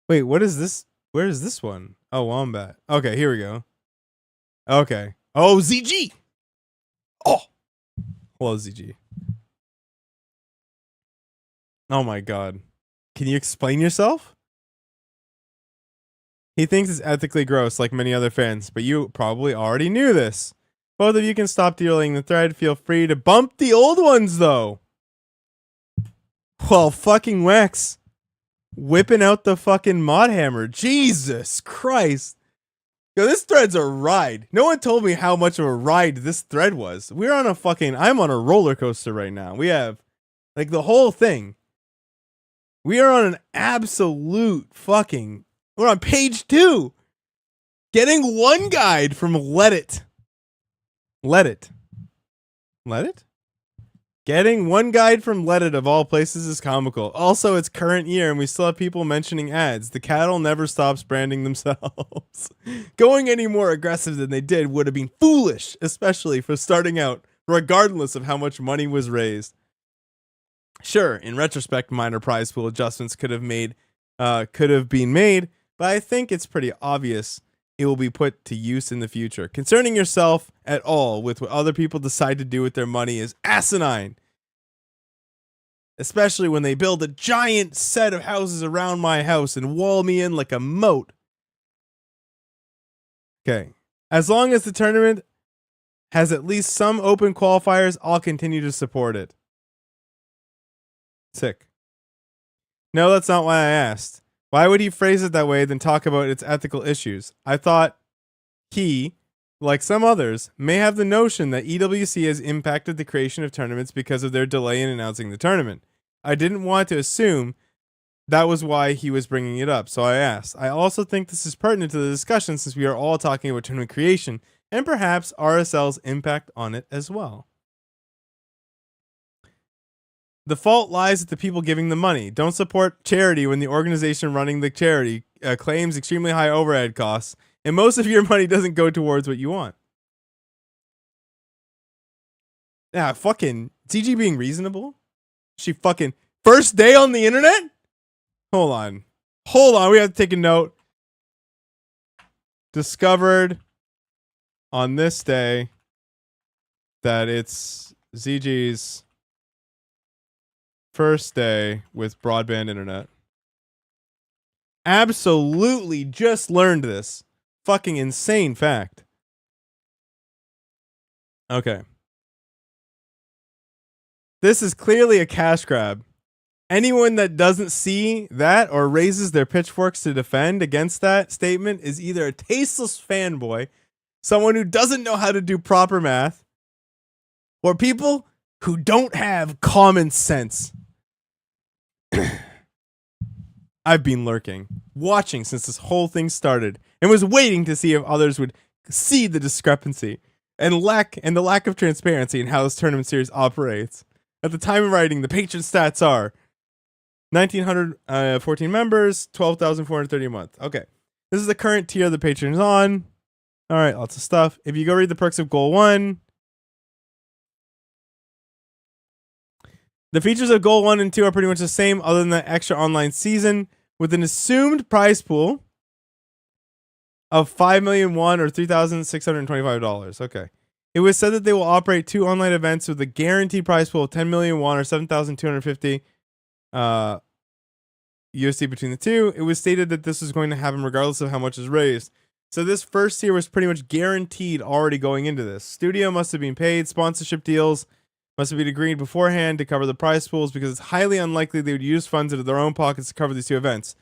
Wait, what is this? Where is this one? Oh, Wombat. Okay, here we go. Okay. Oh, ZG. Oh. Hello, ZG. Oh my god. Can you explain yourself? He thinks it's ethically gross like many other fans, but you probably already knew this. Both of you can stop derailing the thread. Feel free to bump the old ones, though. Well, fucking Wax. Whipping out the fucking mod hammer. Jesus Christ. Yo, this thread's a ride. No one told me how much of a ride this thread was. We're on a fucking... I'm on a roller coaster right now. We have, like, the whole thing. We are on an absolute fucking... We're on page 2. Getting one guide from Let It. Let It. Let It? Getting one guide from Let It of all places is comical. Also, it's current year and we still have people mentioning ads. The cattle never stops branding themselves. Going any more aggressive than they did would have been foolish, especially for starting out, regardless of how much money was raised. Sure, in retrospect, minor prize pool adjustments could have been made, but I think it's pretty obvious it will be put to use in the future. Concerning yourself at all with what other people decide to do with their money is asinine. Especially when they build a giant set of houses around my house and wall me in like a moat. Okay. As long as the tournament has at least some open qualifiers, I'll continue to support it. Sick. No, that's not why I asked. Why would he phrase it that way than talk about its ethical issues? I thought he, like some others, may have the notion that EWC has impacted the creation of tournaments because of their delay in announcing the tournament. I didn't want to assume that was why he was bringing it up, so I asked. I also think this is pertinent to the discussion since we are all talking about tournament creation and perhaps RSL's impact on it as well. The fault lies at the people giving the money. Don't support charity when the organization running the charity claims extremely high overhead costs, and most of your money doesn't go towards what you want. Yeah, fucking CG being reasonable. She fucking first day on the internet? Hold on. Hold on. We have to take a note. Discovered on this day that it's ZG's first day with broadband internet. Absolutely just learned this. Fucking insane fact. Okay. This is clearly a cash grab. Anyone that doesn't see that or raises their pitchforks to defend against that statement is either a tasteless fanboy, someone who doesn't know how to do proper math, or people who don't have common sense. I've been lurking, watching since this whole thing started, and was waiting to see if others would see the discrepancy and the lack of transparency in how this tournament series operates. At the time of writing, the patron stats are 1,914 members, 12,430 a month. Okay. This is the current tier the patron is on. All right, lots of stuff. If you go read the perks of Goal 1, the features of Goal 1 and 2 are pretty much the same other than the extra online season with an assumed prize pool of 5,000,001 or $3,625. Okay. It was said that they will operate 2 online events with a guaranteed prize pool of 10,000,001 or 7,250 USD between the two. It was stated that this was going to happen regardless of how much is raised. So this first tier was pretty much guaranteed already going into this. Studio must have been paid. Sponsorship deals must have been agreed beforehand to cover the prize pools because it's highly unlikely they would use funds out of their own pockets to cover these 2 events.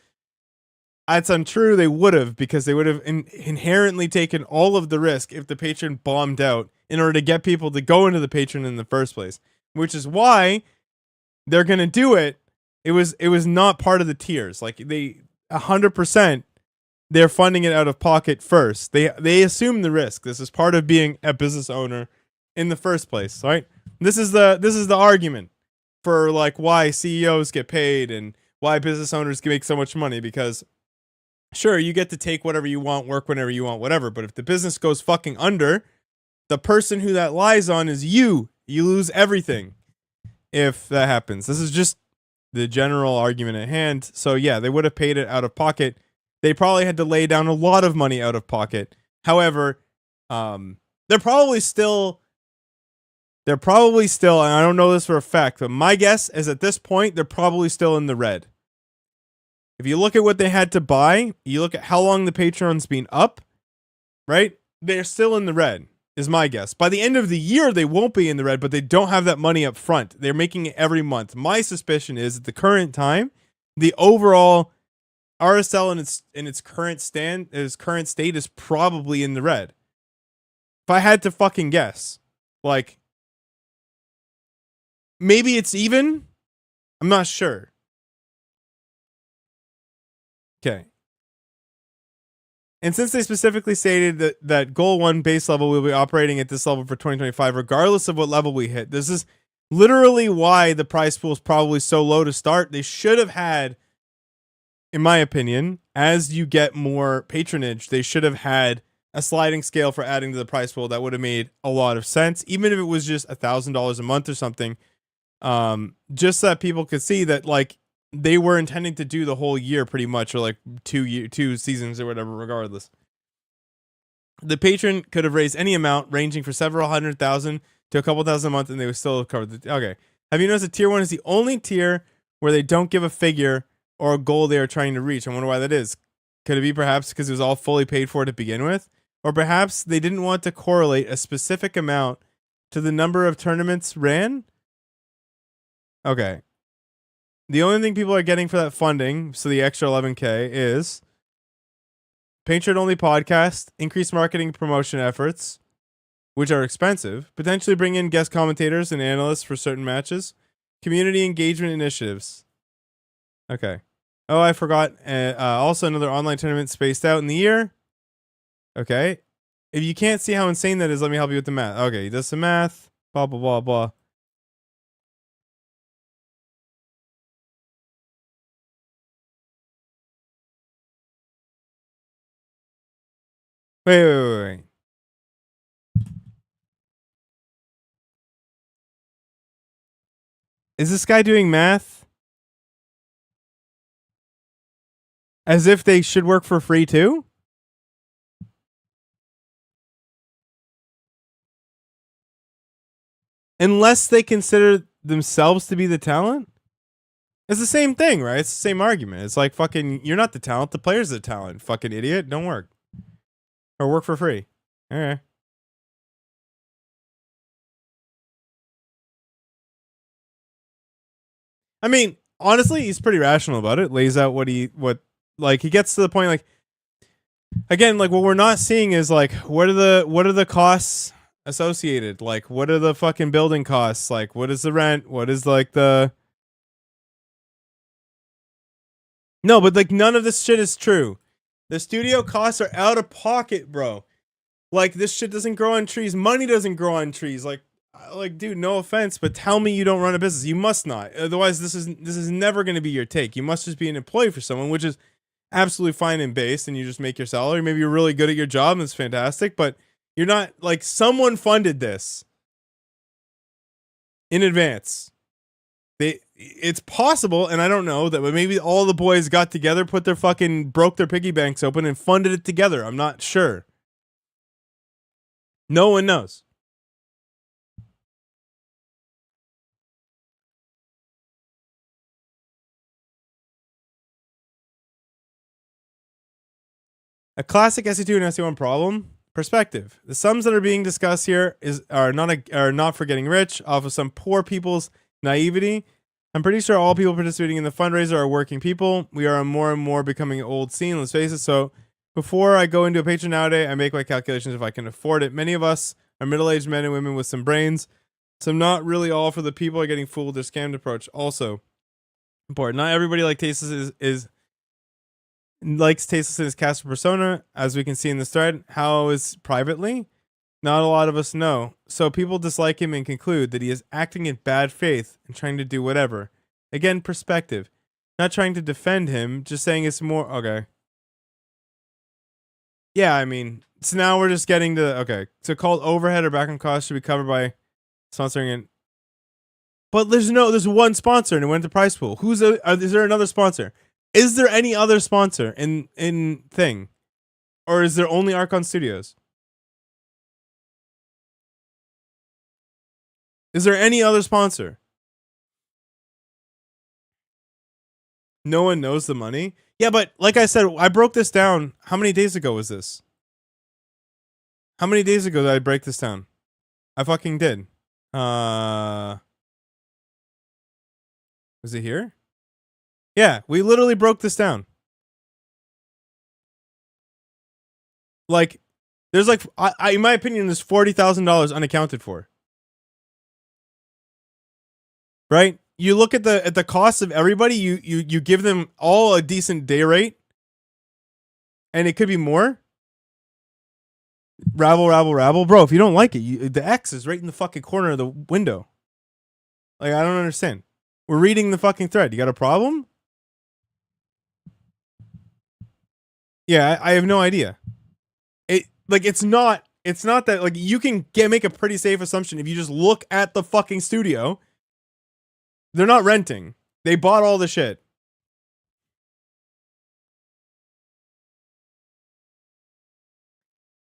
That's untrue. They would have, because they would have inherently taken all of the risk if the patron bombed out in order to get people to go into the patron in the first place, which is why they're going to do it. It was not part of the tiers. Like they 100%, they're funding it out of pocket first. They assume the risk. This is part of being a business owner in the first place, right? This is the argument for like why CEOs get paid and why business owners can make so much money, because sure, you get to take whatever you want, work whenever you want, whatever, but if the business goes fucking under, the person who that lies on is you. You lose everything if that happens. This is just the general argument at hand. So yeah, they would have paid it out of pocket. They probably had to lay down a lot of money out of pocket. However, they're probably still, and I don't know this for a fact, but my guess is at this point, they're probably still in the red. If you look at what they had to buy, you look at how long the Patreon's been up, right? They're still in the red, is my guess. By the end of the year, they won't be in the red, but they don't have that money up front. They're making it every month. My suspicion is at the current time, the overall RSL in its current state is probably in the red. If I had to fucking guess, like, maybe it's even. I'm not sure. Okay. And since they specifically stated that Goal 1 base level will be operating at this level for 2025, regardless of what level we hit, this is literally why the prize pool is probably so low to start. They should have had, in my opinion, as you get more patronage, they should have had a sliding scale for adding to the prize pool. That would have made a lot of sense, even if it was just $1,000 a month or something. Just so that people could see that, like, they were intending to do the whole year pretty much, or like 2 seasons or whatever, regardless. The patron could have raised any amount ranging from several $100,000 to a couple thousand a month, and they would still have covered the. Okay. Have you noticed that tier 1 is the only tier where they don't give a figure or a goal they are trying to reach? I wonder why that is. Could it be perhaps because it was all fully paid for to begin with? Or perhaps they didn't want to correlate a specific amount to the number of tournaments ran? Okay. The only thing people are getting for that funding, so the extra 11K, is patron-only podcast, increased marketing promotion efforts, which are expensive, potentially bring in guest commentators and analysts for certain matches, community engagement initiatives. Okay. Oh, I forgot. Also, another online tournament spaced out in the year. Okay. If you can't see how insane that is, let me help you with the math. Okay, he does some math. Blah, blah, blah, blah. Wait. Is this guy doing math? As if they should work for free too? Unless they consider themselves to be the talent? It's the same thing, right? It's the same argument. It's like fucking, you're not the talent, the player's the talent. Fucking idiot. Don't work. Or work for free. Okay. I mean, honestly, he's pretty rational about it. Lays out like he gets to the point, like, again, like what we're not seeing is like what are the costs associated? Like what are the fucking building costs? Like what is the rent? What is like the No, but like none of this shit is true. The studio costs are out of pocket, bro. Like this shit doesn't grow on trees. Money doesn't grow on trees. Like dude, no offense, but tell me you don't run a business. You must not. Otherwise, this is never going to be your take. You must just be an employee for someone, which is absolutely fine and based, and you just make your salary. Maybe you're really good at your job and it's fantastic, but you're not like someone funded this in advance. It's possible, and I don't know that, but maybe all the boys got together, broke their piggy banks open, and funded it together. I'm not sure. No one knows. A classic SE2 and SE1 problem: perspective. The sums that are being discussed here are not for getting rich off of some poor people's naivety. I'm pretty sure all people participating in the fundraiser are working people. We are more and more becoming an old scene, let's face it. So before I go into a patron nowadays, I make my calculations if I can afford it. Many of us are middle-aged men and women with some brains. So I'm not really all for the people are getting fooled or scammed approach. Also important. Not everybody likes Tasteless in his cast or persona, as we can see in this thread. How is privately? Not a lot of us know. So people dislike him and conclude that he is acting in bad faith and trying to do whatever. Again, perspective. Not trying to defend him, just saying it's more... Okay. Yeah, I mean, so now we're just getting to... Okay. So called overhead or background costs should be covered by sponsoring it. But there's one sponsor and it went to price pool. Is there another sponsor? Is there any other sponsor in thing? Or is there only Archon Studios? Is there any other sponsor? No one knows the money? Yeah, but like I said, I broke this down. How many days ago was this? How many days ago did I break this down? I fucking did. Was it here? Yeah, we literally broke this down. Like, there's like, in my opinion, there's $40,000 unaccounted for. Right? You look at the cost of everybody, you give them all a decent day rate, and it could be more. Rabble, bro. If you don't like it, the X is right in the fucking corner of the window. Like, I don't understand. We're reading the fucking thread. You got a problem? Yeah, I have no idea. It's not that, like, you can make a pretty safe assumption if you just look at the fucking studio. They're not renting. They bought all the shit.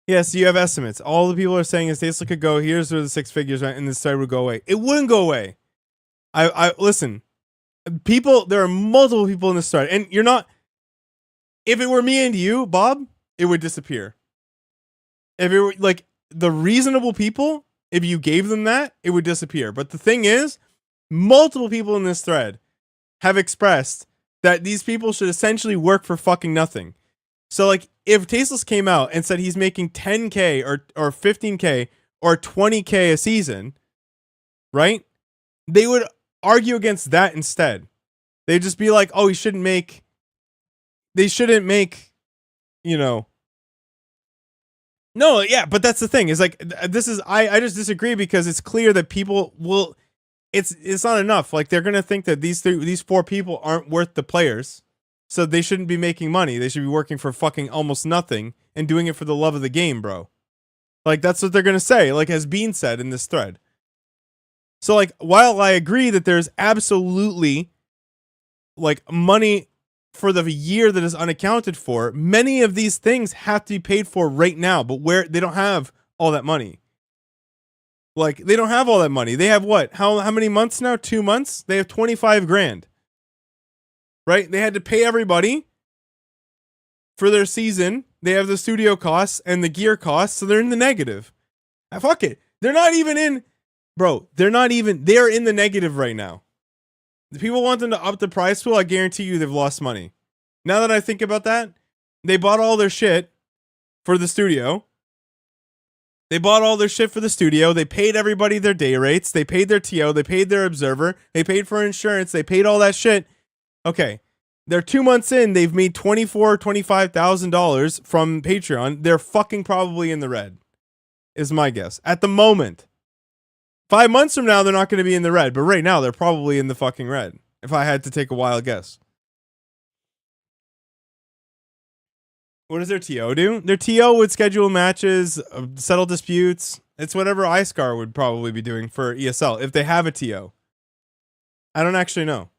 Yes, you have estimates. All the people are saying is Tesla could go, here's where the 6 figures went, and this site would go away. It wouldn't go away. I listen. There are multiple people in this thread, and you're not. If it were me and you, Bob, it would disappear. If it were like the reasonable people, if you gave them that, it would disappear. But the thing is, multiple people in this thread have expressed that these people should essentially work for fucking nothing. So like, if Tasteless came out and said he's making 10K or 15K or 20K a season, right? They would argue against that instead. They'd just be like, oh, they shouldn't make, you know. No, yeah, but that's the thing. Is like, I just disagree because it's clear that people will, it's not enough. Like, they're going to think that these 4 people aren't worth the players. So they shouldn't be making money. They should be working for fucking almost nothing and doing it for the love of the game, bro. Like, that's what they're going to say, like has Bean said in this thread. So like, while I agree that there's absolutely like money for the year that is unaccounted for, many of these things have to be paid for right now, but where they don't have all that money. Like, they don't have all that money. They have what? How many months now? 2 months? They have 25 grand. Right? They had to pay everybody for their season. They have the studio costs and the gear costs, so they're in the negative. Fuck it. They're not even in, bro, they're in the negative right now. The people want them to up the price pool, I guarantee you they've lost money. Now that I think about that, they bought all their shit for the studio. They paid everybody their day rates. They paid their TO. They paid their observer. They paid for insurance. They paid all that shit. Okay. They're 2 months in. They've made $25,000 from Patreon. They're fucking probably in the red, is my guess. At the moment. 5 months from now, they're not going to be in the red. But right now, they're probably in the fucking red. If I had to take a wild guess. What does their TO do? Their TO would schedule matches, settle disputes. It's whatever iScar would probably be doing for ESL, if they have a TO. I don't actually know.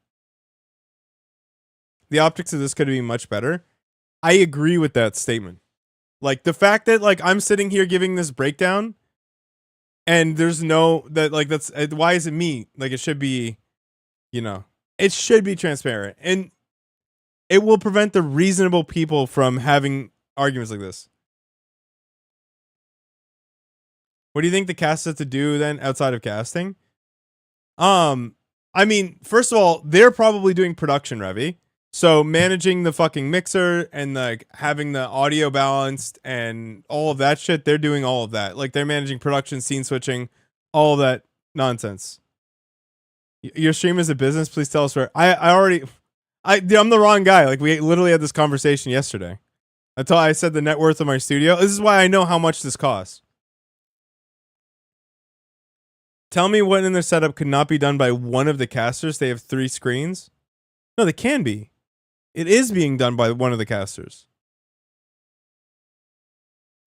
The optics of this could be much better. I agree with that statement. Like, the fact that, like, I'm sitting here giving this breakdown, and there's no, that, like, that's, why is it me? Like, it should be, you know, it should be transparent. And it will prevent the reasonable people from having arguments like this. What do you think the cast has to do then outside of casting? I mean, first of all, they're probably doing production, Revy. So managing the fucking mixer and like having the audio balanced and all of that shit, they're doing all of that. Like, they're managing production, scene switching, all of that nonsense. Your stream is a business. Please tell us where. I'm the wrong guy. Like, we literally had this conversation yesterday. Until I said the net worth of my studio. This is why I know how much this costs. Tell me what in their setup could not be done by one of the casters. They have 3 screens. No, they can be. It is being done by one of the casters.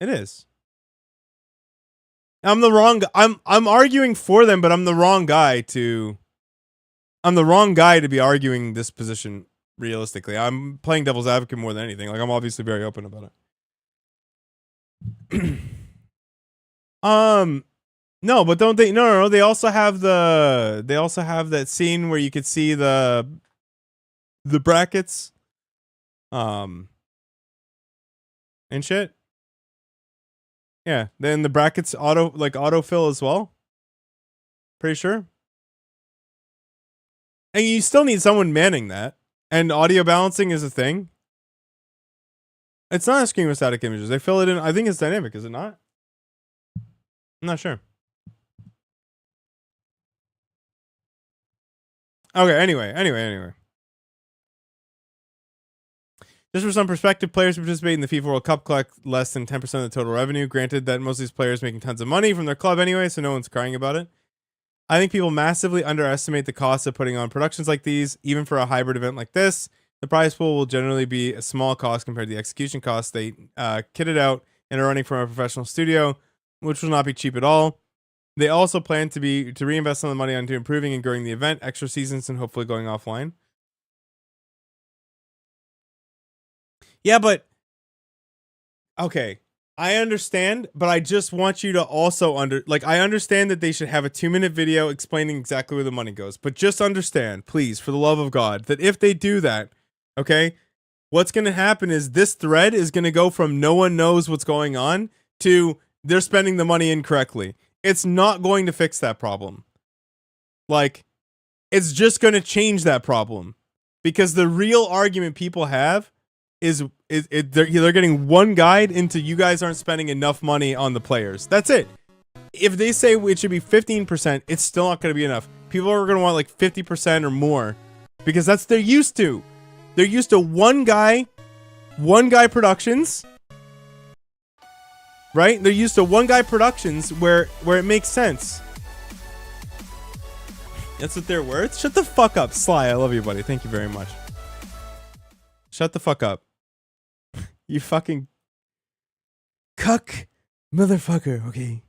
It is. I'm the wrong. I'm arguing for them, but I'm the wrong guy to be arguing this position. Realistically, I'm playing devil's advocate more than anything. Like, I'm obviously very open about it. No, but don't they? No. They also have that scene where you could see the brackets, and shit. Yeah, then the brackets autofill as well. Pretty sure. And you still need someone manning that. And audio balancing is a thing. It's not a screen with static images. They fill it in. I think it's dynamic, is it not? I'm not sure. Okay, anyway. Just for some perspective, players who participate in the FIFA World Cup collect less than 10% of the total revenue. Granted that most of these players are making tons of money from their club anyway, so no one's crying about it. I think people massively underestimate the cost of putting on productions like these. Even for a hybrid event like this, the prize pool will generally be a small cost compared to the execution costs. They kit it out and are running from a professional studio, which will not be cheap at all. They also plan to reinvest some of the money into improving and growing the event, extra seasons, and hopefully going offline. Yeah, but okay. I understand, but I just want you to also I understand that they should have a 2-minute video explaining exactly where the money goes, but just understand, please, for the love of God, that if they do that, okay, what's going to happen is this thread is going to go from no one knows what's going on to they're spending the money incorrectly. It's not going to fix that problem. Like, it's just going to change that problem, because the real argument people have is they're getting one guide into you guys aren't spending enough money on the players. That's it. If they say it should be 15%, it's still not going to be enough. People are going to want like 50% or more, because that's they're used to. They're used to one guy productions, right? They're used to one guy productions where it makes sense. That's what they're worth. Shut the fuck up, Sly. I love you, buddy. Thank you very much. Shut the fuck up. You fucking cuck motherfucker, okay?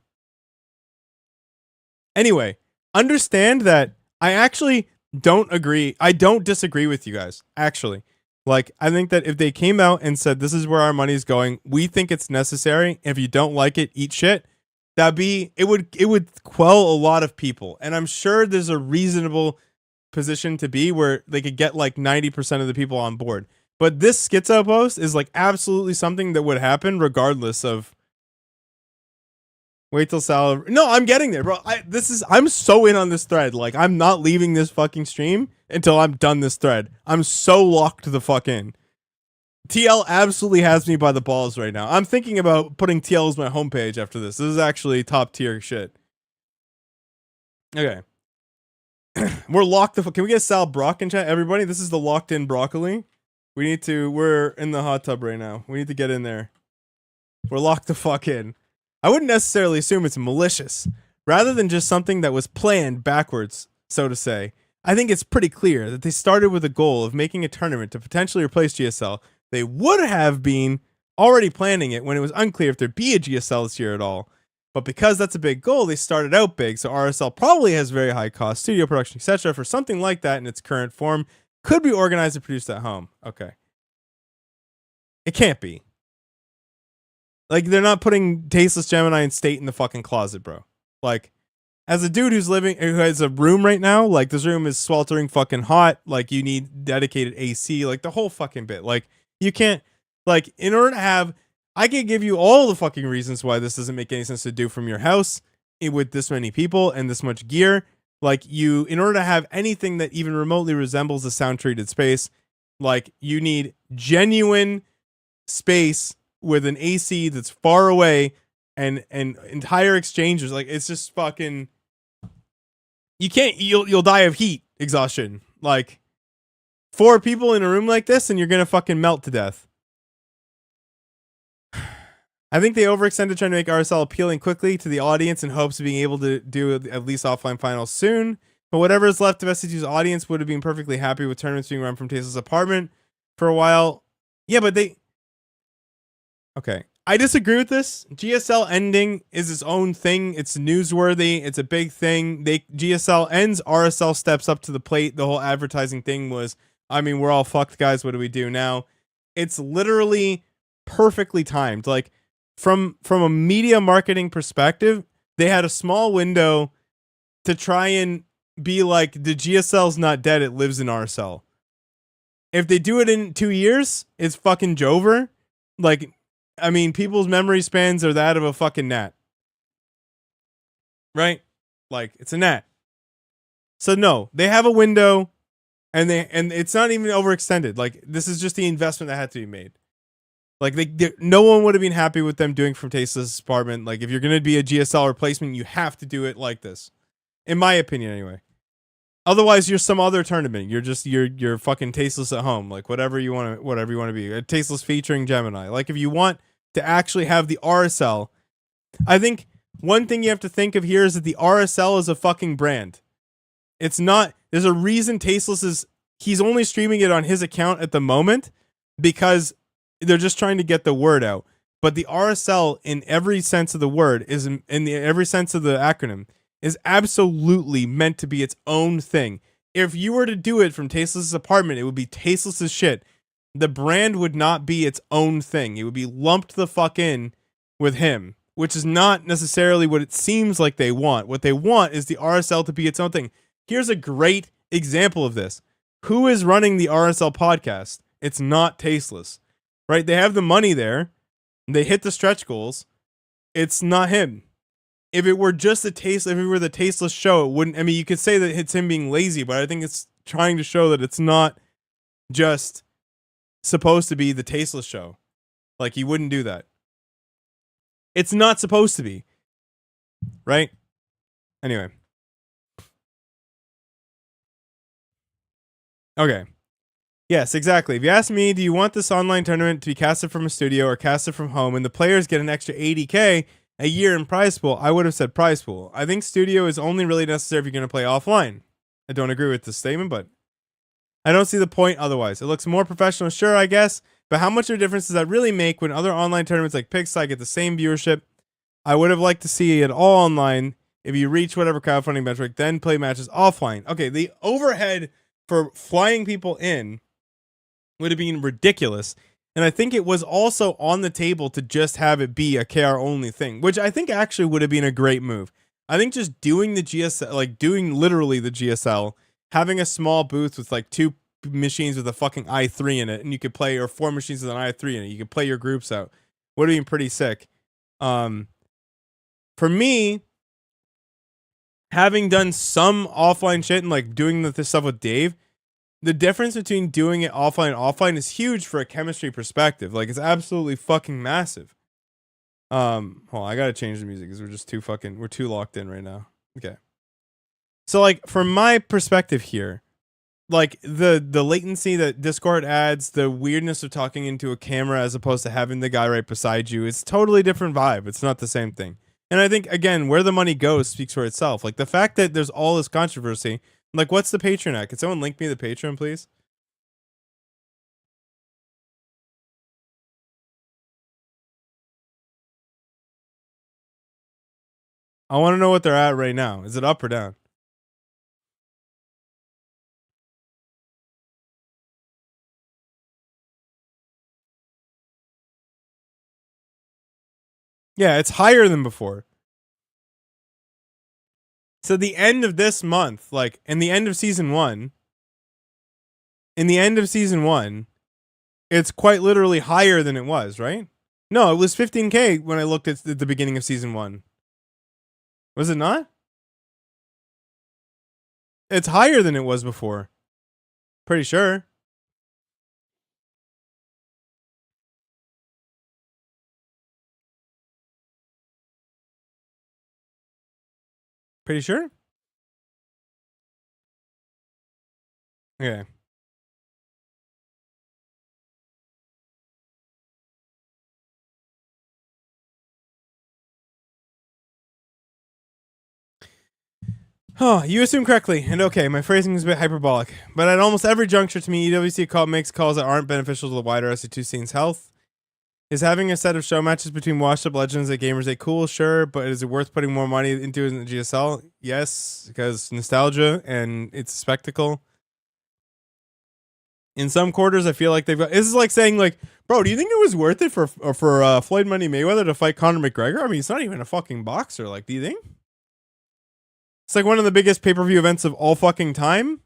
Anyway, understand that I actually don't agree. I don't disagree with you guys, actually. Like, I think that if they came out and said, this is where our money's going, we think it's necessary. If you don't like it, eat shit. It would quell a lot of people. And I'm sure there's a reasonable position to be where they could get like 90% of the people on board. But this schizo post is like absolutely something that would happen regardless of. Wait till Sal. No, I'm getting there, bro. I'm so in on this thread. Like, I'm not leaving this fucking stream until I'm done this thread. I'm so locked the fuck in. TL absolutely has me by the balls right now. I'm thinking about putting TL as my homepage after this. This is actually top tier shit. Okay. We're locked the fuck. Can we get Sal Brock in chat? Everybody, this is the locked in broccoli. We're in the hot tub right now. We need to get in there. We're locked the fuck in. I wouldn't necessarily assume it's malicious. Rather than just something that was planned backwards, so to say, I think it's pretty clear that they started with a goal of making a tournament to potentially replace GSL. They would have been already planning it when it was unclear if there'd be a GSL this year at all. But because that's a big goal, they started out big, so RSL probably has very high cost, studio production, etc. for something like that in its current form. Could be organized and produced at home. Okay. It can't be. Like, they're not putting Tasteless Gemini and State in the fucking closet, bro. Like, as a dude who has a room right now, like, this room is sweltering fucking hot. Like, you need dedicated AC, like, the whole fucking bit. Like, you can't, like, in order to have, I can give you all the fucking reasons why this doesn't make any sense to do from your house with this many people and this much gear. Like, in order to have anything that even remotely resembles a sound treated space, like, you need genuine space with an AC that's far away and entire exchanges. Like, it's just fucking, you'll die of heat exhaustion. Like, 4 people in a room like this and you're gonna fucking melt to death. I think they overextended trying to make RSL appealing quickly to the audience in hopes of being able to do at least offline finals soon. But whatever is left of SC2's audience would have been perfectly happy with tournaments being run from Tasteless apartment for a while. Yeah, but okay. I disagree with this. GSL ending is its own thing. It's newsworthy. It's a big thing. GSL ends, RSL steps up to the plate. The whole advertising thing was, I mean, we're all fucked, guys. What do we do now? It's literally perfectly timed. Like, from a media marketing perspective, they had a small window to try and be like, the GSL's not dead. It lives in RSL. If they do it in 2 years, it's fucking Jover. Like, I mean, people's memory spans are that of a fucking gnat. Right? Like, it's a gnat. So no, they have a window and it's not even overextended. Like, this is just the investment that had to be made. Like, no one would have been happy with them doing from Tasteless apartment. Like, if you're going to be a GSL replacement, you have to do it like this. In my opinion, anyway. Otherwise, you're some other tournament. You're fucking Tasteless at home. Like, whatever you want to be. A Tasteless featuring Gemini. Like, if you want to actually have the RSL, I think one thing you have to think of here is that the RSL is a fucking brand. It's not, there's a reason Tasteless he's only streaming it on his account at the moment because they're just trying to get the word out. But the RSL, in every sense of the word, every sense of the acronym, is absolutely meant to be its own thing. If you were to do it from Tasteless' apartment, it would be Tasteless' shit. The brand would not be its own thing. It would be lumped the fuck in with him, which is not necessarily what it seems like they want. What they want is the RSL to be its own thing. Here's a great example of this. Who is running the RSL podcast? It's not Tasteless, right? They have the money there. They hit the stretch goals. It's not him. If it were just if it were the Tasteless show, it wouldn't, I mean, you could say that it's him being lazy, but I think it's trying to show that it's not just supposed to be the Tasteless show. Like, he wouldn't do that. It's not supposed to be. Right? Anyway. Okay. Yes, exactly. If you ask me, do you want this online tournament to be casted from a studio or casted from home and the players get an extra 80K a year in prize pool, I would have said prize pool. I think studio is only really necessary if you're going to play offline. I don't agree with this statement, but I don't see the point otherwise. It looks more professional, sure, I guess, but how much of a difference does that really make when other online tournaments like Pigsty get the same viewership? I would have liked to see it all online If you reach whatever crowdfunding metric, then play matches offline. Okay, the overhead for flying people in would have been ridiculous. And I think it was also on the table to just have it be a KR only thing, which I think actually would have been a great move. I think just doing the GSL, like doing literally the GSL, having a small booth with like 2 machines with a fucking i3 in it, and you could play, or 4 machines with an i3 in it, you could play your groups out, would have been pretty sick. For me, having done some offline shit and like doing this stuff with Dave, the difference between doing it offline and offline is huge for a chemistry perspective. Like, it's absolutely fucking massive. Hold on, I gotta change the music because we're too locked in right now. Okay. So like, from my perspective here, like the latency that Discord adds, the weirdness of talking into a camera as opposed to having the guy right beside you, it's totally different vibe. It's not the same thing. And I think, again, where the money goes speaks for itself. Like, the fact that there's all this controversy, like, what's the Patreon at? Can someone link me the Patreon, please? I want to know what they're at right now. Is it up or down? Yeah, it's higher than before. So the end of this month, like, in the end of season 1, it's quite literally higher than it was, right? No, it was 15K when I looked at the beginning of season 1. Was it not? It's higher than it was before. Pretty sure. Pretty sure? Okay. Oh, you assume correctly, and okay, my phrasing is a bit hyperbolic, but at almost every juncture to me, EWC makes calls that aren't beneficial to the wider SC2 scene's health. Is having a set of show matches between washed up legends that gamers a cool? Sure, but is it worth putting more money into in the GSL? Yes, because nostalgia and it's a spectacle. In some quarters, I feel like they've got. This is like saying, like, bro, do you think it was worth it for Floyd Money Mayweather to fight Conor McGregor? I mean, he's not even a fucking boxer. Like, do you think? It's like one of the biggest pay-per-view events of all fucking time.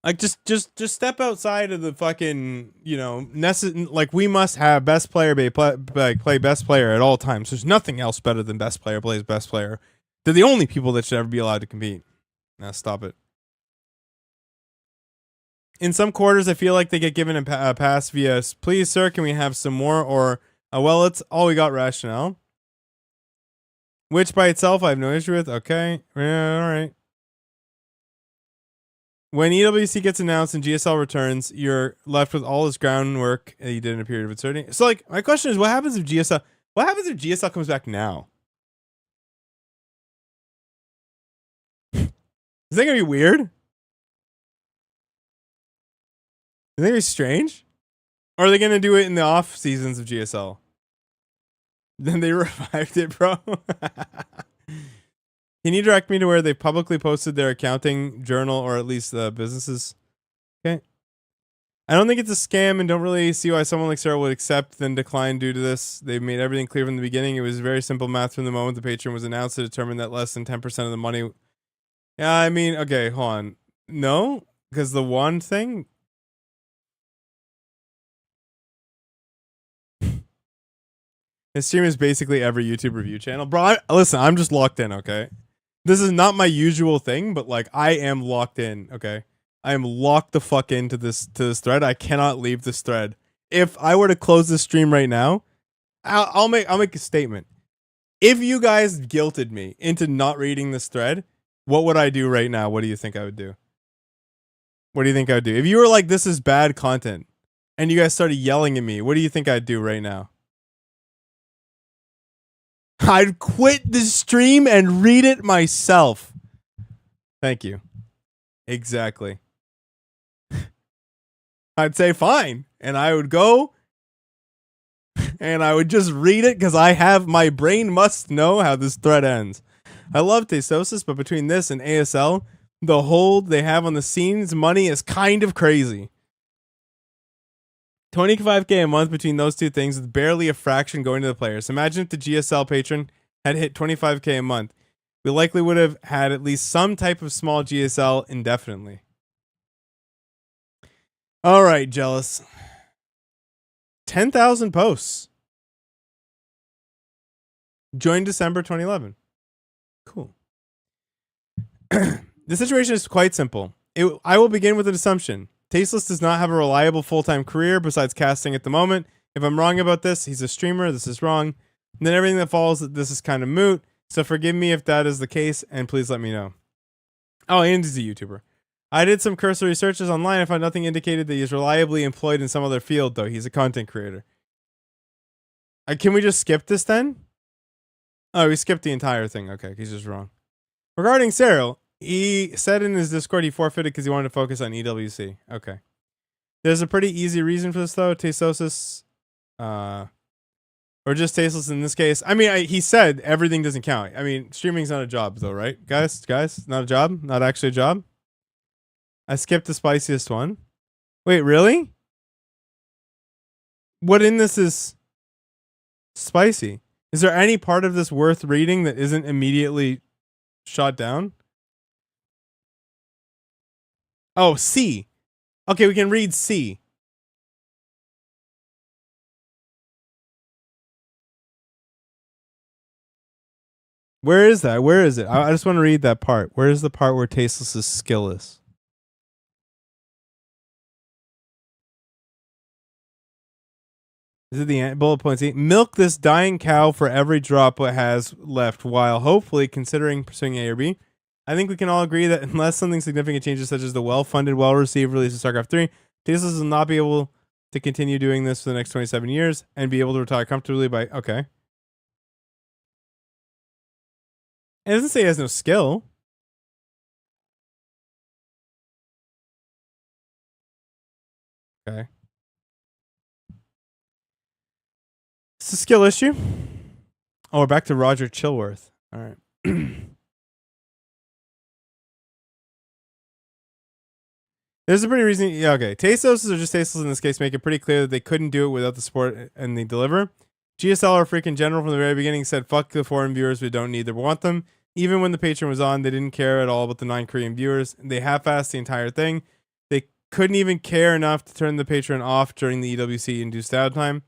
Like, just step outside of the fucking, you know, like, we must have best player play best player at all times. There's nothing else better than best player plays best player. They're the only people that should ever be allowed to compete. Now, stop it. In some quarters, I feel like they get given a pass via, please, sir, can we have some more? Or, well, it's all we got rationale. Which by itself I have no issue with. Okay. Yeah, all right. When EWC gets announced and GSL returns, you're left with all this groundwork that you did in a period of uncertainty. So, like, my question is, what happens if GSL comes back now? Is that gonna be weird? Is that gonna be strange? Or are they gonna do it in the off seasons of GSL? Then they revived it, bro. Can you direct me to where they publicly posted their accounting journal, or at least the businesses? Okay. I don't think it's a scam, and don't really see why someone like Sarah would accept then decline due to this. They've made everything clear from the beginning. It was very simple math from the moment the Patreon was announced to determine that less than 10% of the money. Yeah, I mean, okay, hold on. No, because the one thing. His stream is basically every YouTube review channel. Bro, listen, I'm just locked in, okay? This is not my usual thing, but, like, I am locked in, okay? I am locked the fuck into this thread. I cannot leave this thread. If I were to close this stream right now, I'll make a statement. If you guys guilted me into not reading this thread, what would I do right now? What do you think I would do? What do you think I would do? If you were like, this is bad content, and you guys started yelling at me, what do you think I'd do right now? I'd quit the stream and read it myself. Thank you. Exactly. I'd say fine. And I would go and I would just read it because my brain must know how this thread ends. I love Testosis, but between this and ASL, the hold they have on the scenes money is kind of crazy. 25K a month between those two things with barely a fraction going to the players. Imagine if the GSL patron had hit 25K a month. We likely would have had at least some type of small GSL indefinitely. All right, Jealous. 10,000 posts. Joined December 2011. Cool. The situation is quite simple. I will begin with an assumption. Tasteless does not have a reliable full-time career besides casting at the moment. If I'm wrong about this, he's a streamer. This is wrong. And then everything that follows, this is kind of moot. So forgive me if that is the case, and please let me know. Oh, and he's a YouTuber. I did some cursory searches online and found nothing indicated that he is reliably employed in some other field, though. He's a content creator. Can we just skip this then? Oh, we skipped the entire thing. Okay, he's just wrong. Regarding Cyril, he said in his Discord he forfeited because he wanted to focus on EWC. Okay. There's a pretty easy reason for this, though. Tastosis, or just tasteless in this case. I mean, he said everything doesn't count. I mean, streaming's not a job, though, right? Guys, not a job? Not actually a job? I skipped the spiciest one. Wait, really? What in this is spicy? Is there any part of this worth reading that isn't immediately shot down? Oh, C. Okay, we can read C. Where is that? Where is it? I just want to read that part. Where is the part where Tasteless is skillless? Is it the bullet points? Milk this dying cow for every drop it has left, while hopefully considering pursuing A or B. I think we can all agree that unless something significant changes, such as the well-funded, well-received release of StarCraft 3, Tasteless will not be able to continue doing this for the next 27 years and be able to retire comfortably by... Okay. It doesn't say he has no skill. Okay. It's a skill issue. Oh, we're back to Roger Chilworth. All right. There's a pretty reason. Yeah, okay. Tasteless or just tasteless in this case make it pretty clear that they couldn't do it without the support and the deliver. GSL or freaking general from the very beginning said, fuck the foreign viewers, we don't need them, want them. Even when the patron was on, they didn't care at all about the non-Korean viewers. They half-assed the entire thing. They couldn't even care enough to turn the patron off during the EWC-induced downtime.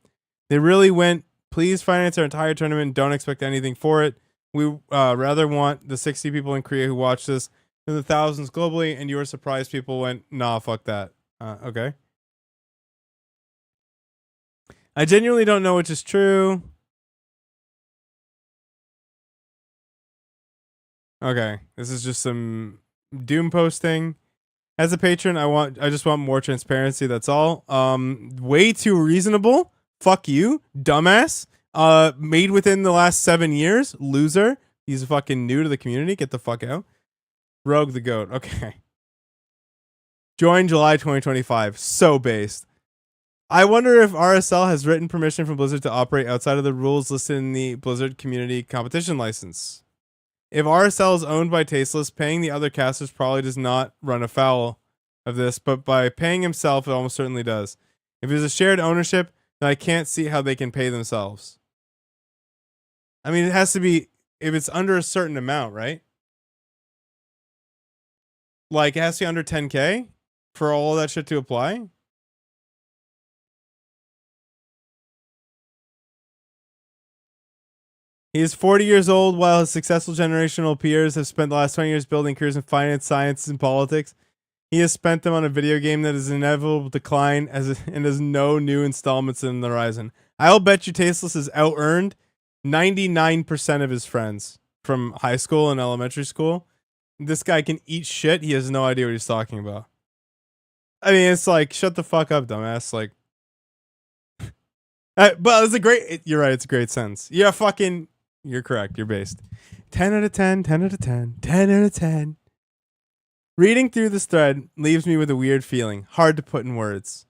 They really went, please finance our entire tournament, don't expect anything for it. We rather want the 60 people in Korea who watch this than the thousands globally, and you were surprised people went, nah, fuck that. Okay. I genuinely don't know which is true. Okay, this is just some doom posting. As a patron, I just want more transparency, that's all. Way too reasonable. Fuck you, dumbass. Made within the last 7 years, loser. He's fucking new to the community. Get the fuck out. Rogue the Goat. Okay. Join July 2025. So based. I wonder if RSL has written permission from Blizzard to operate outside of the rules listed in the Blizzard Community Competition License. If RSL is owned by Tasteless, paying the other casters probably does not run afoul of this, but by paying himself, it almost certainly does. If there's a shared ownership, then I can't see how they can pay themselves. I mean, it has to be, if it's under a certain amount, right? Like, it has to be under 10K for all that shit to apply? He is 40 years old, while his successful generational peers have spent the last 20 years building careers in finance, science, and politics. He has spent them on a video game that is inevitable decline and has no new installments in the horizon. I'll bet you Tasteless has out-earned 99% of his friends from high school and elementary school. This guy can eat shit. He has no idea what he's talking about. I mean, it's like, shut the fuck up, dumbass. Like, but it's a great, you're right, it's a great sentence. Yeah, fucking, you're correct, you're based. 10 out of 10, 10 out of 10, 10 out of 10. Reading through this thread leaves me with a weird feeling, hard to put in words.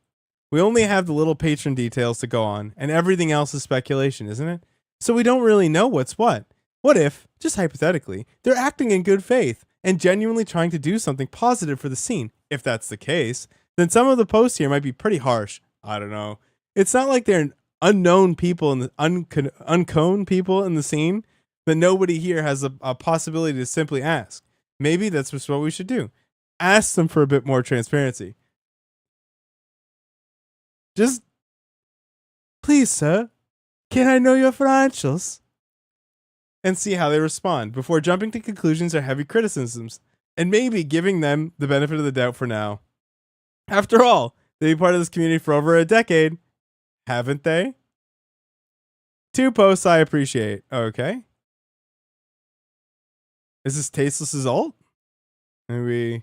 We only have the little patron details to go on, and everything else is speculation, isn't it? So we don't really know what's what. What if, just hypothetically, they're acting in good faith and genuinely trying to do something positive for the scene? If that's the case, then some of the posts here might be pretty harsh. I don't know. It's not like they're unknown people in the unknown people in the scene that nobody here has a possibility to simply ask. Maybe that's just what we should do. Ask them for a bit more transparency. Just, please, sir, can I know your financials? And see how they respond before jumping to conclusions or heavy criticisms, and maybe giving them the benefit of the doubt for now. After all, they've been part of this community for over a decade, haven't they? 2 posts I appreciate. Okay. Is this Tasteless's alt? Maybe.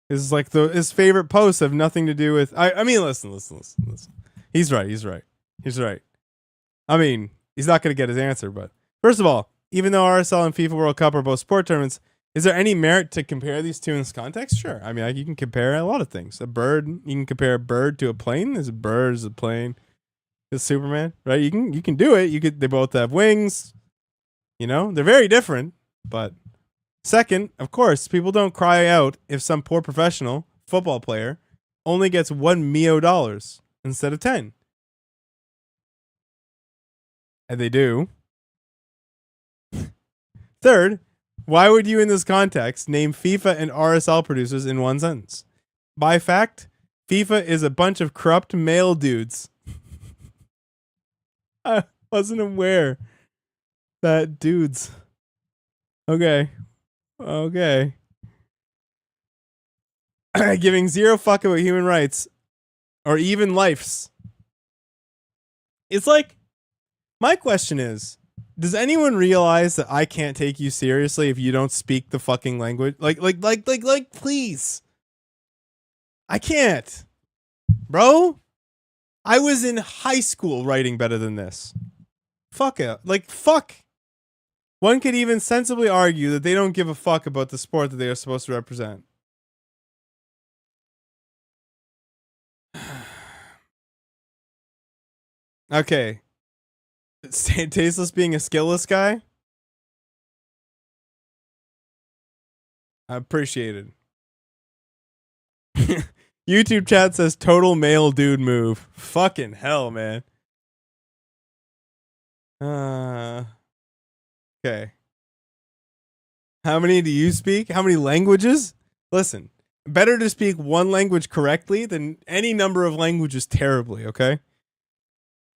This is like his favorite posts have nothing to do with. I mean, listen. He's right. I mean, he's not going to get his answer, but first of all, even though RSL and FIFA World Cup are both sport tournaments, is there any merit to compare these two in this context? Sure. I mean, you can compare a lot of things. A bird, you can compare a bird to a plane. There's a bird, there's a plane, there's Superman, right? You can do it. They both have wings. You know, they're very different, but second, of course, people don't cry out if some poor professional football player only gets $1 million instead of 10. And they do. Third, why would you in this context name FIFA and RSL producers in one sentence? By fact, FIFA is a bunch of corrupt male dudes. I wasn't aware that dudes. Okay. Giving zero fuck about human rights or even lives. It's like, my question is, does anyone realize that I can't take you seriously if you don't speak the fucking language? Like, please. I can't. Bro, I was in high school writing better than this. Fuck it. Like, fuck. One could even sensibly argue that they don't give a fuck about the sport that they are supposed to represent. Okay. Tasteless being a skillless guy? I appreciate it. YouTube chat says total male dude move. Fucking hell, man. Okay. How many do you speak? How many languages? Listen, better to speak one language correctly than any number of languages terribly, okay?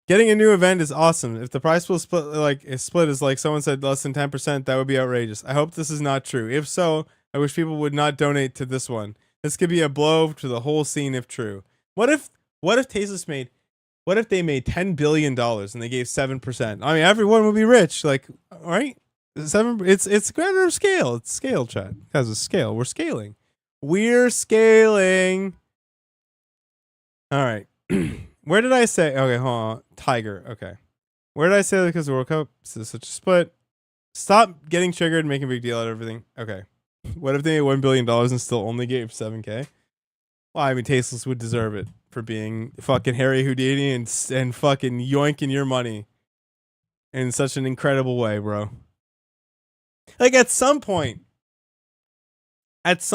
Getting a new event is awesome. If the price pool split is like someone said less than 10%, that would be outrageous. I hope this is not true. If so, I wish people would not donate to this one. This could be a blow to the whole scene if true. What if Tasteless made, what if they made $10 billion and they gave 7%? I mean, everyone would be rich. Like, all right? It's a matter of scale. It's scale, chat. It has a scale. We're scaling. All right. Where did I say? Okay, hold on. Tiger. Okay. Where did I say that because of the World Cup? This is such a split. Stop getting triggered and making a big deal out of everything. Okay. What if they made $1 billion and still only gave 7K? Well, I mean, Tasteless would deserve it for being fucking Harry Houdini and fucking yoinking your money in such an incredible way, bro. Like, at some point, it's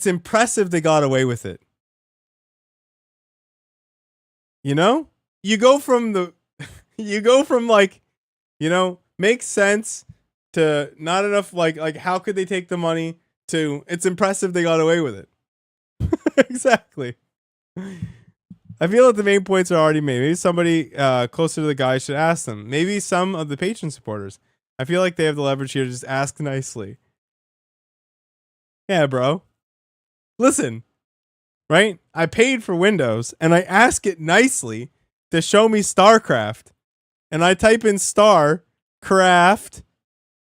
impressive they got away with it. You know? You go from like, you know, makes sense to not enough, like how could they take the money to it's impressive they got away with it. Exactly. I feel that the main points are already made. Maybe somebody closer to the guy should ask them. Maybe some of the patron supporters. I feel like they have the leverage here to just ask nicely. Yeah, bro. Listen, right? I paid for Windows, and I ask it nicely to show me StarCraft. And I type in StarCraft.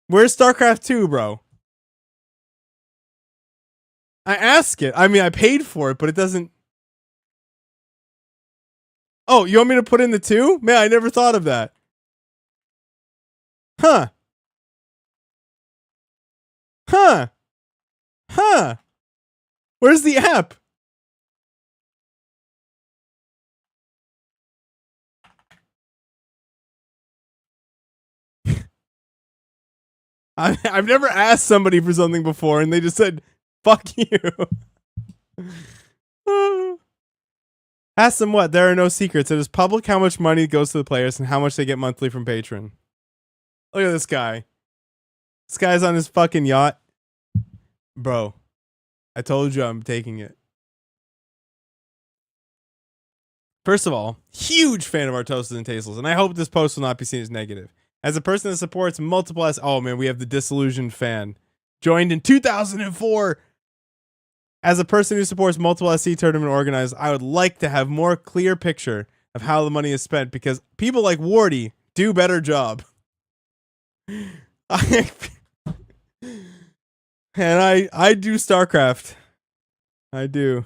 Where's StarCraft 2, bro? I ask it. I mean, I paid for it, but it doesn't... Oh, you want me to put in the 2? Man, I never thought of that. Huh. Where's the app? I've never asked somebody for something before, and they just said, "Fuck you." Ask them what? There are no secrets. It is public how much money goes to the players and how much they get monthly from Patreon. Look at this guy. This guy's on his fucking yacht. Bro, I told you I'm taking it. First of all, huge fan of our Toasted and Tasteless, and I hope this post will not be seen as negative. As a person that supports multiple oh man, we have the disillusioned fan. Joined in 2004. As a person who supports multiple SC tournament organizers, I would like to have more clear picture of how the money is spent because people like Wardy do better job. And I do StarCraft. I do.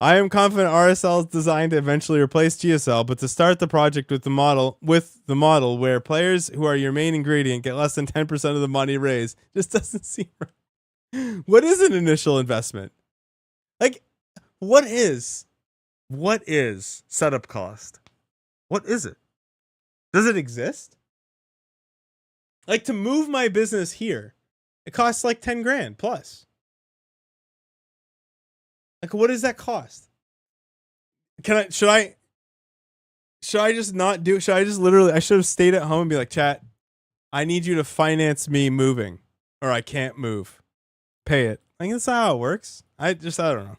I am confident RSL is designed to eventually replace GSL, but to start the project with the model where players who are your main ingredient get less than 10% of the money raised just doesn't seem right. What is an initial investment? Like, what is setup cost? What is it? Does it exist? Like, to move my business here, it costs like 10 grand plus. Like, what does that cost? Should I just not do, should I just literally, I should have stayed at home and be like, chat, I need you to finance me moving or I can't move. Pay it. I think that's not how it works. I don't know.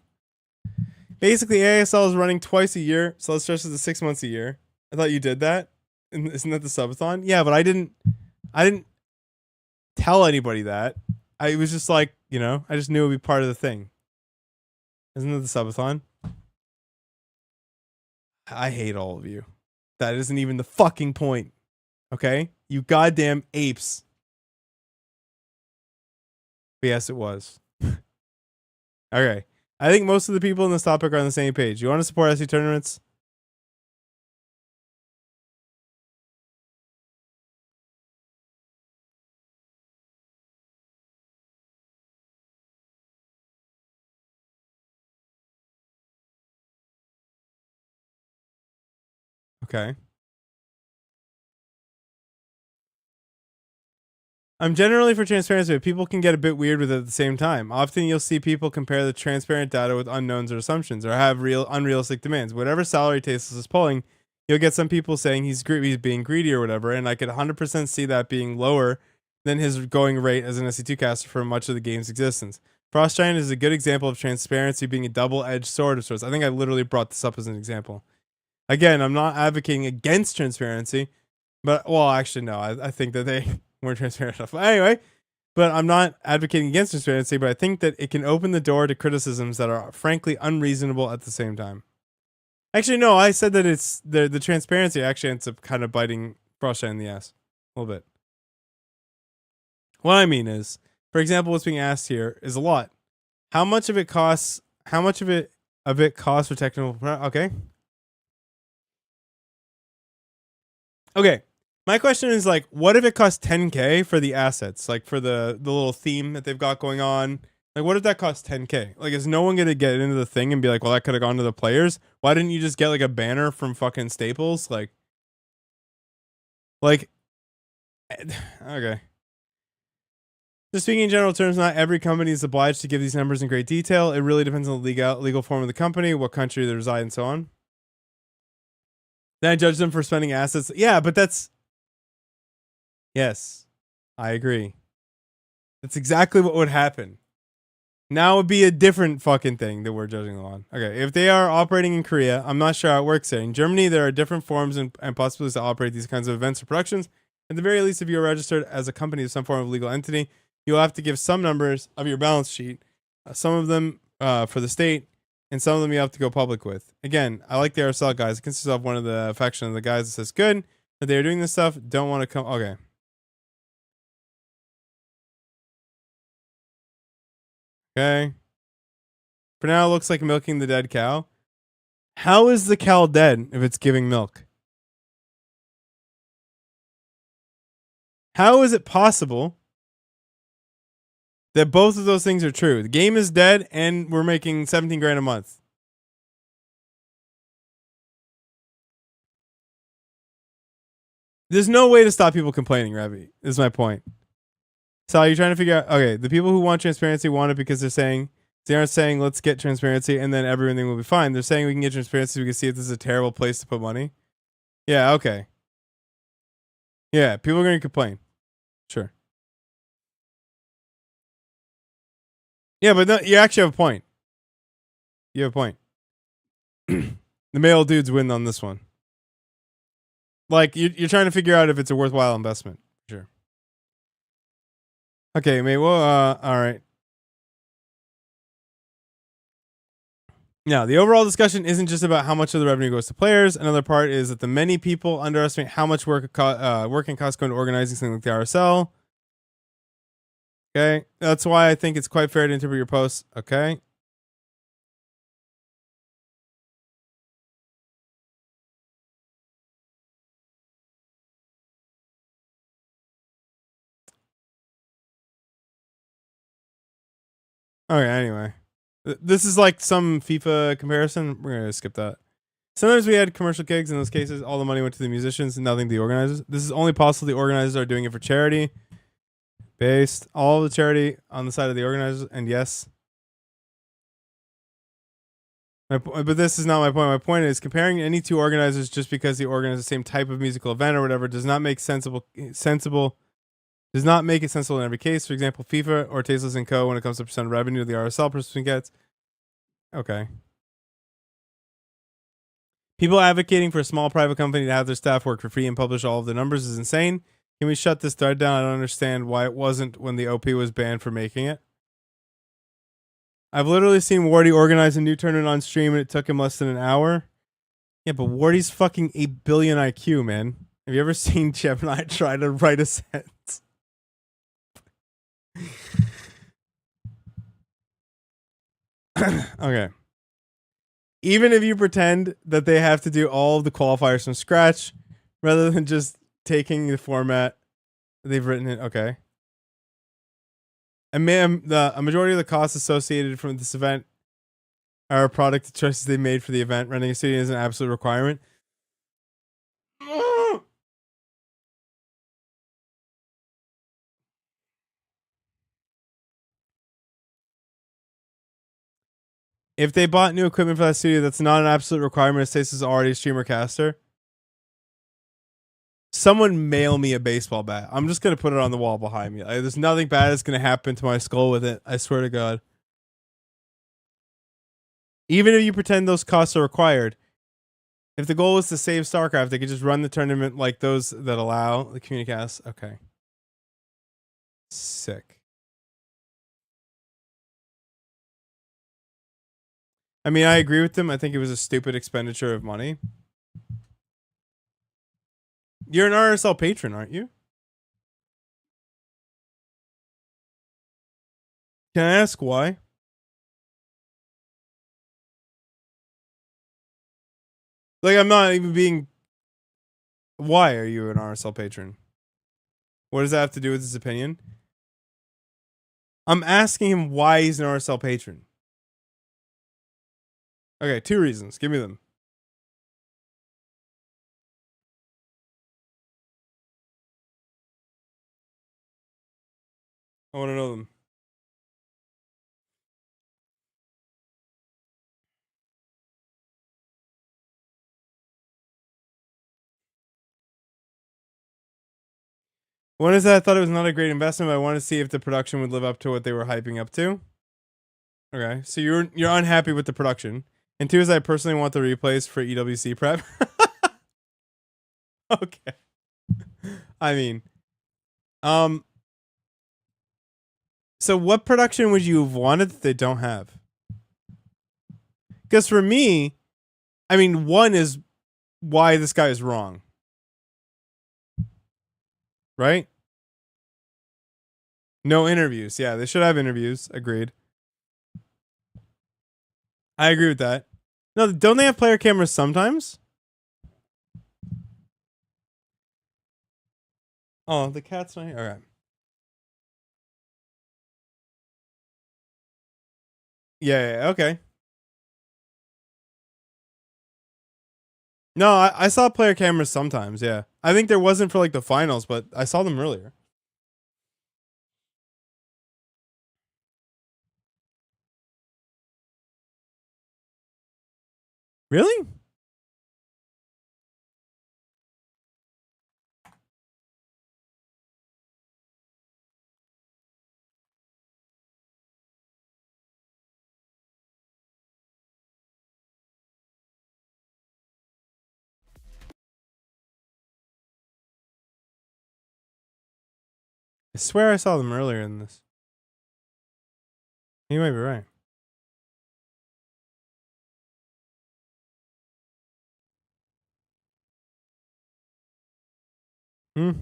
Basically, ASL is running twice a year, so let's stress it's 6 months a year. I thought you did that. Isn't that the subathon? Yeah, but I didn't tell anybody that. I was just like, I just knew it would be part of the thing. Isn't that the subathon? I hate all of you. That isn't even the fucking point. Okay? You goddamn apes. But yes, it was. Okay. I think most of the people in this topic are on the same page. You want to support SC tournaments? Okay. I'm generally for transparency, but people can get a bit weird with it at the same time. Often you'll see people compare the transparent data with unknowns or assumptions, or have unrealistic demands. Whatever salary Tasteless is pulling, you'll get some people saying he's being greedy or whatever, and I could 100% see that being lower than his going rate as an SC2 caster for much of the game's existence. Frost Giant is a good example of transparency being a double-edged sword of sorts. I think I literally brought this up as an example. Again, I'm not advocating against transparency, but, well, actually, no. I think that they weren't transparent enough. Anyway, but I'm not advocating against transparency, but I think that it can open the door to criticisms that are frankly unreasonable at the same time. Actually, no, I said that it's the transparency actually ends up kind of biting Frostshine in the ass a little bit. What I mean is, for example, what's being asked here is a lot. How much of it costs for technical? Okay. Okay. My question is like, what if it costs 10K for the assets? Like for the little theme that they've got going on? Like, what if that costs 10K? Like, is no one going to get into the thing and be like, well, that could have gone to the players? Why didn't you just get like a banner from fucking Staples? Like, okay. Just speaking in general terms, not every company is obliged to give these numbers in great detail. It really depends on the legal form of the company, what country they reside, and so on. Then I judge them for spending assets. Yeah, but that's... Yes, I agree. That's exactly what would happen. Now it would be a different fucking thing that we're judging them on. Okay, if they are operating in Korea, I'm not sure how it works there. In Germany, there are different forms and possibilities to operate these kinds of events or productions. At the very least, if you're registered as a company of some form of legal entity, you'll have to give some numbers of your balance sheet, some of them for the state, and some of them you have to go public with. Again, I like the RSL guys. It consists of one of the faction of the guys that says, good, that they're doing this stuff, don't want to come. Okay. Okay. For now, it looks like milking the dead cow. How is the cow dead if it's giving milk? How is it possible that both of those things are true? The game is dead and we're making 17 grand a month. There's no way to stop people complaining, Ravi. Is my point. So you're trying to figure out, okay, the people who want transparency want it because they aren't saying let's get transparency and then everything will be fine. They're saying we can get transparency so we can see if this is a terrible place to put money. Yeah, okay. Yeah, people are going to complain. Sure. Yeah, but no, you actually have a point. You have a point. The male dudes win on this one. Like, you're trying to figure out if it's a worthwhile investment. Sure. Okay, mate. Well, all right. Now, the overall discussion isn't just about how much of the revenue goes to players. Another part is that the many people underestimate how much work and cost go into organizing something like the RSL. Okay, that's why I think it's quite fair to interpret your posts. Okay. Okay, anyway. This is like some FIFA comparison. We're going to skip that. Sometimes we had commercial gigs. In those cases, all the money went to the musicians and nothing to the organizers. This is only possible the organizers are doing it for charity. Based all the charity on the side of the organizers. And yes. But this is not my point. My point is comparing any two organizers just because they organize the same type of musical event or whatever does not make sensible does not make it sensible in every case. For example, FIFA or Tasteless & Co. when it comes to percent of revenue the RSL person gets. Okay. People advocating for a small private company to have their staff work for free and publish all of the numbers is insane. Can we shut this thread down? I don't understand why it wasn't when the OP was banned for making it. I've literally seen Wardy organize a new tournament on stream and it took him less than an hour. Yeah, but Wardy's fucking 8 billion IQ, man. Have you ever seen Gemini try to write a sentence? Okay. Even if you pretend that they have to do all of the qualifiers from scratch, rather than just taking the format they've written it, okay. And a majority of the costs associated from this event are a product of choices they made for the event. Renting a studio is an absolute requirement. If they bought new equipment for that studio, that's not an absolute requirement. It says is already a streamer caster. Someone mail me a baseball bat. I'm just going to put it on the wall behind me. There's nothing bad that's going to happen to my skull with it. I swear to God. Even if you pretend those costs are required, if the goal is to save StarCraft, they could just run the tournament like those that allow the communicast. Okay. Sick. I mean, I agree with them. I think it was a stupid expenditure of money. You're an RSL patron, aren't you? Can I ask why? Like, I'm not even being... Why are you an RSL patron? What does that have to do with his opinion? I'm asking him why he's an RSL patron. Okay, 2 reasons. Give me them. I want to know them. One is that I thought it was not a great investment, but I wanted to see if the production would live up to what they were hyping up to. Okay, so you're unhappy with the production. And 2 is I personally want the replays for EWC prep. Okay. I mean, so what production would you have wanted that they don't have? Because for me, I mean, 1 is why this guy is wrong. Right? No interviews. Yeah, they should have interviews. Agreed. I agree with that. No, don't they have player cameras sometimes? Oh, the cat's not here. All right. Yeah, okay. No, I saw player cameras sometimes, yeah. I think there wasn't for like the finals, but I saw them earlier. Really? I swear I saw them earlier in this. You might be right. Hmm.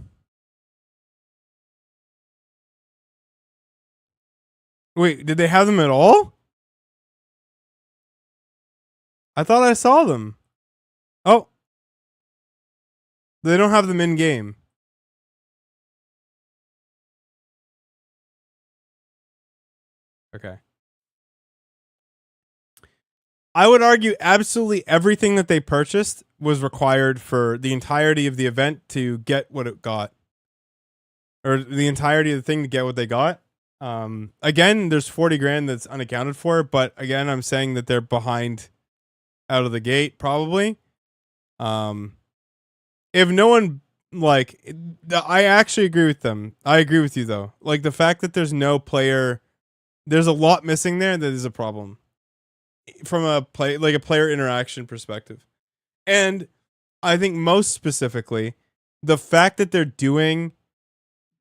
Wait, did they have them at all? I thought I saw them. Oh, they don't have them in game. Okay. I would argue absolutely everything that they purchased was required for the entirety of the event to get what it got. Or the entirety of the thing to get what they got. Again, there's 40 grand that's unaccounted for, but again, I'm saying that they're behind out of the gate, probably. If no one, like, I actually agree with them. I agree with you, though. Like, the fact that there's no player, there's a lot missing there that is a problem from a player interaction perspective. And I think most specifically, the fact that they're doing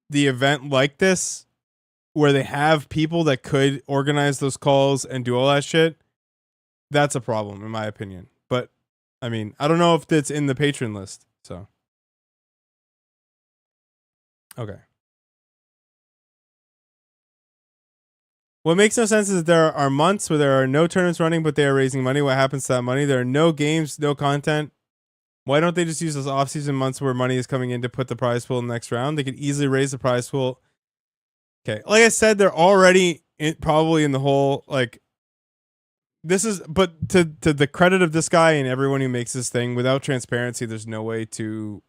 the event like this, where they have people that could organize those calls and do all that shit, that's a problem, in my opinion. But, I mean, I don't know if that's in the patron list, so. Okay. What makes no sense is that there are months where there are no tournaments running, but they are raising money. What happens to that money? There are no games, no content. Why don't they just use those off-season months where money is coming in to put the prize pool in the next round? They could easily raise the prize pool. Okay. Like I said, they're already probably in the hole. Like, this is, but to the credit of this guy and everyone who makes this thing, without transparency, there's no way to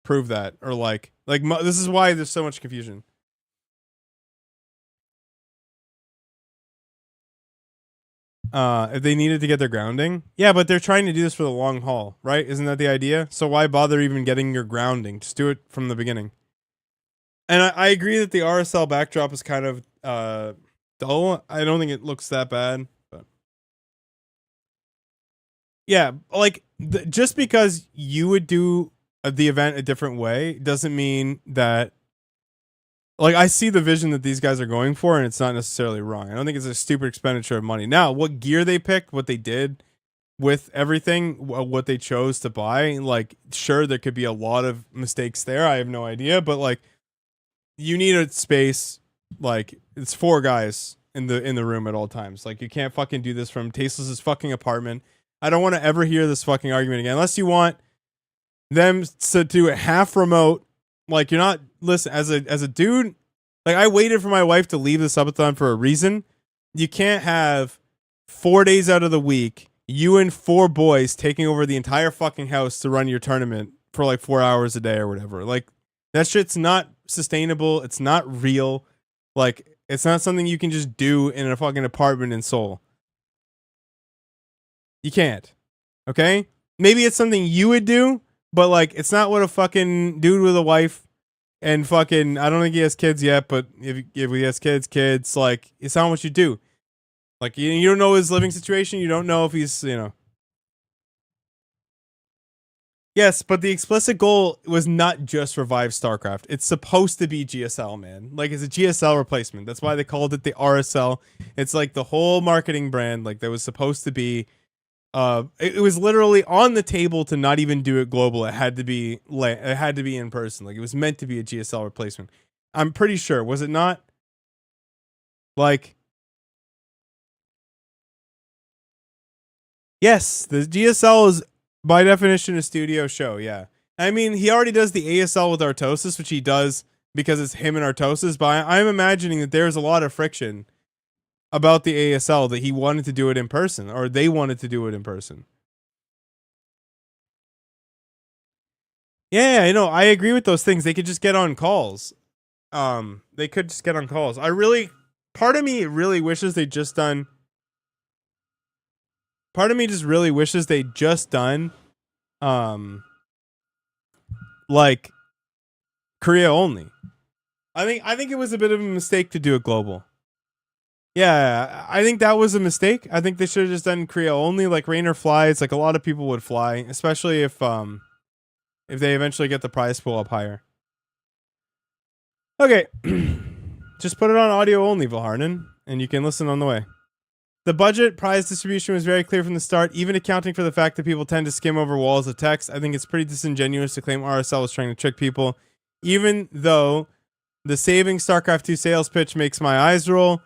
prove that, or this is why there's so much confusion. If they needed to get their grounding, yeah, but they're trying to do this for the long haul, right? Isn't that the idea? So why bother even getting your grounding? Just do it from the beginning. And I agree that the RSL backdrop is kind of dull. I don't think it looks that bad, but yeah, like just because you would do the event a different way doesn't mean that. Like, I see the vision that these guys are going for, and it's not necessarily wrong. I don't think it's a stupid expenditure of money. Now, what gear they picked, what they did with everything, what they chose to buy, like, sure, there could be a lot of mistakes there. I have no idea, but like, you need a space. Like, it's 4 guys in the room at all times. Like, you can't fucking do this from Tasteless's fucking apartment. I don't want to ever hear this fucking argument again, unless you want them to do it half remote. Like, you're not, listen, as a dude, like, I waited for my wife to leave the subathon for a reason. You can't have 4 days out of the week, you and 4 boys taking over the entire fucking house to run your tournament for like 4 hours a day or whatever. Like, that shit's not sustainable. It's not real. Like, it's not something you can just do in a fucking apartment in Seoul. You can't. Okay? Maybe it's something you would do, but like, it's not what a fucking dude with a wife and fucking, I don't think he has kids yet, but if he has kids, like, it's not what you do. Like, you don't know his living situation. You don't know if he's, Yes, but the explicit goal was not just revive StarCraft. It's supposed to be GSL, man. Like, it's a GSL replacement. That's why they called it the RSL. It's like the whole marketing brand, like, that was supposed to be. It was literally on the table to not even do it global. It had to be in person. Like, it was meant to be a GSL replacement. I'm pretty sure. Was it not? Like, yes, the GSL is by definition a studio show. Yeah, I mean, he already does the ASL with Artosis, which he does because it's him and Artosis. But I'm imagining that there's a lot of friction about the ASL that he wanted to do it in person, or they wanted to do it in person. Yeah, I know. I agree with those things. They could just get on calls. They could just get on calls. Part of me really wishes they'd just done. part of me just really wishes they'd just done like Korea only. I think it was a bit of a mistake to do it global. Yeah, I think that was a mistake. I think they should have just done Korea only, like Rainer flies. Like a lot of people would fly, especially if they eventually get the prize pool up higher. Okay, just put it on audio only, Vilharnan, and you can listen on the way. The budget prize distribution was very clear from the start, even accounting for the fact that people tend to skim over walls of text. I think it's pretty disingenuous to claim RSL was trying to trick people, even though the saving StarCraft 2 sales pitch makes my eyes roll.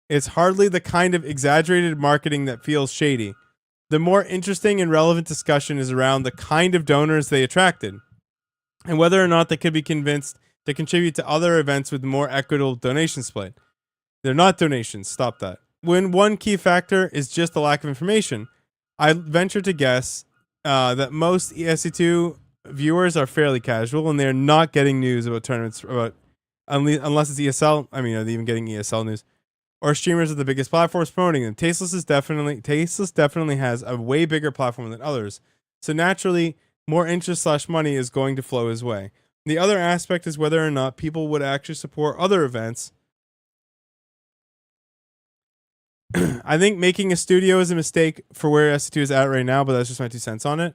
It's hardly the kind of exaggerated marketing that feels shady. The more interesting and relevant discussion is around the kind of donors they attracted, and whether or not they could be convinced to contribute to other events with more equitable donation split. They're not donations, stop that. When one key factor is just the lack of information, I venture to guess that most ESC2 viewers are fairly casual and they're not getting news about tournaments unless it's ESL. I mean, are they even getting ESL news? Or streamers of the biggest platforms promoting them. Tasteless definitely has a way bigger platform than others. So naturally, more interest / money is going to flow his way. The other aspect is whether or not people would actually support other events. I think making a studio is a mistake for where SC2 is at right now, but that's just my 2 cents on it.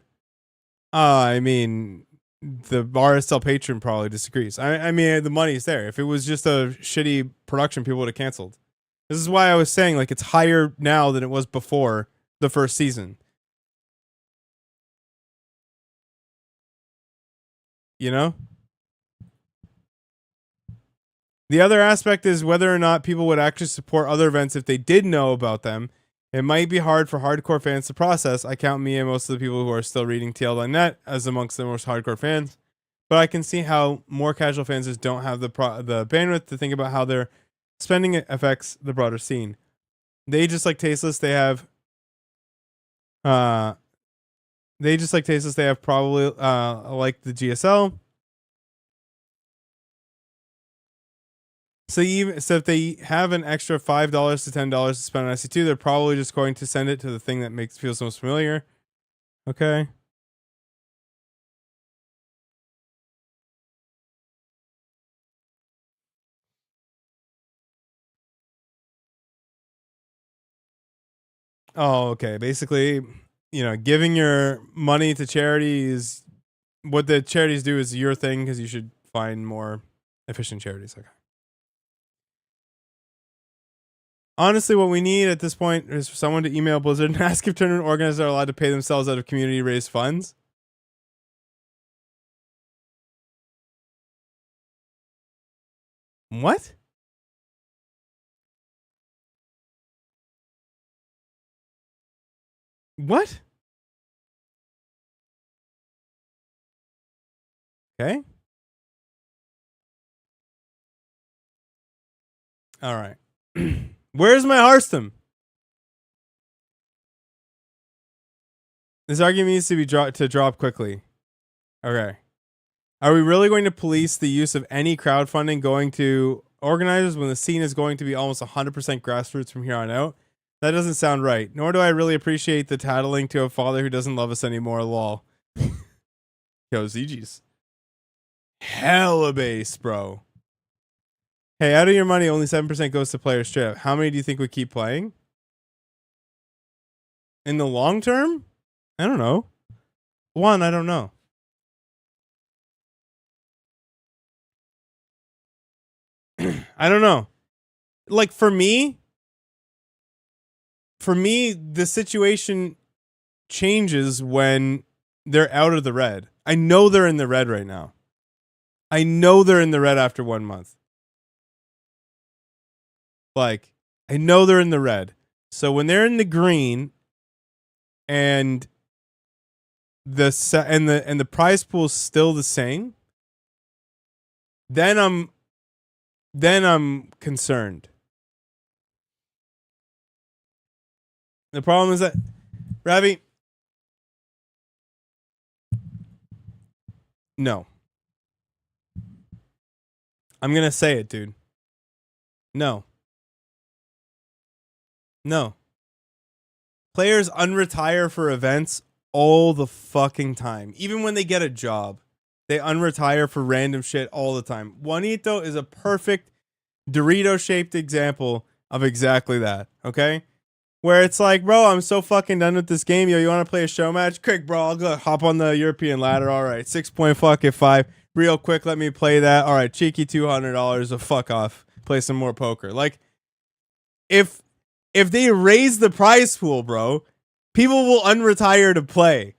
I mean, the RSL patron probably disagrees. I mean, the money's there. If it was just a shitty production, people would have canceled. This is why I was saying, like, it's higher now than it was before the first season. You know? The other aspect is whether or not people would actually support other events if they did know about them. It might be hard for hardcore fans to process. I count me and most of the people who are still reading TL.net as amongst the most hardcore fans. But I can see how more casual fans just don't have the bandwidth to think about how their spending affects the broader scene. They just like Tasteless, they have probably like the GSL. So if they have an extra $5 to $10 to spend on SC2, they're probably just going to send it to the thing that feels most familiar. Okay. Oh, okay. Basically, giving your money to charity is what the charities do is your thing because you should find more efficient charities. Okay. Honestly, what we need at this point is for someone to email Blizzard and ask if tournament organizers are allowed to pay themselves out of community-raised funds. What? What? Okay. All right. Where's my Hearthstone? This argument needs to be drop quickly. Okay. Are we really going to police the use of any crowdfunding going to organizers when the scene is going to be almost 100% grassroots from here on out? That doesn't sound right. Nor do I really appreciate the tattling to a father who doesn't love us anymore, lol. Yo, ZG's. Hella base, bro. Hey, out of your money, only 7% goes to player strip. How many do you think would keep playing? In the long term? I don't know. I don't know. I don't know. Like for me, the situation changes when they're out of the red. I know they're in the red right now. I know they're in the red after 1 month. Like, I know they're in the red. So when they're in the green and the prize pool is still the same, then I'm concerned. The problem is that, Ravi, no. I'm going to say it, dude. No. No. Players unretire for events all the fucking time. Even when they get a job, they unretire for random shit all the time. Juanito is a perfect Dorito-shaped example of exactly that, okay? Where it's like, bro, I'm so fucking done with this game. Yo, you want to play a show match? Quick, bro, I'll go hop on the European ladder. All right, 6.5. Real quick, let me play that. All right, cheeky $200. Fuck off. Play some more poker. Like, if they raise the prize pool, bro, people will unretire to play.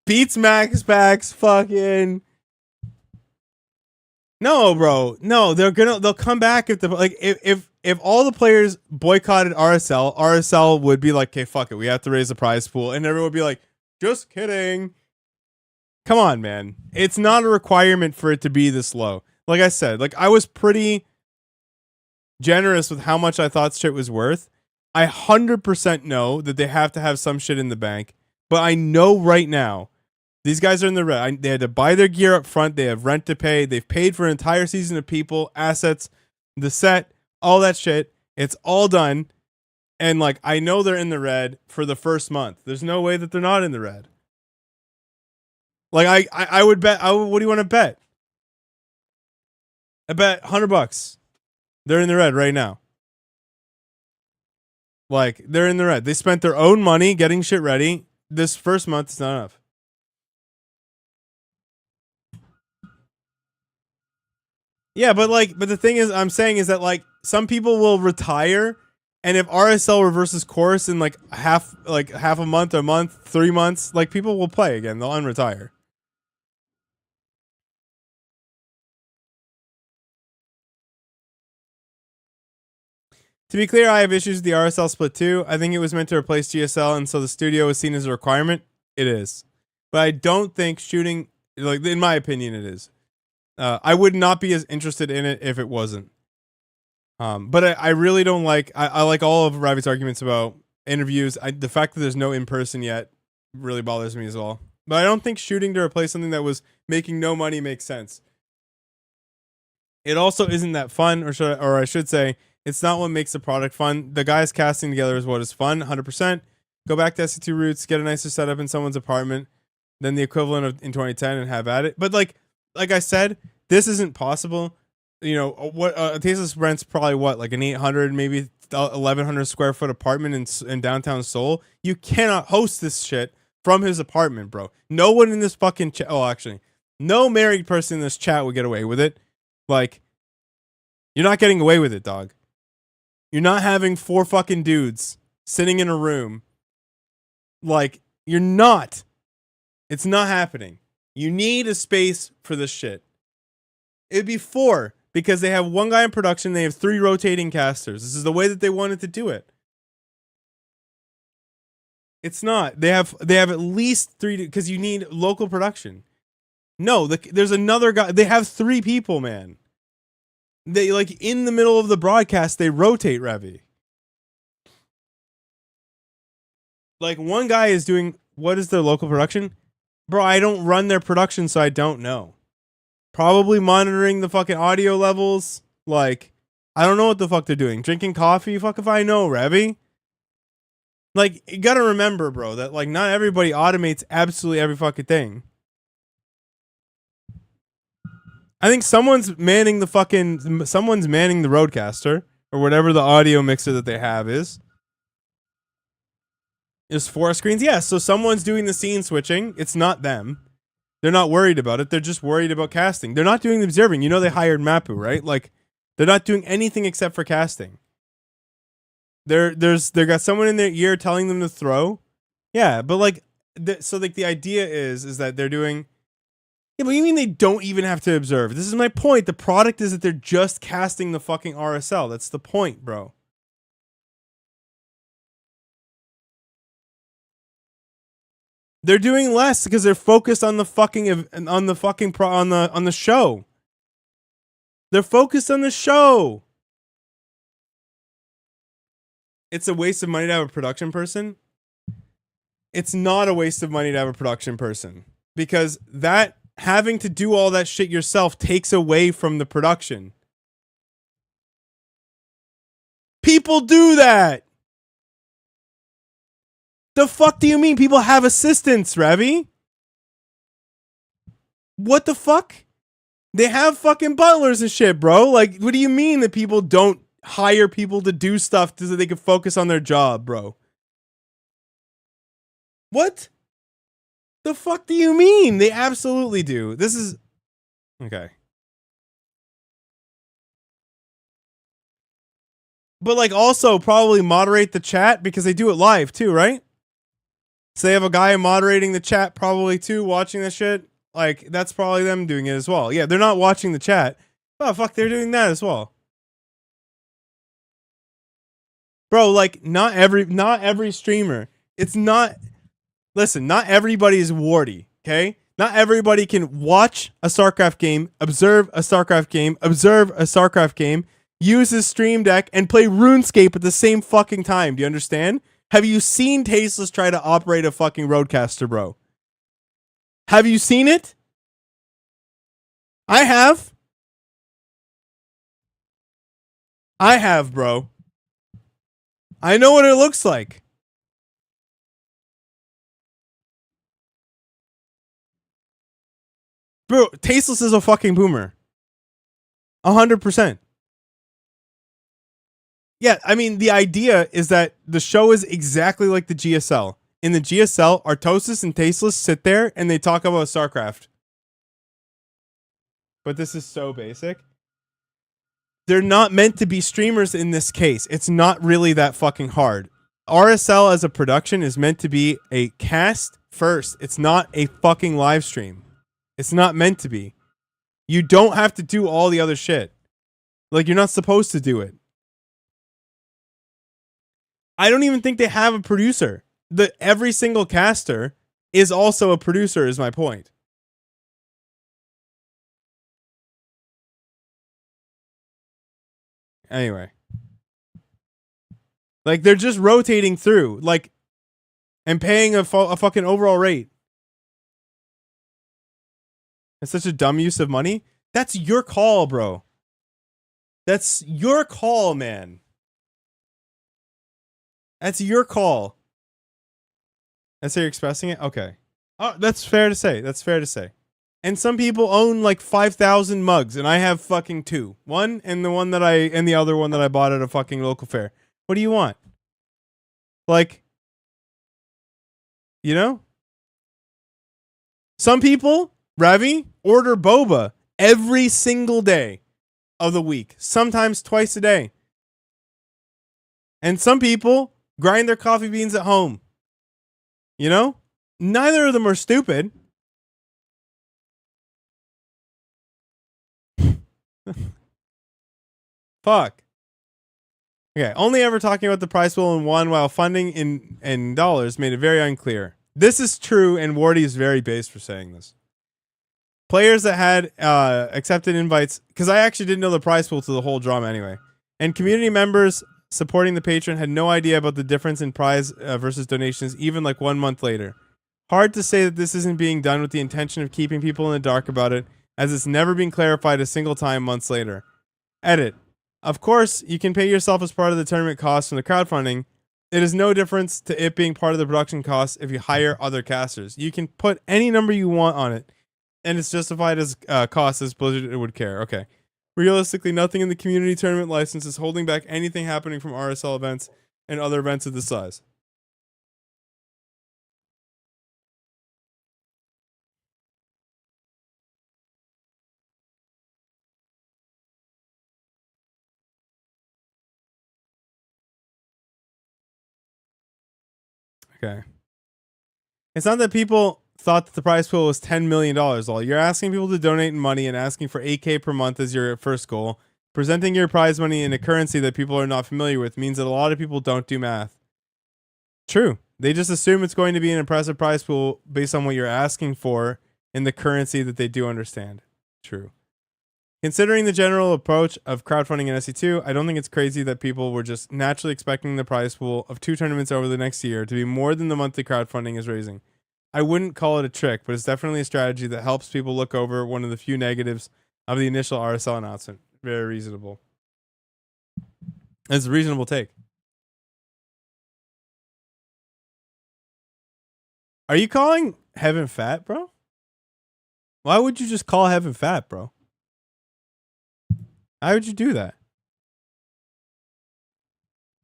Beats Max Packs, fucking. No, bro. No, they'll come back if if all the players boycotted RSL would be like, okay, fuck it, we have to raise the prize pool, and everyone would be like, just kidding. Come on, man. It's not a requirement for it to be this low. Like I said, like I was pretty generous with how much I thought shit was worth. I 100% know that they have to have some shit in the bank, but I know right now these guys are in the red. They had to buy their gear up front. They have rent to pay. They've paid for an entire season of people, assets, the set, all that shit. It's all done. And like, I know they're in the red for the first month. There's no way that they're not in the red. Like I would bet. What do you want to bet? I bet $100. They're in the red right now. Like, they're in the red. They spent their own money getting shit ready. This first month is not enough. Yeah, but the thing is, I'm saying is that like some people will retire, and if RSL reverses course in like half a month, 3 months, like people will play again. They'll unretire. To be clear, I have issues with the RSL split too. I think it was meant to replace GSL, and so the studio was seen as a requirement. It is, but I don't think shooting, like in my opinion, it is. I would not be as interested in it if it wasn't. But I really don't like. I like all of Ravi's arguments about interviews. The fact that there's no in person yet really bothers me as well. But I don't think shooting to replace something that was making no money makes sense. It also isn't that fun, or I should say, it's not what makes the product fun. The guys casting together is what is fun, 100%. Go back to SC2 roots, get a nicer setup in someone's apartment than the equivalent of in 2010 and have at it. But like I said, this isn't possible. You know, what Tesla's rent's probably what, like an 800, maybe 1,100 square foot apartment in downtown Seoul. You cannot host this shit from his apartment, bro. No one in this fucking chat. Oh, actually, no married person in this chat would get away with it. Like, you're not getting away with it, dog. You're not having 4 fucking dudes sitting in a room. Like, you're not. It's not happening. You need a space for this shit. It'd be 4 because they have 1 guy in production. They have 3 rotating casters. This is the way that they wanted to do it. It's not. They have at least 3 because you need local production. No, there's another guy. They have 3 people, man. They, like, in the middle of the broadcast, they rotate Revy. Like, 1 guy is doing, what is their local production? Bro, I don't run their production, so I don't know. Probably monitoring the fucking audio levels. Like, I don't know what the fuck they're doing. Drinking coffee? Fuck if I know, Revy. Like, you gotta remember, bro, that, like, not everybody automates absolutely every fucking thing. I think someone's manning the Rodecaster or whatever the audio mixer that they have is. There's 4 screens. Yeah, so someone's doing the scene switching. It's not them. They're not worried about it. They're just worried about casting. They're not doing the observing. You know they hired Mapu, right? Like, they're not doing anything except for casting. They got someone in their ear telling them to throw. Yeah, but like, so like the idea is that they're doing. Yeah, but you mean they don't even have to observe? This is my point. The product is that they're just casting the fucking RSL. That's the point, bro. They're doing less because they're focused on the show. They're focused on the show. It's a waste of money to have a production person. It's not a waste of money to have a production person because that having to do all that shit yourself takes away from the production. People do that. The fuck do you mean people have assistants, Revy? What the fuck? They have fucking butlers and shit, bro. Like, what do you mean that people don't hire people to do stuff so that they can focus on their job, bro? What? The fuck do you mean? They absolutely do. This is... Okay. But, like, also probably moderate the chat because they do it live, too, right? So they have a guy moderating the chat probably, too, watching this shit. Like, that's probably them doing it as well. Yeah, they're not watching the chat. Oh, fuck, they're doing that as well. Bro, like, not every streamer. It's not... Listen, not everybody is warty, okay? Not everybody can watch a StarCraft game, observe a StarCraft game, observe a StarCraft game, use his stream deck, and play RuneScape at the same fucking time. Do you understand? Have you seen Tasteless try to operate a fucking roadcaster, bro? Have you seen it? I have. I have, bro. I know what it looks like. Bro, Tasteless is a fucking boomer. 100%. Yeah, I mean, the idea is that the show is exactly like the GSL. In the GSL, Artosis and Tasteless sit there and they talk about StarCraft. But this is so basic. They're not meant to be streamers in this case. It's not really that fucking hard. RSL as a production is meant to be a cast first. It's not a fucking live stream. It's not meant to be. You don't have to do all the other shit. Like, you're not supposed to do it. I don't even think they have a producer. Every single caster is also a producer, is my point. Anyway. Like, they're just rotating through, like, and paying a fucking overall rate. It's such a dumb use of money. That's your call, bro. That's your call, man. That's your call. That's how you're expressing it? Okay. Oh, that's fair to say. That's fair to say. And some people own like 5,000 mugs, and I have fucking 2. One and the other one that I bought at a fucking local fair. What do you want? Like, you know? Some people, Ravi, order boba every single day of the week, sometimes twice a day. And some people grind their coffee beans at home. You know? Neither of them are stupid. Fuck. Okay, only ever talking about the prize pool in one while funding in dollars made it very unclear. This is true, and Wardy is very based for saying this. Players that had accepted invites, because I actually didn't know the prize pool to the whole drama anyway, and community members supporting the patron had no idea about the difference in prize versus donations even like 1 month later. Hard to say that this isn't being done with the intention of keeping people in the dark about it, as it's never been clarified a single time months later. Edit. Of course, you can pay yourself as part of the tournament costs from the crowdfunding. It is no difference to it being part of the production costs if you hire other casters. You can put any number you want on it, and it's justified as costs as Blizzard would care. Okay. Realistically, nothing in the community tournament license is holding back anything happening from RSL events and other events of this size. Okay. It's not that people thought that the prize pool was $10 million. All you're asking people to donate money and asking for 8K per month as your first goal. Presenting your prize money in a currency that people are not familiar with means that a lot of people don't do math. True. They just assume it's going to be an impressive prize pool based on what you're asking for in the currency that they do understand. True. Considering the general approach of crowdfunding in SC2, I don't think it's crazy that people were just naturally expecting the prize pool of 2 tournaments over the next year to be more than the monthly crowdfunding is raising. I wouldn't call it a trick, but it's definitely a strategy that helps people look over one of the few negatives of the initial RSL announcement. Very reasonable. It's a reasonable take. Are you calling Heaven fat, bro? Why would you just call Heaven fat, bro? How would you do that?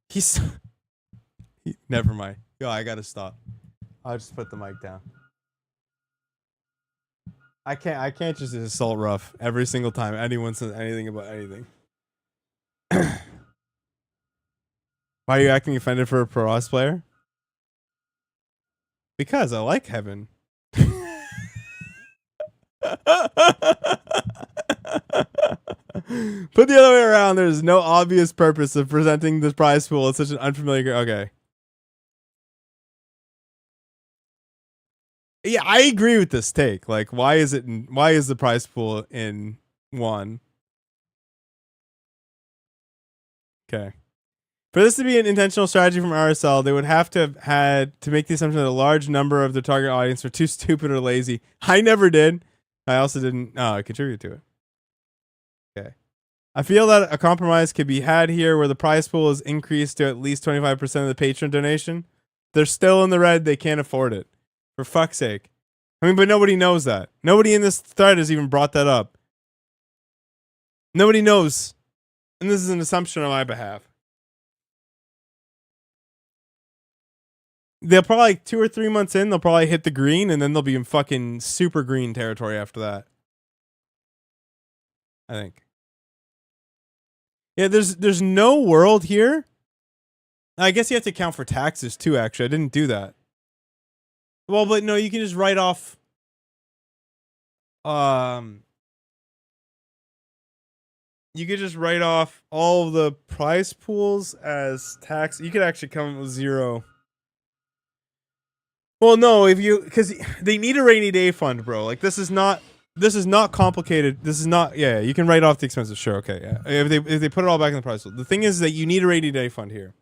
He's... Never mind. Yo, I gotta stop. I'll just put the mic down. I can't just assault Ruff every single time anyone says anything about anything. Why are you acting offended for a Protoss player? Because I like Heaven. Put the other way around. There's no obvious purpose of presenting this prize pool as such an unfamiliar... Okay. Yeah, I agree with this take. Like, why is the prize pool in 1? Okay. For this to be an intentional strategy from RSL, they would have to have had to make the assumption that a large number of their target audience were too stupid or lazy. I never did. I also didn't contribute to it. Okay. I feel that a compromise could be had here where the prize pool is increased to at least 25% of the patron donation. They're still in the red. They can't afford it. For fuck's sake. I mean, but nobody knows that. Nobody in this thread has even brought that up. Nobody knows. And this is an assumption on my behalf. They'll probably 2 or 3 months in, they'll probably hit the green, and then they'll be in fucking super green territory after that. I think. Yeah, there's no world here. I guess you have to account for taxes too, actually. I didn't do that. Well, but no, you can just write off you could just write off all of the prize pools as tax. You could actually come with 0. Well, no, because they need a rainy day fund, bro. Like this is not complicated. This is not. Yeah, you can write off the expenses. Sure, okay, yeah. If they put it all back in the prize pool. The thing is that you need a rainy day fund here.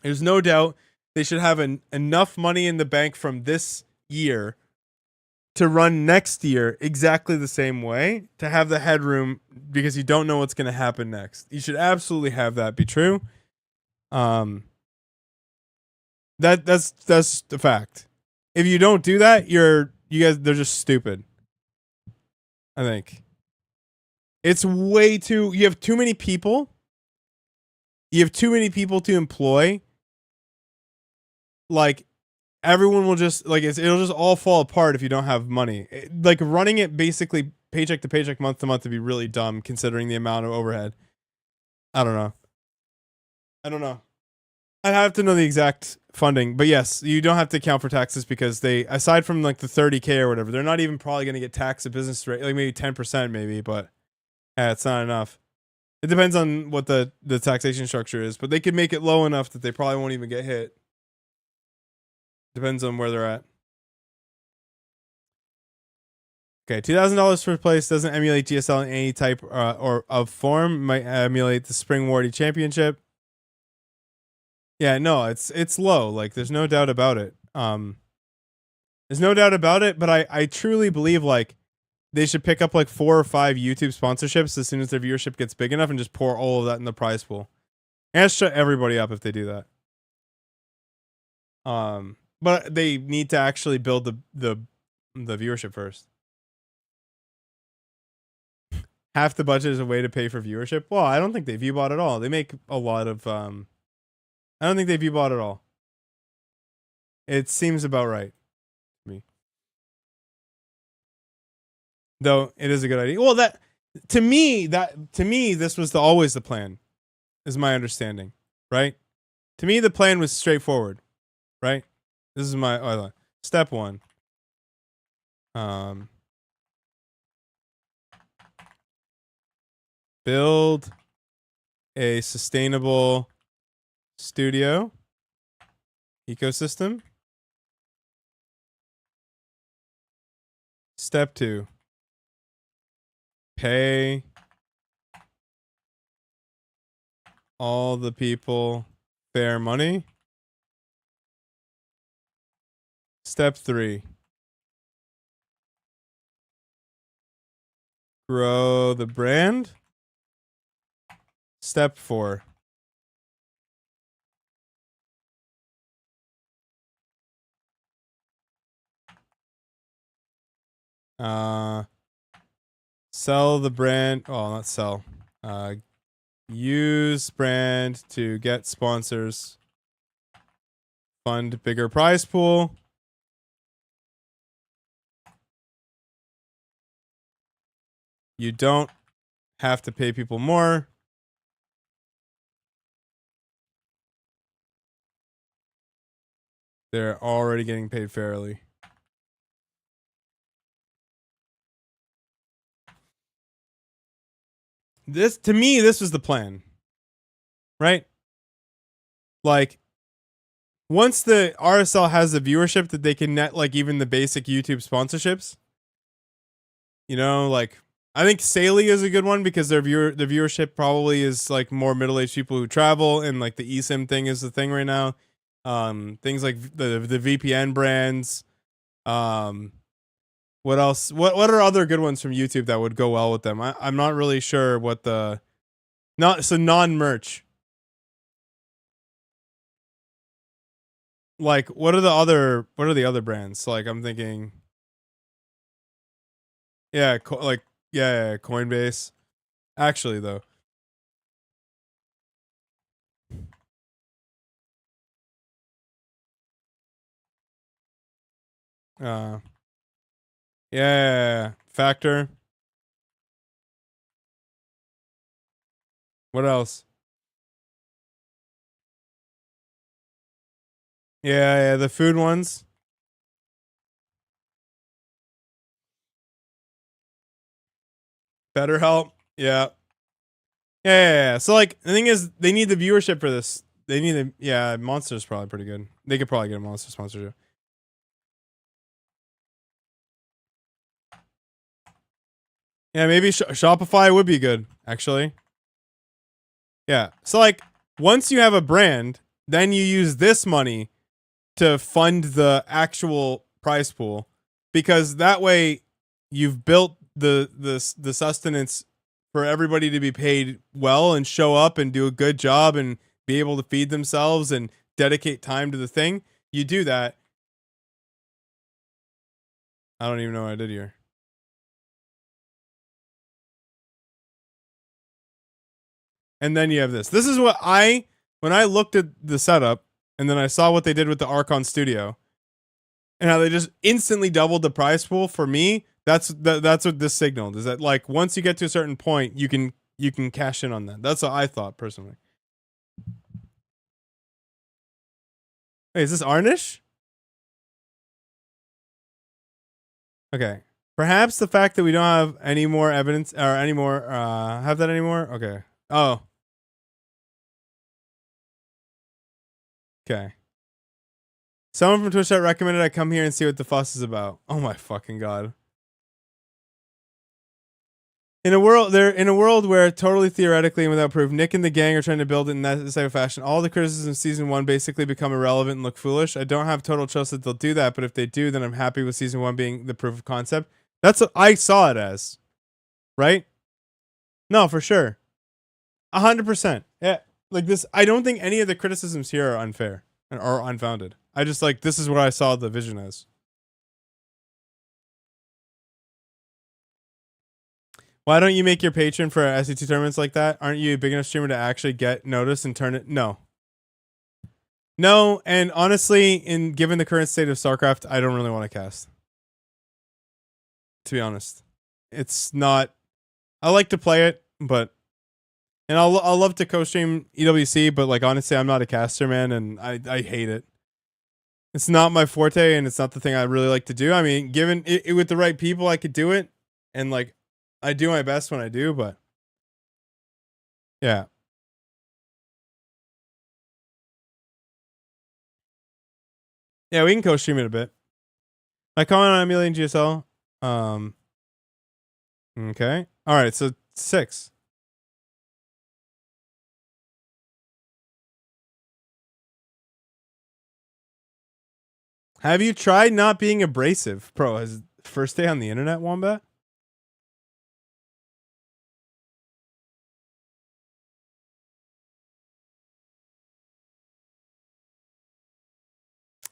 There's no doubt they should have enough money in the bank from this year to run next year exactly the same way, to have the headroom, because you don't know what's going to happen next. You should absolutely have that be true. That's the fact. If you don't do that, they're just stupid. I think it's way too. You have too many people. You have too many people to employ. Like everyone will just it'll just all fall apart if you don't have money. Like running it basically paycheck to paycheck, month to month, to be really dumb considering the amount of overhead. I don't know. I have to know the exact funding, but yes, you don't have to account for taxes because they, aside from like the 30K or whatever, they're not even probably going to get taxed at business rate, like maybe 10% maybe, but it's not enough. It depends on what the taxation structure is, but they could make it low enough that they probably won't even get hit. Depends on where they're at. Okay, $2,000 for place doesn't emulate GSL in any type or of form. Might emulate the Spring Wardy Championship. Yeah, no, it's low. Like, there's no doubt about it. There's no doubt about it. But I truly believe like they should pick up like 4 or 5 YouTube sponsorships as soon as their viewership gets big enough and just pour all of that in the prize pool. And shut everybody up if they do that. But they need to actually build the viewership first. Half the budget is a way to pay for viewership. Well, I don't think they view bot at all. They make a lot of I don't think they view bot at all. It seems about right to me. Though it is a good idea. Well, to me this was always the plan, is my understanding, right? To me the plan was straightforward, right? This is my step 1. Build a sustainable studio ecosystem. Step 2. Pay all the people fair money. Step 3. Grow the brand. Step 4. Sell the brand. Oh, not sell. Use brand to get sponsors. Fund bigger prize pool. You don't have to pay people more. They're already getting paid fairly. This, to me, this was the plan. Right? Like, once the RSL has the viewership that they can net, like, even the basic YouTube sponsorships, you know, like, I think Saley is a good one because their viewership probably is like more middle-aged people who travel, and like the eSIM thing is the thing right now. Things like the VPN brands. What else? What are other good ones from YouTube that would go well with them? I'm not really sure what the non-merch. Like, what are the other brands? Like, I'm thinking, yeah, yeah, Coinbase. Actually, though, uh, yeah, Factor. What else? Yeah, the food ones. BetterHelp. Yeah. Yeah. So like the thing is, they need the viewership for this. They need the Monster's probably pretty good. They could probably get a Monster sponsorship. Yeah, maybe Shopify would be good actually. Yeah. So like once you have a brand, then you use this money to fund the actual prize pool, because that way you've built the sustenance for everybody to be paid well and show up and do a good job and be able to feed themselves and dedicate time to the thing. You do that. I don't even know what I did here. And then you have this. This is what when I looked at the setup and then I saw what they did with the Archon Studio and how they just instantly doubled the prize pool for me. That's what this signaled, is that like once you get to a certain point, you can cash in on that. That's what I thought personally. Hey, is this Arnish? Okay. Perhaps the fact that we don't have any more evidence or any more have that anymore. Okay. Oh. Okay. Someone from Twitch that recommended I come here and see what the fuss is about. Oh my fucking god. In a world where totally theoretically and without proof, Nick and the gang are trying to build it in that type of fashion, all the criticisms of season 1 basically become irrelevant and look foolish. I don't have total trust that they'll do that, but if they do, then I'm happy with season 1 being the proof of concept. That's what I saw it as. Right? No, for sure. 100%. Yeah. Like this, I don't think any of the criticisms here are unfair or unfounded. I just like, this is what I saw the vision as. Why don't you make your patron for SC2 tournaments like that? Aren't you a big enough streamer to actually get noticed and turn it? No. No, and honestly, given the current state of StarCraft, I don't really want to cast. To be honest. It's not... I like to play it, but... And I'll love to co-stream EWC, but like honestly, I'm not a caster, man, and I hate it. It's not my forte, and it's not the thing I really like to do. I mean, given it with the right people, I could do it, and like... I do my best when I do, but yeah. Yeah, we can co-stream it a bit. I comment on emulating GSL. Okay. All right, so 6. Have you tried not being abrasive? Bro, has first day on the internet, Wombat?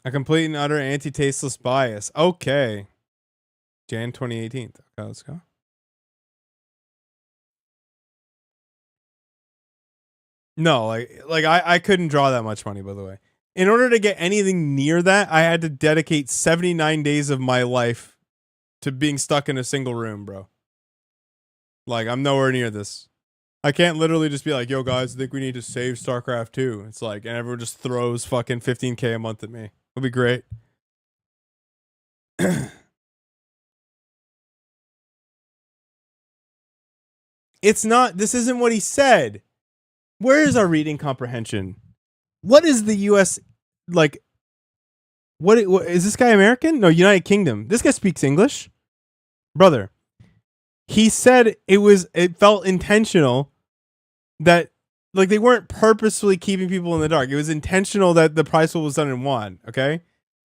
A complete and utter anti-tasteless bias. Okay. Jan 2018. Okay, let's go. No, I couldn't draw that much money, by the way. In order to get anything near that, I had to dedicate 79 days of my life to being stuck in a single room, bro. Like, I'm nowhere near this. I can't literally just be like, yo, guys, I think we need to save StarCraft 2. It's like, and everyone just throws fucking 15K a month at me. It'll be great. It's not, this isn't what he said. Where is our reading comprehension? What is the U.S. like? What is this guy American? No, United Kingdom. This guy speaks English, brother. He said it felt intentional that like they weren't purposefully keeping people in the dark. It was intentional that the price pool was done in one. Okay,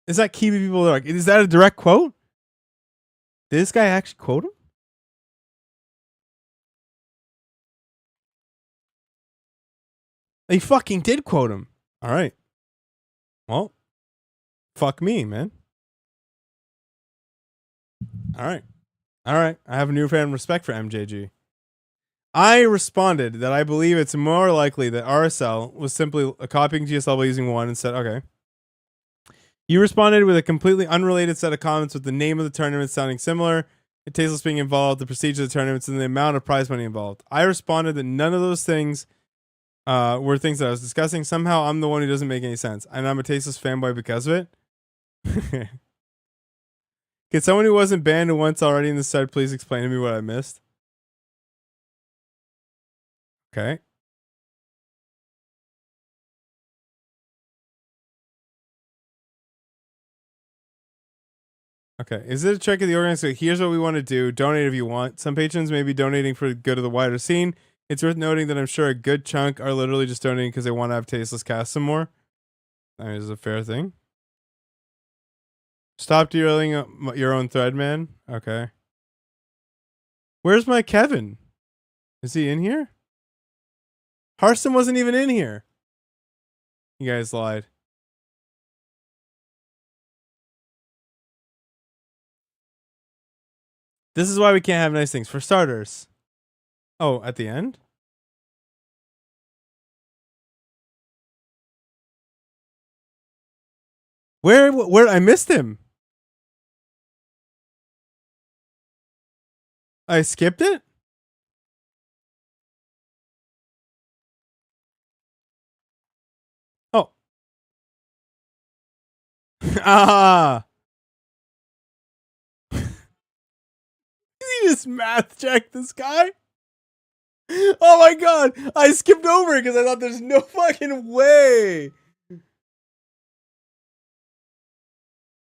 is that keeping people in the dark? Is that a direct quote? Did this guy actually quote him? He fucking did quote him. All right. Well, fuck me, man. All right. All right. I have a newfound respect for MJG. I responded that I believe it's more likely that RSL was simply copying GSL by using one and said, okay. You responded with a completely unrelated set of comments with the name of the tournament sounding similar, the tasteless being involved, the procedure of the tournaments, and the amount of prize money involved. I responded that none of those things were things that I was discussing. Somehow I'm the one who doesn't make any sense, and I'm a tasteless fanboy because of it. Can someone who wasn't banned once already in this thread please explain to me what I missed? Okay. Okay. Is it a trick of the organizer? Here's what we want to do. Donate if you want. Some patrons may be donating for the good of the wider scene. It's worth noting that I'm sure a good chunk are literally just donating because they want to have tasteless cast some more. I mean, is a fair thing. Stop derailing your own thread, man. Okay. Where's my Kevin? Is he in here? Harston wasn't even in here. You guys lied. This is why we can't have nice things. For starters. Oh, at the end? Where I missed him? I skipped it? Oh. Ah. Did he just math check this guy? Oh my god. I skipped over it because I thought there's no fucking way.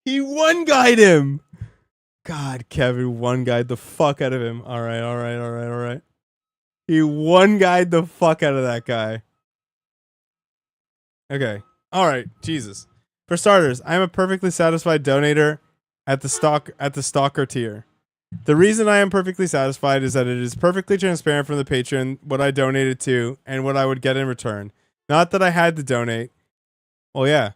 He one-guyed him. God, Kevin one-guyed the fuck out of him. All right. He one-guyed the fuck out of that guy. Okay. All right. Jesus. For starters, I am a perfectly satisfied donator at the stalker tier. The reason I am perfectly satisfied is that it is perfectly transparent from the patron what I donated to and what I would get in return. Not that I had to donate. Well, yeah.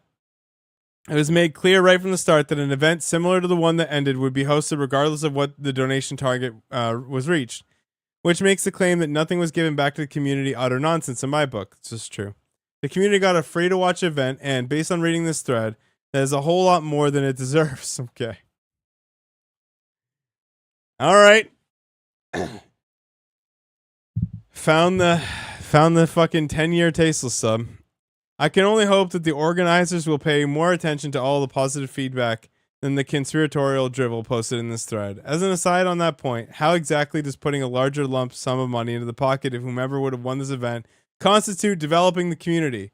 It was made clear right from the start that an event similar to the one that ended would be hosted regardless of what the donation target was reached, which makes the claim that nothing was given back to the community utter nonsense in my book. This is true. The community got a free-to-watch event, and based on reading this thread, that is a whole lot more than it deserves. Okay. All right. Found the fucking 10-year tasteless sub. I can only hope that the organizers will pay more attention to all the positive feedback than the conspiratorial drivel posted in this thread. As an aside on that point, how exactly does putting a larger lump sum of money into the pocket of whomever would have won this event constitute developing the community?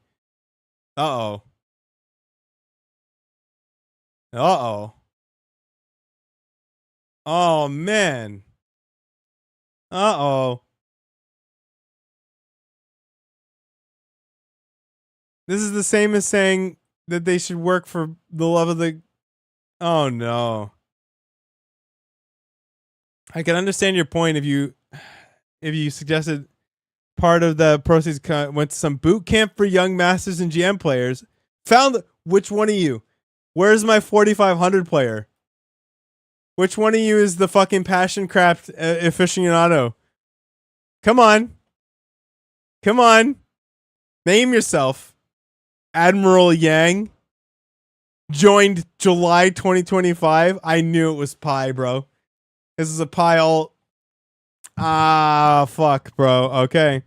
Uh-oh. Uh-oh. Oh, man. Uh-oh. This is the same as saying that they should work for the love of the... Oh, no. I can understand your point if you suggested part of the proceeds went to some boot camp for young masters and GM players. Which one of you? Where's my 4,500 player? Which one of you is the fucking passion craft aficionado? Come on. Come on. Name yourself. Admiral Yang. Joined July 2025. I knew it was Pi, bro. This is a Pi alt. Ah, fuck, bro. Okay.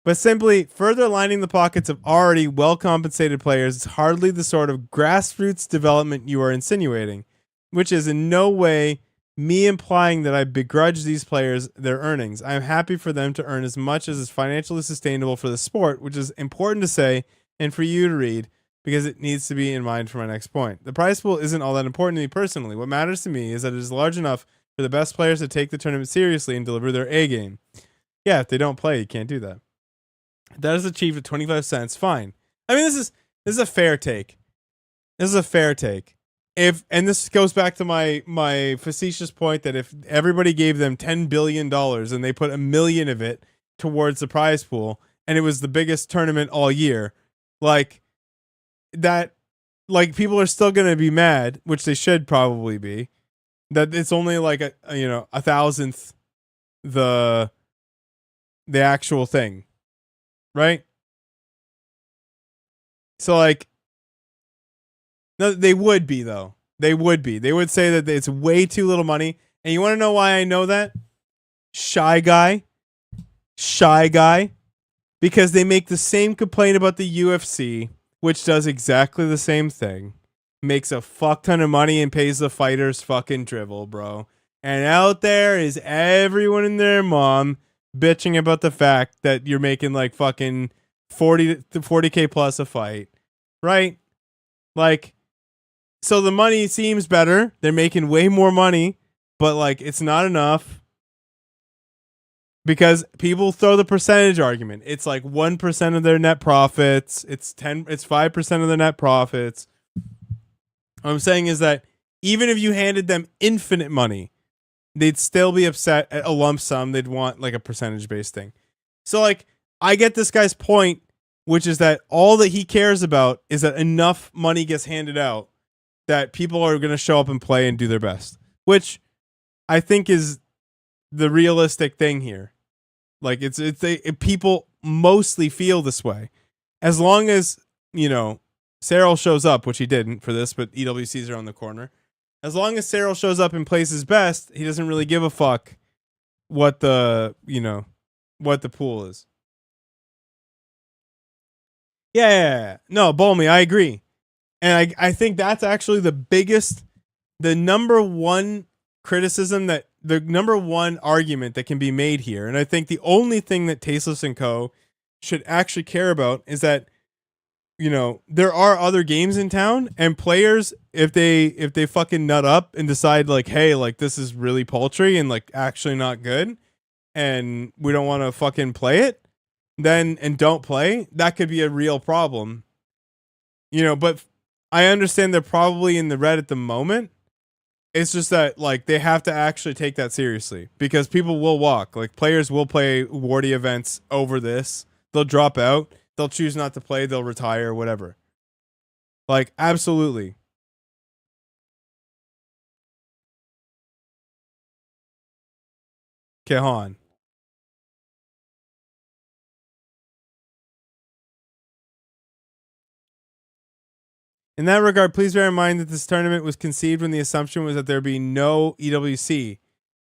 But simply, further lining the pockets of already well-compensated players is hardly the sort of grassroots development you are insinuating, which is in no way me implying that I begrudge these players their earnings. I am happy for them to earn as much as is financially sustainable for the sport, which is important to say and for you to read, because it needs to be in mind for my next point. The prize pool isn't all that important to me personally. What matters to me is that it is large enough for the best players to take the tournament seriously and deliver their A game. Yeah, if they don't play, you can't do that. That is achieved at 25 cents. Fine. I mean, this is a fair take. This is a fair take. And this goes back to my facetious point that if everybody gave them $10 billion and they put $1 million of it towards the prize pool and it was the biggest tournament all year, like that, like people are still going to be mad, which they should probably be, that it's only like a 1,000th the actual thing. Right? So like, no, they would be though. They would be. They would say that it's way too little money. And you want to know why I know that? Shy guy. Because they make the same complaint about the UFC, which does exactly the same thing. Makes a fuck ton of money and pays the fighters fucking drivel, bro. And out there is everyone and their mom bitching about the fact that you're making like fucking 40K plus a fight, right? Like, so the money seems better. They're making way more money, but like it's not enough because people throw the percentage argument. It's like 1% of their net profits. It's 5% of their net profits. What I'm saying is that even if you handed them infinite money, they'd still be upset at a lump sum. They'd want like a percentage based thing. So like, I get this guy's point, which is that all that he cares about is that enough money gets handed out that people are going to show up and play and do their best, which I think is the realistic thing here. Like people mostly feel this way. As long as, Cyril shows up, which he didn't for this, but EWC's around the corner. As long as Cyril shows up and plays his best, he doesn't really give a fuck what the pool is. Yeah. No, Bolmy, I agree. And I think that's actually the number one criticism, that the number one argument that can be made here. And I think the only thing that Tasteless and Co. should actually care about is that, there are other games in town, and players, if they fucking nut up and decide like, hey, like this is really paltry and like actually not good, and we don't want to fucking play it, and don't play, that could be a real problem. But I understand they're probably in the red at the moment. It's just that like they have to actually take that seriously, because people will walk. Like players will play warty events over this. They'll drop out. They'll choose not to play. They'll retire, whatever. Like, absolutely. Kehan. In that regard, please bear in mind that this tournament was conceived when the assumption was that there be no EWC,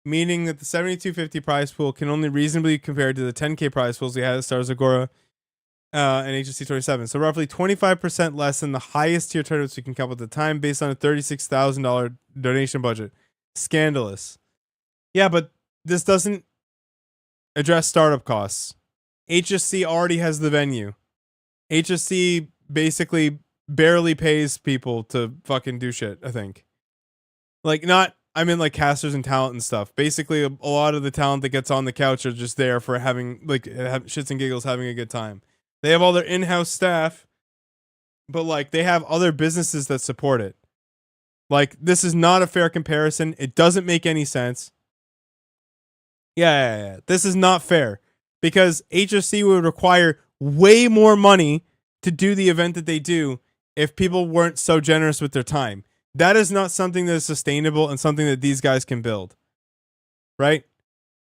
meaning that the 7250 prize pool can only reasonably be compared to the 10K prize pools we had at Stars Agora and HSC 27. So roughly 25% less than the highest tier tournaments we can come up at the time, based on a $36,000 donation budget. Scandalous. Yeah, but this doesn't address startup costs. HSC already has the venue. HSC basically barely pays people to fucking do shit, I think. Like, not, I mean, like casters and talent and stuff. Basically, a lot of the talent that gets on the couch are just there for having, like, shits and giggles, having a good time. They have all their in-house staff, but, like, they have other businesses that support it. Like, this is not a fair comparison. It doesn't make any sense. Yeah. This is not fair, because HSC would require way more money to do the event that they do if people weren't so generous with their time. That is not something that is sustainable and something that these guys can build. Right?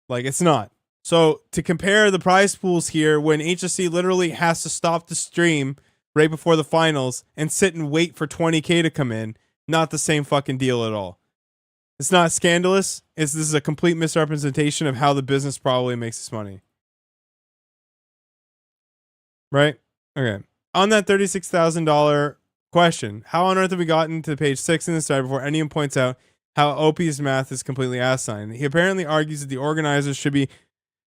Like, it's not. So to compare the prize pools here, when HSC literally has to stop the stream right before the finals and sit and wait for 20K to come in, not the same fucking deal at all. It's not scandalous. This is a complete misrepresentation of how the business probably makes its money. Right? Okay. On that $36,000 question, how on earth have we gotten to page 6 in the start before anyone points out how OP's math is completely asinine? He apparently argues that the organizers should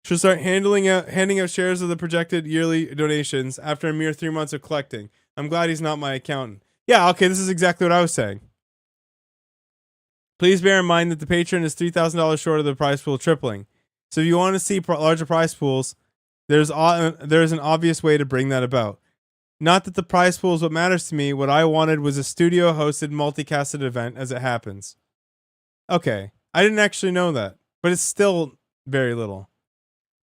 start handing out shares of the projected yearly donations after a mere 3 months of collecting. I'm glad he's not my accountant. Yeah, okay, this is exactly what I was saying. Please bear in mind that the patron is $3,000 short of the prize pool tripling. So if you want to see larger prize pools, there's an obvious way to bring that about. Not that the prize pool is what matters to me. What I wanted was a studio-hosted, multicasted event as it happens. Okay, I didn't actually know that, but it's still very little.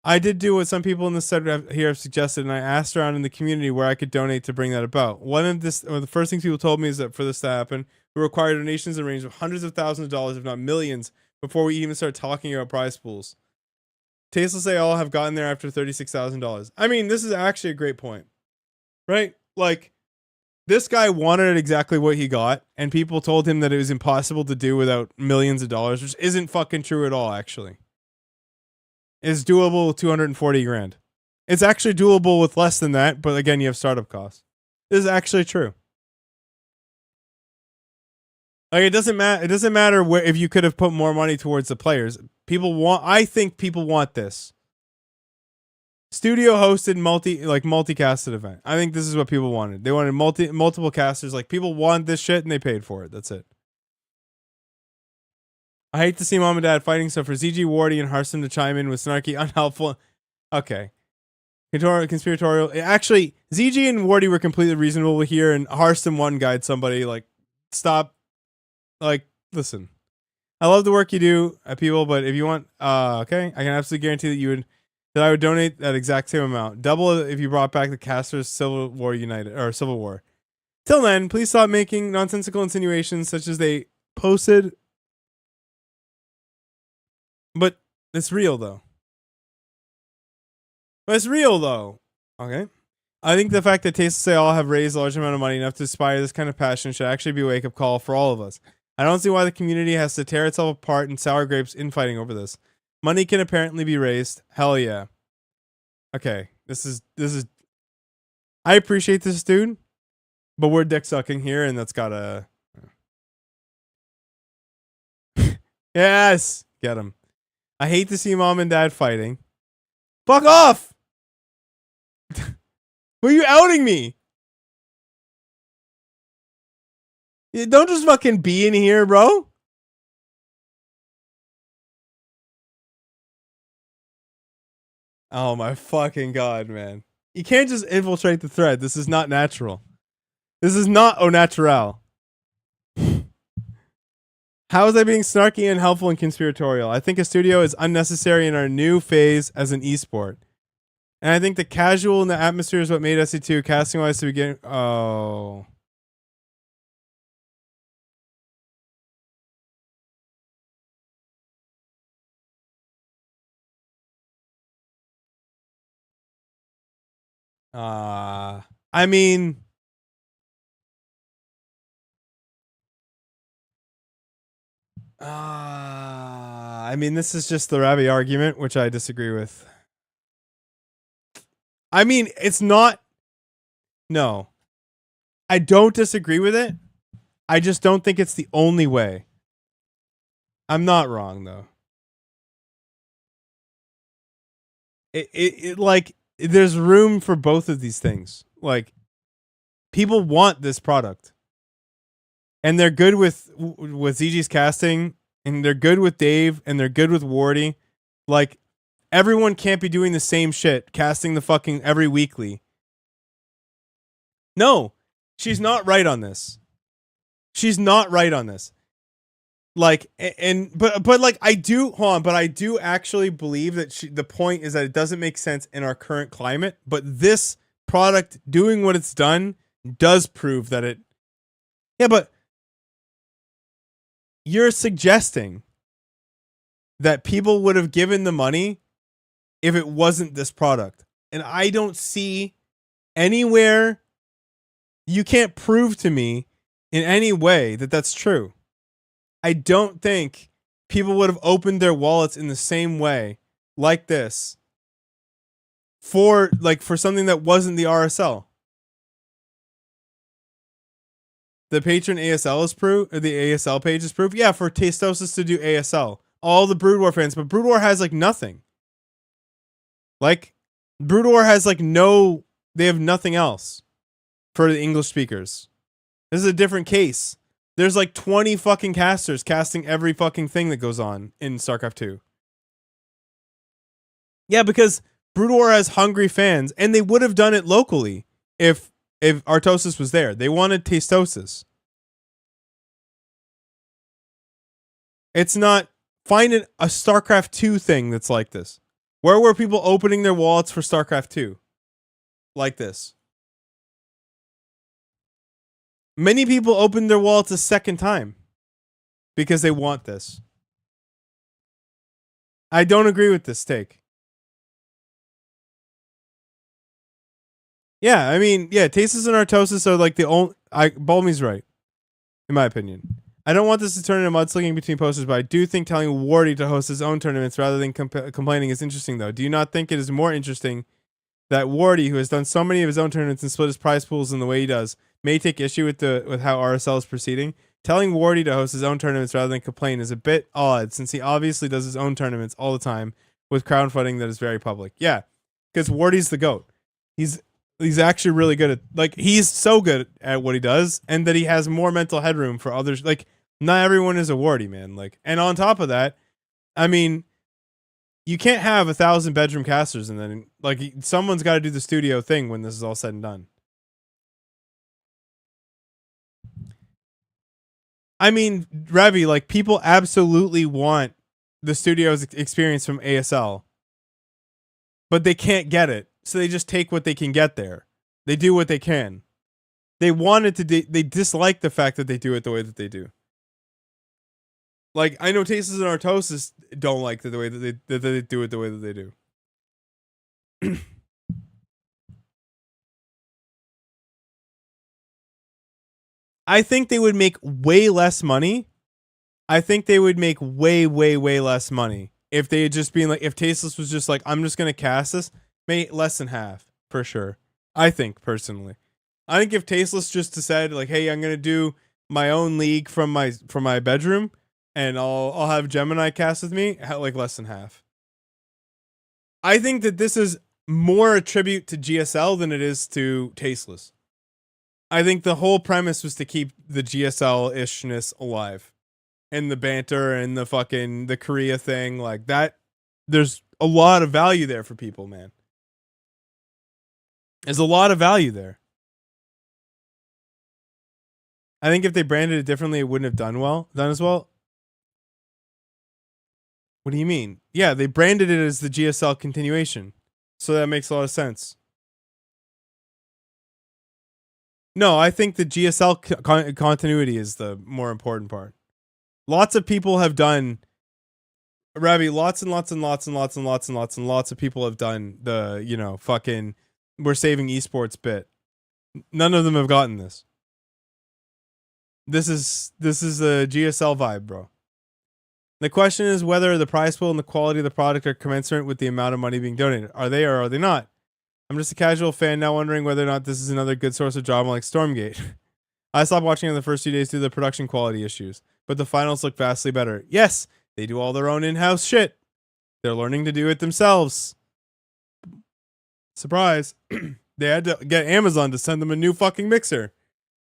I did do what some people in the set here have suggested, and I asked around in the community where I could donate to bring that about. The first things people told me is that for this to happen, we require donations in the range of hundreds of thousands of dollars, if not millions, before we even start talking about prize pools. Tasteless they all have gotten there after $36,000. I mean, this is actually a great point, right? Like, this guy wanted exactly what he got, and people told him that it was impossible to do without millions of dollars, which isn't fucking true at all, actually. It's doable with 240 grand. It's actually doable with less than that, but again, you have startup costs. This is actually true. Like, it doesn't matter where, if you could have put more money towards the players. I think people want this. Studio hosted multicasted event. I think this is what people wanted. They wanted multiple casters. Like, people want this shit and they paid for it. That's it. I hate to see mom and dad fighting, so for ZG, Wardy, and Harston to chime in with snarky, unhelpful. Okay. Conspiratorial. Actually, ZG and Wardy were completely reasonable here, and Harston one guide somebody, like, stop. Like, listen. I love the work you do, people, but if you want, okay, I can absolutely guarantee that I would donate that exact same amount. Double if you brought back the casters Civil War United, or Civil War. Till then, please stop making nonsensical insinuations such as they posted. But it's real, though. Okay. I think the fact that Tasteless they all have raised a large amount of money enough to inspire this kind of passion should actually be a wake-up call for all of us. I don't see why the community has to tear itself apart and sour grapes infighting over this. Money can apparently be raised. Hell yeah. Okay. This is I appreciate this dude, but we're dick sucking here, and that's gotta Yes! Get him. I hate to see mom and dad fighting. Fuck off! Were you outing me? You don't just fucking be in here, bro. Oh my fucking god, man. You can't just infiltrate the thread. This is not natural. This is not au naturel. How is I being snarky and helpful and conspiratorial? I think a studio is unnecessary in our new phase as an esport. And I think the casual and the atmosphere is what made SC2 casting-wise to begin. Oh. I mean, this is just the Ravi argument, which I disagree with. I mean, it's not. No, I don't disagree with it. I just don't think it's the only way. I'm not wrong though. Like, there's room for both of these things. Like, people want this product, and they're good with ZG's casting, and they're good with Dave, and they're good with Wardy. Like, everyone can't be doing the same shit, casting the fucking every weekly. No, she's not right on this. She's not right on this. Like, but like, I do, hold on, but I do actually believe that the point is that it doesn't make sense in our current climate, but this product doing what it's done does prove that it, yeah, but you're suggesting that people would have given the money if it wasn't this product. And I don't see anywhere, you can't prove to me in any way that that's true. I don't think people would have opened their wallets in the same way like this for something that wasn't the RSL. The patron ASL is proof, or the ASL page is proof. Yeah, for Tastosis to do ASL. All the Brood War fans, but Brood War has like nothing. Like, Brood War has like no, they have nothing else for the English speakers. This is a different case. There's like 20 fucking casters casting every fucking thing that goes on in StarCraft 2. Yeah, because Brood War has hungry fans, and they would have done it locally if Artosis was there. They wanted Tastosis. It's not, find a StarCraft 2 thing that's like this. Where were people opening their wallets for StarCraft 2? Like this. Many people opened their wallets a second time because they want this. I don't agree with this take. Yeah, I mean, yeah, Tasis and Artosis are like the only... Balmy's right, in my opinion. I don't want this to turn into mudslinging between posters, but I do think telling Wardy to host his own tournaments rather than complaining is interesting, though. Do you not think it is more interesting that Wardy, who has done so many of his own tournaments and split his prize pools in the way he does, may take issue with how RSL is proceeding? Telling Wardy to host his own tournaments rather than complain is a bit odd, since he obviously does his own tournaments all the time with crowdfunding that is very public. Yeah, because Wardy's the GOAT. He's actually really good at, like, he's so good at what he does, and that he has more mental headroom for others. Like, not everyone is a Wardy, man. Like, and on top of that, I mean, you can't have 1,000 bedroom casters and then, like, someone's got to do the studio thing when this is all said and done. I mean, Ravi, like, people absolutely want the studio's experience from ASL, but they can't get it. So they just take what they can get there. They do what they can. They wanted to, they dislike the fact that they do it the way that they do. Like, I know Tastes and Artosis don't like the way that they do it the way that they do. I think they would make way less money. I think they would make way, way, way less money if they had just been like, if Tasteless was just like, I'm just going to cast this, maybe less than half, for sure. I think, personally. I think if Tasteless just said, like, hey, I'm going to do my own league from my bedroom, and I'll have Gemini cast with me, like, less than half. I think that this is more a tribute to GSL than it is to Tasteless. I think the whole premise was to keep the GSL-ishness alive. And the banter and the Korea thing, like that. There's a lot of value there for people, man. There's a lot of value there. I think if they branded it differently, it wouldn't have done as well. What do you mean? Yeah, they branded it as the GSL continuation. So that makes a lot of sense. No, I think the GSL continuity is the more important part. Lots of people have done, Ravi, lots of people have done the, fucking, we're saving esports bit. None of them have gotten this. This is a GSL vibe, bro. The question is whether the prize pool and the quality of the product are commensurate with the amount of money being donated. Are they or are they not? I'm just a casual fan now wondering whether or not this is another good source of drama like Stormgate. I stopped watching in the first few days due to the production quality issues, but the finals look vastly better. Yes, they do all their own in-house shit. They're learning to do it themselves. Surprise. They had to get Amazon to send them a new fucking mixer.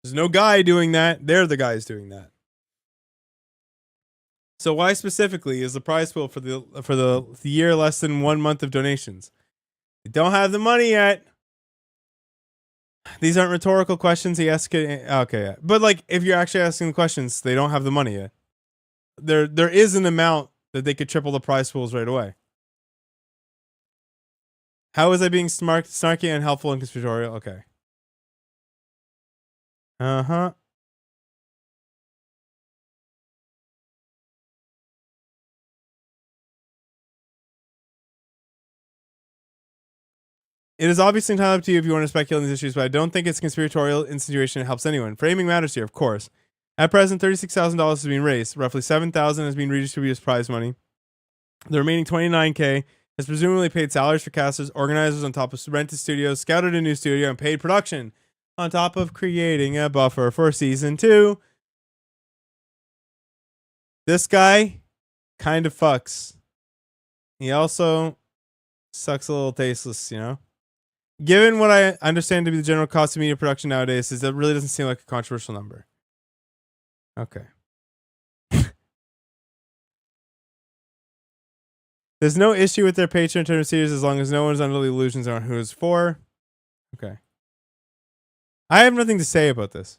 There's no guy doing that. They're the guys doing that. So why specifically is the prize pool for the year less than 1 month of donations? They don't have the money yet. These aren't rhetorical questions. He asked it. Okay, but like if you're actually asking the questions, they don't have the money yet. There is an amount that they could triple the prize pools right away. How is I being snarky and helpful and conspiratorial? Okay. Uh-huh. It is obviously entirely up to you if you want to speculate on these issues, but I don't think it's a conspiratorial insinuation that helps anyone. Framing matters here, of course. At present, $36,000 is being raised. Roughly $7,000 is being redistributed as prize money. The remaining $29K has presumably paid salaries for casters, organizers on top of rented studios, scouted a new studio, and paid production on top of creating a buffer for season 2. This guy kind of fucks. He also sucks a little tasteless, you know? Given what I understand to be the general cost of media production nowadays, that really doesn't seem like a controversial number. Okay. There's no issue with their Patreon term series as long as no one's under the illusions on who it's for. Okay. I have nothing to say about this.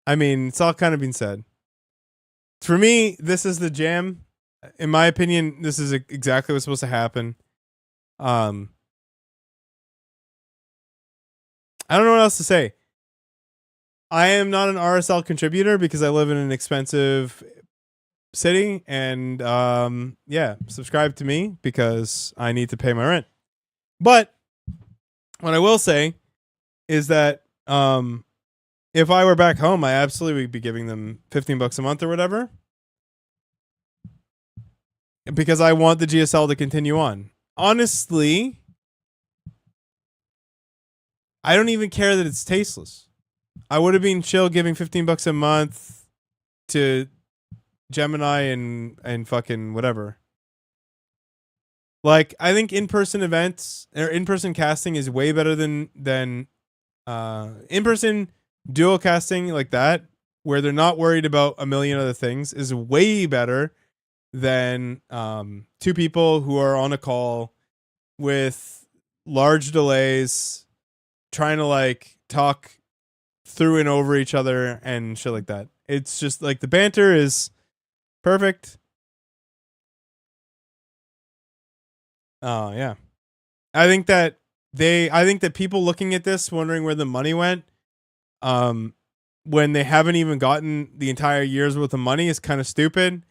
I mean, it's all kind of been said. For me, this is the jam. In my opinion, this is exactly what's supposed to happen. I don't know what else to say. I am not an RSL contributor because I live in an expensive city, and yeah, subscribe to me because I need to pay my rent. But what I will say is that if I were back home, I absolutely would be giving them $15 a month or whatever, because I want the GSL to continue on. Honestly, I don't even care that it's tasteless. I would have been chill giving $15 a month to Gemini and fucking whatever. Like, I think in-person events or in-person casting is way better than in-person dual casting like that, where they're not worried about a million other things, is way better than two people who are on a call with large delays trying to like talk through and over each other and shit like that. It's just like the banter is perfect. Oh yeah. I think that people looking at this wondering where the money went when they haven't even gotten the entire year's worth of money is kind of stupid.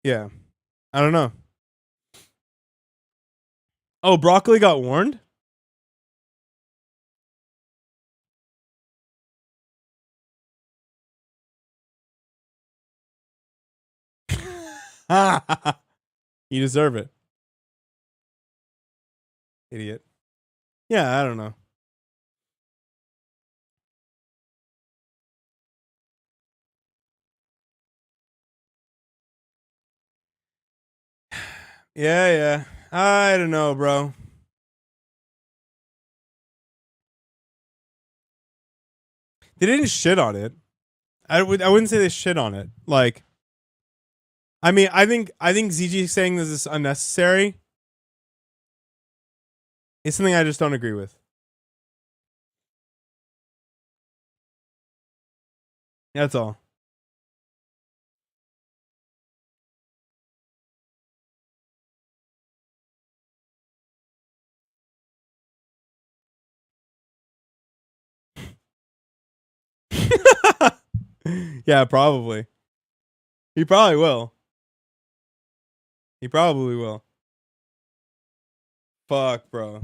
Yeah. I don't know. Oh, Broccoli got warned? You deserve it. Idiot. Yeah, I don't know. Yeah. I don't know, bro. They didn't shit on it. I wouldn't say they shit on it. Like, I mean, I think ZG saying this is unnecessary. It's something I just don't agree with. That's all. Yeah, probably. He probably will. He probably will. Fuck, bro.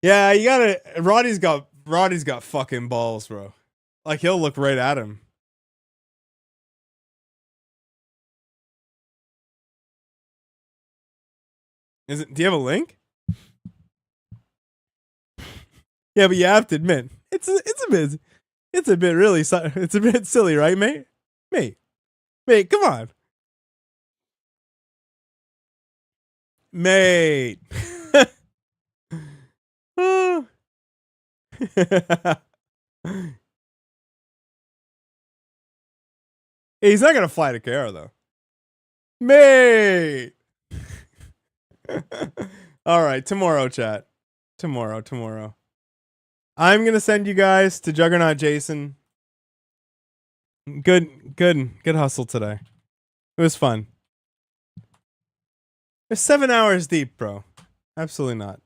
Yeah, you gotta. Roddy's got fucking balls, bro. Like, he'll look right at him. Do you have a link? Yeah, but you have to admit it's a bit really it's a bit silly, right, mate? Mate, come on, mate. He's not gonna fly to Cairo though, mate. All right, tomorrow, chat. Tomorrow. I'm gonna send you guys to Juggernaut Jason. Good hustle today. It was fun. It's 7 hours deep, bro. Absolutely not.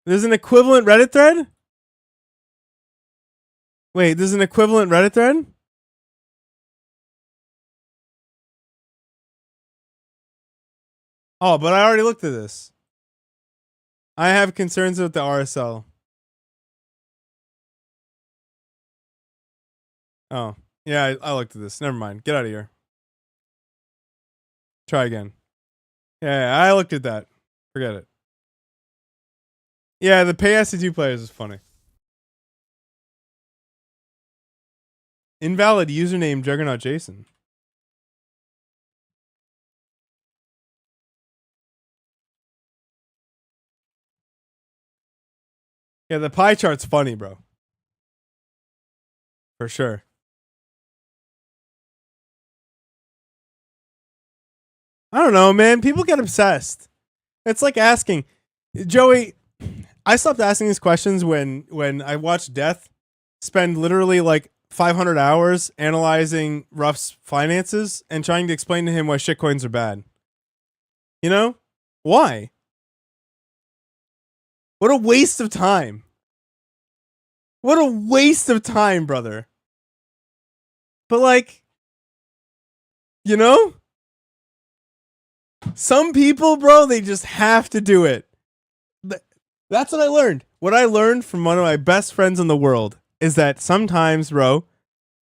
There's an equivalent Reddit thread? Wait, there's an equivalent Reddit thread? Oh, but I already looked at this. I have concerns with the RSL. Oh, yeah, I looked at this. Never mind. Get out of here. Try again. Yeah, I looked at that. Forget it. Yeah, the pay SC2 players is funny. Invalid username Juggernaut Jason. Yeah, the pie chart's funny, bro. For sure. I don't know, man. People get obsessed. It's like asking, Joey. I stopped asking these questions when I watched Death spend literally like 500 hours analyzing Ruff's finances and trying to explain to him why shitcoins are bad. You know? Why? What a waste of time. What a waste of time, brother. But like, you know? Some people, bro, they just have to do it. That's what I learned. What I learned from one of my best friends in the world is that sometimes, bro,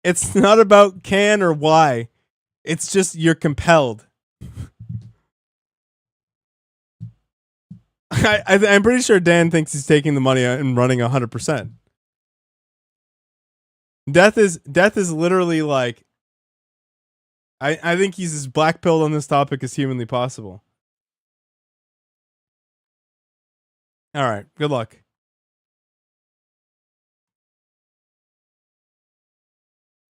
it's not about can or why. It's just you're compelled. I'm pretty sure Dan thinks he's taking the money and running 100%. Death is literally like, I think he's as black pilled on this topic as humanly possible. All right, good luck.